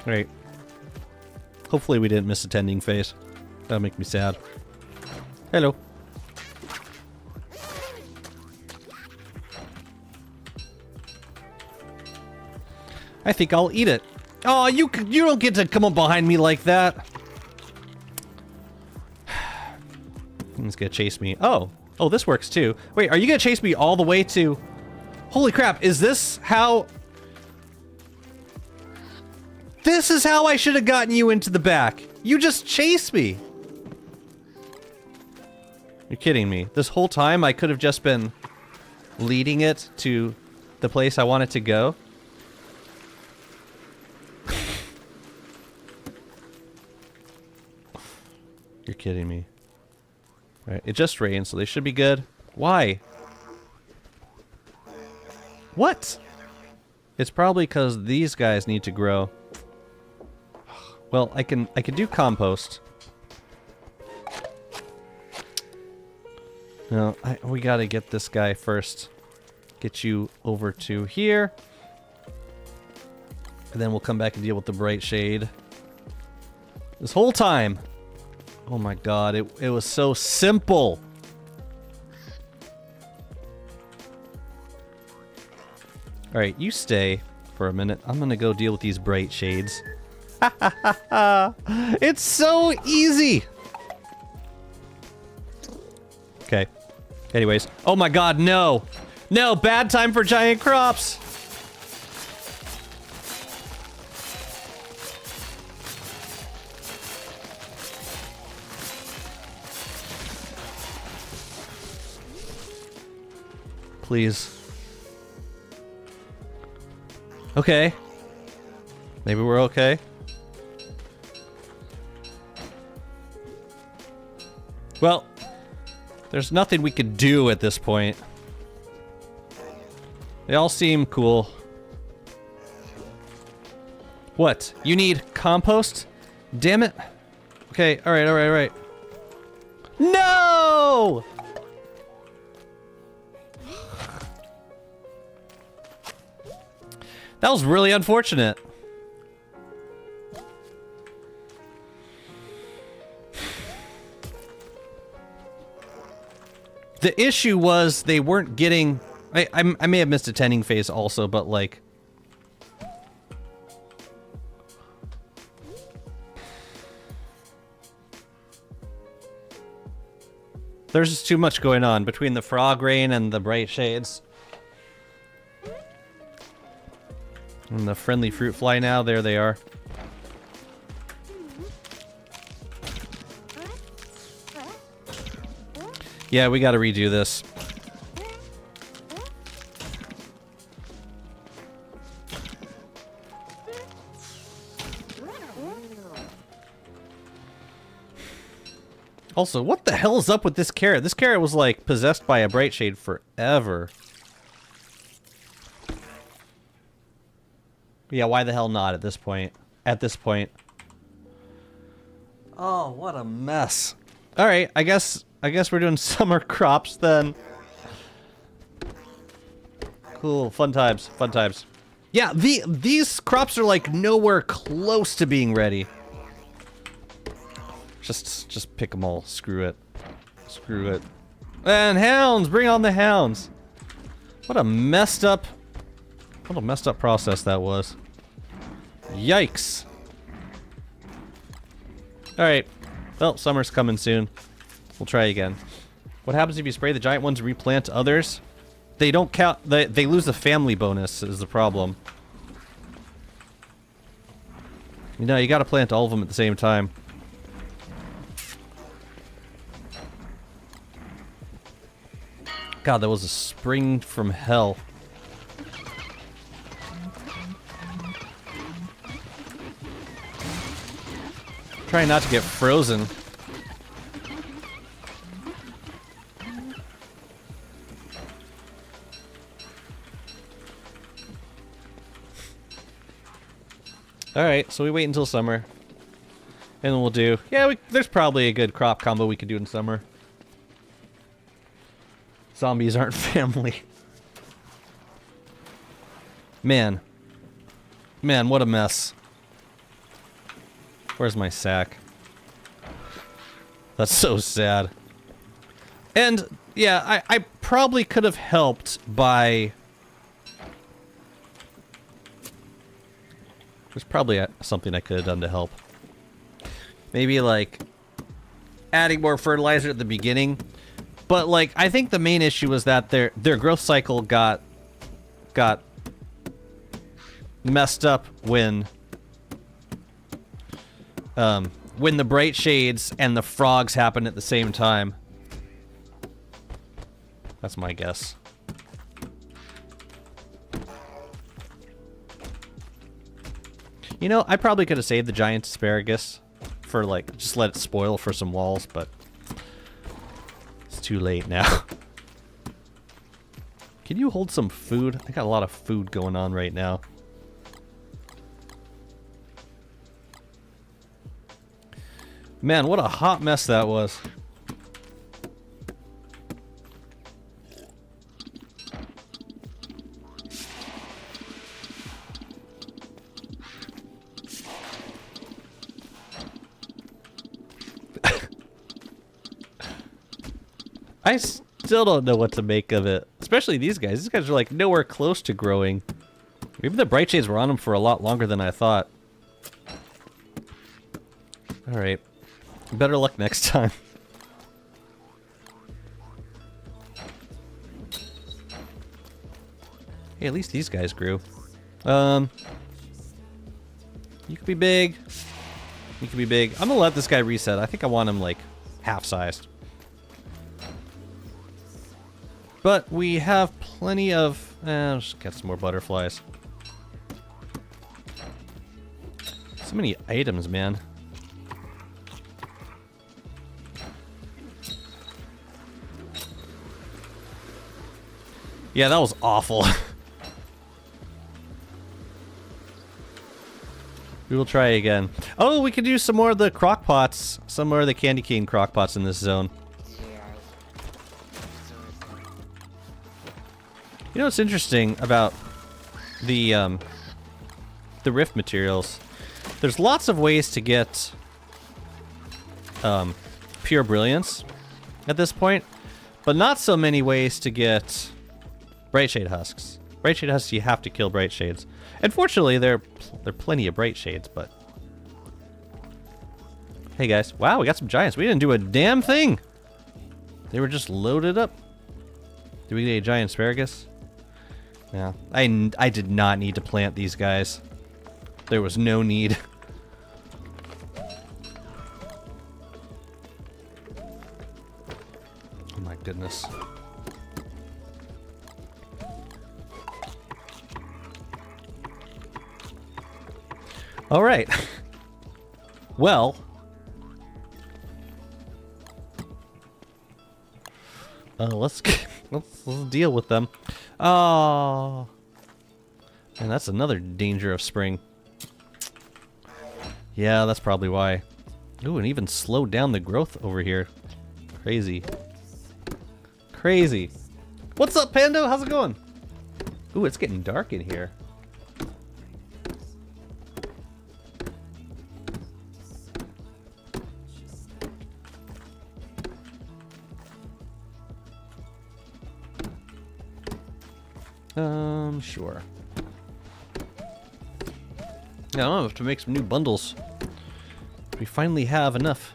Right. Hopefully we didn't miss a tending phase. That'll make me sad. Hello. I think I'll eat it. Oh, you don't get to come up behind me like that. He's gonna chase me. Oh, this works too. Wait, are you gonna chase me all the way to... Holy crap, is this how... This is how I should have gotten you into the back. You just chased me. You're kidding me. This whole time I could have just been leading it to the place I want it to go. You're kidding me. Alright, it just rained, so they should be good. Why? What? It's probably because these guys need to grow. Well, I can do compost. No, we gotta get this guy first. Get you over to here. And then we'll come back and deal with the bright shade. This whole time. Oh my god, it was so simple. Alright, you stay for a minute. I'm gonna go deal with these bright shades. It's so easy! Okay. Anyways. Oh my god, no! No, bad time for giant crops! Please. Okay. Maybe we're okay. Well, there's nothing we could do at this point. They all seem cool. What? You need compost? Damn it. Okay, alright. No! That was really unfortunate. The issue was they weren't getting... I may have missed a tending phase also, but like... There's just too much going on between the frog rain and the bright shades. And the friendly fruit fly now, there they are. Yeah, we gotta redo this. Also, what the hell is up with this carrot? This carrot was like possessed by a bright shade forever. Yeah, why the hell not at this point? At this point. Oh, what a mess. All right, I guess we're doing summer crops then. Cool, fun times, fun times. Yeah, these crops are like nowhere close to being ready. Just pick them all. Screw it. Screw it. And hounds, bring on the hounds. What a messed up process that was. Yikes. All right. Well, summer's coming soon. We'll try again. What happens if you spray the giant ones and replant others? They don't count. They lose the family bonus is the problem. You know, you gotta plant all of them at the same time. God, that was a spring from hell. Trying not to get frozen. Alright, so we wait until summer. And then we'll do... Yeah, there's probably a good crop combo we could do in summer. Zombies aren't family. Man. Man, what a mess. Where's my sack? That's so sad. And, yeah, I probably could have helped by... There's probably something I could have done to help. Maybe, like, adding more fertilizer at the beginning. But, like, I think the main issue was that their growth cycle got messed up when the bright shades and the frogs happened at the same time. That's my guess. You know, I probably could have saved the giant asparagus for, like, just let it spoil for some walls, but it's too late now. Can you hold some food? I got a lot of food going on right now. Man, what a hot mess that was. I still don't know what to make of it. Especially these guys. These guys are like nowhere close to growing. Maybe the bright shades were on them for a lot longer than I thought. Alright. Better luck next time. Hey, at least these guys grew. You could be big. You could be big. I'm gonna let this guy reset. I think I want him like half-sized. But we have plenty of... I'll just get some more butterflies. So many items, man. Yeah, that was awful. We will try again. Oh, we could do some more of the crock pots. Some more of the candy cane crock pots in this zone. You know what's interesting about the rift materials? There's lots of ways to get pure brilliance at this point, but not so many ways to get bright shade husks. Bright shade husks, you have to kill bright shades. Unfortunately, there are plenty of bright shades, but hey guys, wow, we got some giants. We didn't do a damn thing. They were just loaded up. Did we get a giant asparagus? Yeah, I did not need to plant these guys. There was no need. Oh my goodness. All right. Well. Let's deal with them. Oh. And that's another danger of spring. Yeah, that's probably why. Ooh, and even slowed down the growth over here. Crazy. Crazy. What's up, Pando? How's it going? Ooh, it's getting dark in here. Sure. Yeah, I have to make some new bundles. We finally have enough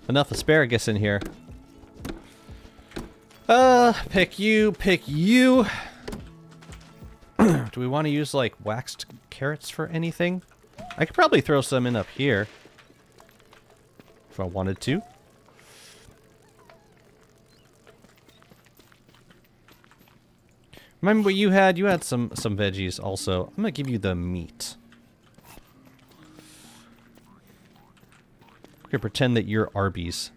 asparagus in here. Pick you, pick you. Do we want to use like waxed carrots for anything? I could probably throw some in up here if I wanted to. Remember what you had? You had some veggies also. I'm gonna give you the meat. We're gonna pretend that you're Arby's.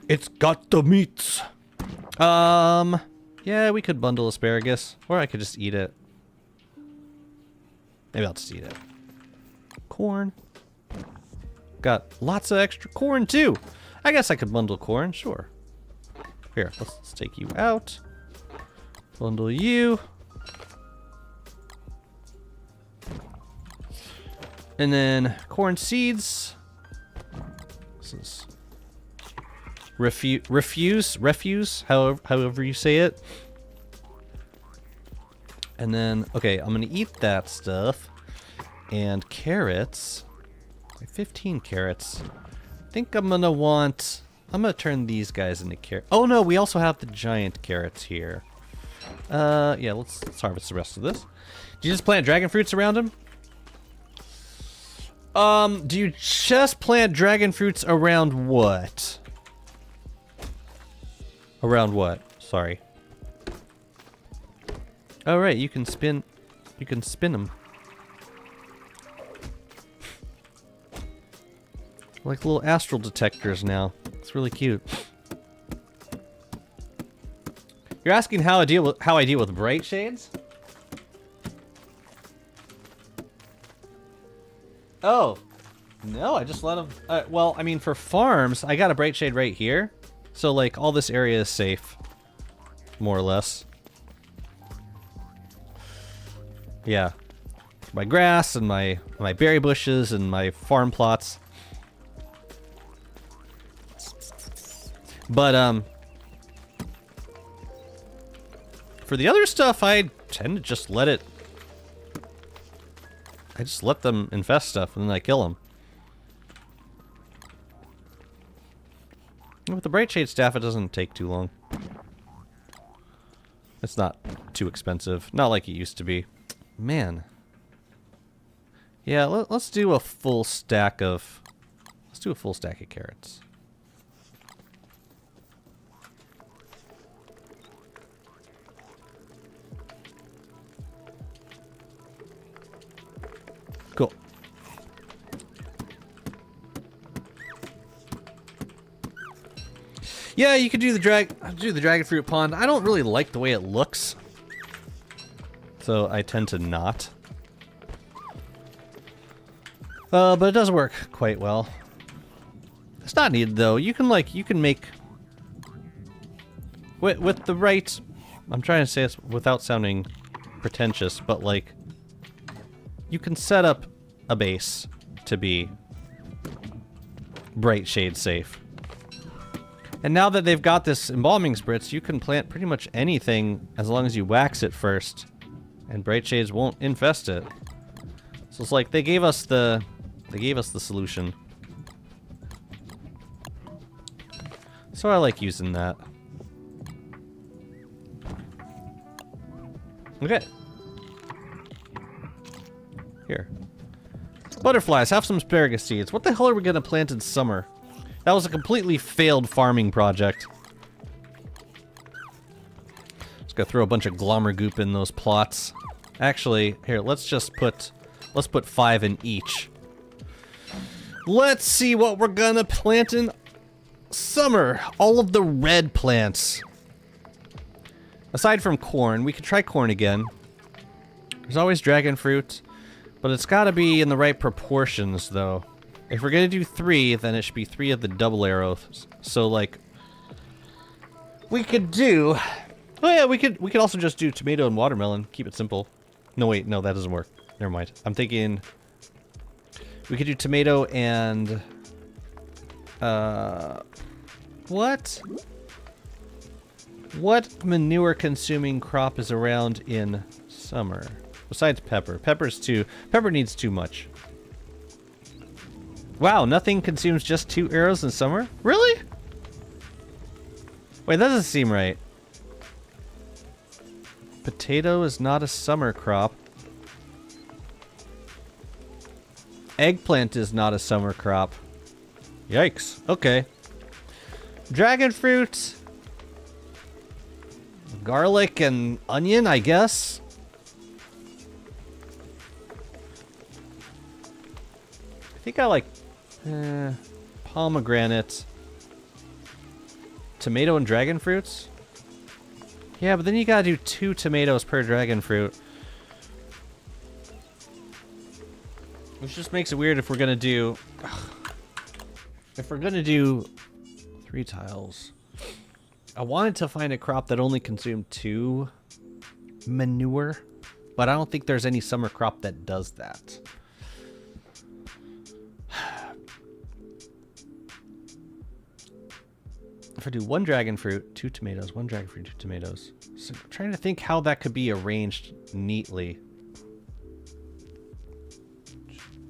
It's got the meats. Yeah, we could bundle asparagus, or I could just eat it. Maybe I'll just eat it. Corn. Got lots of extra corn too. I guess I could bundle corn, sure. Here, let's take you out. Bundle you. And then corn seeds. This is refuse, however you say it. And then, okay, I'm gonna eat that stuff. And carrots. 15 carrots. I think I'm gonna turn these guys into carrots. Oh no, we also have the giant carrots here. Yeah, let's harvest the rest of this. Do you just plant dragon fruits around them? Do you just plant dragon fruits around what? Around what? Sorry. Oh right, you can spin them. Like little astral detectors now. It's really cute. You're asking how I deal with bright shades? Oh, no, I just let them. Well, I mean, for farms, I got a bright shade right here, so like all this area is safe, more or less. Yeah, my grass and my berry bushes and my farm plots. But, for the other stuff, I tend to just let it... I just let them infest stuff, and then I kill them. With the Bright Shade staff, it doesn't take too long. It's not too expensive. Not like it used to be. Man. Yeah, let's do a full stack of... Let's do a full stack of carrots. Cool. Yeah, you could do the dragon fruit pond. I don't really like the way it looks, so I tend to not. But it does work quite well. It's not needed though. You can make with the right. I'm trying to say this without sounding pretentious, but like. You can set up a base to be bright shade safe. And now that they've got this embalming spritz, you can plant pretty much anything as long as you wax it first, and bright shades won't infest it. So it's like they gave us the solution. So I like using that. Okay. Here. Butterflies, have some asparagus seeds. What the hell are we gonna plant in summer? That was a completely failed farming project. Just gotta throw a bunch of glommer goop in those plots. Actually, here, let's put 5 in each. Let's see what we're gonna plant in summer. All of the red plants. Aside from corn, we could try corn again. There's always dragon fruit, but it's gotta be in the right proportions, though. If we're gonna do 3, then it should be 3 of the double arrows. So, like, we could do... Oh yeah, we could also just do tomato and watermelon. Keep it simple. No, wait, no, that doesn't work. Never mind. I'm thinking... We could do tomato and... What? What manure-consuming crop is around in summer? Besides pepper. Pepper needs too much. Wow, nothing consumes just 2 arrows in summer? Really? Wait, that doesn't seem right. Potato is not a summer crop. Eggplant is not a summer crop. Yikes. Okay. Dragon fruit. Garlic and onion, I guess. I think I like pomegranate. Tomato and dragon fruits? Yeah, but then you gotta do 2 tomatoes per dragon fruit. Which just makes it weird if we're gonna do... If we're gonna do 3 tiles. I wanted to find a crop that only consumed 2 manure, but I don't think there's any summer crop that does that. If I do 1 dragon fruit, 2 tomatoes, 1 dragon fruit, 2 tomatoes. So I'm trying to think how that could be arranged neatly.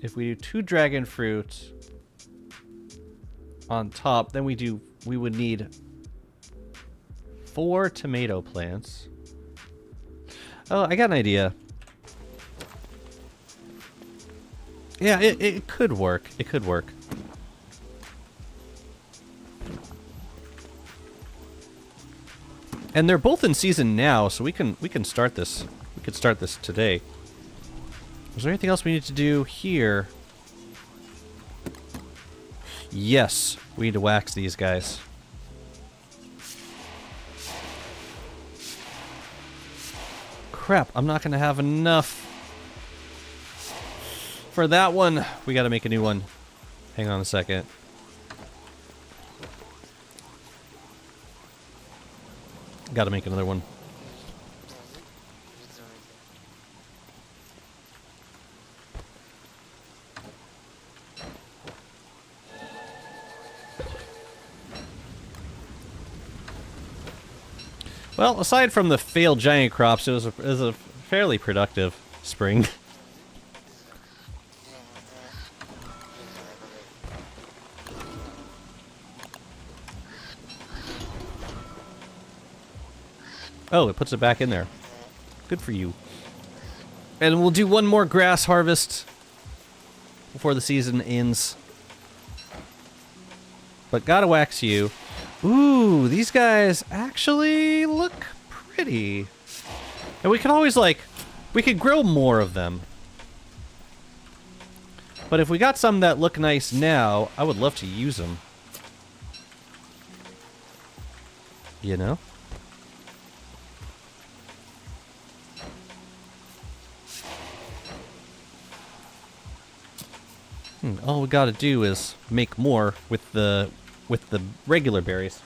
If we do 2 dragon fruit on top, then we would need 4 tomato plants. Oh, I got an idea. Yeah, it could work. It could work. And they're both in season now, so we can start this. We could start this today. Is there anything else we need to do here? Yes, we need to wax these guys. Crap, I'm not gonna have enough for that one. We gotta make a new one. Hang on a second. Gotta make another one. Well, aside from the failed giant crops, it was a fairly productive spring. Oh, it puts it back in there. Good for you. And we'll do one more grass harvest before the season ends. But gotta wax you. Ooh, these guys actually look pretty. And we can always, like, we could grow more of them. But if we got some that look nice now, I would love to use them. You know? All we gotta do is make more with the regular berries.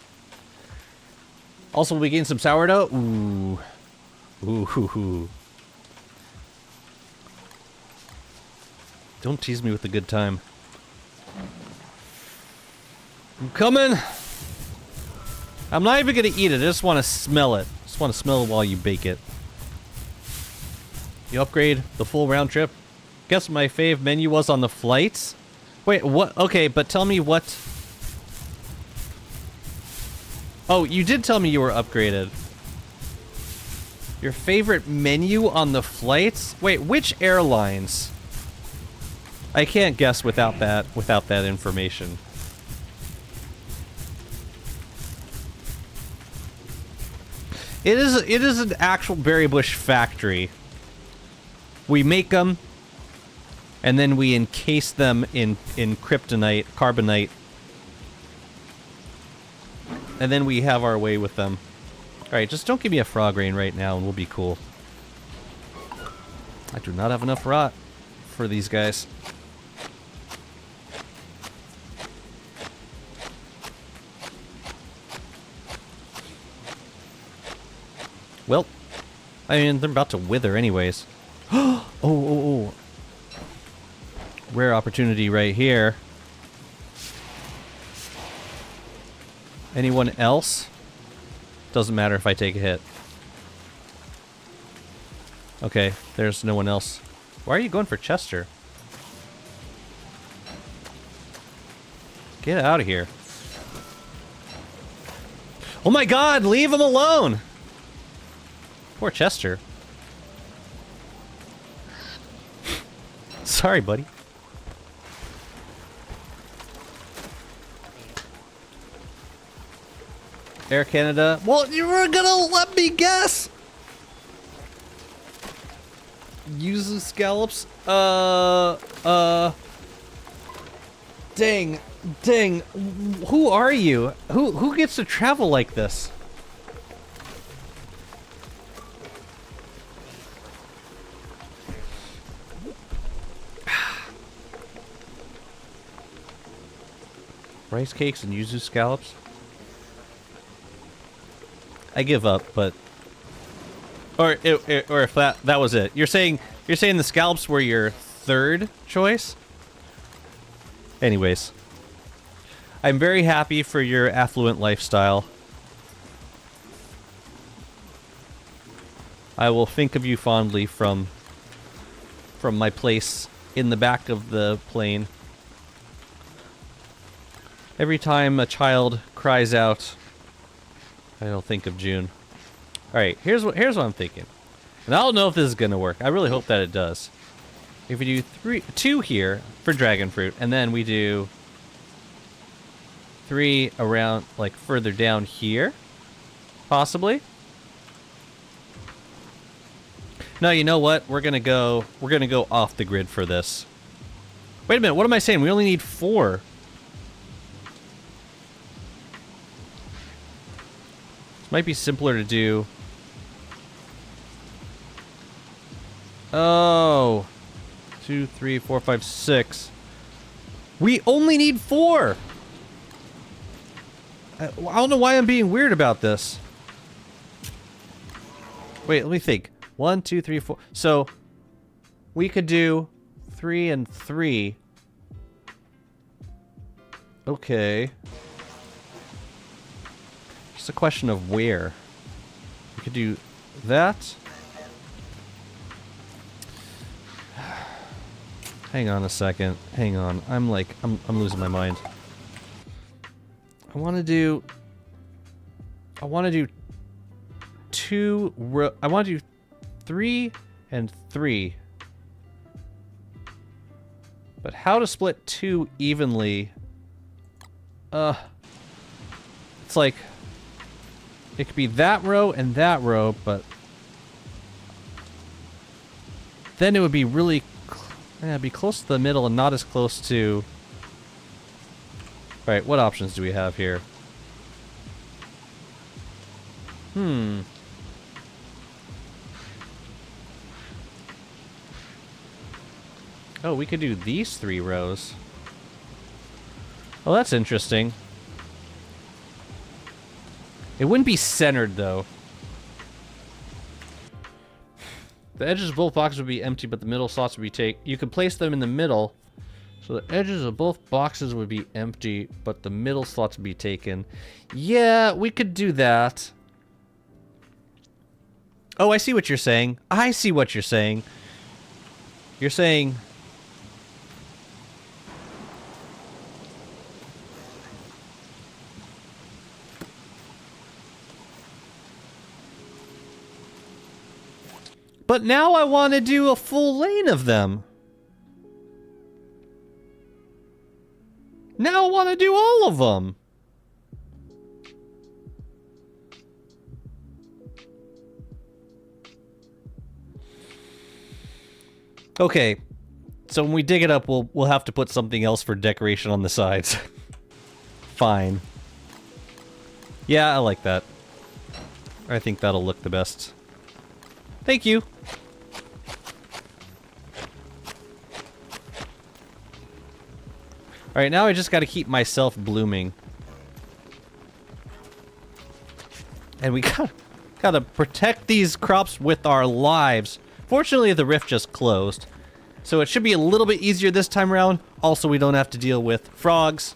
Also, we gain some sourdough. Ooh. Ooh, hoo, hoo. Don't tease me with a good time. I'm coming. I'm not even gonna eat it. I just want to smell it. Just want to smell it while you bake it. You upgrade the full round trip. Guess what my fave menu was on the flights? Wait, what? Okay, but tell me what... Oh, you did tell me you were upgraded. Your favorite menu on the flights? Wait, which airlines? I can't guess without that information. It is an actual berry bush factory. We make them, and then we encase them in kryptonite, carbonite, and then we have our way with them. All right, just don't give me a frog rain right now, and we'll be cool. I do not have enough rot for these guys. Well, I mean, they're about to wither anyways. Oh. Rare opportunity right here. Anyone else? Doesn't matter if I take a hit. Okay, there's no one else. Why are you going for Chester? Get out of here. Oh my god, leave him alone! Poor Chester. Sorry, buddy. Air Canada. Well, you were gonna let me guess! Use the scallops? Dang. Who are you? Who gets to travel like this? Rice cakes and yuzu scallops? I give up, but or if that was it. You're saying the scallops were your third choice? Anyways, I'm very happy for your affluent lifestyle. I will think of you fondly from my place in the back of the plane. Every time a child cries out, I'll think of June. Alright, here's what I'm thinking. And I don't know if this is gonna work. I really hope that it does. If we do 2 here for dragon fruit, and then we do 3 around, like, further down here, possibly. No, you know what? We're gonna go off the grid for this. Wait a minute, what am I saying? We only need 4. This might be simpler to do. Oh. 2, 3, 4, 5, 6. We only need 4! I don't know why I'm being weird about this. Wait, let me think. 1, 2, 3, 4. So, we could do 3 and 3. Okay. Just a question of where. We could do that. Hang on a second. Hang on. I'm losing my mind. I want to do 2 I want to do 3 and 3. But how to split 2 evenly? It's like it could be that row and that row, but then it would be really it'd be close to the middle and not as close to... Alright, what options do we have here? Oh, we could do these 3 rows. Oh, that's interesting. It wouldn't be centered, though. The edges of both boxes would be empty, but the middle slots would be taken. You could place them in the middle, so the edges of both boxes would be empty, but the middle slots would be taken. Yeah, we could do that. Oh, I see what you're saying. I see what you're saying. You're saying... But now I want to do a full lane of them. Now I want to do all of them. Okay. So when we dig it up, we'll have to put something else for decoration on the sides. Fine. Yeah, I like that. I think that'll look the best. Thank you. Alright, now I just gotta keep myself blooming. And we gotta protect these crops with our lives. Fortunately, the rift just closed. So it should be a little bit easier this time around. Also, we don't have to deal with frogs.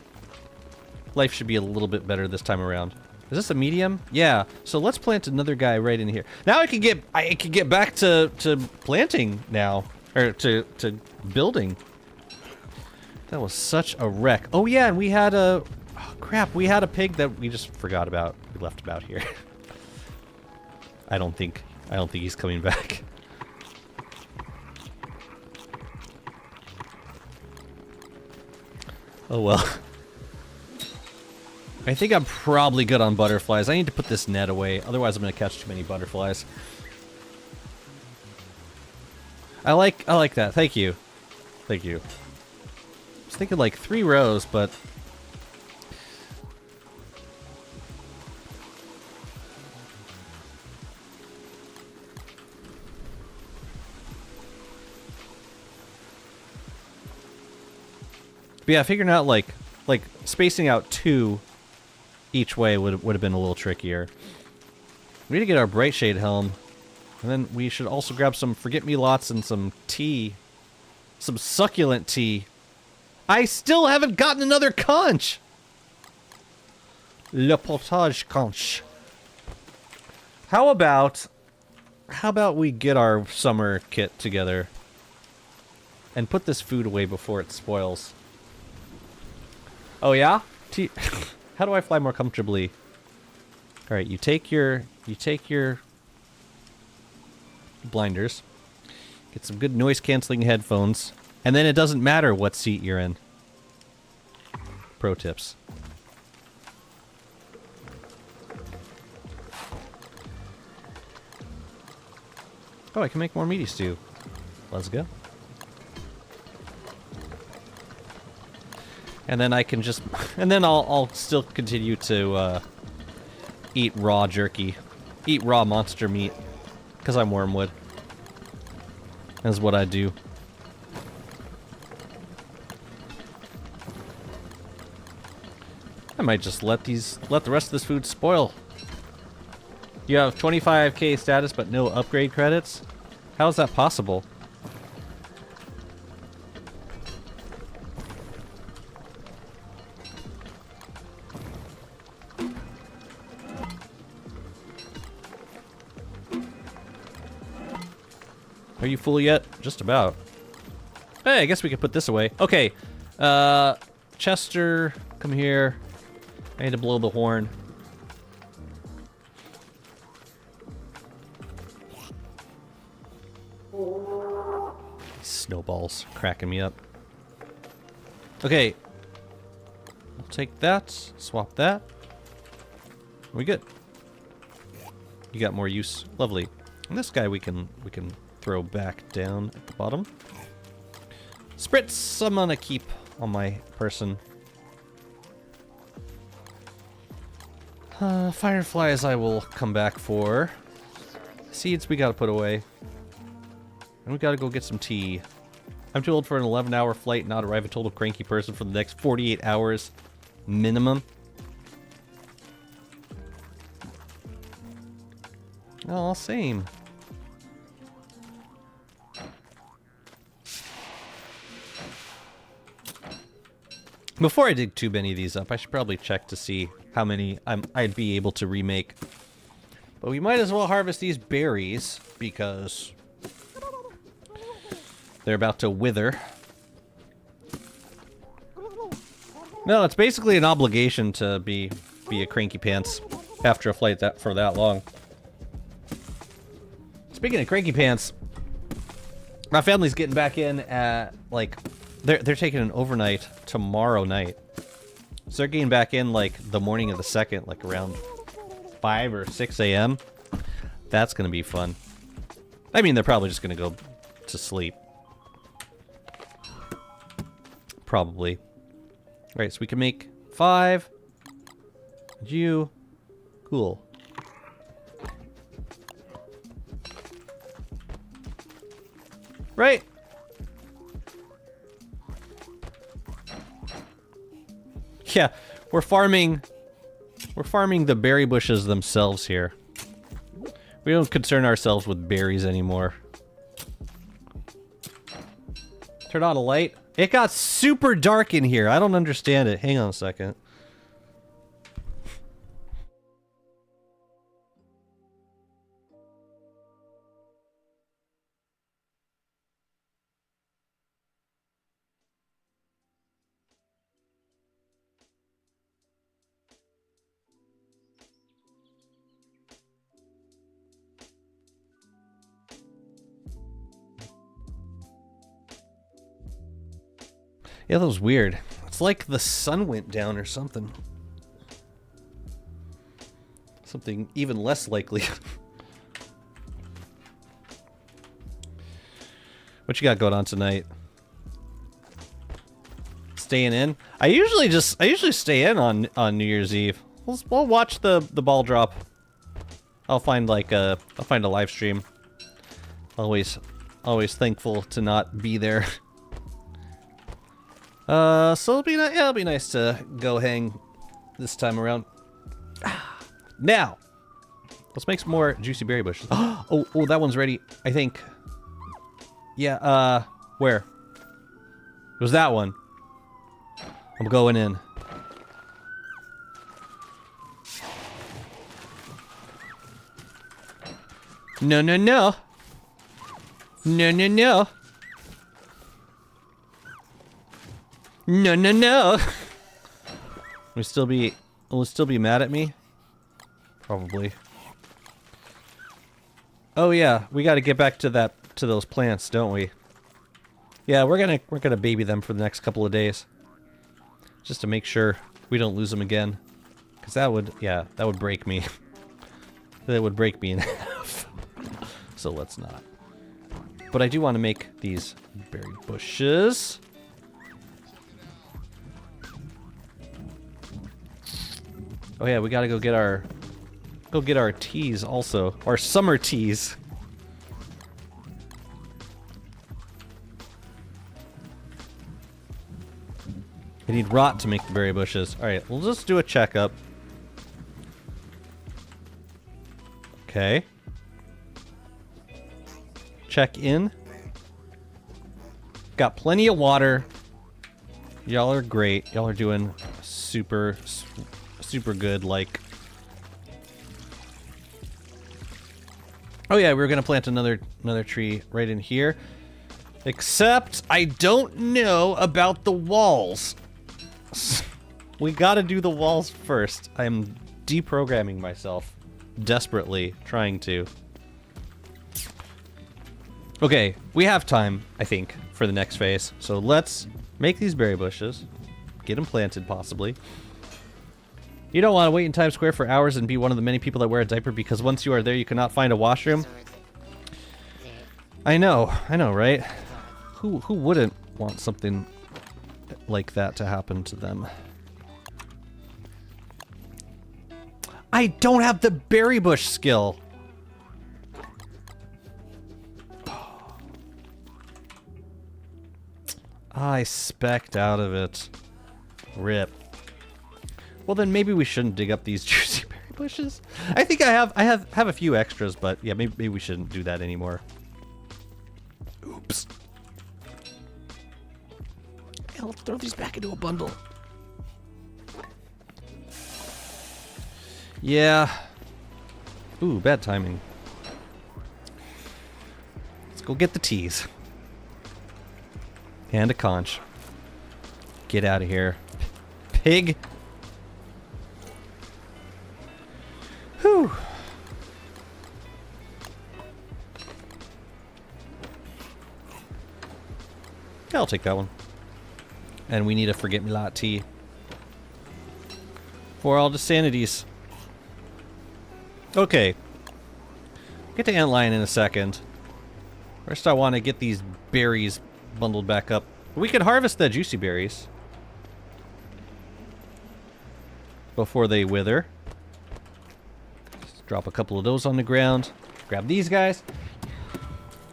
Life should be a little bit better this time around. Is this a medium? Yeah. So let's plant another guy right in here. Now I can get back to planting now. Or to building. That was such a wreck. Oh yeah, and we had a... Oh, crap, we had a pig that we just forgot about. We left about here. I don't think he's coming back. Oh well. I think I'm probably good on butterflies. I need to put this net away, otherwise I'm gonna catch too many butterflies. I like that. Thank you. Thank you. I was thinking like 3 rows, but yeah, figuring out like spacing out 2 each way would have been a little trickier. We need to get our bright shade helm, and then we should also grab some forget-me-lots and some tea, some succulent tea. I still haven't gotten another conch. Le potage conch. How about we get our summer kit together and put this food away before it spoils? Oh yeah? How do I fly more comfortably? All right, you take your blinders. Get some good noise canceling headphones, and then it doesn't matter what seat you're in. Pro tips. Oh, I can make more meaty stew. Let's go. And then I can just... And then I'll still continue to eat raw jerky. Eat raw monster meat. Because I'm Wormwood. That's what I do. I might just let the rest of this food spoil. You have 25k status but no upgrade credits? How is that possible? Are you full yet? Just about. Hey, I guess we could put this away. Okay. Chester, come here. I need to blow the horn. Snowballs cracking me up. Okay. We'll take that. Swap that. We good. You got more use. Lovely. And this guy we can throw back down at the bottom. Spritz, I'm gonna keep on my person. Fireflies I will come back for. Seeds we gotta put away. And we gotta go get some tea. I'm too old for an 11-hour flight and not arrive a total cranky person for the next 48 hours minimum. Oh, same. Before I dig too many of these up, I should probably check to see how many I'd be able to remake. But we might as well harvest these berries, because they're about to wither. No, it's basically an obligation to be a cranky pants after a flight for that long. Speaking of cranky pants, My family's getting back in at, like, they're taking an overnight tomorrow night. So they're getting back in, like, the morning of the 2nd, like, around 5 or 6 a.m. That's gonna be fun. I mean, they're probably just gonna go to sleep. Probably. Alright, so we can make 5. And you. Cool. Right? Yeah, we're farming the berry bushes themselves here. We don't concern ourselves with berries anymore. Turn on a light. It got super dark in here. I don't understand it. Hang on a second. Yeah, that was weird. It's like the sun went down or something. Something even less likely. What you got going on tonight? Staying in? I usually stay in on New Year's Eve. We'll watch the ball drop. I'll find a live stream. Always thankful to not be there. So it'll be nice to go hang this time around. Now, let's make some more juicy berry bushes. Oh, that one's ready, I think. Yeah, where? It was that one. I'm going in. No, no, no. No, no, no. No, no, no. Will still be mad at me? Probably. Oh yeah, we got to get back to those plants, don't we? Yeah, we're gonna baby them for the next couple of days, just to make sure we don't lose them again. Cause that would break me. That would break me in half. So let's not. But I do want to make these berry bushes. Oh yeah, we gotta go get our teas also. Our summer teas. I need rot to make the berry bushes. Alright, we'll just do a checkup. Okay. Check in. Got plenty of water. Y'all are great. Y'all are doing super good, like... Oh yeah, we were gonna plant another tree right in here. Except, I don't know about the walls. We gotta do the walls first. I'm deprogramming myself. Desperately trying to. Okay, we have time, I think, for the next phase. So let's make these berry bushes. Get them planted, possibly. You don't want to wait in Times Square for hours and be one of the many people that wear a diaper because once you are there, you cannot find a washroom. I know, right? Who wouldn't want something like that to happen to them? I don't have the berry bush skill. I specced out of it. Rip. Well, then maybe we shouldn't dig up these juicy berry bushes. I think I have a few extras, but yeah, maybe we shouldn't do that anymore. Oops. Yeah, let's throw these back into a bundle. Yeah. Ooh, bad timing. Let's go get the teas. And a conch. Get out of here. Pig. Whew. I'll take that one. And we need a forget-me-lot tea. For all the sanities. Okay. Get to antlion in a second. First I want to get these berries bundled back up. We could harvest the juicy berries before they wither. Just drop a couple of those on the ground. Grab these guys.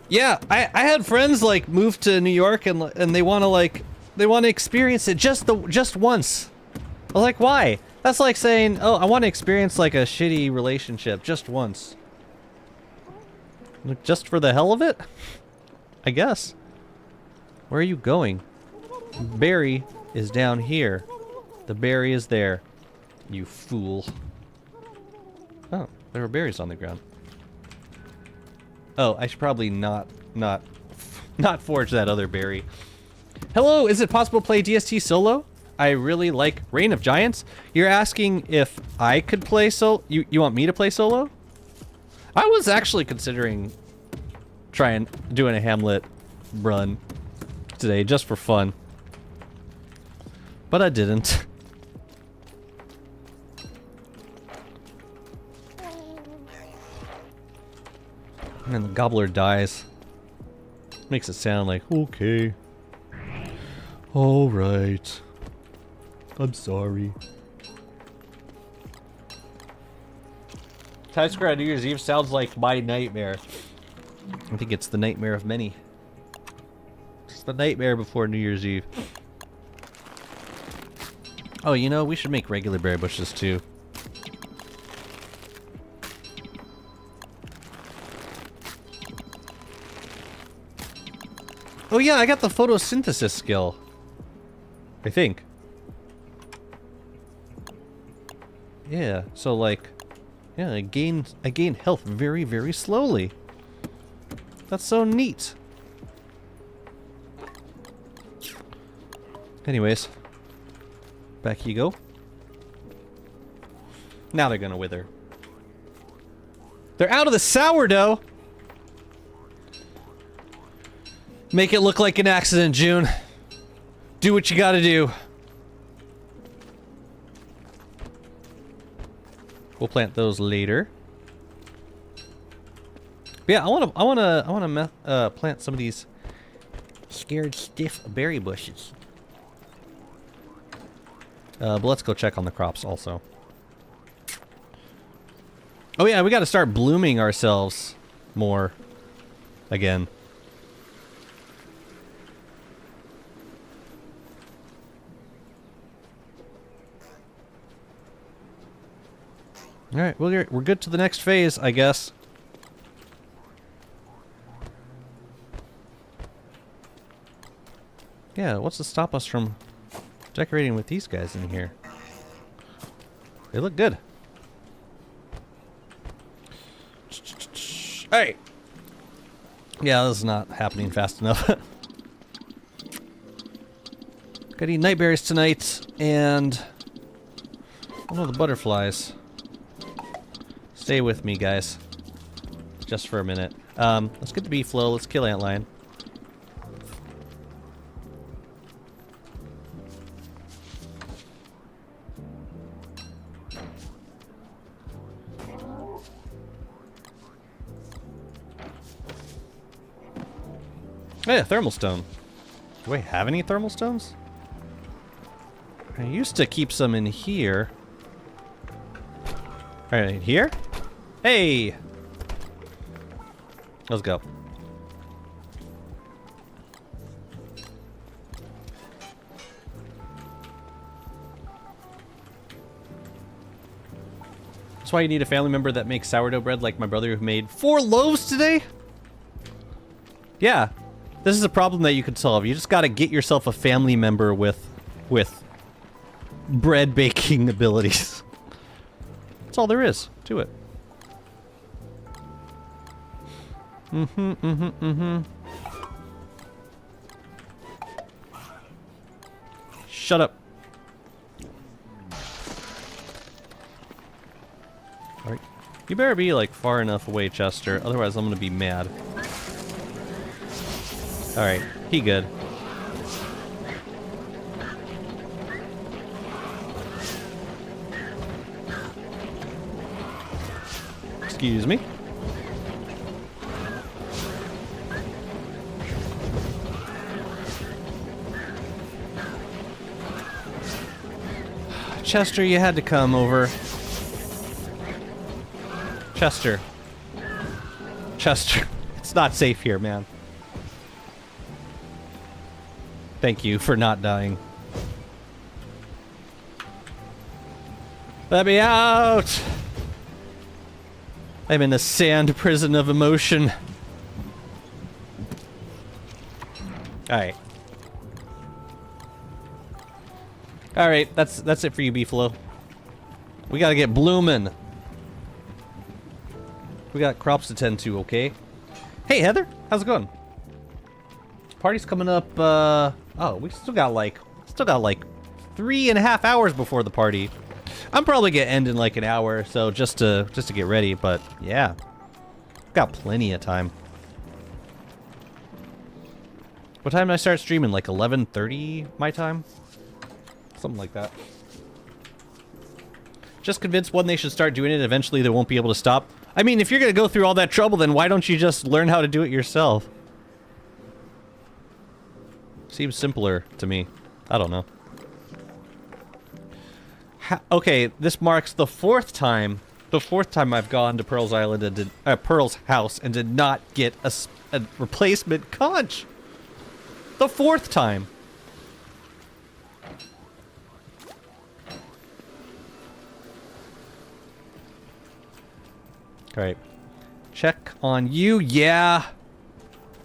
Yeah, I had friends like move to New York and they want to experience it just once. I was like, why? That's like saying, oh, I want to experience like a shitty relationship just once. Just for the hell of it? I guess. Where are you going? Berry is down here. The berry is there. You fool. Oh, there were berries on the ground. Oh, I should probably not forge that other berry. Hello, is it possible to play DST solo? I really like Reign of Giants. You're asking if I could play solo? You want me to play solo? I was actually considering doing a Hamlet run today just for fun. But I didn't. And the gobbler dies. Makes it sound like, okay. Alright. I'm sorry. Times Square on New Year's Eve sounds like my nightmare. I think it's the nightmare of many. It's the nightmare before New Year's Eve. Oh, you know, we should make regular berry bushes too. Oh yeah, I got the photosynthesis skill. I think. Yeah, so like, yeah, I gain health very, very slowly. That's so neat. Anyways, back you go. Now they're gonna wither. They're out of the sourdough! Make it look like an accident, June. Do what you gotta do. We'll plant those later. But yeah, I wanna plant some of these scared stiff berry bushes. But let's go check on the crops also. Oh yeah, we gotta start blooming ourselves more again. Alright, well, we're good to the next phase, I guess. Yeah, what's to stop us from decorating with these guys in here? They look good. Hey! Yeah, this is not happening fast enough. Gotta eat nightberries tonight, and... oh no, the butterflies. Stay with me, guys. Just for a minute. Let's get the bee flow. Let's kill antlion. Hey, thermal stone. Do I have any thermal stones? I used to keep some in here. Alright, here? Hey! Let's go. That's why you need a family member that makes sourdough bread like my brother who made 4 loaves today? Yeah. This is a problem that you can solve. You just gotta get yourself a family member with bread baking abilities. That's all there is to it. Shut up. Alright. You better be like far enough away, Chester, otherwise I'm gonna be mad. Alright, he good. Excuse me. Chester, you had to come over. Chester. Chester. It's not safe here, man. Thank you for not dying. Let me out! I'm in a sand prison of emotion. Alright. Alright, that's it for you, Beefalo. We gotta get bloomin'. We got crops to tend to, okay? Hey, Heather, how's it going? Party's coming up, oh, we still got like 3.5 hours before the party. I'm probably gonna end in like an hour or so just to get ready, but yeah. Got plenty of time. What time did I start streaming? Like 11:30 my time? Something like that. Just convinced one, they should start doing it. Eventually they won't be able to stop. I mean, if you're gonna go through all that trouble, then why don't you just learn how to do it yourself? Seems simpler to me. I don't know. Okay, this marks the fourth time I've gone to Pearl's Island and did, Pearl's house and did not get a replacement conch. The fourth time. All right, check on you. Yeah,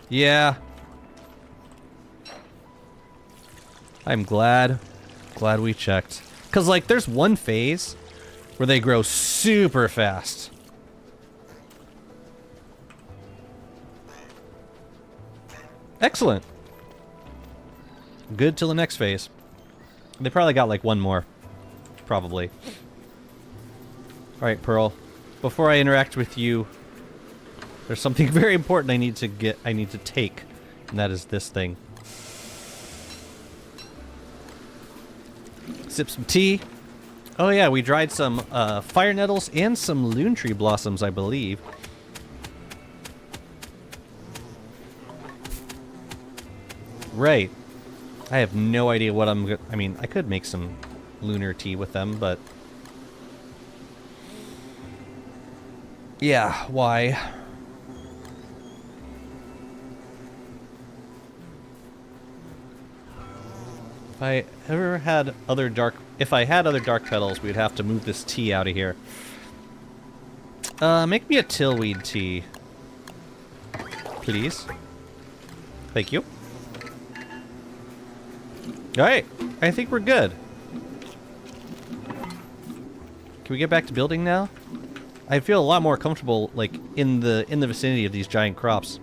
yeah. I'm glad we checked. Cause like there's one phase where they grow super fast. Excellent. Good till the next phase. They probably got like one more. Probably. Alright, Pearl. Before I interact with you, there's something very important I need to take. And that is this thing. Sip some tea. Oh yeah, we dried some fire nettles and some loon tree blossoms, I believe. Right. I have no idea what I mean, I could make some lunar tea with them, but... yeah, why? If I had other dark petals, we'd have to move this tea out of here. Make me a tillweed tea. Please. Thank you. Alright, I think we're good. Can we get back to building now? I feel a lot more comfortable, like, in the vicinity of these giant crops.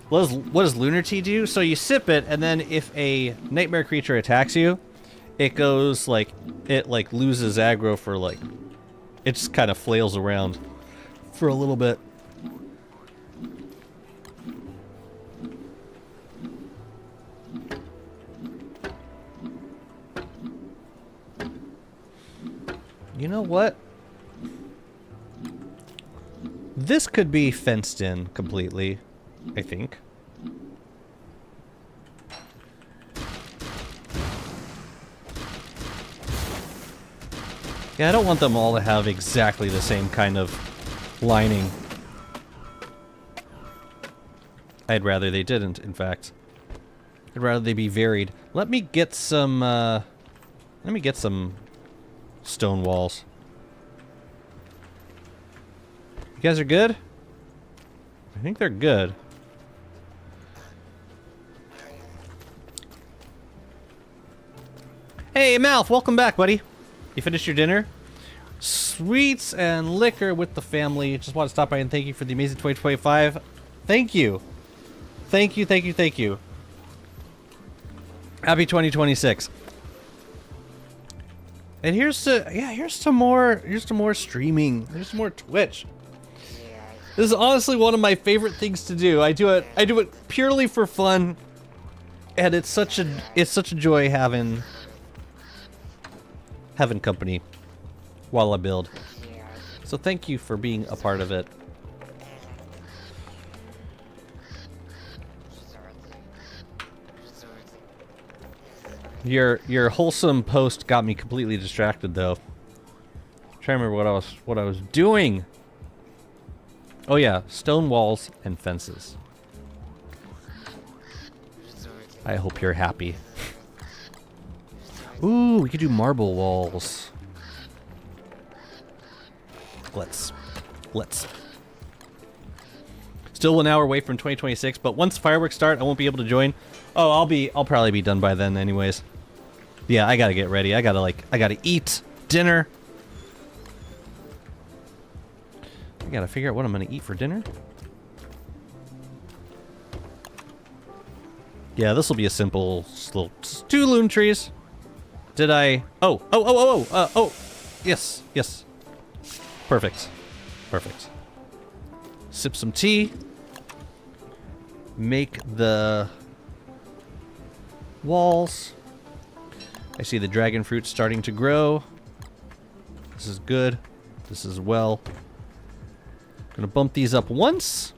What does lunar tea do? So you sip it, and then if a nightmare creature attacks you, it goes, like, it, like, loses aggro for, like, it just kind of flails around for a little bit. You know what? This could be fenced in completely, I think. Yeah, I don't want them all to have exactly the same kind of lining. I'd rather they didn't, in fact. I'd rather they be varied. Let me get some stone walls. You guys are good? I think they're good. Hey, Malf, welcome back, buddy. You finished your dinner? Sweets and liquor with the family. Just want to stop by and thank you for the amazing 2025. Thank you. Thank you, thank you, thank you. Happy 2026. And here's some more streaming. Here's some more Twitch. This is honestly one of my favorite things to do. I do it purely for fun, and it's such a joy having company while I build. So thank you for being a part of it. Your wholesome post got me completely distracted though. Trying to remember what I was doing. Oh yeah, stone walls and fences. I hope you're happy. Ooh, we could do marble walls. Let's. Still 1 hour away from 2026, but once fireworks start, I won't be able to join. Oh, I'll probably be done by then anyways. Yeah, I gotta get ready. I gotta eat dinner. I gotta figure out what I'm gonna eat for dinner. Yeah, this will be a simple little 2 loon trees. Did I? Oh, yes. Perfect. Sip some tea. Make the walls. I see the dragon fruit starting to grow. This is good. This is well. Gonna bump these up once.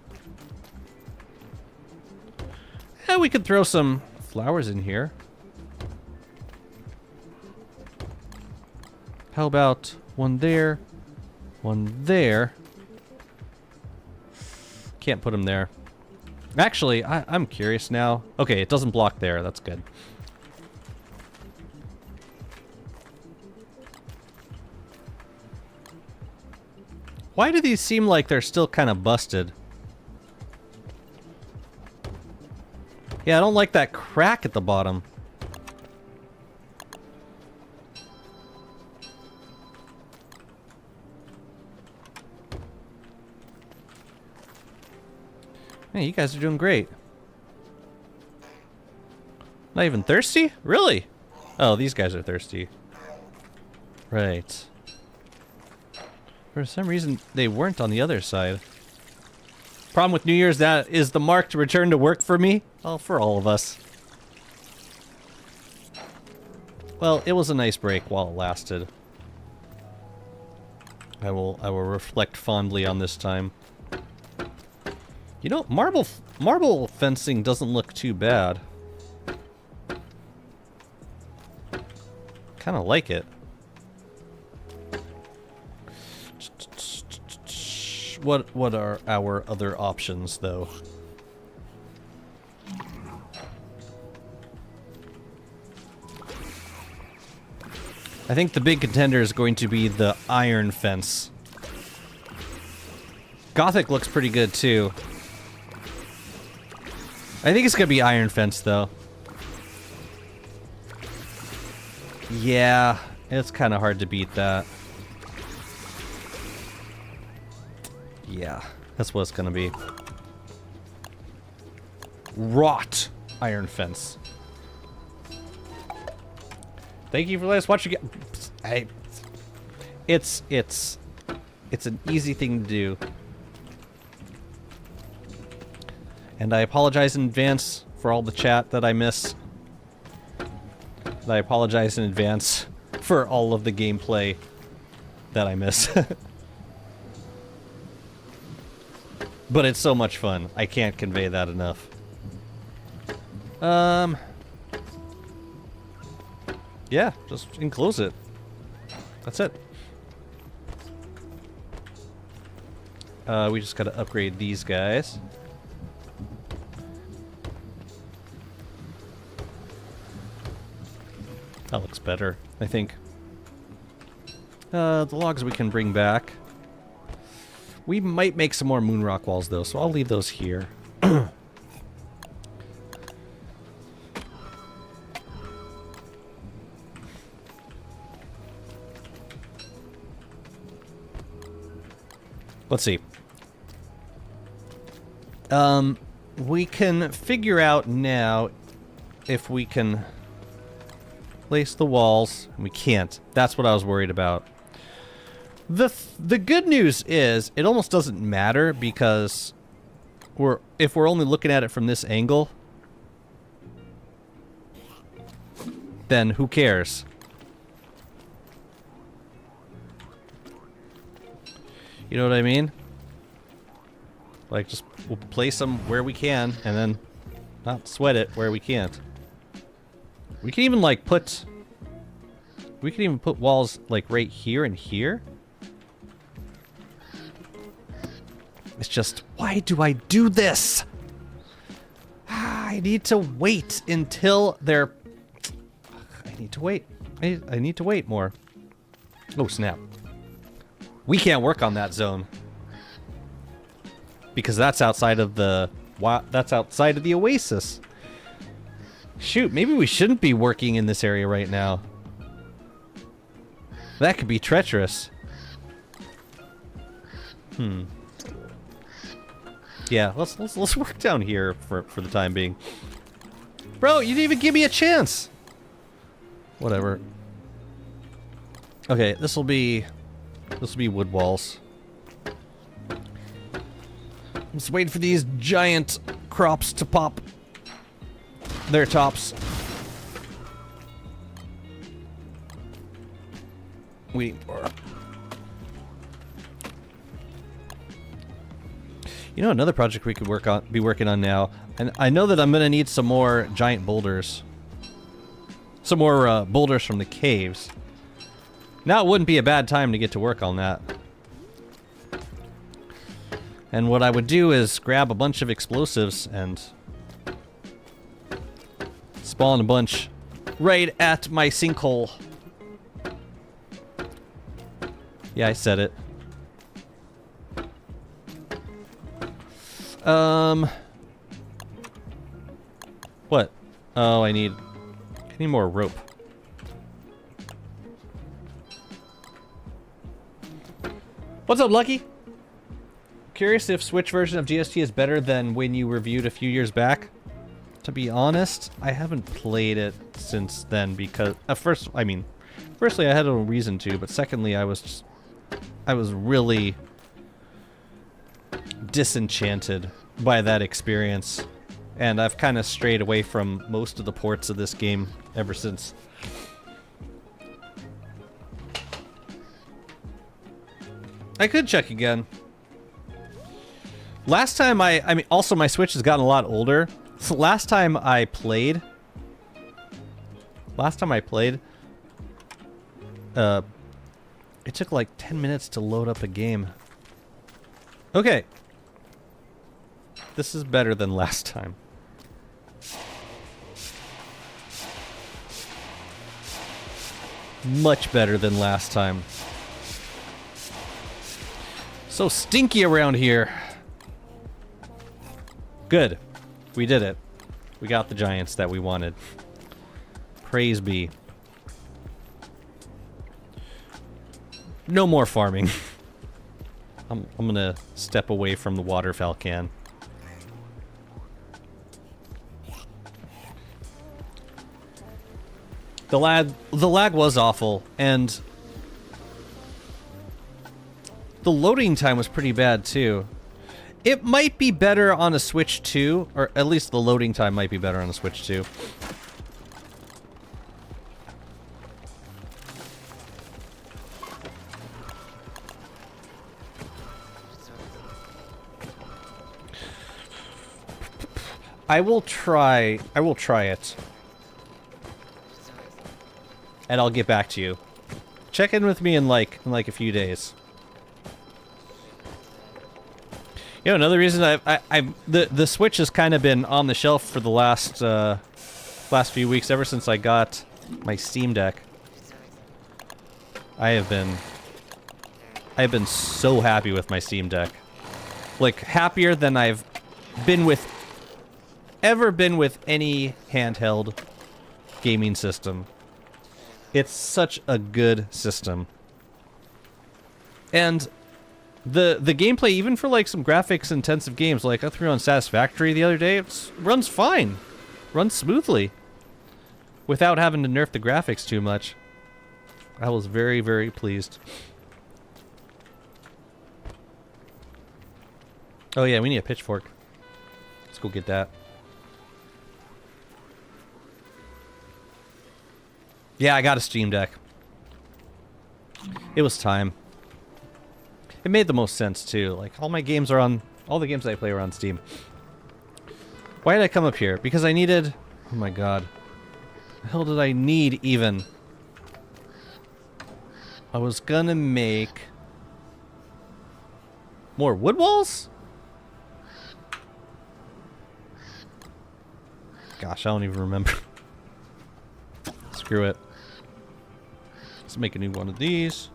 And we could throw some flowers in here. How about one there? One there. Can't put them there. Actually, I'm curious now. Okay, it doesn't block there. That's good. Why do these seem like they're still kind of busted? Yeah, I don't like that crack at the bottom. Hey, you guys are doing great. Not even thirsty? Really? Oh, these guys are thirsty. Right. For some reason, they weren't on the other side. Problem with New Year's, that is the mark to return to work for me. Well, for all of us. Well, it was a nice break while it lasted. I will reflect fondly on this time. You know, marble fencing doesn't look too bad. Kind of like it. What are our other options, though? I think the big contender is going to be the iron fence. Gothic looks pretty good, too. I think it's gonna be iron fence, though. Yeah, it's kind of hard to beat that. Yeah, that's what it's gonna be. Wrought iron fence. Thank you for letting us watch again. It's an easy thing to do. And I apologize in advance for all the chat that I miss. And I apologize in advance for all of the gameplay that I miss. But it's so much fun. I can't convey that enough. Yeah, just enclose it. That's it. We just gotta upgrade these guys. That looks better, I think. The logs we can bring back. We might make some more moon rock walls, though, so I'll leave those here. Let's see. We can figure out now if we can place the walls. We can't. That's what I was worried about. The good news is it almost doesn't matter because if we're only looking at it from this angle, then who cares? You know what I mean? Like, just we'll place them where we can, and then not sweat it where we can't. We can even, like, put... We can even put walls, like, right here and here. It's just, why do I do this? I need to wait until they're... I need to wait. I need to wait more. Oh, snap. We can't work on that zone. Because that's outside of the... That's outside of the oasis. Shoot, maybe we shouldn't be working in this area right now. That could be treacherous. Yeah, let's work down here for the time being. Bro, you didn't even give me a chance. Whatever. Okay, this will be wood walls. I'm just waiting for these giant crops to pop their tops. Waiting for... You know, another project we could be working on now, and I know that I'm gonna need some more giant boulders. Some more boulders from the caves. Now it wouldn't be a bad time to get to work on that. And what I would do is grab a bunch of explosives and spawn a bunch right at my sinkhole. Yeah, I said it. What? Oh, I need more rope. What's up, Lucky? Curious if Switch version of GST is better than when you reviewed a few years back. To be honest, I haven't played it since then because firstly, I had no reason to, but secondly, I was really disenchanted by that experience, and I've kind of strayed away from most of the ports of this game ever since. I could check again. Last time I mean, also my Switch has gotten a lot older. So last time I played, it took like 10 minutes to load up a game. Okay. This is better than last time. Much better than last time. So stinky around here. Good. We did it. We got the giants that we wanted. Praise be. No more farming. I'm gonna step away from the water falcon. The lag was awful, and the loading time was pretty bad too. It might be better on a Switch 2, or at least the loading time might be better on a Switch 2. I will try it. And I'll get back to you. Check in with me in like a few days. You know, another reason the Switch has kind of been on the shelf for the last few weeks, ever since I got my Steam Deck. I've been so happy with my Steam Deck. Like, happier than I've ever been with any handheld gaming system. It's such a good system. And the gameplay, even for like some graphics intensive games, like I threw on Satisfactory the other day, it runs fine. Runs smoothly. Without having to nerf the graphics too much. I was very, very pleased. Oh yeah, we need a pitchfork. Let's go get that. Yeah, I got a Steam Deck. It was time. It made the most sense too. Like all the games I play are on Steam. Why did I come up here? Because I needed, oh my god. The hell did I need even? I was gonna make more wood walls? Gosh, I don't even remember. Screw it. Let's make a new one of these.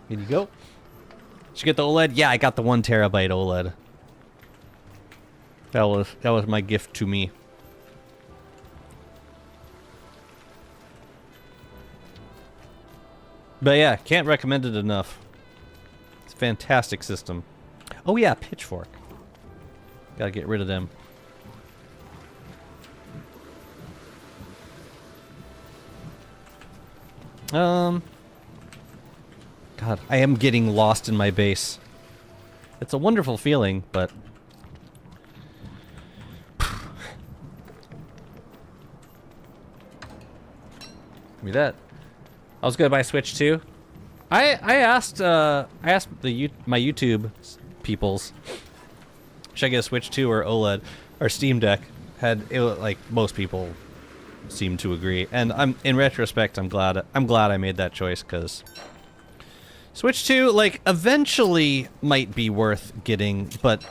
Here you go. Did you get the OLED? Yeah, I got the 1 terabyte OLED. That was my gift to me. But yeah, can't recommend it enough. It's a fantastic system. Oh yeah, pitchfork. Gotta get rid of them. God, I am getting lost in my base. It's a wonderful feeling, but... Give me that. I was gonna buy Switch 2. I asked my YouTube peoples, should I get a Switch 2 or OLED or Steam Deck? Like most people seem to agree, and in retrospect I'm glad I made that choice, because Switch 2 like eventually might be worth getting, but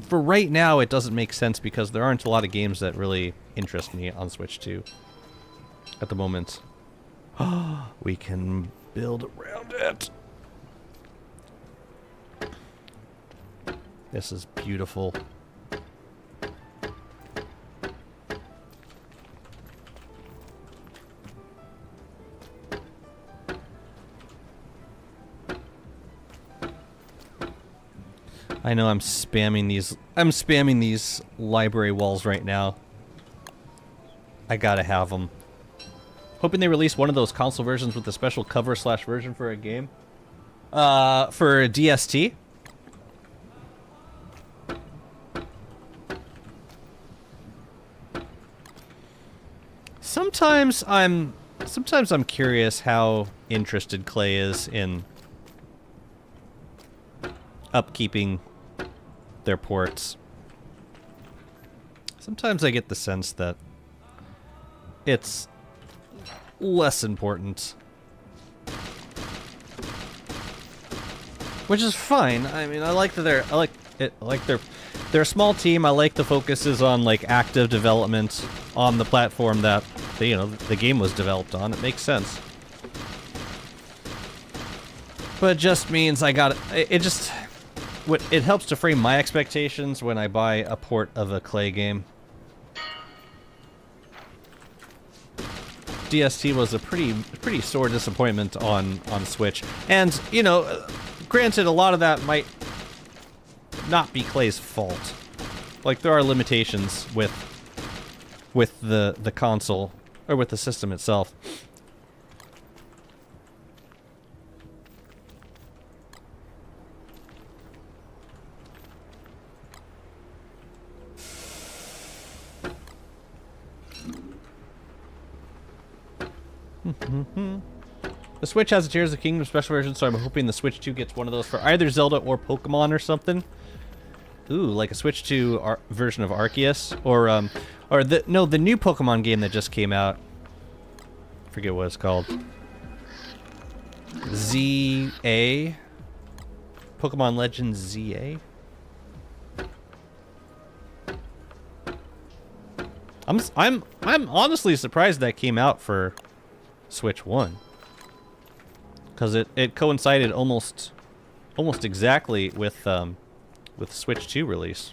for right now it doesn't make sense because there aren't a lot of games that really interest me on Switch 2 at the moment. We can build around it. This is beautiful. I know I'm spamming these library walls right now. I gotta have them. Hoping they release one of those console versions with a special cover / version for a game. For DST. Sometimes I'm curious how interested Clay is in upkeeping their ports. Sometimes I get the sense that it's less important. Which is fine. I mean, I like that they're a small team. I like the focus is on like active development on the platform that the game was developed on. It makes sense. But it just means it helps to frame my expectations when I buy a port of a Clay game. DST was a pretty sore disappointment on Switch, and granted, a lot of that might not be Clay's fault. Like there are limitations with the console or with the system itself. The Switch has a Tears of the Kingdom special version, so I'm hoping the Switch 2 gets one of those for either Zelda or Pokemon or something. Ooh, like a Switch 2 version of Arceus, or the new Pokemon game that just came out. I forget what it's called. ZA? Pokemon Legends ZA? I'm honestly surprised that came out for Switch 1. Because it coincided almost exactly with Switch 2 release.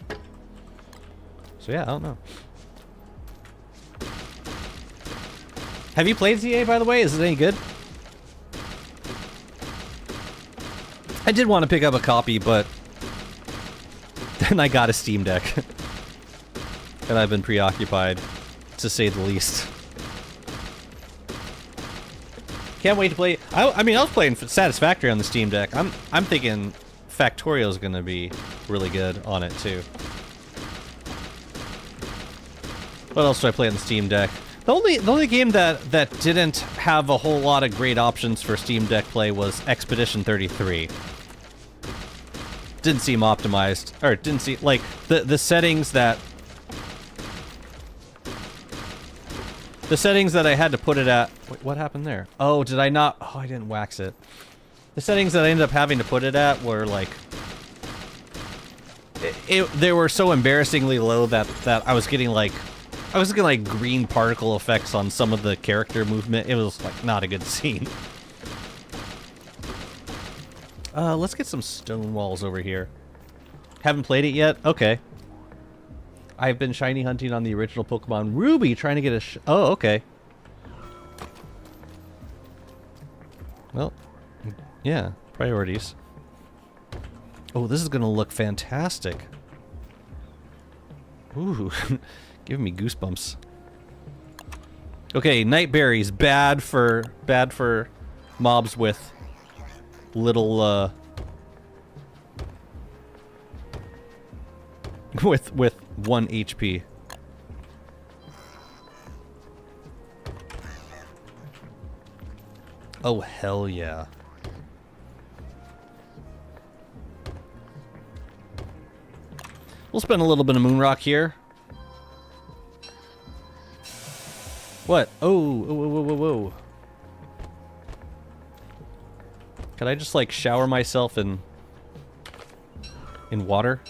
So yeah, I don't know. Have you played ZA, by the way? Is it any good? I did want to pick up a copy, but then I got a Steam Deck. And I've been preoccupied, to say the least. Can't wait to play. I mean, I was playing Satisfactory on the Steam Deck. I'm thinking Factorio is going to be really good on it too. What else do I play on the Steam Deck? The only game that didn't have a whole lot of great options for Steam Deck play was Expedition 33. Didn't seem optimized, or didn't seem like the settings that I had to put it at. Wait, what happened there? Oh, did I not? Oh, I didn't wax it. The settings that I ended up having to put it at were like they were so embarrassingly low that I was getting like green particle effects on some of the character movement. It was like not a good scene. Let's get some stone walls over here. Haven't played it yet? Okay. I've been shiny hunting on the original Pokemon Ruby, trying to get a oh, okay. Well, yeah, priorities. Oh, this is gonna look fantastic. Ooh, giving me goosebumps. Okay, night berries, bad for mobs with little with 1 HP. Oh hell yeah. We'll spend a little bit of Moonrock here. What? Oh, whoa, whoa, whoa, whoa. Could I just like shower myself in water?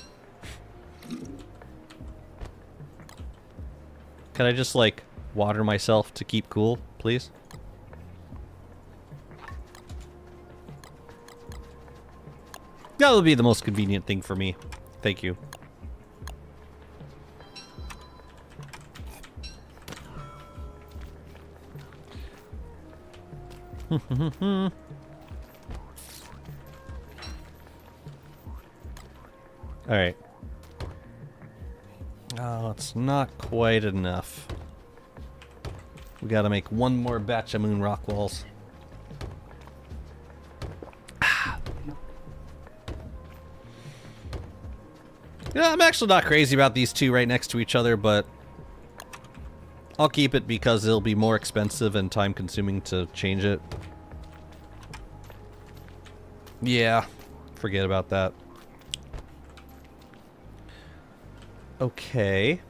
Could I just like water myself to keep cool, please? That would be the most convenient thing for me. Thank you. Alright. Oh, it's not quite enough. We gotta make one more batch of moon rock walls. Yeah, I'm actually not crazy about these two right next to each other, but I'll keep it because it'll be more expensive and time consuming to change it. Yeah, forget about that. Okay.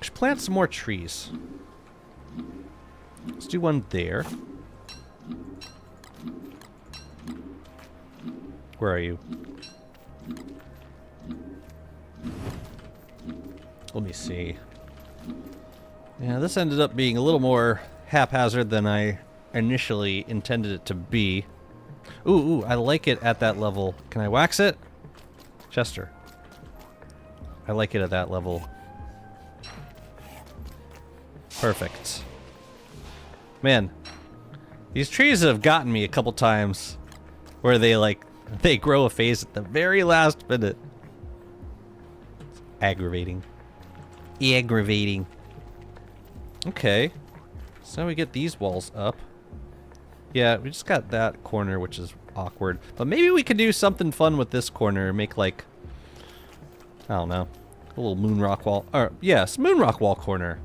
Should plant some more trees. Let's do one there. Where are you? Let me see. Yeah, this ended up being a little more haphazard than I initially intended it to be. Ooh, I like it at that level. Can I wax it? Chester. I like it at that level. Perfect. Man, these trees have gotten me a couple times where they grow a phase at the very last minute. It's aggravating. Aggravating. Okay. So now we get these walls up. Yeah, we just got that corner, which is awkward. But maybe we could do something fun with this corner. Make like, I don't know, a little moon rock wall. Or, yes, moon rock wall corner.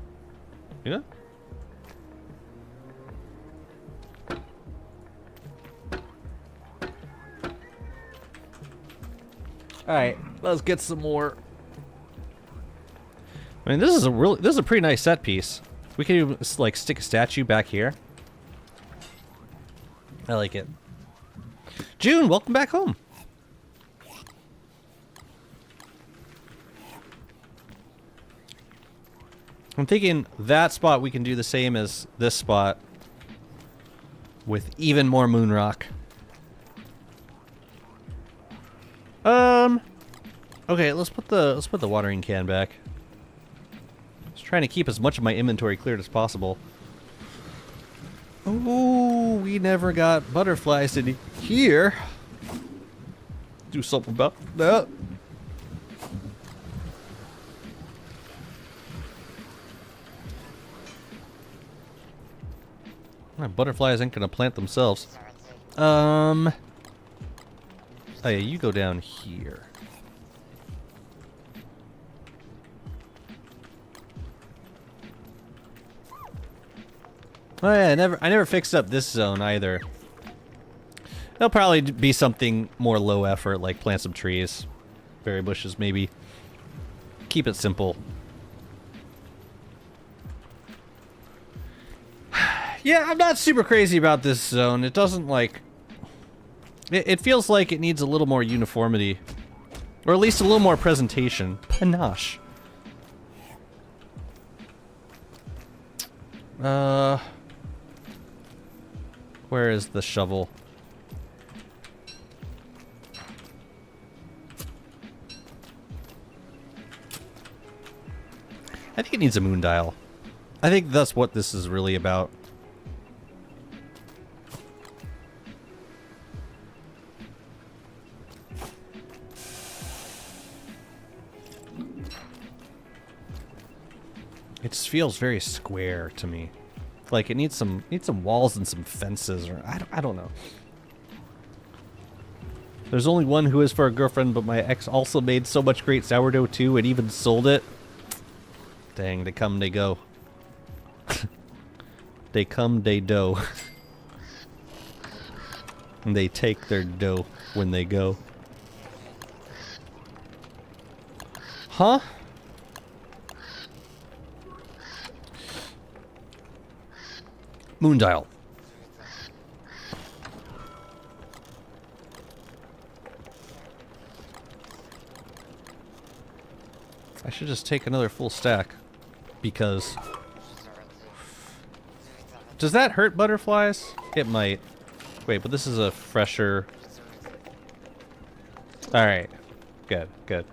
You know? Alright, let's get some more. I mean, this is a pretty nice set piece. We can even, like, stick a statue back here. I like it. June, welcome back home. I'm thinking that spot we can do the same as this spot with even more moon rock. Okay, let's put the watering can back. Just trying to keep as much of my inventory cleared as possible. Oh, we never got butterflies in here. Do something about that. Butterflies ain't gonna plant themselves. Oh yeah, you go down here. Oh yeah, I never fixed up this zone either. It'll probably be something more low effort, like plant some trees, berry bushes maybe. Keep it simple. Yeah, I'm not super crazy about this zone. It doesn't like... It feels like it needs a little more uniformity. Or at least a little more presentation. Panache. Where is the shovel? I think it needs a moon dial. I think that's what this is really about. It just feels very square to me. Like it needs some walls and some fences, or I don't know. There's only one who is for a girlfriend, but my ex also made so much great sourdough too, and even sold it. Dang, they come, they go. They come, they dough. And they take their dough when they go. Huh? Moon dial. I should just take another full stack. Because... Does that hurt butterflies? It might. Wait, but this is a fresher... Alright. Good, good.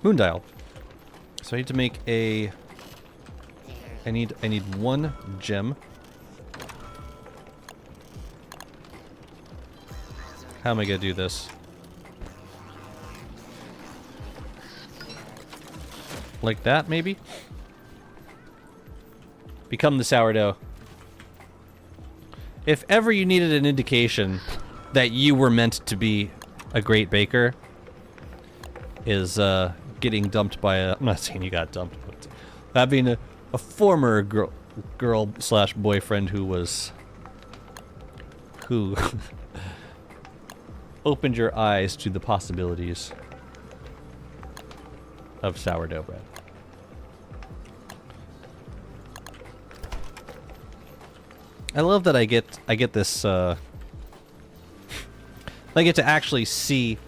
Moon dial. So I need to make a... I need one gem. How am I gonna do this? Like that, maybe? Become the sourdough. If ever you needed an indication that you were meant to be a great baker, is getting dumped by a... I'm not saying you got dumped, but having a former girl slash boyfriend who was... who... opened your eyes to the possibilities of sourdough bread. I love that I get this I get to actually see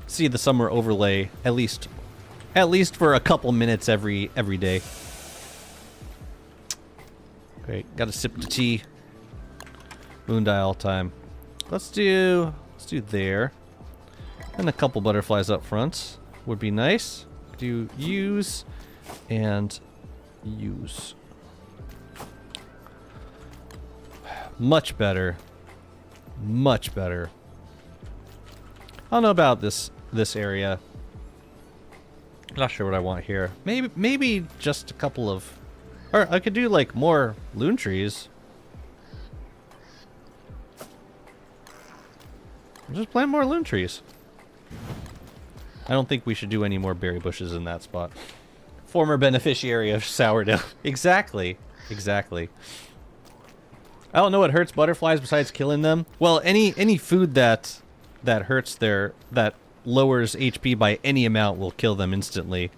the summer overlay at least for a couple minutes every day. Great, got to sip the tea. Moon dial time. Let's do there. And a couple butterflies up front would be nice. Do use and use. Much better. Much better. I don't know about this area. Not sure what I want here. Maybe just a couple of... Or I could do like more loon trees. Just plant more loon trees. I don't think we should do any more berry bushes in that spot. Former beneficiary of sourdough. Exactly. Exactly. I don't know what hurts butterflies besides killing them. Well, any food that hurts that lowers HP by any amount will kill them instantly.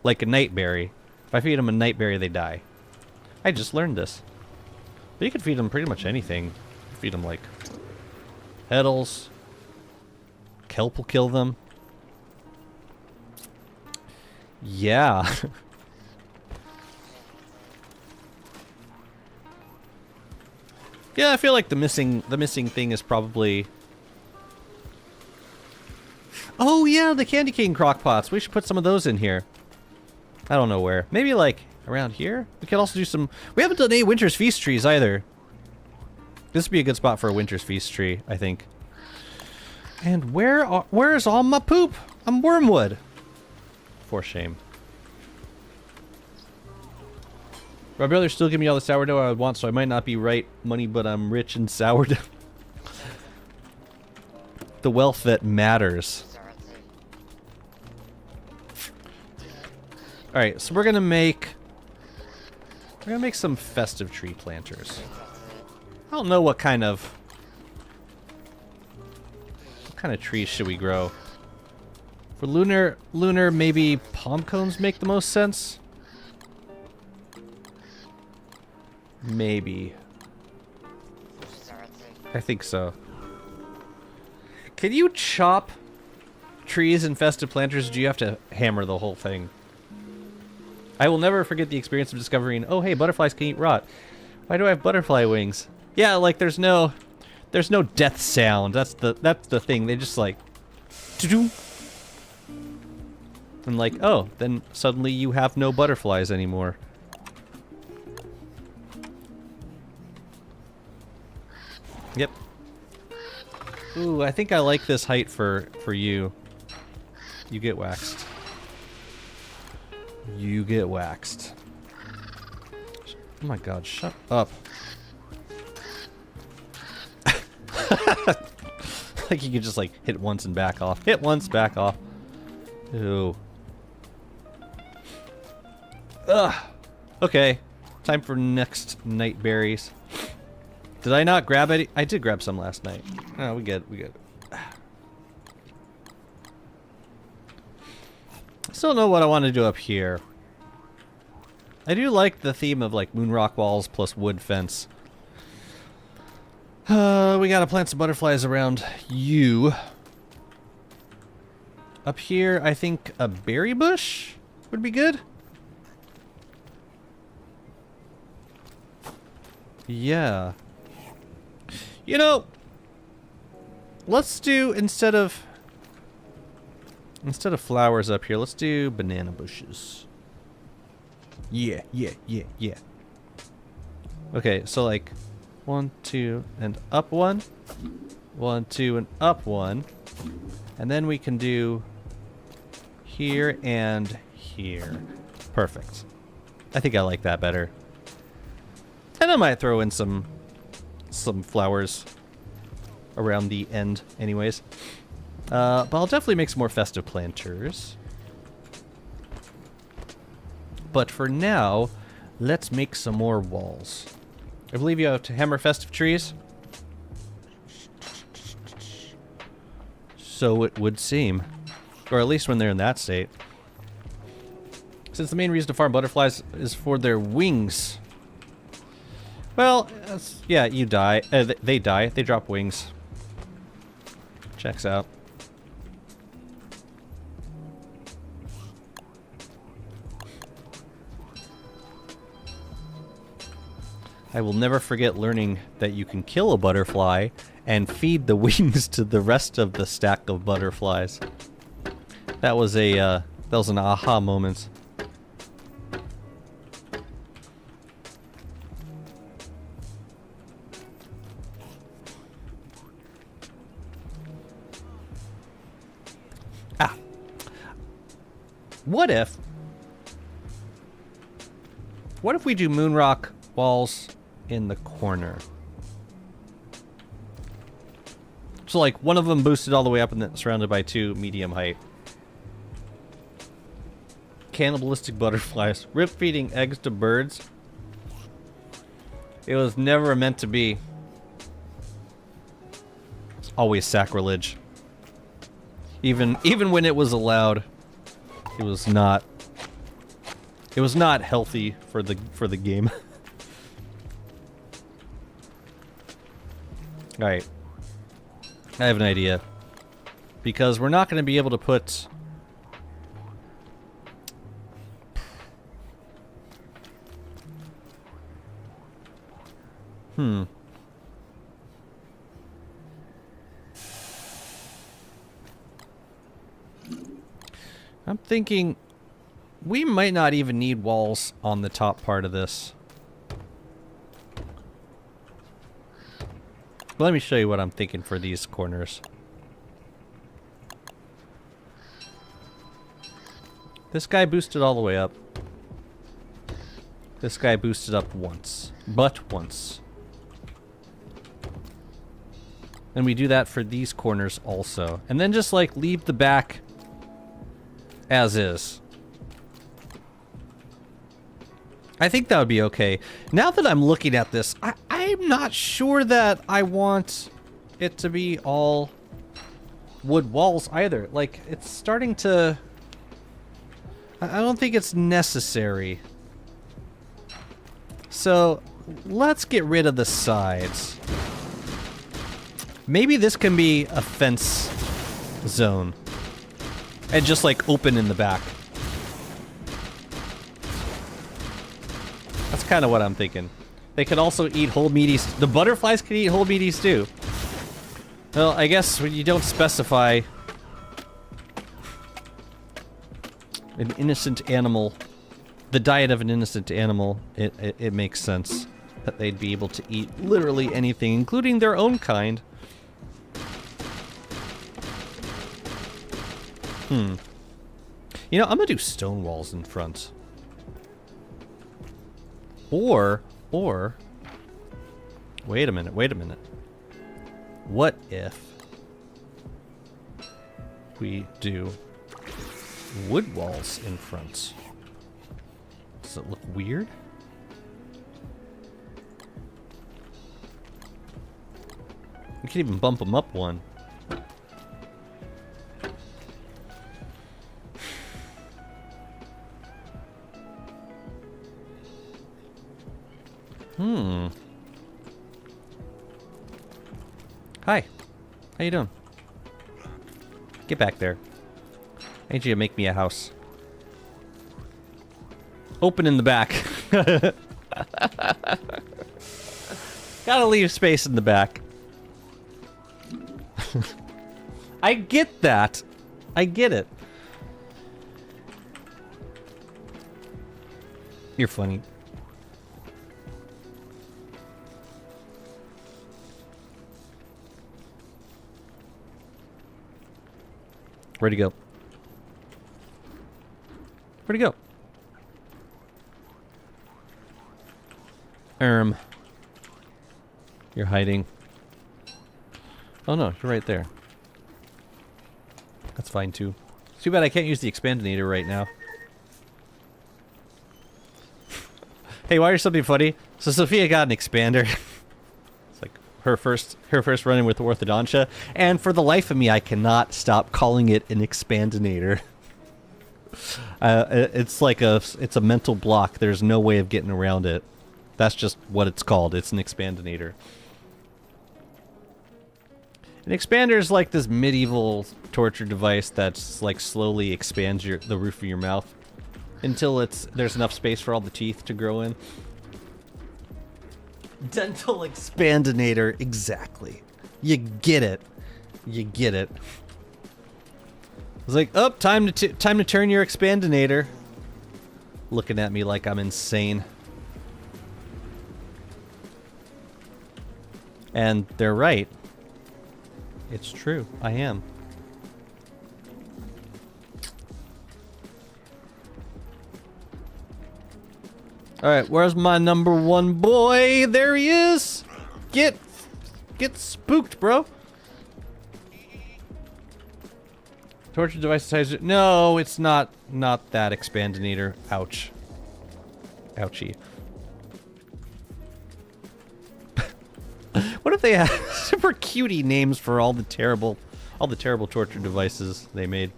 Like a nightberry. If I feed them a nightberry, they die. I just learned this. But you can feed them pretty much anything. Feed them like petals. Kelp will kill them. Yeah. Yeah, I feel like the missing thing is probably... Oh yeah, the candy cane crock pots. We should put some of those in here. I don't know where. Maybe like around here? We could also do some... We haven't done any Winter's Feast trees either. This would be a good spot for a Winter's Feast tree, I think. And where's all my poop? I'm Wormwood. For shame. My brother's still giving me all the sourdough I would want, so I might not be right money, but I'm rich in sourdough. the wealth that matters. Alright, so we're gonna make some festive tree planters. I don't know what kind of trees should we grow. For lunar, maybe palm cones make the most sense? Maybe. I think so. Can you chop trees in festive planters, or do you have to hammer the whole thing? I will never forget the experience of discovering, oh hey, butterflies can eat rot. Why do I have butterfly wings? Yeah, like there's no death sound. That's the thing. They just like doo-doo. And like, oh, then suddenly you have no butterflies anymore. Yep. Ooh, I think I like this height for you. You get waxed. You get waxed. Oh my god, shut up. Like you could just like hit once and back off. Hit once, back off. Ew. Ugh. Okay. Time for next night berries. Did I not grab any? I did grab some last night. Oh, we good. Still don't know what I want to do up here. I do like the theme of like moon rock walls plus wood fence. We gotta plant some butterflies around you. Up here, I think a berry bush would be good. Yeah. You know, let's do, instead of flowers up here, let's do banana bushes. Yeah. Okay, so like 1, 2, and up 1. 1, 2, and up 1. And then we can do here and here. Perfect. I think I like that better. And I might throw in some flowers around the end anyways. But I'll definitely make some more festive planters. But for now, let's make some more walls. I believe you have to hammer festive trees. So it would seem. Or at least when they're in that state. Since the main reason to farm butterflies is for their wings. Well, yeah, you die. They die. They drop wings. Checks out. I will never forget learning that you can kill a butterfly and feed the wings to the rest of the stack of butterflies. That was an aha moment. Ah. What if we do moonrock walls in the corner? So like one of them boosted all the way up and then surrounded by 2 medium height. Cannibalistic butterflies. Rip feeding eggs to birds. It was never meant to be. It's always sacrilege. Even when it was allowed, it was not healthy for the game. Alright. I have an idea. Because we're not going to be able to put... I'm thinking we might not even need walls on the top part of this. Let me show you what I'm thinking for these corners. This guy boosted all the way up. This guy boosted up once. But once. And we do that for these corners also. And then just like leave the back as is. I think that would be okay. Now that I'm looking at this, I'm not sure that I want it to be all wood walls either. Like, it's starting to... I don't think it's necessary. So, let's get rid of the sides. Maybe this can be a fence zone. And just like open in the back. That's kind of what I'm thinking. They could also eat whole meaties. The butterflies could eat whole meaties too. Well, I guess when you don't specify an innocent animal, the diet of an innocent animal, it makes sense that they'd be able to eat literally anything, including their own kind. You know, I'm gonna do stone walls in front. Or, wait a minute. What if we do wood walls in front? Does it look weird? You can even bump them up one. Hi. How you doing? Get back there. I need you to make me a house. Open in the back. Gotta leave space in the back. I get that. I get it. You're funny. Where'd he go? Where'd he go? You're hiding. Oh no, you're right there. That's fine too. Too bad I can't use the expandinator right now. Hey, why is something funny? So Sophia got an expander. It's like her first run-in with orthodontia, and for the life of me, I cannot stop calling it an expandinator. It's like it's a mental block. There's no way of getting around it. That's just what it's called. It's an expandinator. An expander is like this medieval torture device that's like slowly expands the roof of your mouth until there's enough space for all the teeth to grow in. Dental expandinator, exactly. You get it. You get it. It's like, oh, time to turn your expandinator. Looking at me like I'm insane. And they're right. It's true. I am. Alright, where's my number one boy? There he is! Get spooked, bro. Torture device size. No, it's not that expandinator. Ouch. Ouchie. What if they had super cutie names for all the terrible torture devices they made?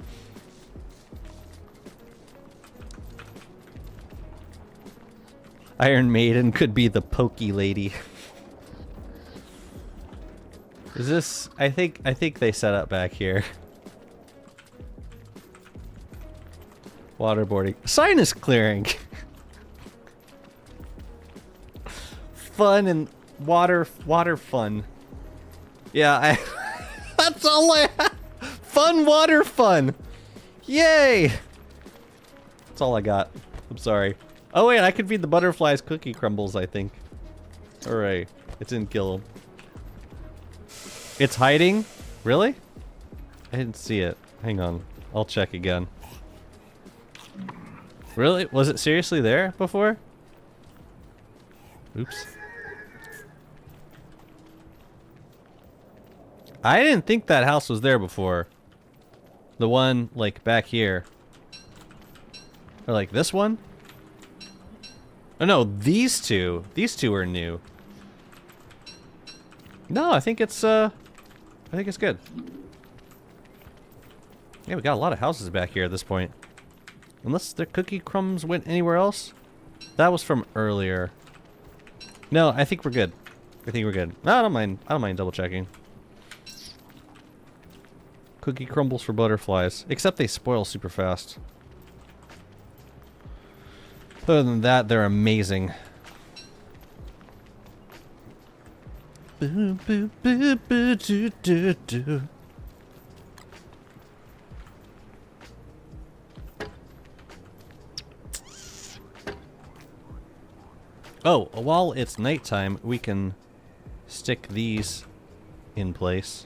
Iron Maiden could be the pokey lady. Is this? I think they set up back here. Waterboarding. Sinus clearing. Fun and water fun. Yeah, that's all I have. Fun water fun. Yay. That's all I got. I'm sorry. Oh wait, I could feed the butterflies cookie crumbles, I think. Alright. It didn't kill him. It's hiding? Really? I didn't see it. Hang on. I'll check again. Really? Was it seriously there before? Oops. I didn't think that house was there before. The one, like, back here. Or, like, this one? Oh, no, these two. These two are new. No, I think it's good. Yeah, we got a lot of houses back here at this point. Unless the cookie crumbs went anywhere else. That was from earlier. No, I think we're good. I think we're good. No, I don't mind double checking. Cookie crumbles for butterflies. Except they spoil super fast. Other than that, they're amazing. Boo, boo, boo, boo, doo, doo, doo. Oh, while it's nighttime, we can stick these in place.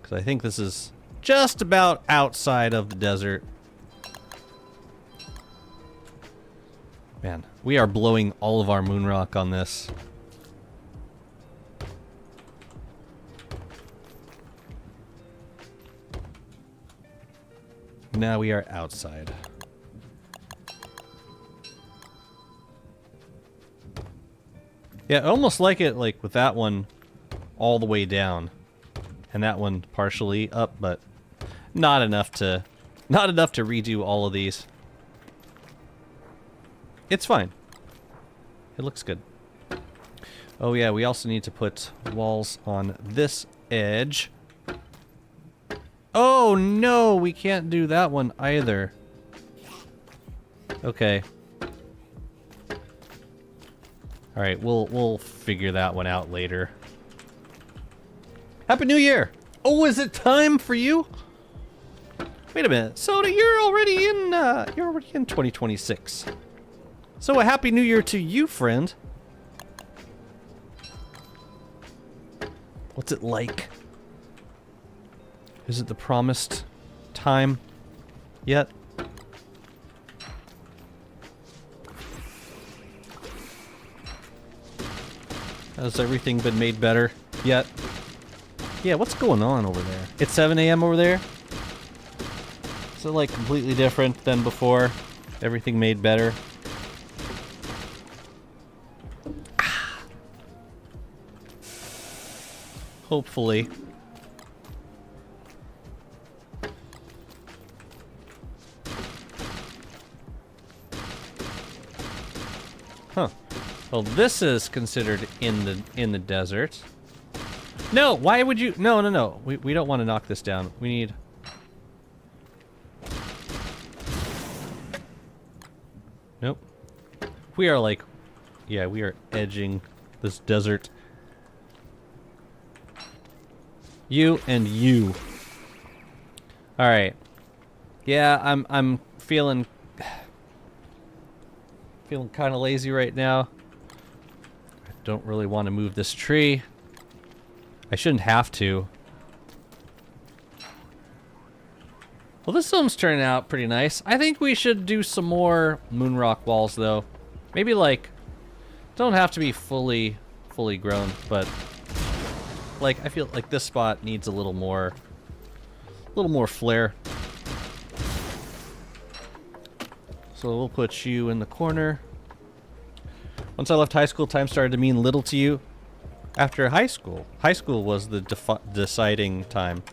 Because I think this is just about outside of the desert. Man, we are blowing all of our moon rock on this. Now we are outside. Yeah, I almost like it like with that one all the way down and that one partially up, but not enough to redo all of these. It's fine. It looks good. Oh yeah, we also need to put walls on this edge. Oh no, we can't do that one either. Okay. All right, we'll figure that one out later. Happy New Year! Oh, is it time for you? Wait a minute. So you're already in 2026. So a Happy New Year to you, friend. What's it like? Is it the promised time yet? Has everything been made better yet? Yeah, what's going on over there? It's 7 a.m. over there? Is it like completely different than before? Everything made better? Hopefully. Huh. Well, this is considered in the desert. No, why would you? No. We don't want to knock this down. We need. Nope. We are like, yeah, we are edging this desert. You and you. All right. Yeah, I'm feeling kind of lazy right now. I don't really want to move this tree. I shouldn't have to. Well, this film's turning out pretty nice. I think we should do some more moonrock walls, though. Maybe like, don't have to be fully grown, but like I feel like this spot needs a little more flair. So we'll put you in the corner. Once I left high school, time started to mean little to you. After high school was the deciding time.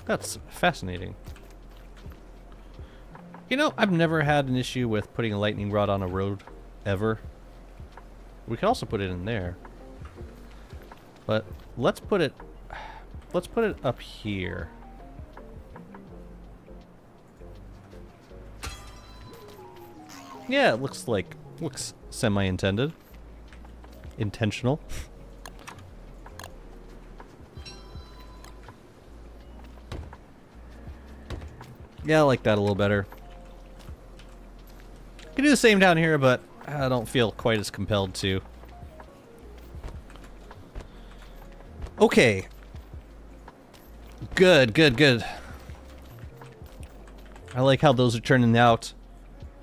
That's fascinating. You know, I've never had an issue with putting a lightning rod on a road, ever. We can also put it in there. But let's put it up here. Yeah, it looks semi-intended. Intentional. Yeah, I like that a little better. Can do the same down here, but I don't feel quite as compelled to. Okay. Good. I like how those are turning out.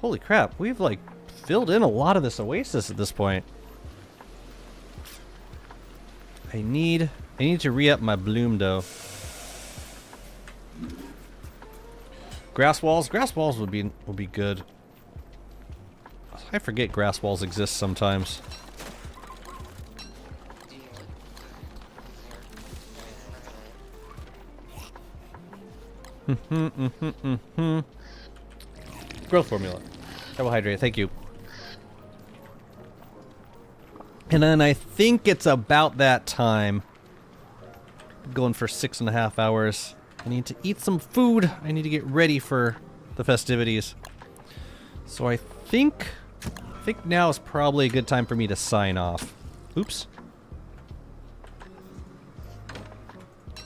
Holy crap, we've like filled in a lot of this oasis at this point. I need to re-up my bloom though. Grass walls would be good. I forget grass walls exist sometimes. Growth formula. Carbohydrate, thank you. And then I think it's about that time. Going for 6.5 hours. I need to eat some food. I need to get ready for the festivities. So I think now is probably a good time for me to sign off. Oops.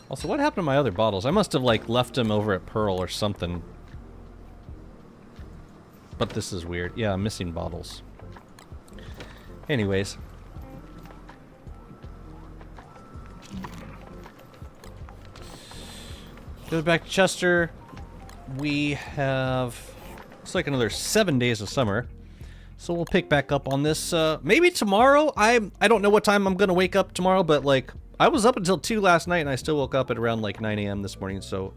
Also, what happened to my other bottles? I must have, like, left them over at Pearl or something. But this is weird. Yeah, I'm missing bottles. Anyways. Go back to Chester. We have... looks like another 7 days of summer. So we'll pick back up on this, maybe tomorrow? I don't know what time I'm gonna wake up tomorrow, but, like... I was up until 2 last night, and I still woke up at around like 9 a.m. this morning. So,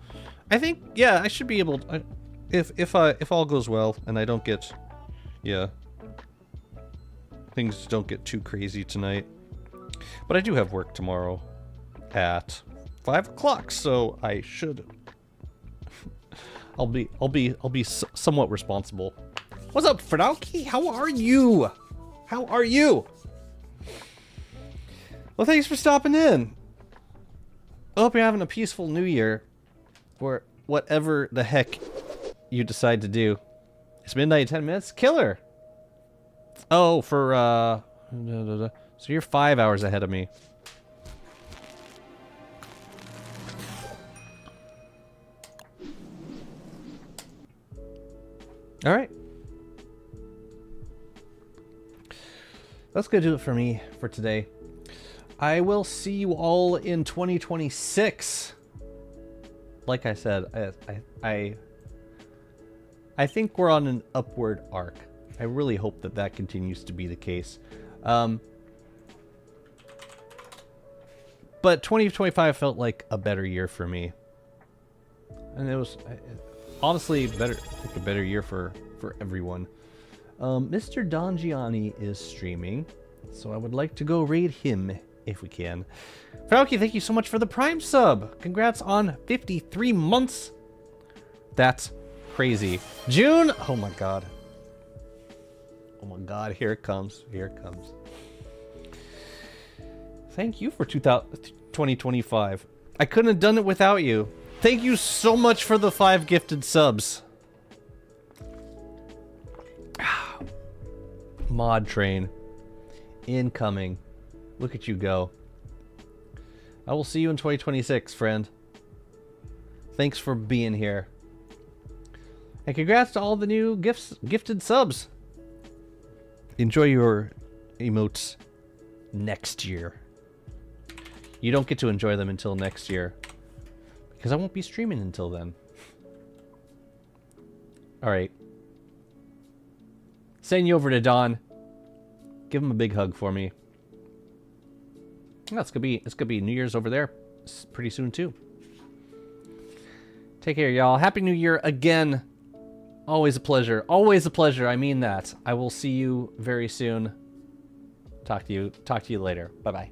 I think, yeah, I should be able to, if all goes well and I don't get, yeah, things don't get too crazy tonight. But I do have work tomorrow at 5 o'clock, so I should. I'll be somewhat responsible. What's up, Fernauki? How are you? How are you? Well, thanks for stopping in. I hope you're having a peaceful new year. Or whatever the heck you decide to do. It's midnight in 10 minutes? Killer! Oh, for, so you're 5 hours ahead of me. Alright. That's gonna do it for me for today. I will see you all in 2026. Like I said, I think we're on an upward arc. I really hope that that continues to be the case. But 2025 felt like a better year for me. And it was honestly better, like a better year for everyone. Mr. Don Gianni is streaming, so I would like to go raid him if we can. Frauke, thank you so much for the Prime sub. Congrats on 53 months. That's crazy. June, oh my god. Oh my god, here it comes. Here it comes. Thank you for 2025. I couldn't have done it without you. Thank you so much for the 5 gifted subs. Mod train. Incoming. Look at you go. I will see you in 2026, friend. Thanks for being here. And congrats to all the new gifted subs. Enjoy your emotes next year. You don't get to enjoy them until next year, because I won't be streaming until then. Alright. Send you over to Don. Give him a big hug for me. It's gonna be New Year's over there pretty soon too. Take care, y'all. Happy New Year again. Always a pleasure. Always a pleasure. I mean that. I will see you very soon. Talk to you later. Bye-bye.